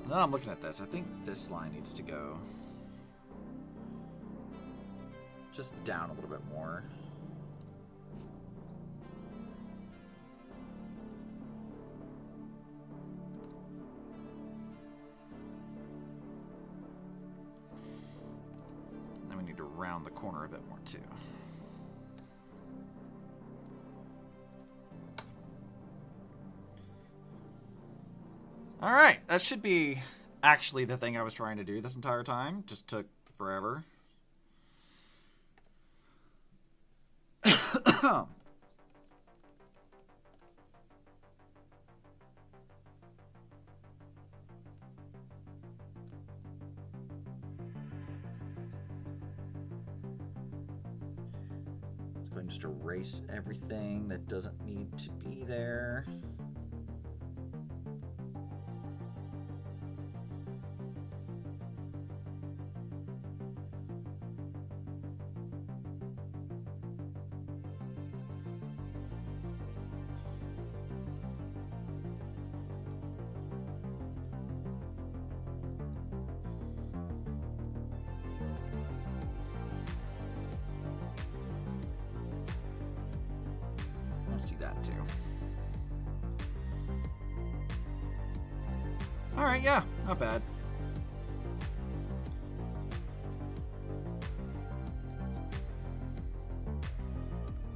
Now I'm looking at this. I think this line needs to go just down a little bit more. Round the corner a bit more too. All right, that should be actually the thing I was trying to do this entire time. Just took forever. Just erase everything that doesn't need to be there. Let's do that too. All right, yeah, not bad.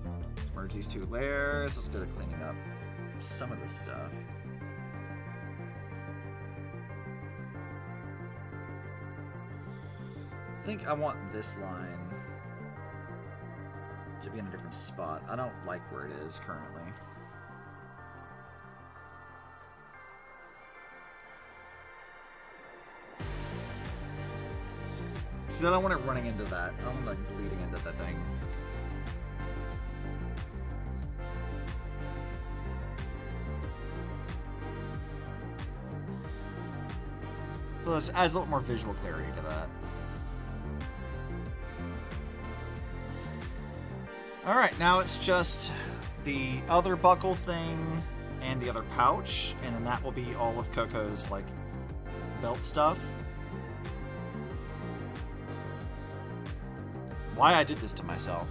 Let's merge these two layers. Let's go to cleaning up some of this stuff. I think I want this line to be in a different spot. I don't like where it is currently. So I don't want it running into that. I don't want it bleeding into the thing. So this adds a little more visual clarity to that. Alright, now it's just the other buckle thing and the other pouch, and then that will be all of Coco's, like, belt stuff. Why I did this to myself,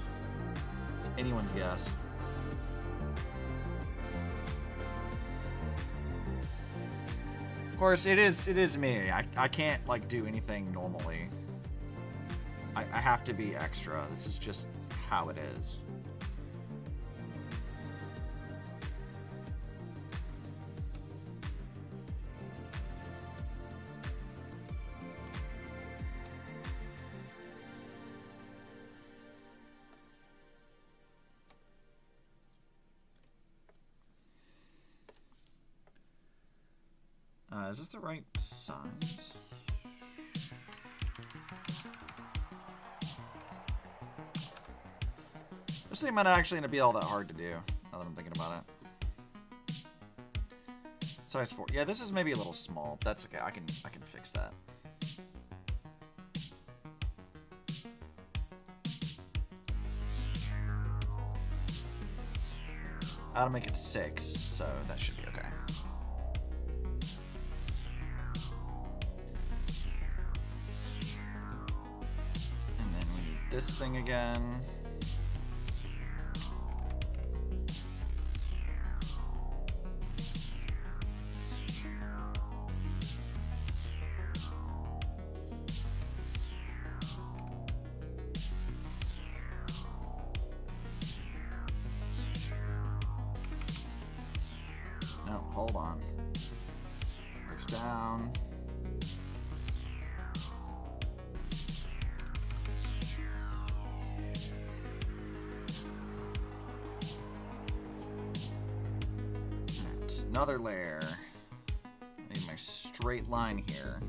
it's anyone's guess. Of course, it is me. I can't, like, do anything normally. I have to be extra. This is just how it is. Is this the right size? This thing might not actually be all that hard to do, now that I'm thinking about it. Size 4. Yeah, this is maybe a little small. But that's okay. I can fix that. I ought to make it 6, so that should be okay. And then we need this thing again. No, hold on. Push down. Right, another layer. I need my straight line here.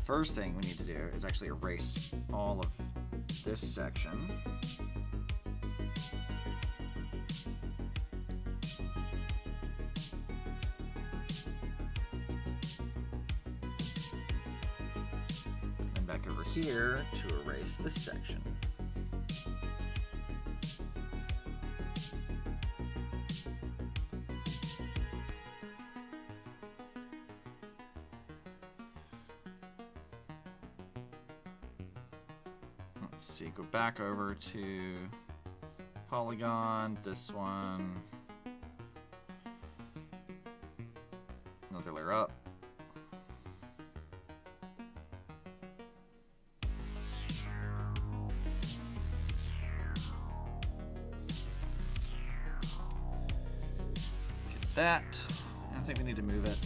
First thing we need to do is actually erase all of this section. And back over here to erase this section. Let's see, go back over to polygon, this one. Another layer up. Get that. I think we need to move it.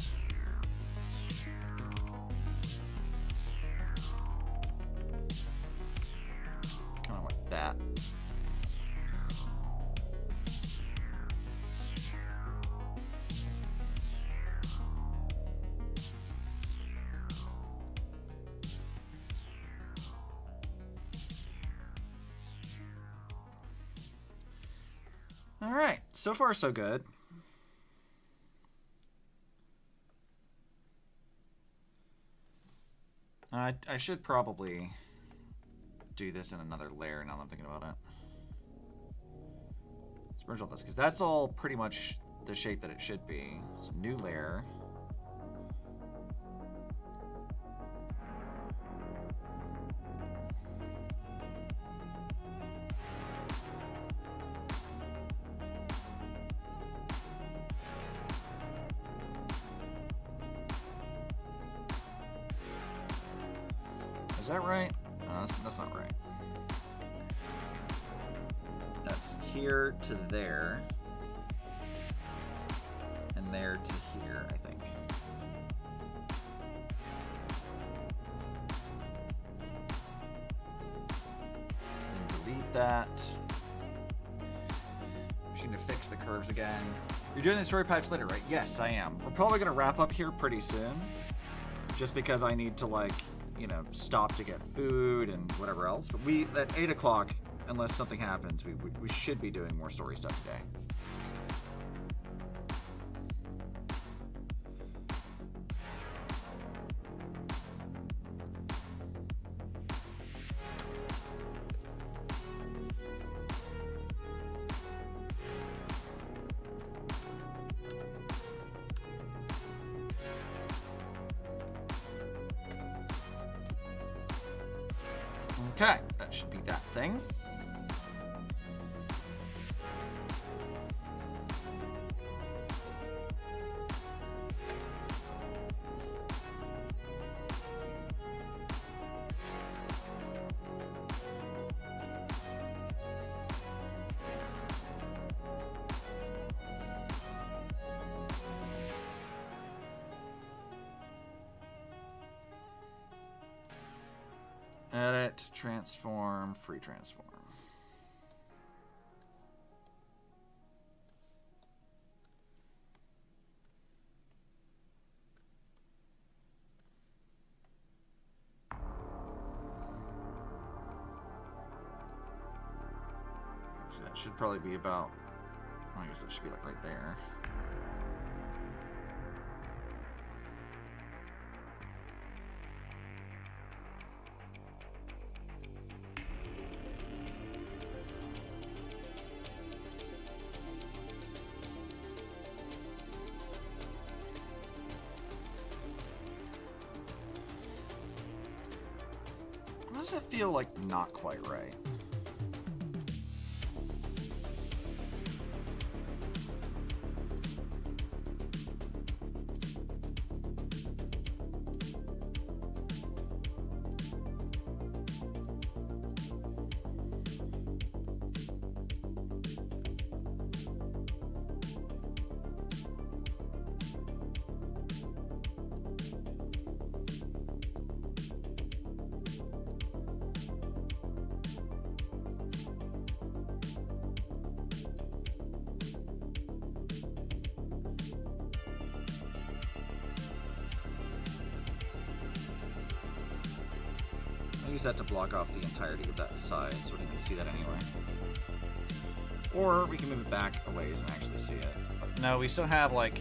That. All right, so far so good. I should probably do this in another layer now that I'm thinking about it. Let's merge all this, because that's all pretty much the shape that it should be. So new layer. Is that right? No, that's not right. That's here to there. And there to here, I think. And delete that. Machine to fix the curves again. You're doing the story patch later, right? Yes, I am. We're probably going to wrap up here pretty soon. Just because I need to, like, you know, stop to get food and whatever else. But we, at 8 o'clock, unless something happens, we should be doing more story stuff today. Okay, that should be that thing. Edit, transform, free transform. So that should probably be about, well, I guess it should be like right there. Why does that feel like not quite right? Use that to block off the entirety of that side so we can see that anyway. Or we can move it back a ways and actually see it. No, we still have like...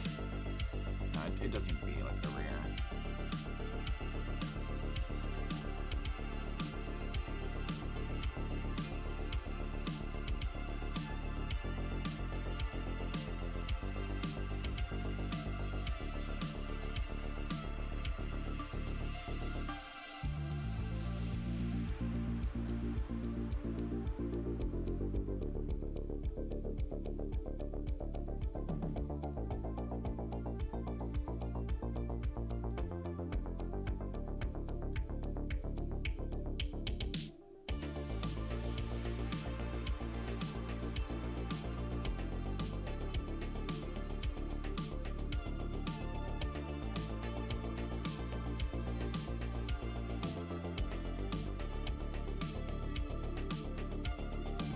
No, it doesn't need to be like over here.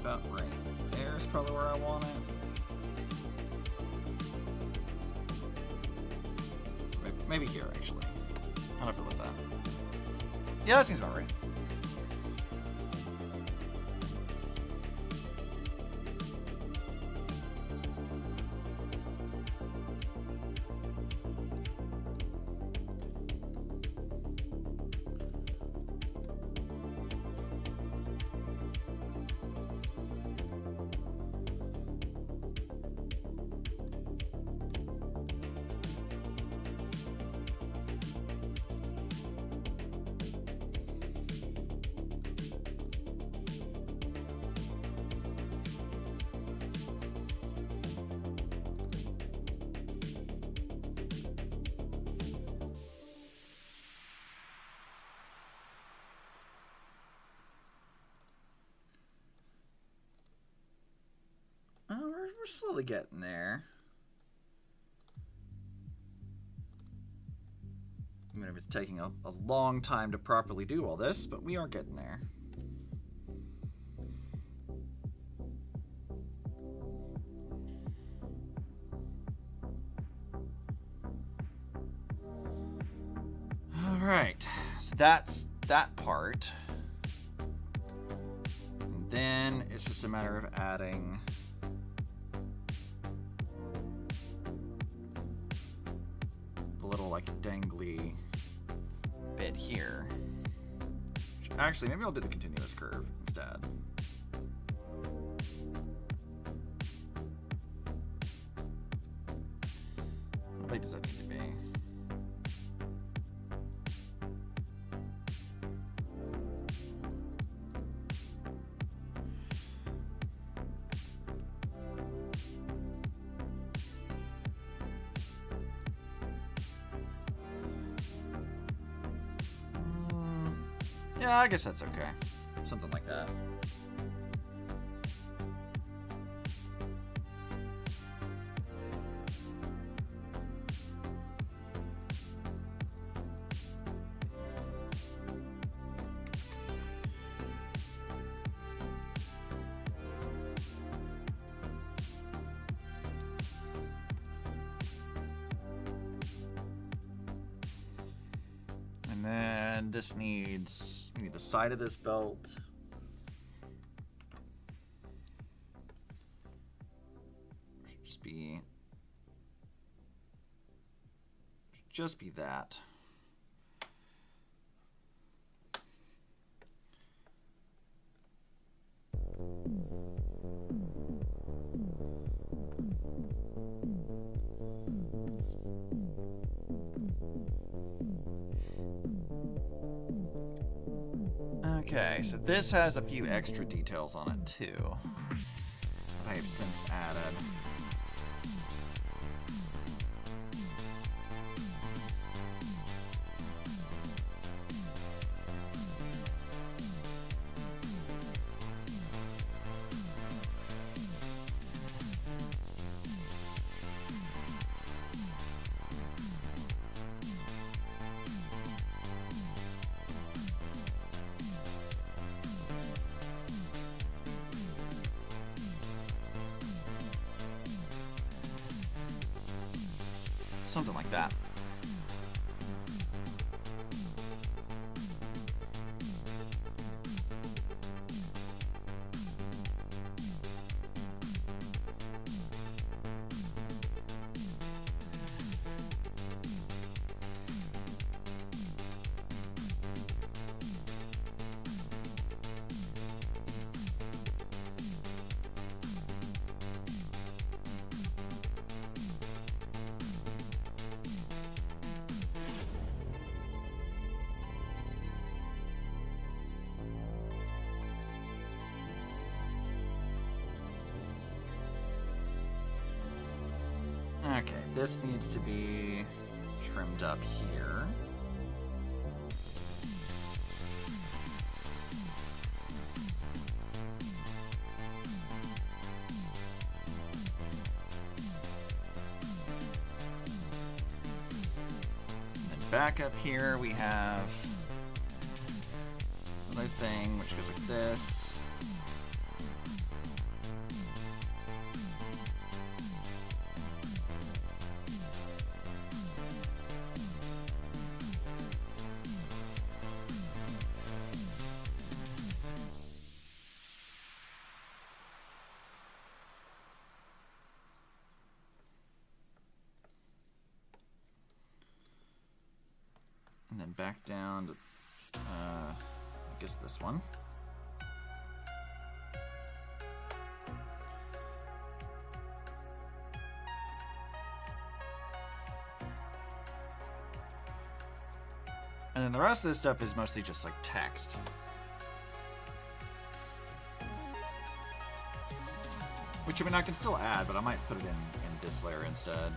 About right there is probably where I want it. Maybe here, actually. How do I feel about that? Yeah, that seems about right. We're slowly getting there. I mean, it's taking a long time to properly do all this, but we are getting there. All right, so that's that part. And then it's just a matter of adding the little like dangly bit here. Actually, maybe I'll do the continuous curve instead. How big does that need to be? Yeah, I guess that's okay. Something like that. then this needs, we need the side of this belt. Should just be that. Okay, so this has a few extra details on it too, that I have since added. Something like that. Okay, this needs to be trimmed up here. And then back up here we have another thing which goes like this. And then back down to, I guess this one. And then the rest of this stuff is mostly just like text. Which I mean I can still add, but I might put it in this layer instead.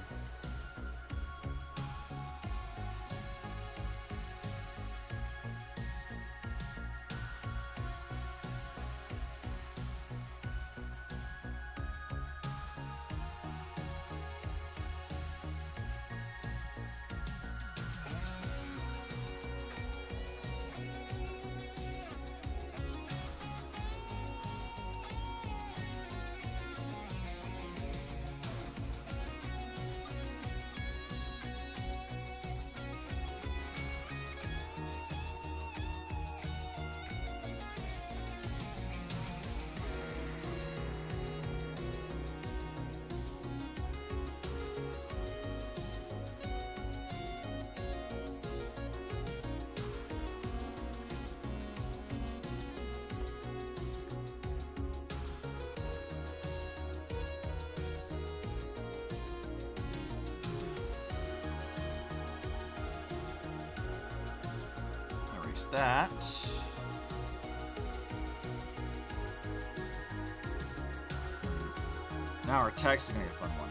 That. Now our text is gonna be a fun one.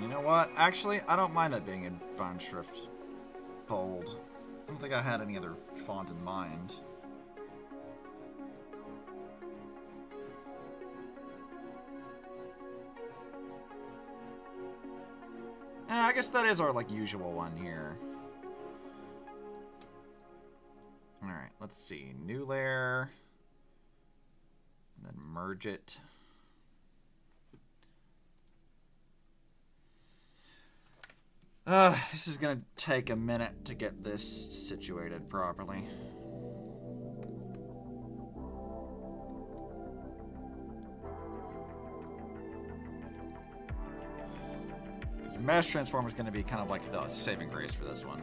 You know what? Actually, I don't mind that being in font shrift bold. I don't think I had any other font in mind. I guess that is our like usual one here. All right, let's see. New layer. And then merge it. This is gonna take a minute to get this situated properly. This mesh transform is gonna be kind of like the saving grace for this one.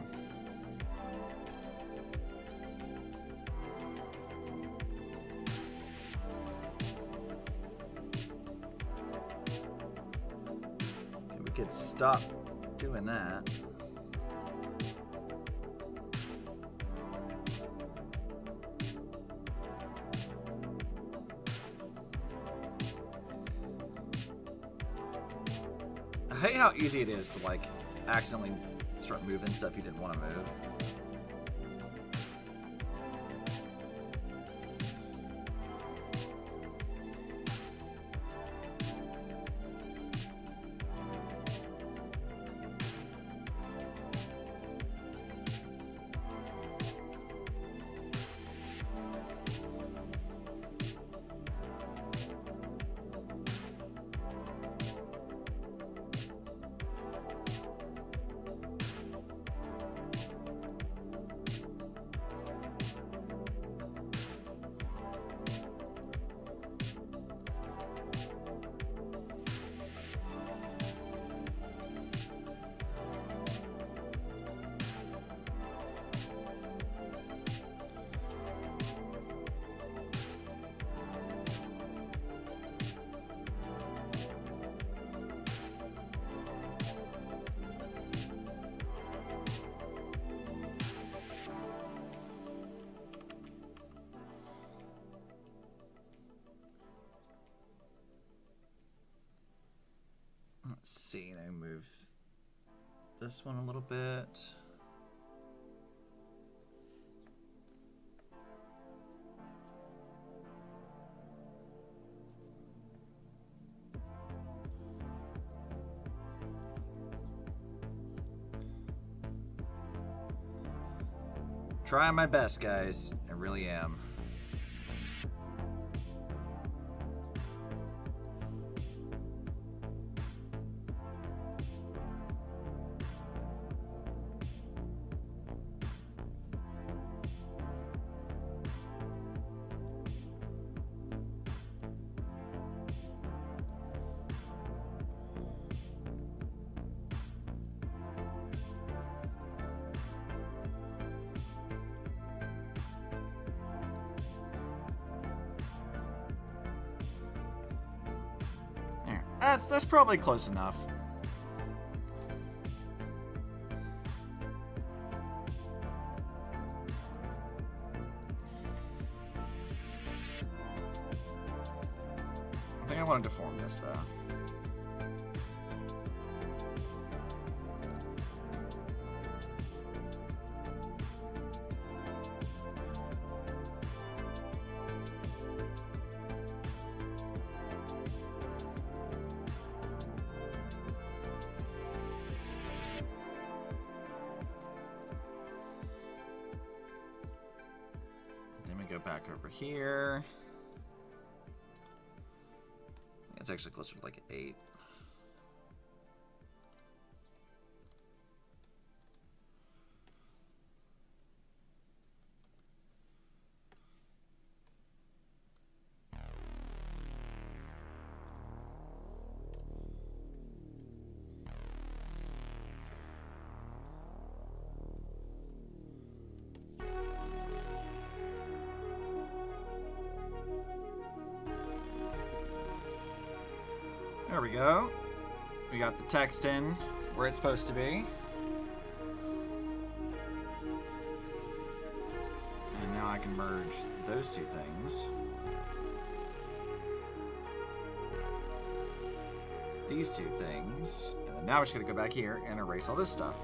Okay, we could stop doing that. I hate how easy it is to like accidentally start moving stuff you didn't want to move. Let's see, let me move this one a little bit. Trying my best, guys. I really am. That's probably close enough. I think I want to deform this though. Go back over here. It's actually closer to like 8. There we go. We got the text in where it's supposed to be. And now I can merge those two things. These two things. And then now we're just going to go back here and erase all this stuff.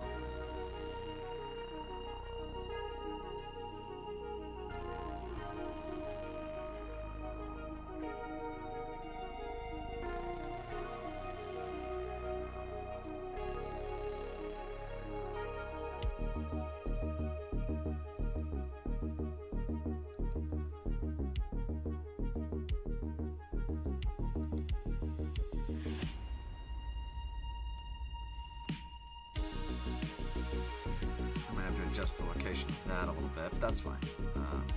adjust the location of that a little bit, but that's fine.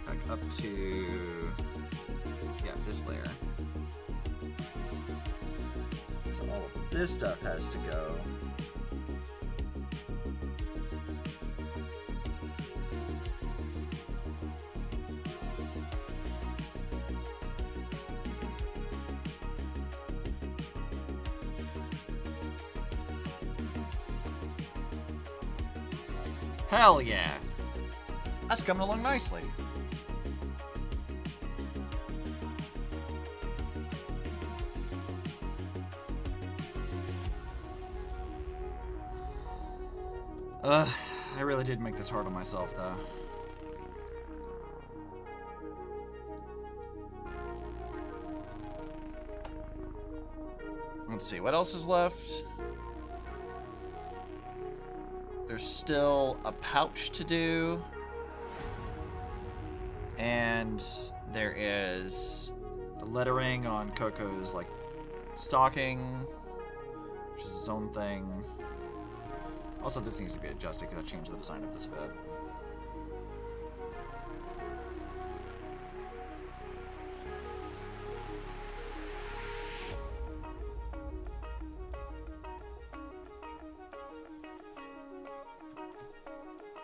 Back up to, yeah, this layer. So all of this stuff has to go. Hell yeah. That's coming along nicely. I really did make this hard on myself, though. Let's see, what else is left? There's still a pouch to do. And there is the lettering on Coco's, like, stocking, which is its own thing. Also, this needs to be adjusted because I changed the design of this a bit.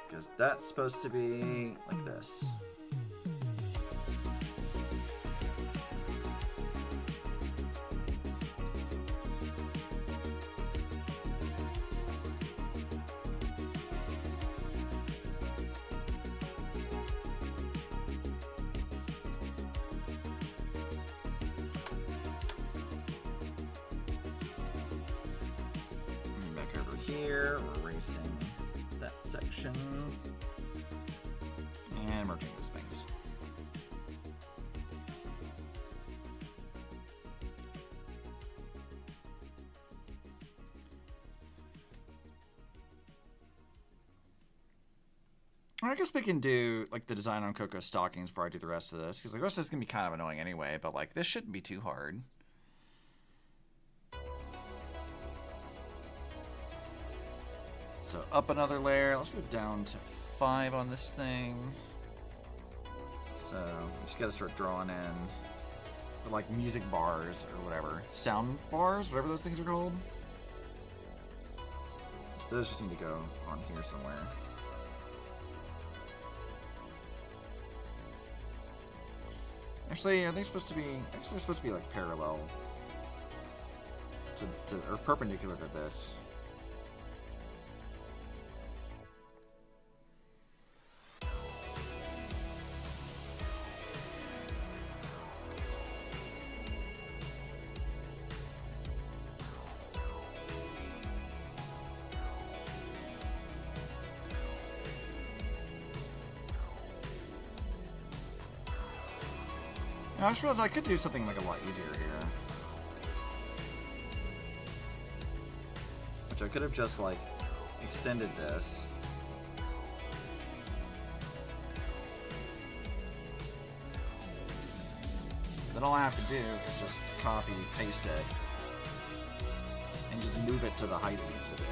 Because that's supposed to be like this. Back over here, we're erasing that section and merging those things. I guess we can do like the design on Coco's stockings before I do the rest of this, because the rest of this is gonna be kind of annoying anyway. But like this shouldn't be too hard. So up another layer. Let's go down to 5 on this thing. So we just gotta start drawing in the, like, music bars or whatever. Sound bars, whatever those things are called. So those just need to go on here somewhere. Actually, are they supposed to be... Actually, they're supposed to be, like, parallel to or perpendicular to this. I just realized I could do something like a lot easier here. Which I could have just like extended this. Then all I have to do is just copy, paste it, and just move it to the height it needs to be.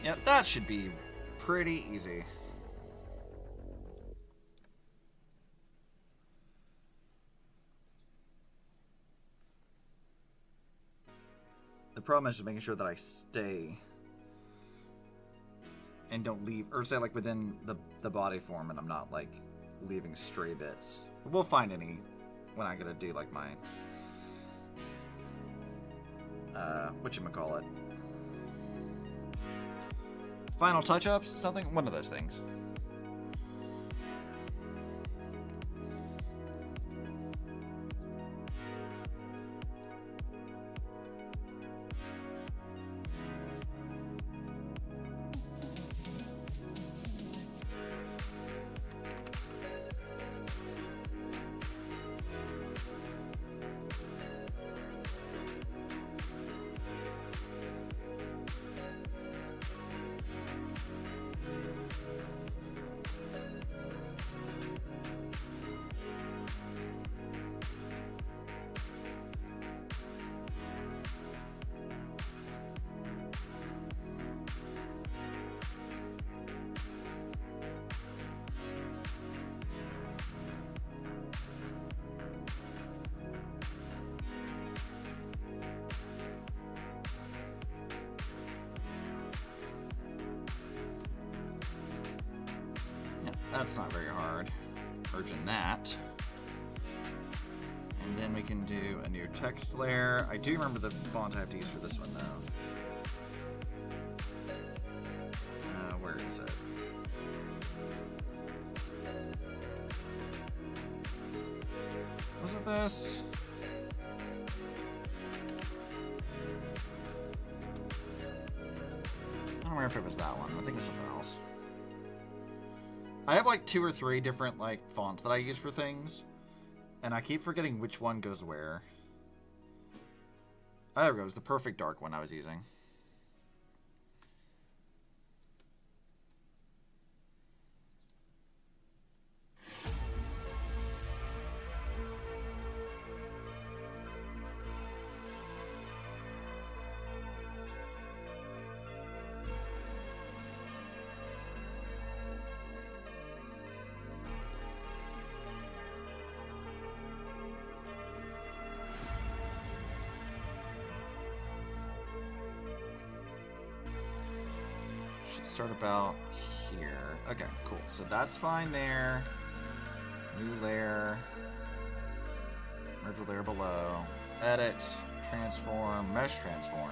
Yeah, that should be pretty easy. The problem is just making sure that I stay and don't leave, or say like within the body form, and I'm not like leaving stray bits. But we'll find any when I gotta do like my whatchamacallit, final touch-ups, something, one of those things. That's not very hard. Merging that. And then we can do a new text layer. I do remember the font I have to use for this one, though. Where is it? Was it this? I don't remember if it was that one. I think it was something else. I have like 2 or 3 different like fonts that I use for things, and I keep forgetting which one goes where. Oh, there it goes. The perfect dark one I was using. Should start about here. Okay, cool. So that's fine there. New layer. Merge a layer below. Edit. Transform. Mesh transform.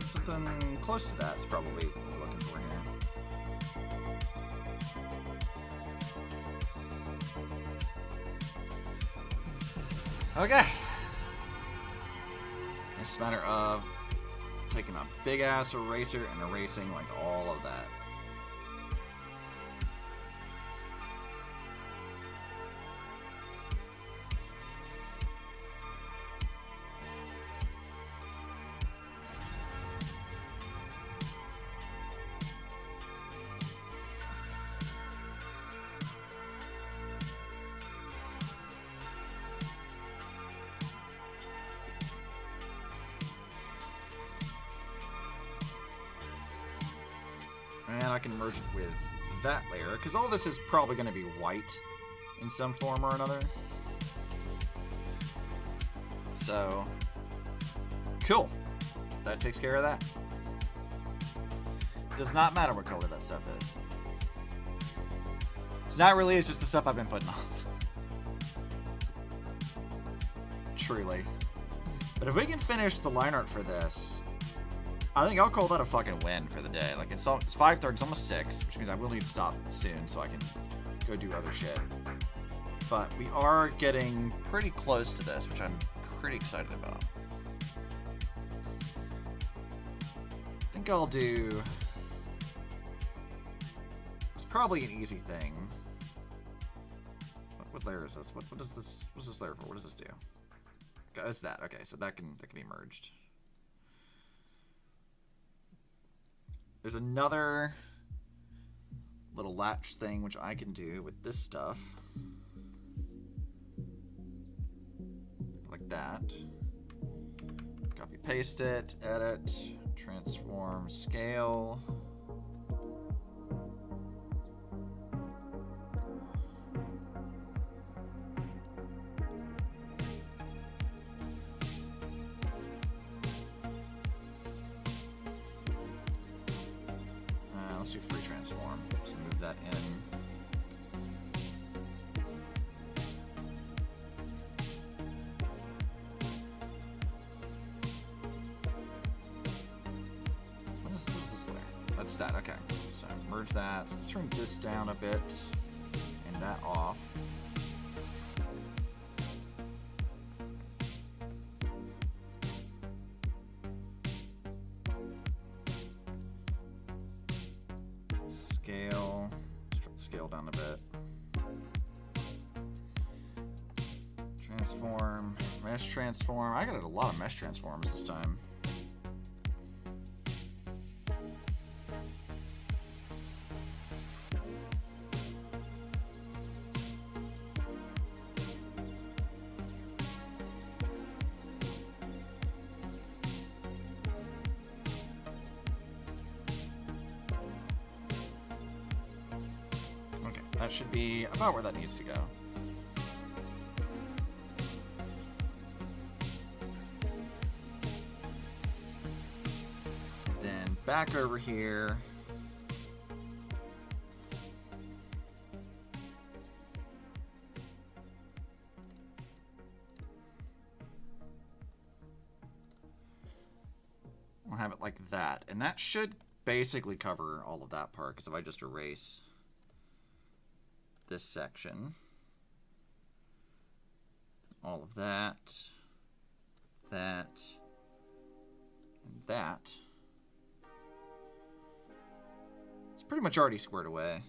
Something close to that is probably what we're looking for here. Okay. It's just a matter of taking a big ass eraser and erasing like all of that. And I can merge it with that layer, because all this is probably going to be white in some form or another. So, cool. That takes care of that. Does not matter what color that stuff is. It's not really, it's just the stuff I've been putting off. Truly. But if we can finish the line art for this, I think I'll call that a fucking win for the day. Like, it's 5:30, it's almost 6, which means I will need to stop soon so I can go do other shit. But we are getting pretty close to this, which I'm pretty excited about. I think I'll do... It's probably an easy thing. What layer is this? What's this layer for? What does this do? Okay, it's that. Okay, so that can be merged. There's another little latch thing which I can do with this stuff. Like that. Copy paste it, edit, transform, scale. Let's do free transform. So move that in. What is this layer? That's that, okay. So merge that. Let's turn this down a bit and that off. Scale. Let's drop the scale down a bit. Transform. Mesh transform. I got a lot of mesh transforms this time. That should be about where that needs to go. Then back over here. We'll have it like that. And that should basically cover all of that part, because if I just erase this section, all of that, and that, it's pretty much already squared away.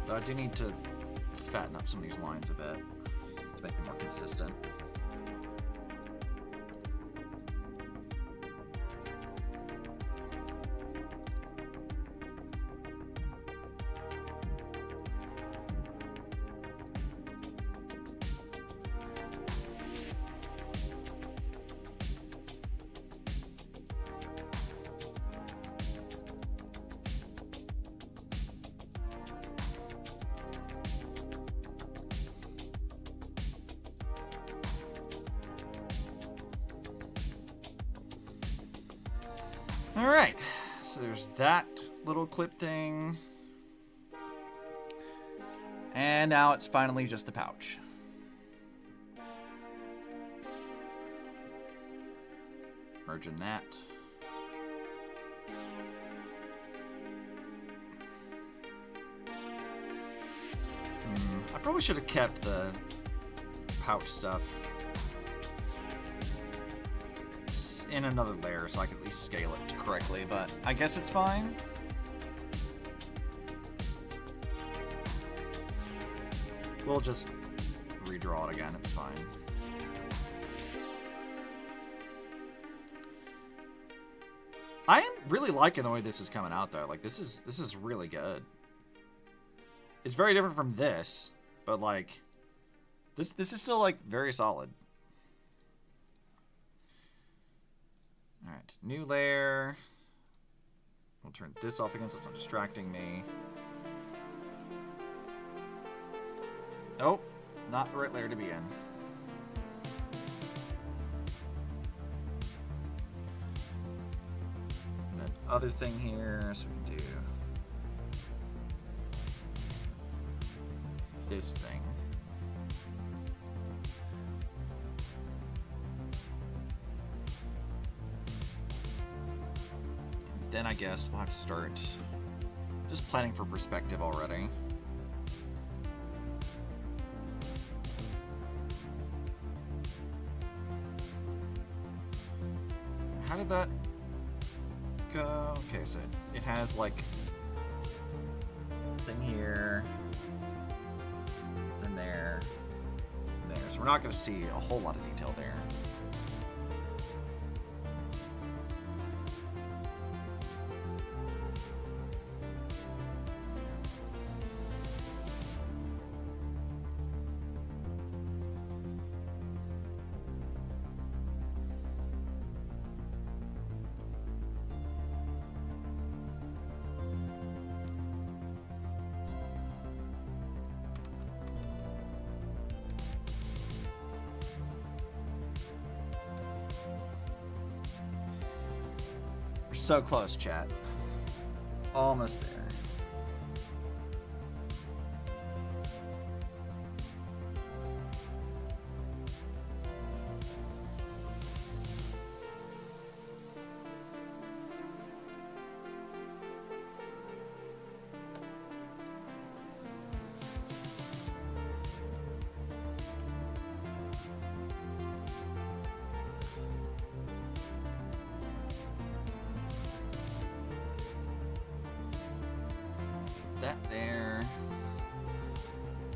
But I do need to fatten up some of these lines a bit to make them more consistent. All right, so there's that little clip thing. And now it's finally just the pouch. Merging that. I probably should have kept the pouch stuff in another layer so I can at least scale it correctly, but I guess it's fine. We'll just redraw it again, it's fine. I am really liking the way this is coming out though. Like this is really good. It's very different from this, but like this is still like very solid. All right, new layer. We'll turn this off again so it's not distracting me. Oh, not the right layer to be in. And then other thing here, so we can do this thing. Then I guess we'll have to start just planning for perspective already. How did that go? Okay, so it has like thing here, and there, and there. So we're not going to see a whole lot of detail there. So close, chat. Almost there. That there.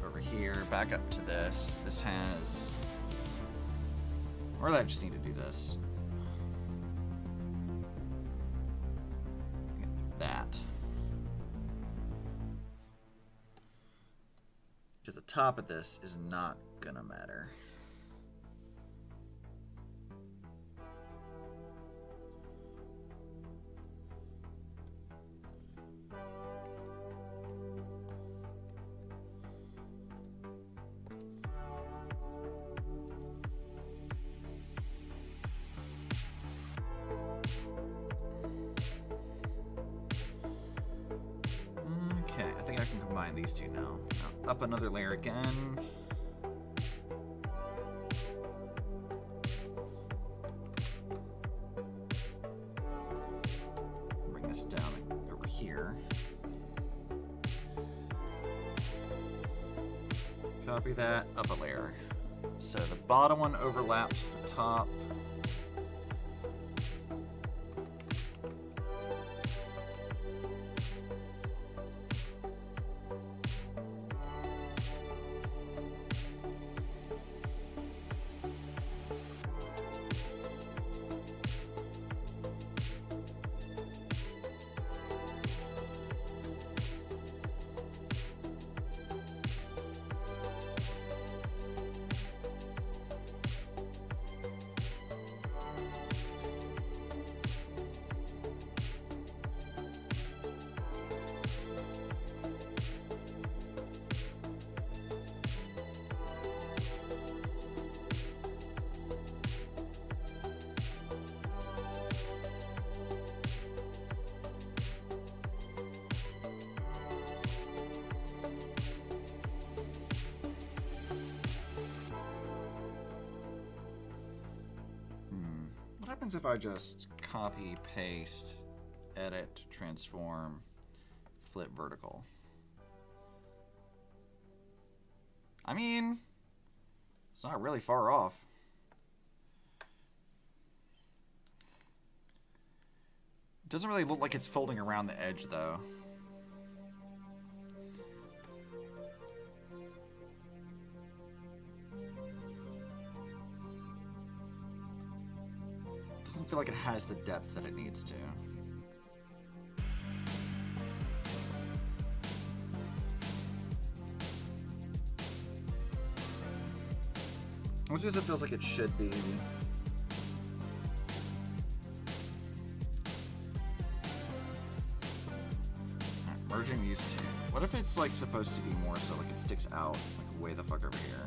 Over here, back up to this. This has... Or I just need to do this. That. Because the top of this is not gonna matter. Okay, I think I can combine these two now. Now up another layer again. Bring this down over here. Copy that, up a layer. So the bottom one overlaps the top. What happens if I just copy, paste, edit, transform, flip vertical? I mean, it's not really far off. It doesn't really look like it's folding around the edge, though. Doesn't feel like it has the depth that it needs to. Almost as it feels like it should be. Merging these two. What if it's like supposed to be more so like it sticks out like way the fuck over here?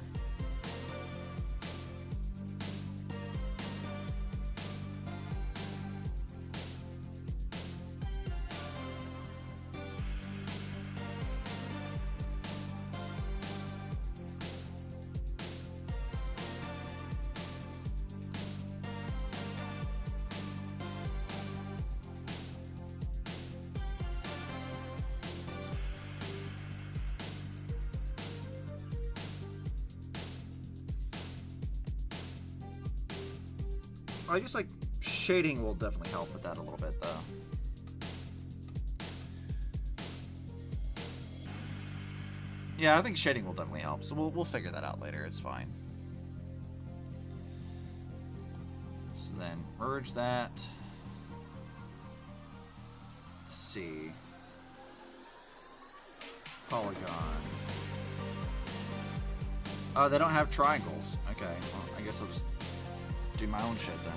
I guess like shading will definitely help with that a little bit, though. Yeah, I think shading will definitely help. So we'll figure that out later. It's fine. So then merge that. Let's see. Polygon. Oh, they don't have triangles. Okay, well, I guess I'll just do my own shit then.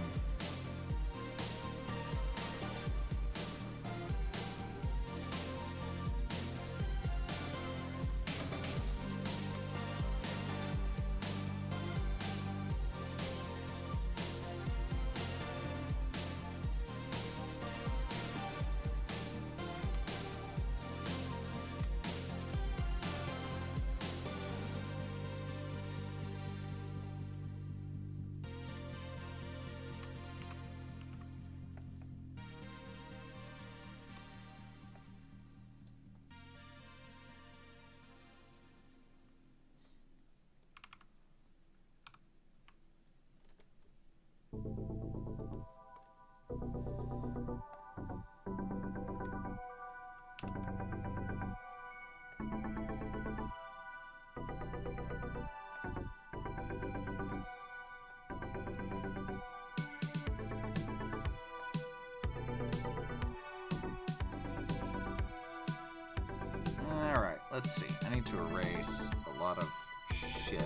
Alright, let's see. I need to erase a lot of shit.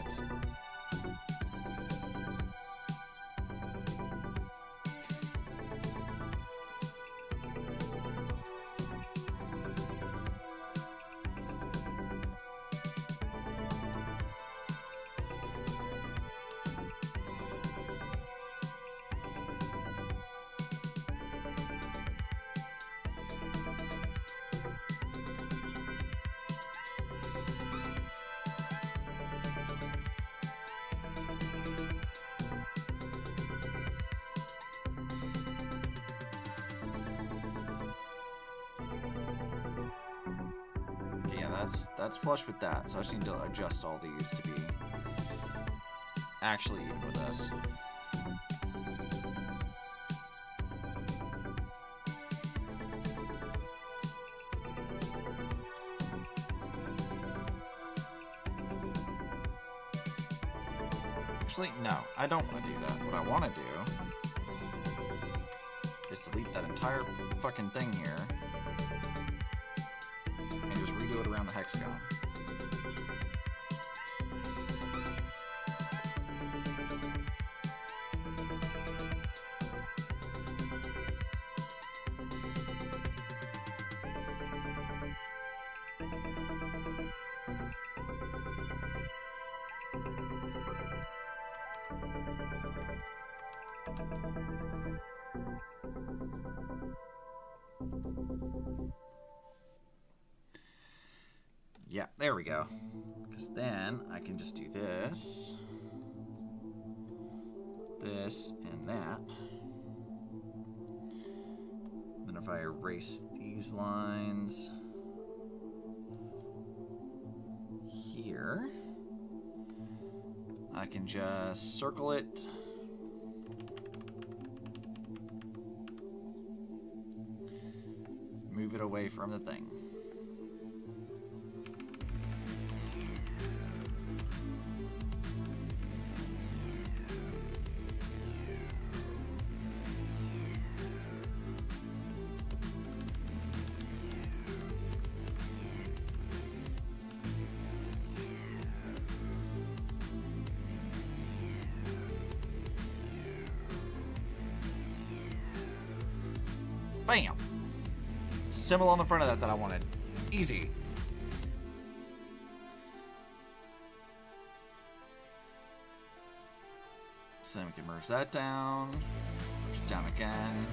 That's flush with that, so I just need to adjust all these to be actually even with this. Actually, no, I don't want to do that. What I want to do is delete that entire fucking thing here. Redo it around the hexagon. Yeah, there we go. Because then I can just do this, this, and that. Then if I erase these lines here, I can just circle it. Move it away from the thing. Bam! Symbol on the front of that I wanted. Easy. So then we can merge that down. Merge it down again.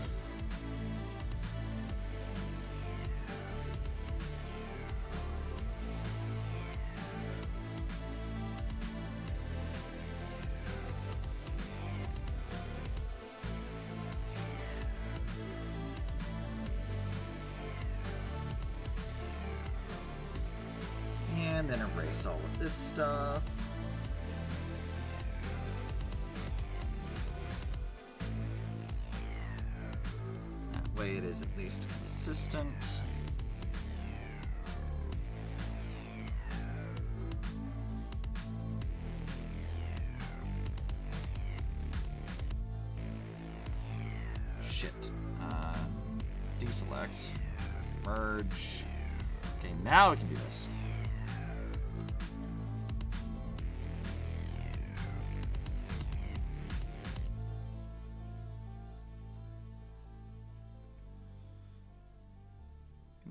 And then erase all of this stuff. That way it is at least consistent. Shit. Deselect. Merge. Okay, now we can do this.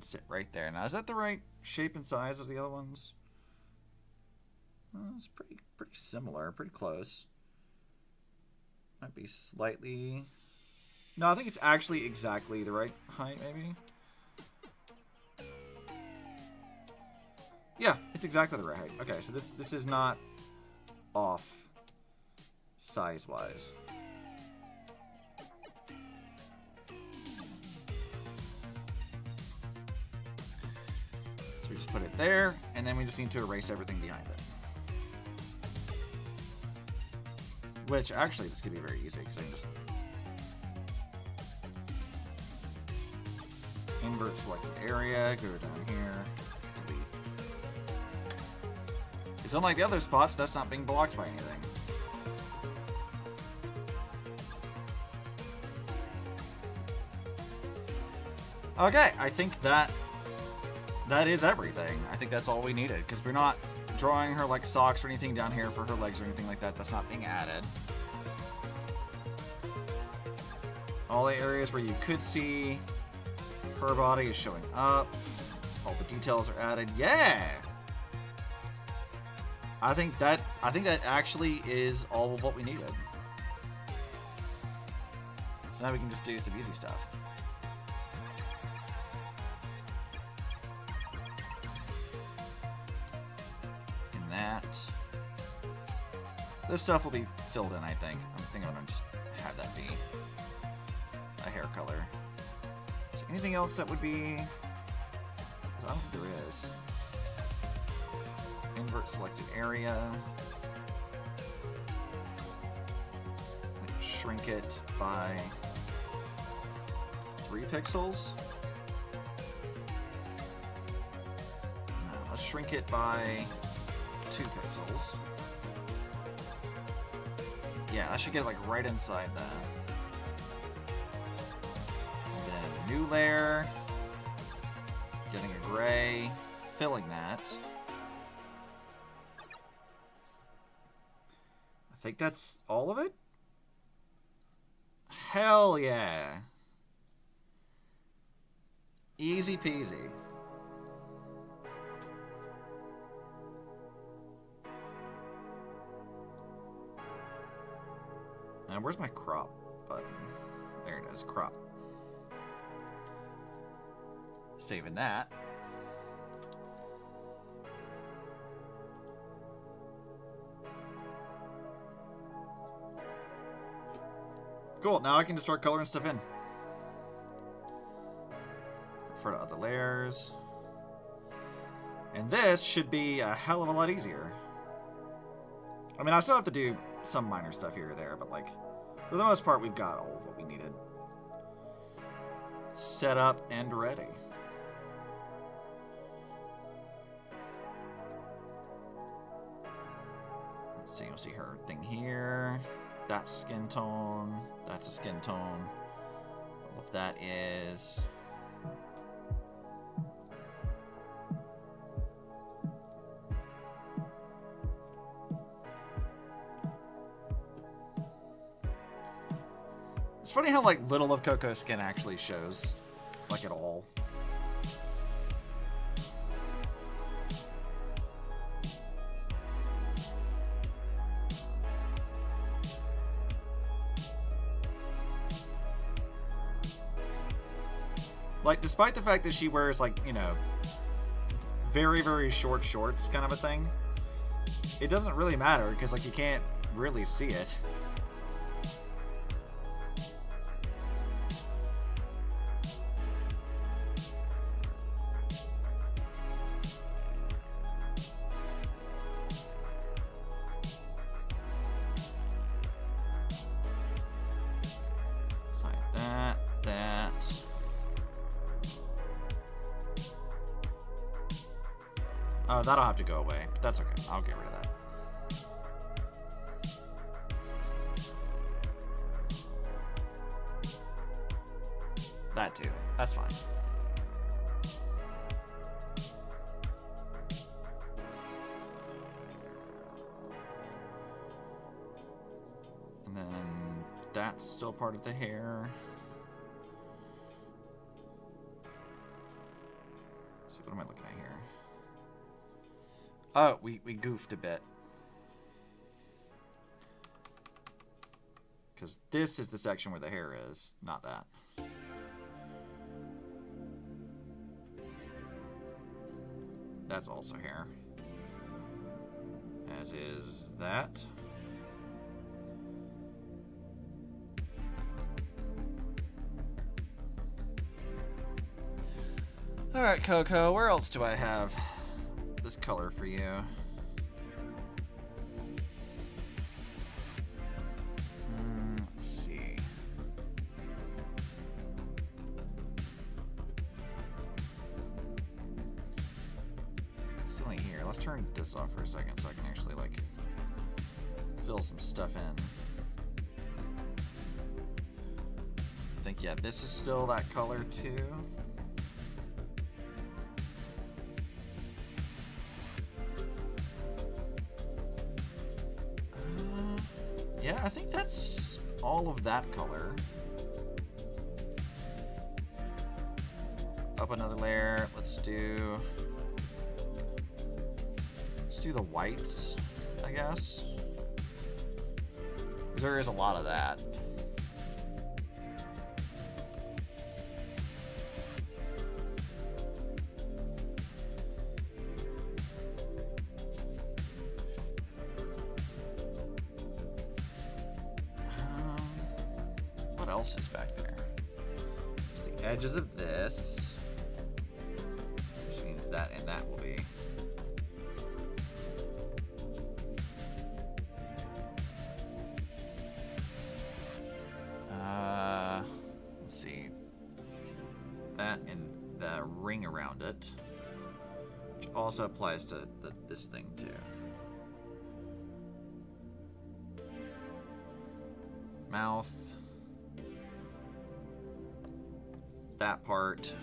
Sit right there. Now, is that the right shape and size as the other ones? Well, it's pretty similar, pretty close. Might be slightly... No, I think it's actually exactly the right height, maybe. Yeah, it's exactly the right height. Okay, so this is not off size-wise. We just put it there, and then we just need to erase everything behind it. Which, actually, this could be very easy, because I can just invert selected area, go down here, delete. It's unlike the other spots, that's not being blocked by anything. Okay, I think that is everything. I think that's all we needed, because we're not drawing her like socks or anything down here for her legs or anything like that. That's not being added. All the areas where you could see her body is showing up. All the details are added. Yeah! I think that actually is all of what we needed. So now we can just do some easy stuff. And that. This stuff will be filled in, I think. I'm thinking I'm gonna just have that be a hair color. Is there anything else that would be? I don't think there is. Invert selected area. Like shrink it by 3 pixels. No, let's shrink it by 2 pixels. Yeah, I should get like right inside that. And then new layer. Getting a gray, filling that. I think that's all of it? Hell yeah. Easy peasy. And where's my crop button? There it is, crop. Saving that. Cool, now I can just start coloring stuff in. Refer to other layers. And this should be a hell of a lot easier. I mean, I still have to do some minor stuff here or there, but like, for the most part, we've got all of what we needed. Set up and ready. Let's see, you'll see her thing here. That's skin tone. That's a skin tone. All of that is... It's funny how like little of Coco's skin actually shows, like at all. Like, despite the fact that she wears, like, you know, very, very short shorts kind of a thing, it doesn't really matter, because, like, you can't really see it. So that. Oh, that'll have to go away, but that's okay. I'll get rid of that. That too. That's fine. And then that's still part of the hair. So what am I looking at here? Oh, we goofed a bit. Because this is the section where the hair is, not that. That's also hair. As is that. Alright, Coco, where else do I have this color for you? Let's see. Still ain't here. Let's turn this off for a second so I can actually, like, fill some stuff in. I think, yeah, this is still that color too. Yeah, I think that's all of that color. Up another layer. Let's do the whites, I guess. 'Cause there is a lot of that. What else is back there? It's the edges of this, which means that and that will be. Let's see. That and the ring around it, which also applies to this thing too. Mouth. That part.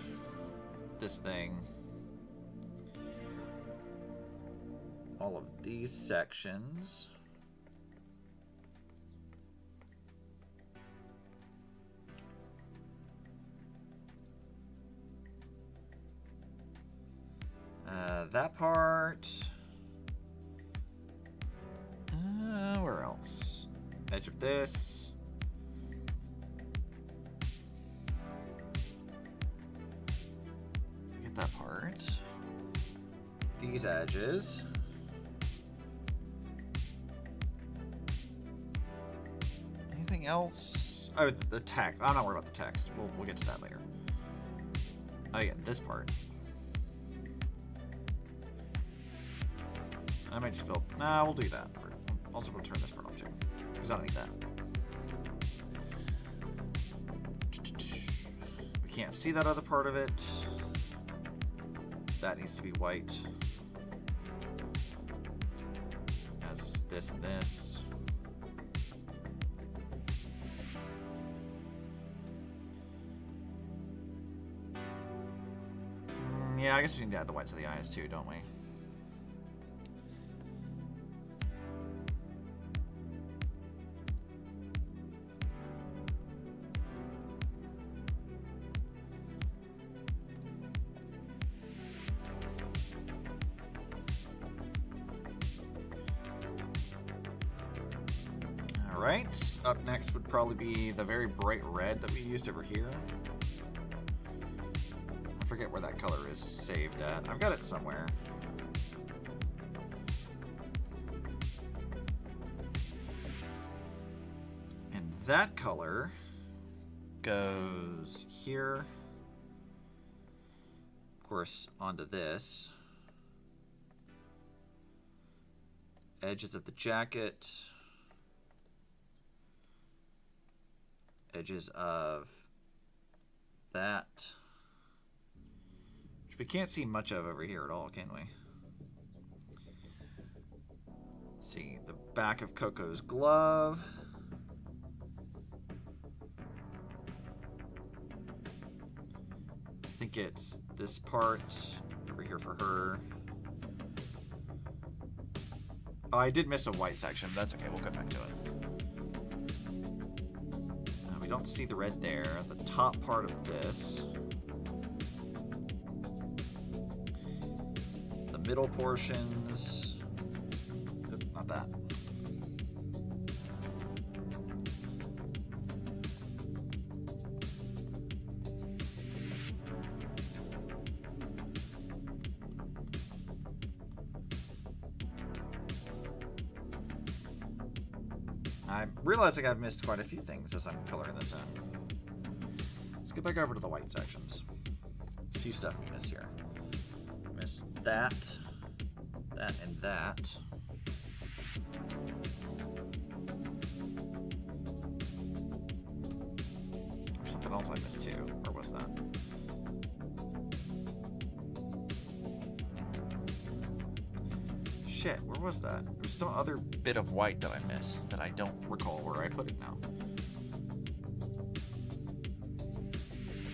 This thing. All of these sections. That part. Where else? Edge of this. Get that part. These edges. Anything else? Oh, the text. I'm not worried about the text. We'll get to that later. Oh yeah, this part. I might just fill. Nah, we'll do that. Also, we'll turn this part off too, because I don't need that. We can't see that other part of it. That needs to be white. As is this and this. Yeah, I guess we need to add the whites of the eyes too, don't we? Alright, up next would probably be the very bright red that we used over here. I forget where that color is saved at. I've got it somewhere. And that color goes here. Of course, onto this. Edges of the jacket. Edges of that, which we can't see much of over here at all, can we? Let's see, the back of Coco's glove. I think it's this part over here for her. Oh, I did miss a white section, but that's okay, we'll come back to it. We don't see the red there. The top part of this. The middle portions. Oop, not that. I'm realizing I've missed quite a few things as I'm coloring this in. Let's get back over to the white sections. A few stuff we missed here. Missed that, that, and that. There's something else I missed too. Where was that? Shit, where was that? There's some other bit of white that I missed that I don't recall where I put it now.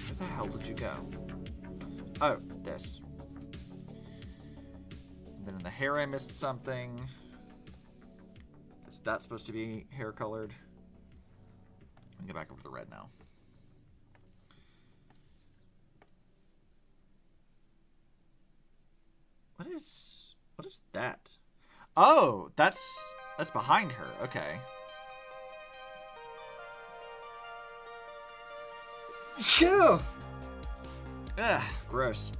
Where the hell did you go? Oh, this. And then in the hair I missed something. Is that's supposed to be hair colored. Let me get back over to the red now. What is that? Oh, that's behind her. Okay. Shoo! Ugh, gross.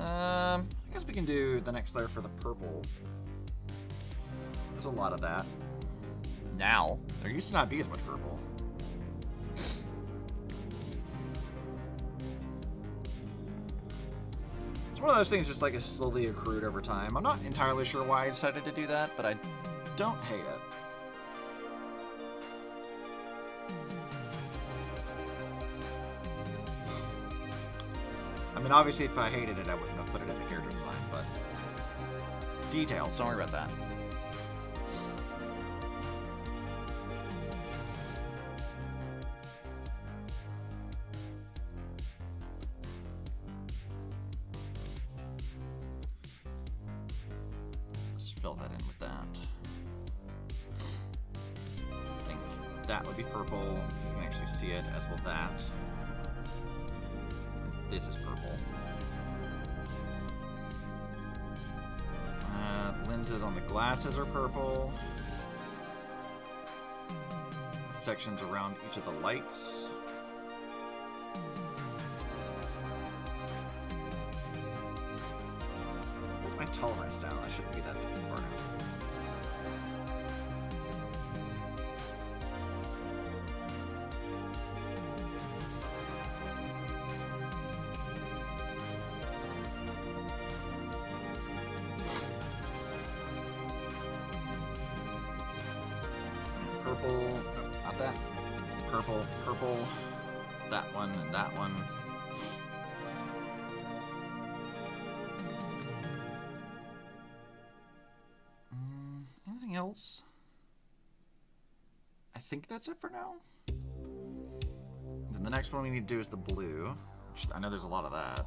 I guess we can do the next layer for the purple. There's a lot of that. Now, there used to not be as much purple. It's one of those things just like is slowly accrued over time. I'm not entirely sure why I decided to do that, but I don't hate it. I mean, obviously, if I hated it, I wouldn't have put it in the character design, but details, don't worry about that. Let's fill that in with that. I think that would be purple. You can actually see it, as will that. This is purple. Lenses on the glasses are purple. Sections around each of the lights. Where's my tolerance down? I shouldn't be that far now. Purple, not that. Purple, purple, that one, and that one. Anything else? I think that's it for now. Then the next one we need to do is the blue. Which I know there's a lot of that.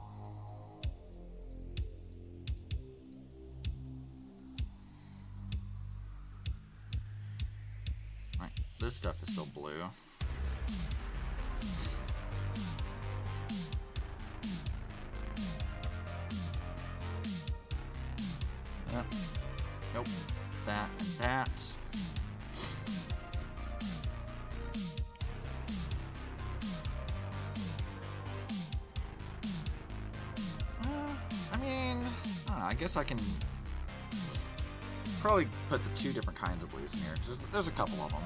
This stuff is still blue. Nope. That and that. I mean, I don't know. I guess I can probably put the two different kinds of blues in here, because there's a couple of them.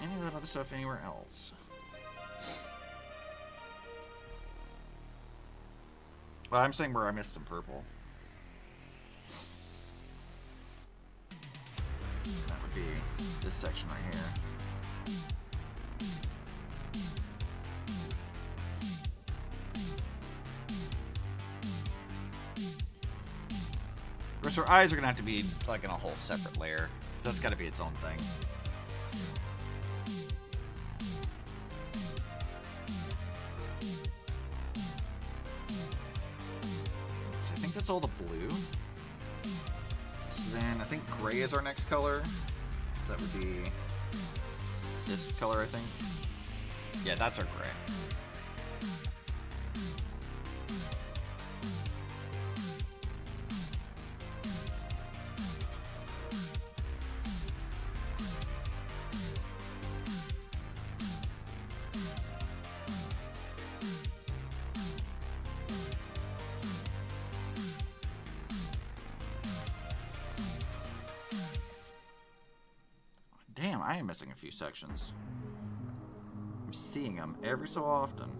Any of that other stuff anywhere else? Well, I'm saying where I missed some purple. That would be this section right here. Of course, her eyes are gonna have to be like in a whole separate layer, because that's gotta be its own thing. So I think that's all the blue. So then I think gray is our next color. So that would be this color, I think. Yeah, that's our gray. Damn, I am missing a few sections. I'm seeing them every so often.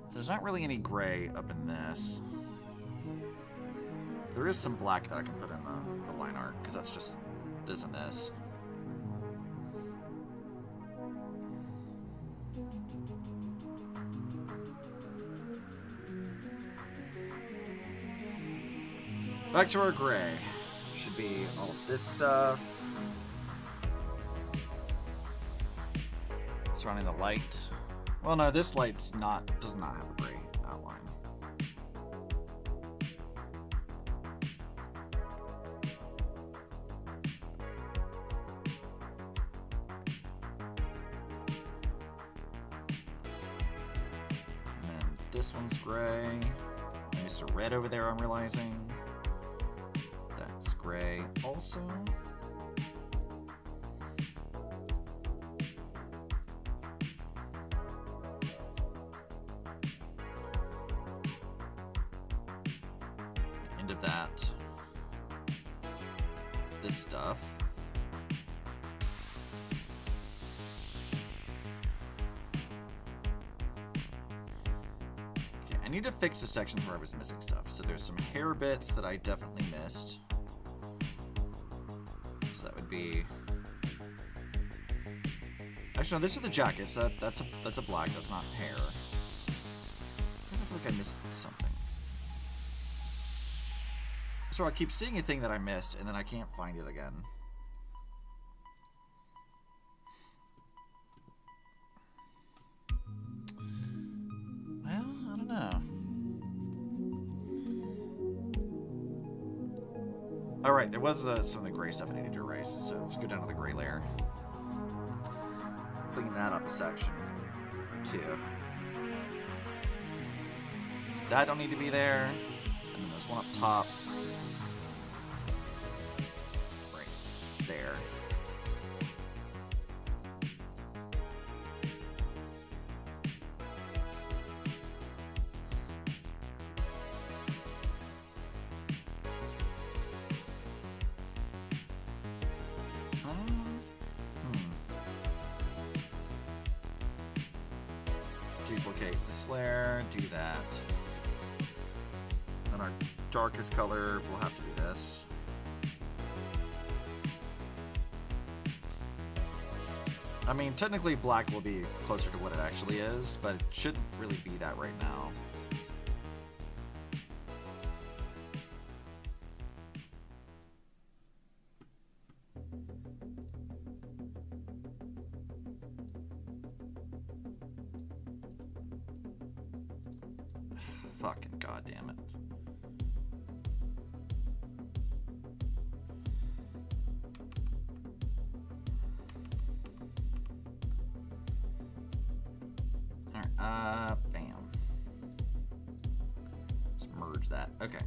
So there's not really any gray up in this. There is some black that I can put in the line art, because that's just this and this. Back to our gray. Should be all of this stuff. Surrounding the light. Well, no, this light's does not have a gray outline. And then this one's gray. There's a red over there, I'm realizing. That's gray also. End of that. This stuff. Okay, I need to fix the sections where I was missing stuff. So there's some hair bits that I definitely missed. So that would be. Actually, no, this is the jackets. That's a black. That's not hair. I feel like I missed something. So I keep seeing a thing that I missed, and then I can't find it again. Well, I don't know. Alright, there was some of the gray stuff I needed to erase, so let's go down to the gray layer. Clean that up a section, too. So that don't need to be there. And then there's one up top. There. Duplicate this layer, do that. Then our darkest color will have to be this. I mean, technically black will be closer to what it actually is, but it shouldn't really be that right now. Fucking goddamn it. Bam. Just merge that. Okay.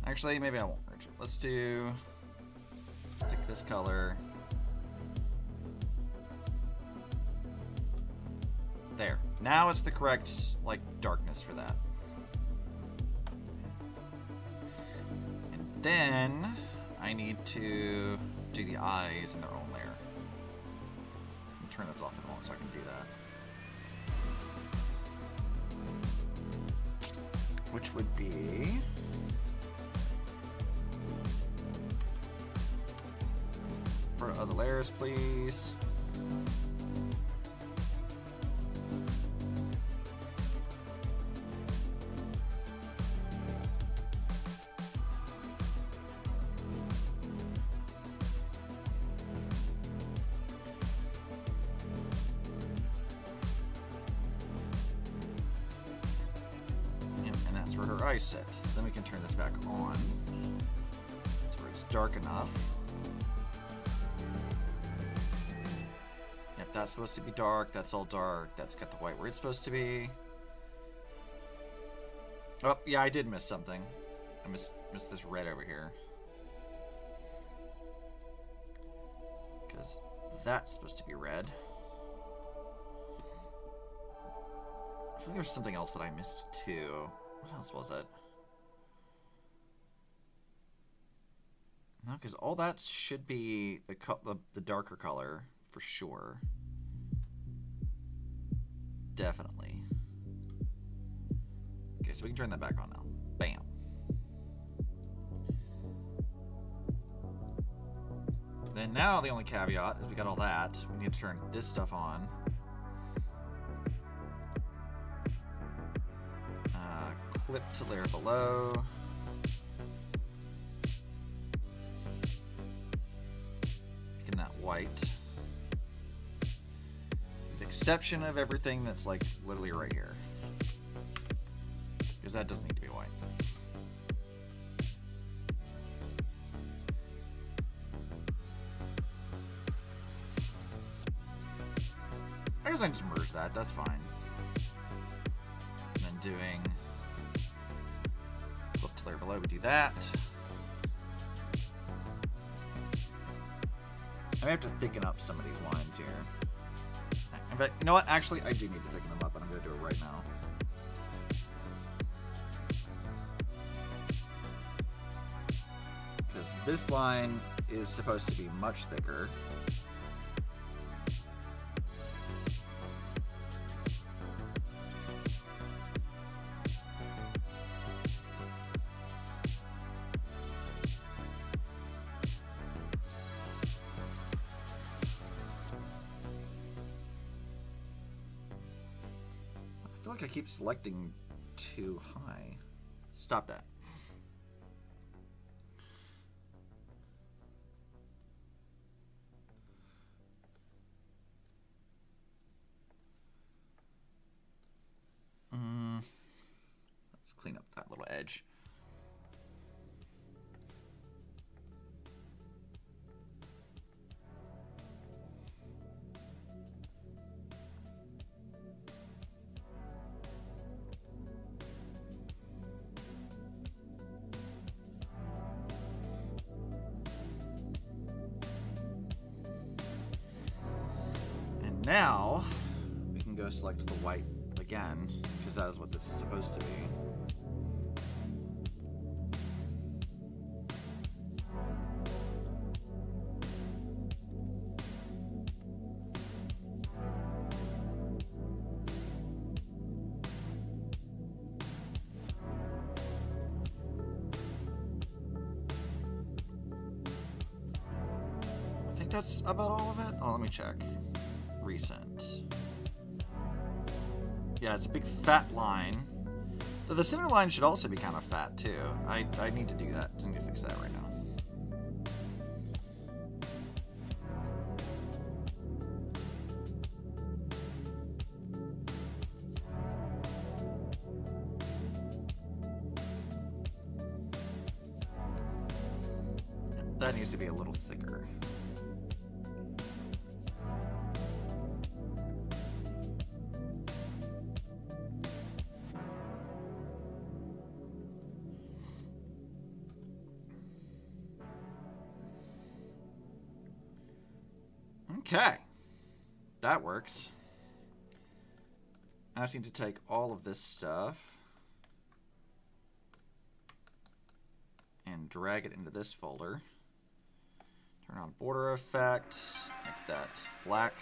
Actually, maybe I won't merge it. Let's do... pick this color. There. Now it's the correct, like, darkness for that. And then I need to do the eyes in their own layer. Turn this off for the moment so I can do that. Which would be... for other layers, please. For her eye set. So then we can turn this back on. So where it's dark enough. Yep, that's supposed to be dark. That's all dark. That's got the white where it's supposed to be. Oh, yeah, I did miss something. I missed this red over here. Because that's supposed to be red. I think there's something else that I missed too. What else was it? No, because all that should be the darker color for sure. Definitely. Okay, so we can turn that back on now. Bam. Then now the only caveat is we got all that. We need to turn this stuff on. clip to layer below. Making that white. With the exception of everything that's like literally right here. Because that doesn't need to be white. I guess I can just merge that, that's fine. And then doing flip to layer below, we do that. I have to thicken up some of these lines here. In fact, you know what? Actually, I do need to thicken them up, and I'm going to do it right now. Because this line is supposed to be much thicker. I keep selecting too high. Stop that. Let's clean up that little edge. Now, we can go select the white again, because that is what this is supposed to be. I think that's about all of it. Oh, let me check. Recent. Yeah, it's a big fat line. Though the center line should also be kind of fat too. I need to do that. I need to fix that right now. That needs to be a little thicker. Okay, that works. I just need to take all of this stuff and drag it into this folder. Turn on border effect, make that black.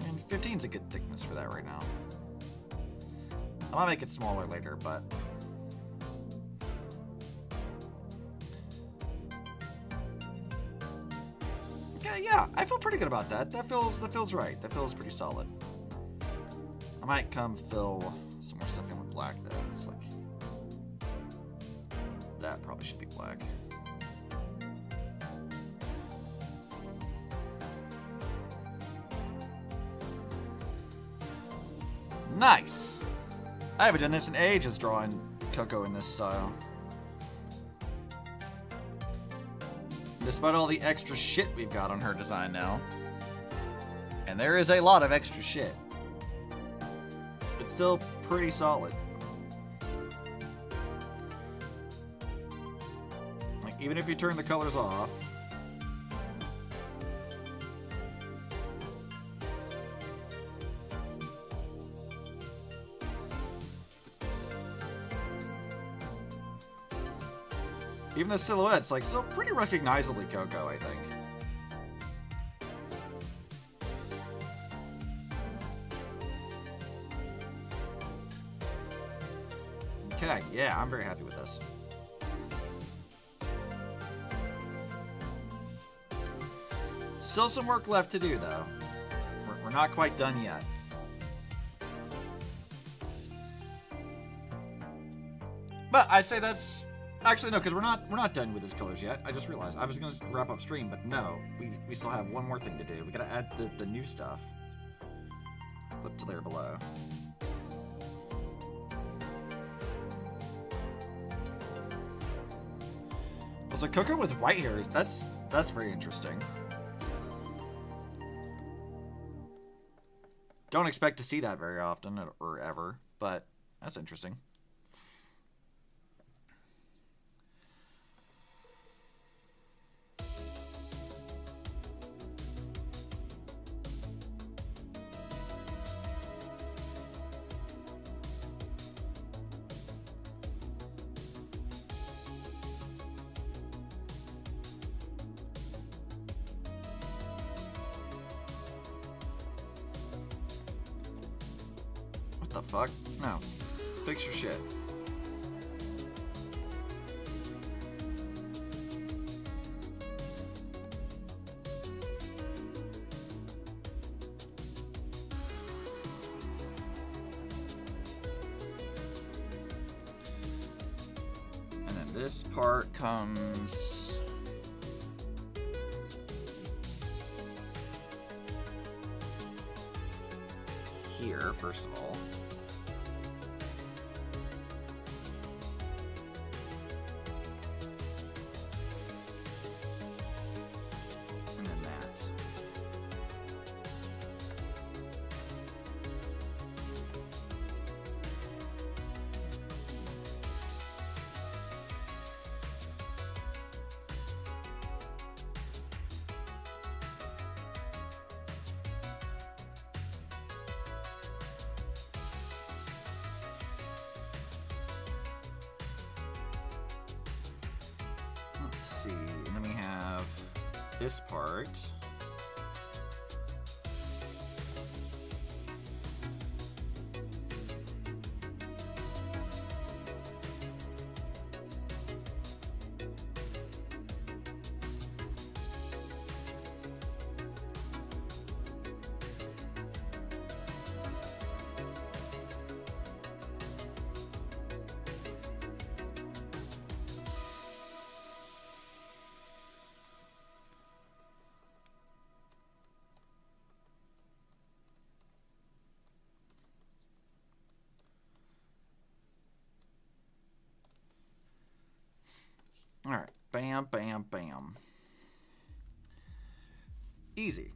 And 15 is a good thickness for that right now. I might make it smaller later, but yeah, I feel pretty good about that. That feels right. That feels pretty solid. I might come fill some more stuff in with black though. It's like that probably should be black. Nice. I haven't done this in ages, drawing Coco in this style. Despite all the extra shit we've got on her design now. And there is a lot of extra shit. It's still pretty solid. Like, even if you turn the colors off. Even the silhouette's like still pretty recognizably Coco, I think. Okay, yeah, I'm very happy with this. Still some work left to do, though. We're not quite done yet. But I say that's actually no, because we're not done with his colors yet. I just realized I was gonna wrap up stream, but no, we still have one more thing to do. We gotta add the new stuff. Flip to there below. So Coco with white hair, that's very interesting. Don't expect to see that very often or ever, but that's interesting. What the fuck? No. Fix your shit. And then this part comes here, first of all. And then that. Let's see, and then we have this part. All right, bam, bam, bam. Easy.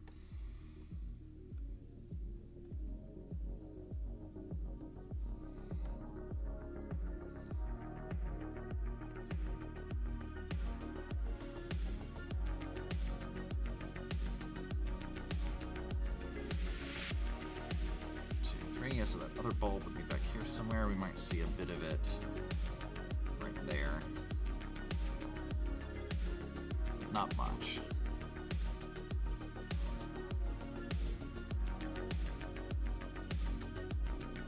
Two, three. Yeah, so that other bulb would be back here somewhere. We might see a bit of it right there. Not much.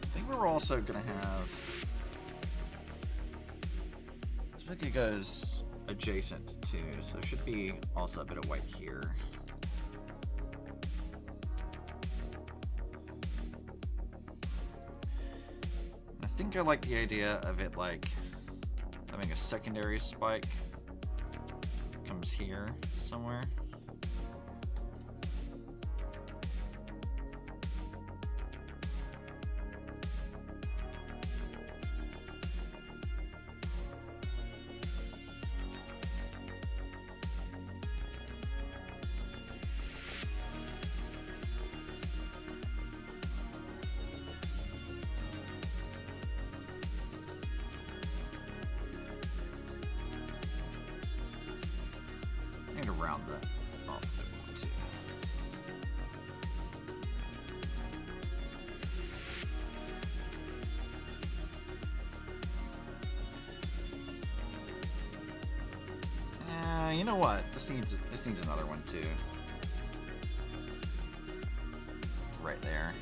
I think we're also gonna have. This it goes adjacent too, so there should be also a bit of white here. I think I like the idea of it like having a secondary spike. Comes here somewhere. Round that off a bit more too. You know what? This needs another one too. Right there.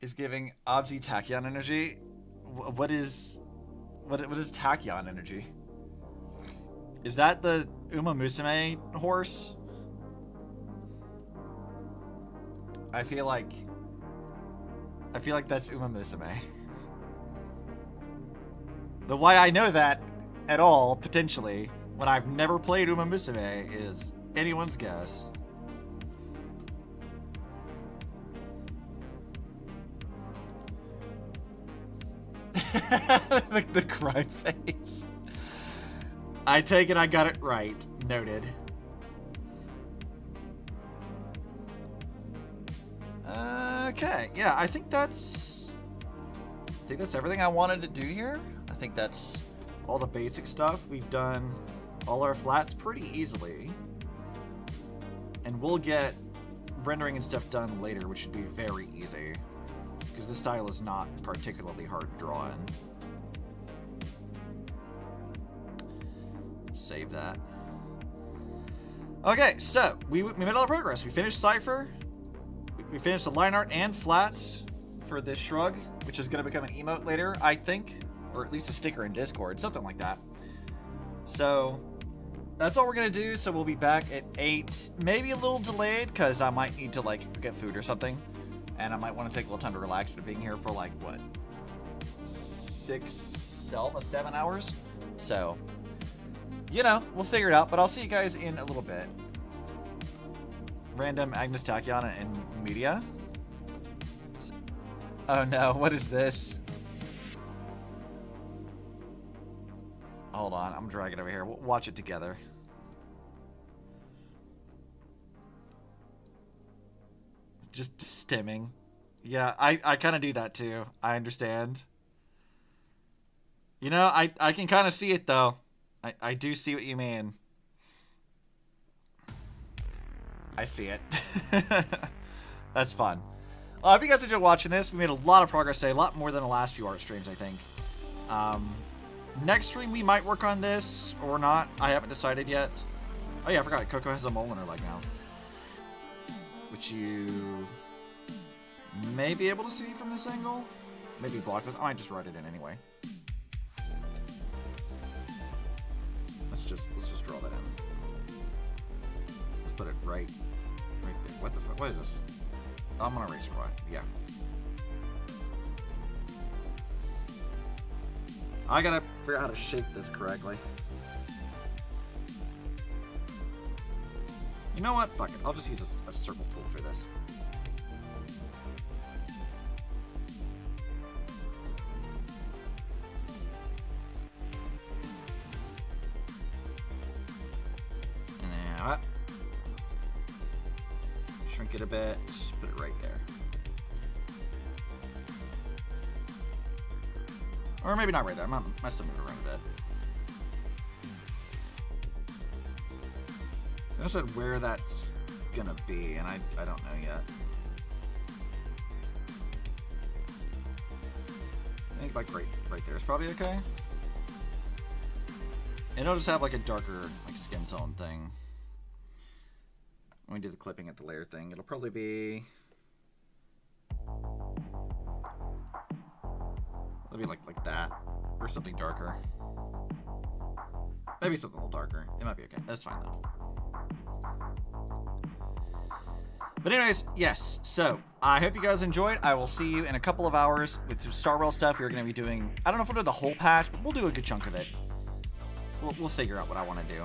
Is giving Obsi Tachyon energy. What is What is Tachyon energy? Is that the Uma Musume horse? I feel like that's Uma Musume. The why I know that at all, potentially, when I've never played Uma Musume, is anyone's guess. the cry face. I take it I got it right. Noted. Okay, yeah, I think that's everything I wanted to do here. I think that's all the basic stuff. We've done all our flats pretty easily. And we'll get rendering and stuff done later, which should be very easy. Because this style is not particularly hard to draw in. Save that. Okay, so we made a lot of progress. We finished Cipher. We finished the line art and flats for this shrug, which is going to become an emote later, I think. Or at least a sticker in Discord, something like that. So that's all we're going to do. So we'll be back at 8, maybe a little delayed because I might need to like get food or something. And I might want to take a little time to relax after being here for like, what, almost 7 hours? So, you know, we'll figure it out, but I'll see you guys in a little bit. Random Agnes Tachyon and media. Oh no, what is this? Hold on, I'm dragging it over here. We'll watch it together. Just stimming. Yeah, I kind of do that too. I understand. You know, I can kind of see it though. I do see what you mean. I see it. That's fun. I hope you guys enjoyed watching this. We made a lot of progress today. A lot more than the last few art streams, I think. Next stream we might work on this or not. I haven't decided yet. Oh yeah, I forgot. Coco has a mole in her leg now. Which you may be able to see from this angle. Maybe block this. I might just write it in anyway. Let's just draw that in. Let's put it right there. What the fuck? What is this? I'm gonna erase right. Yeah. I gotta figure out how to shape this correctly. You know what? Fuck it. I'll just use a circle tool for this. And shrink it a bit. Put it right there. Or maybe not right there. I still move it around a bit. I said where that's gonna be, and I don't know yet. I think like right there is probably okay. And it'll just have like a darker like skin tone thing. When we do the clipping at the layer thing, it'll probably be like that, or something darker. Maybe something a little darker. It might be okay. That's fine though. But anyways, yes. So I hope you guys enjoyed. I will see you in a couple of hours with some Starwell stuff. We're going to be doing, I don't know if we'll do the whole patch, but we'll do a good chunk of it. We'll figure out what I want to do.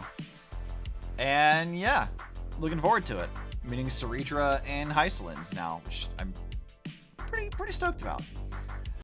And yeah, looking forward to it. Meeting Saritra and Hysolins now, which I'm pretty stoked about.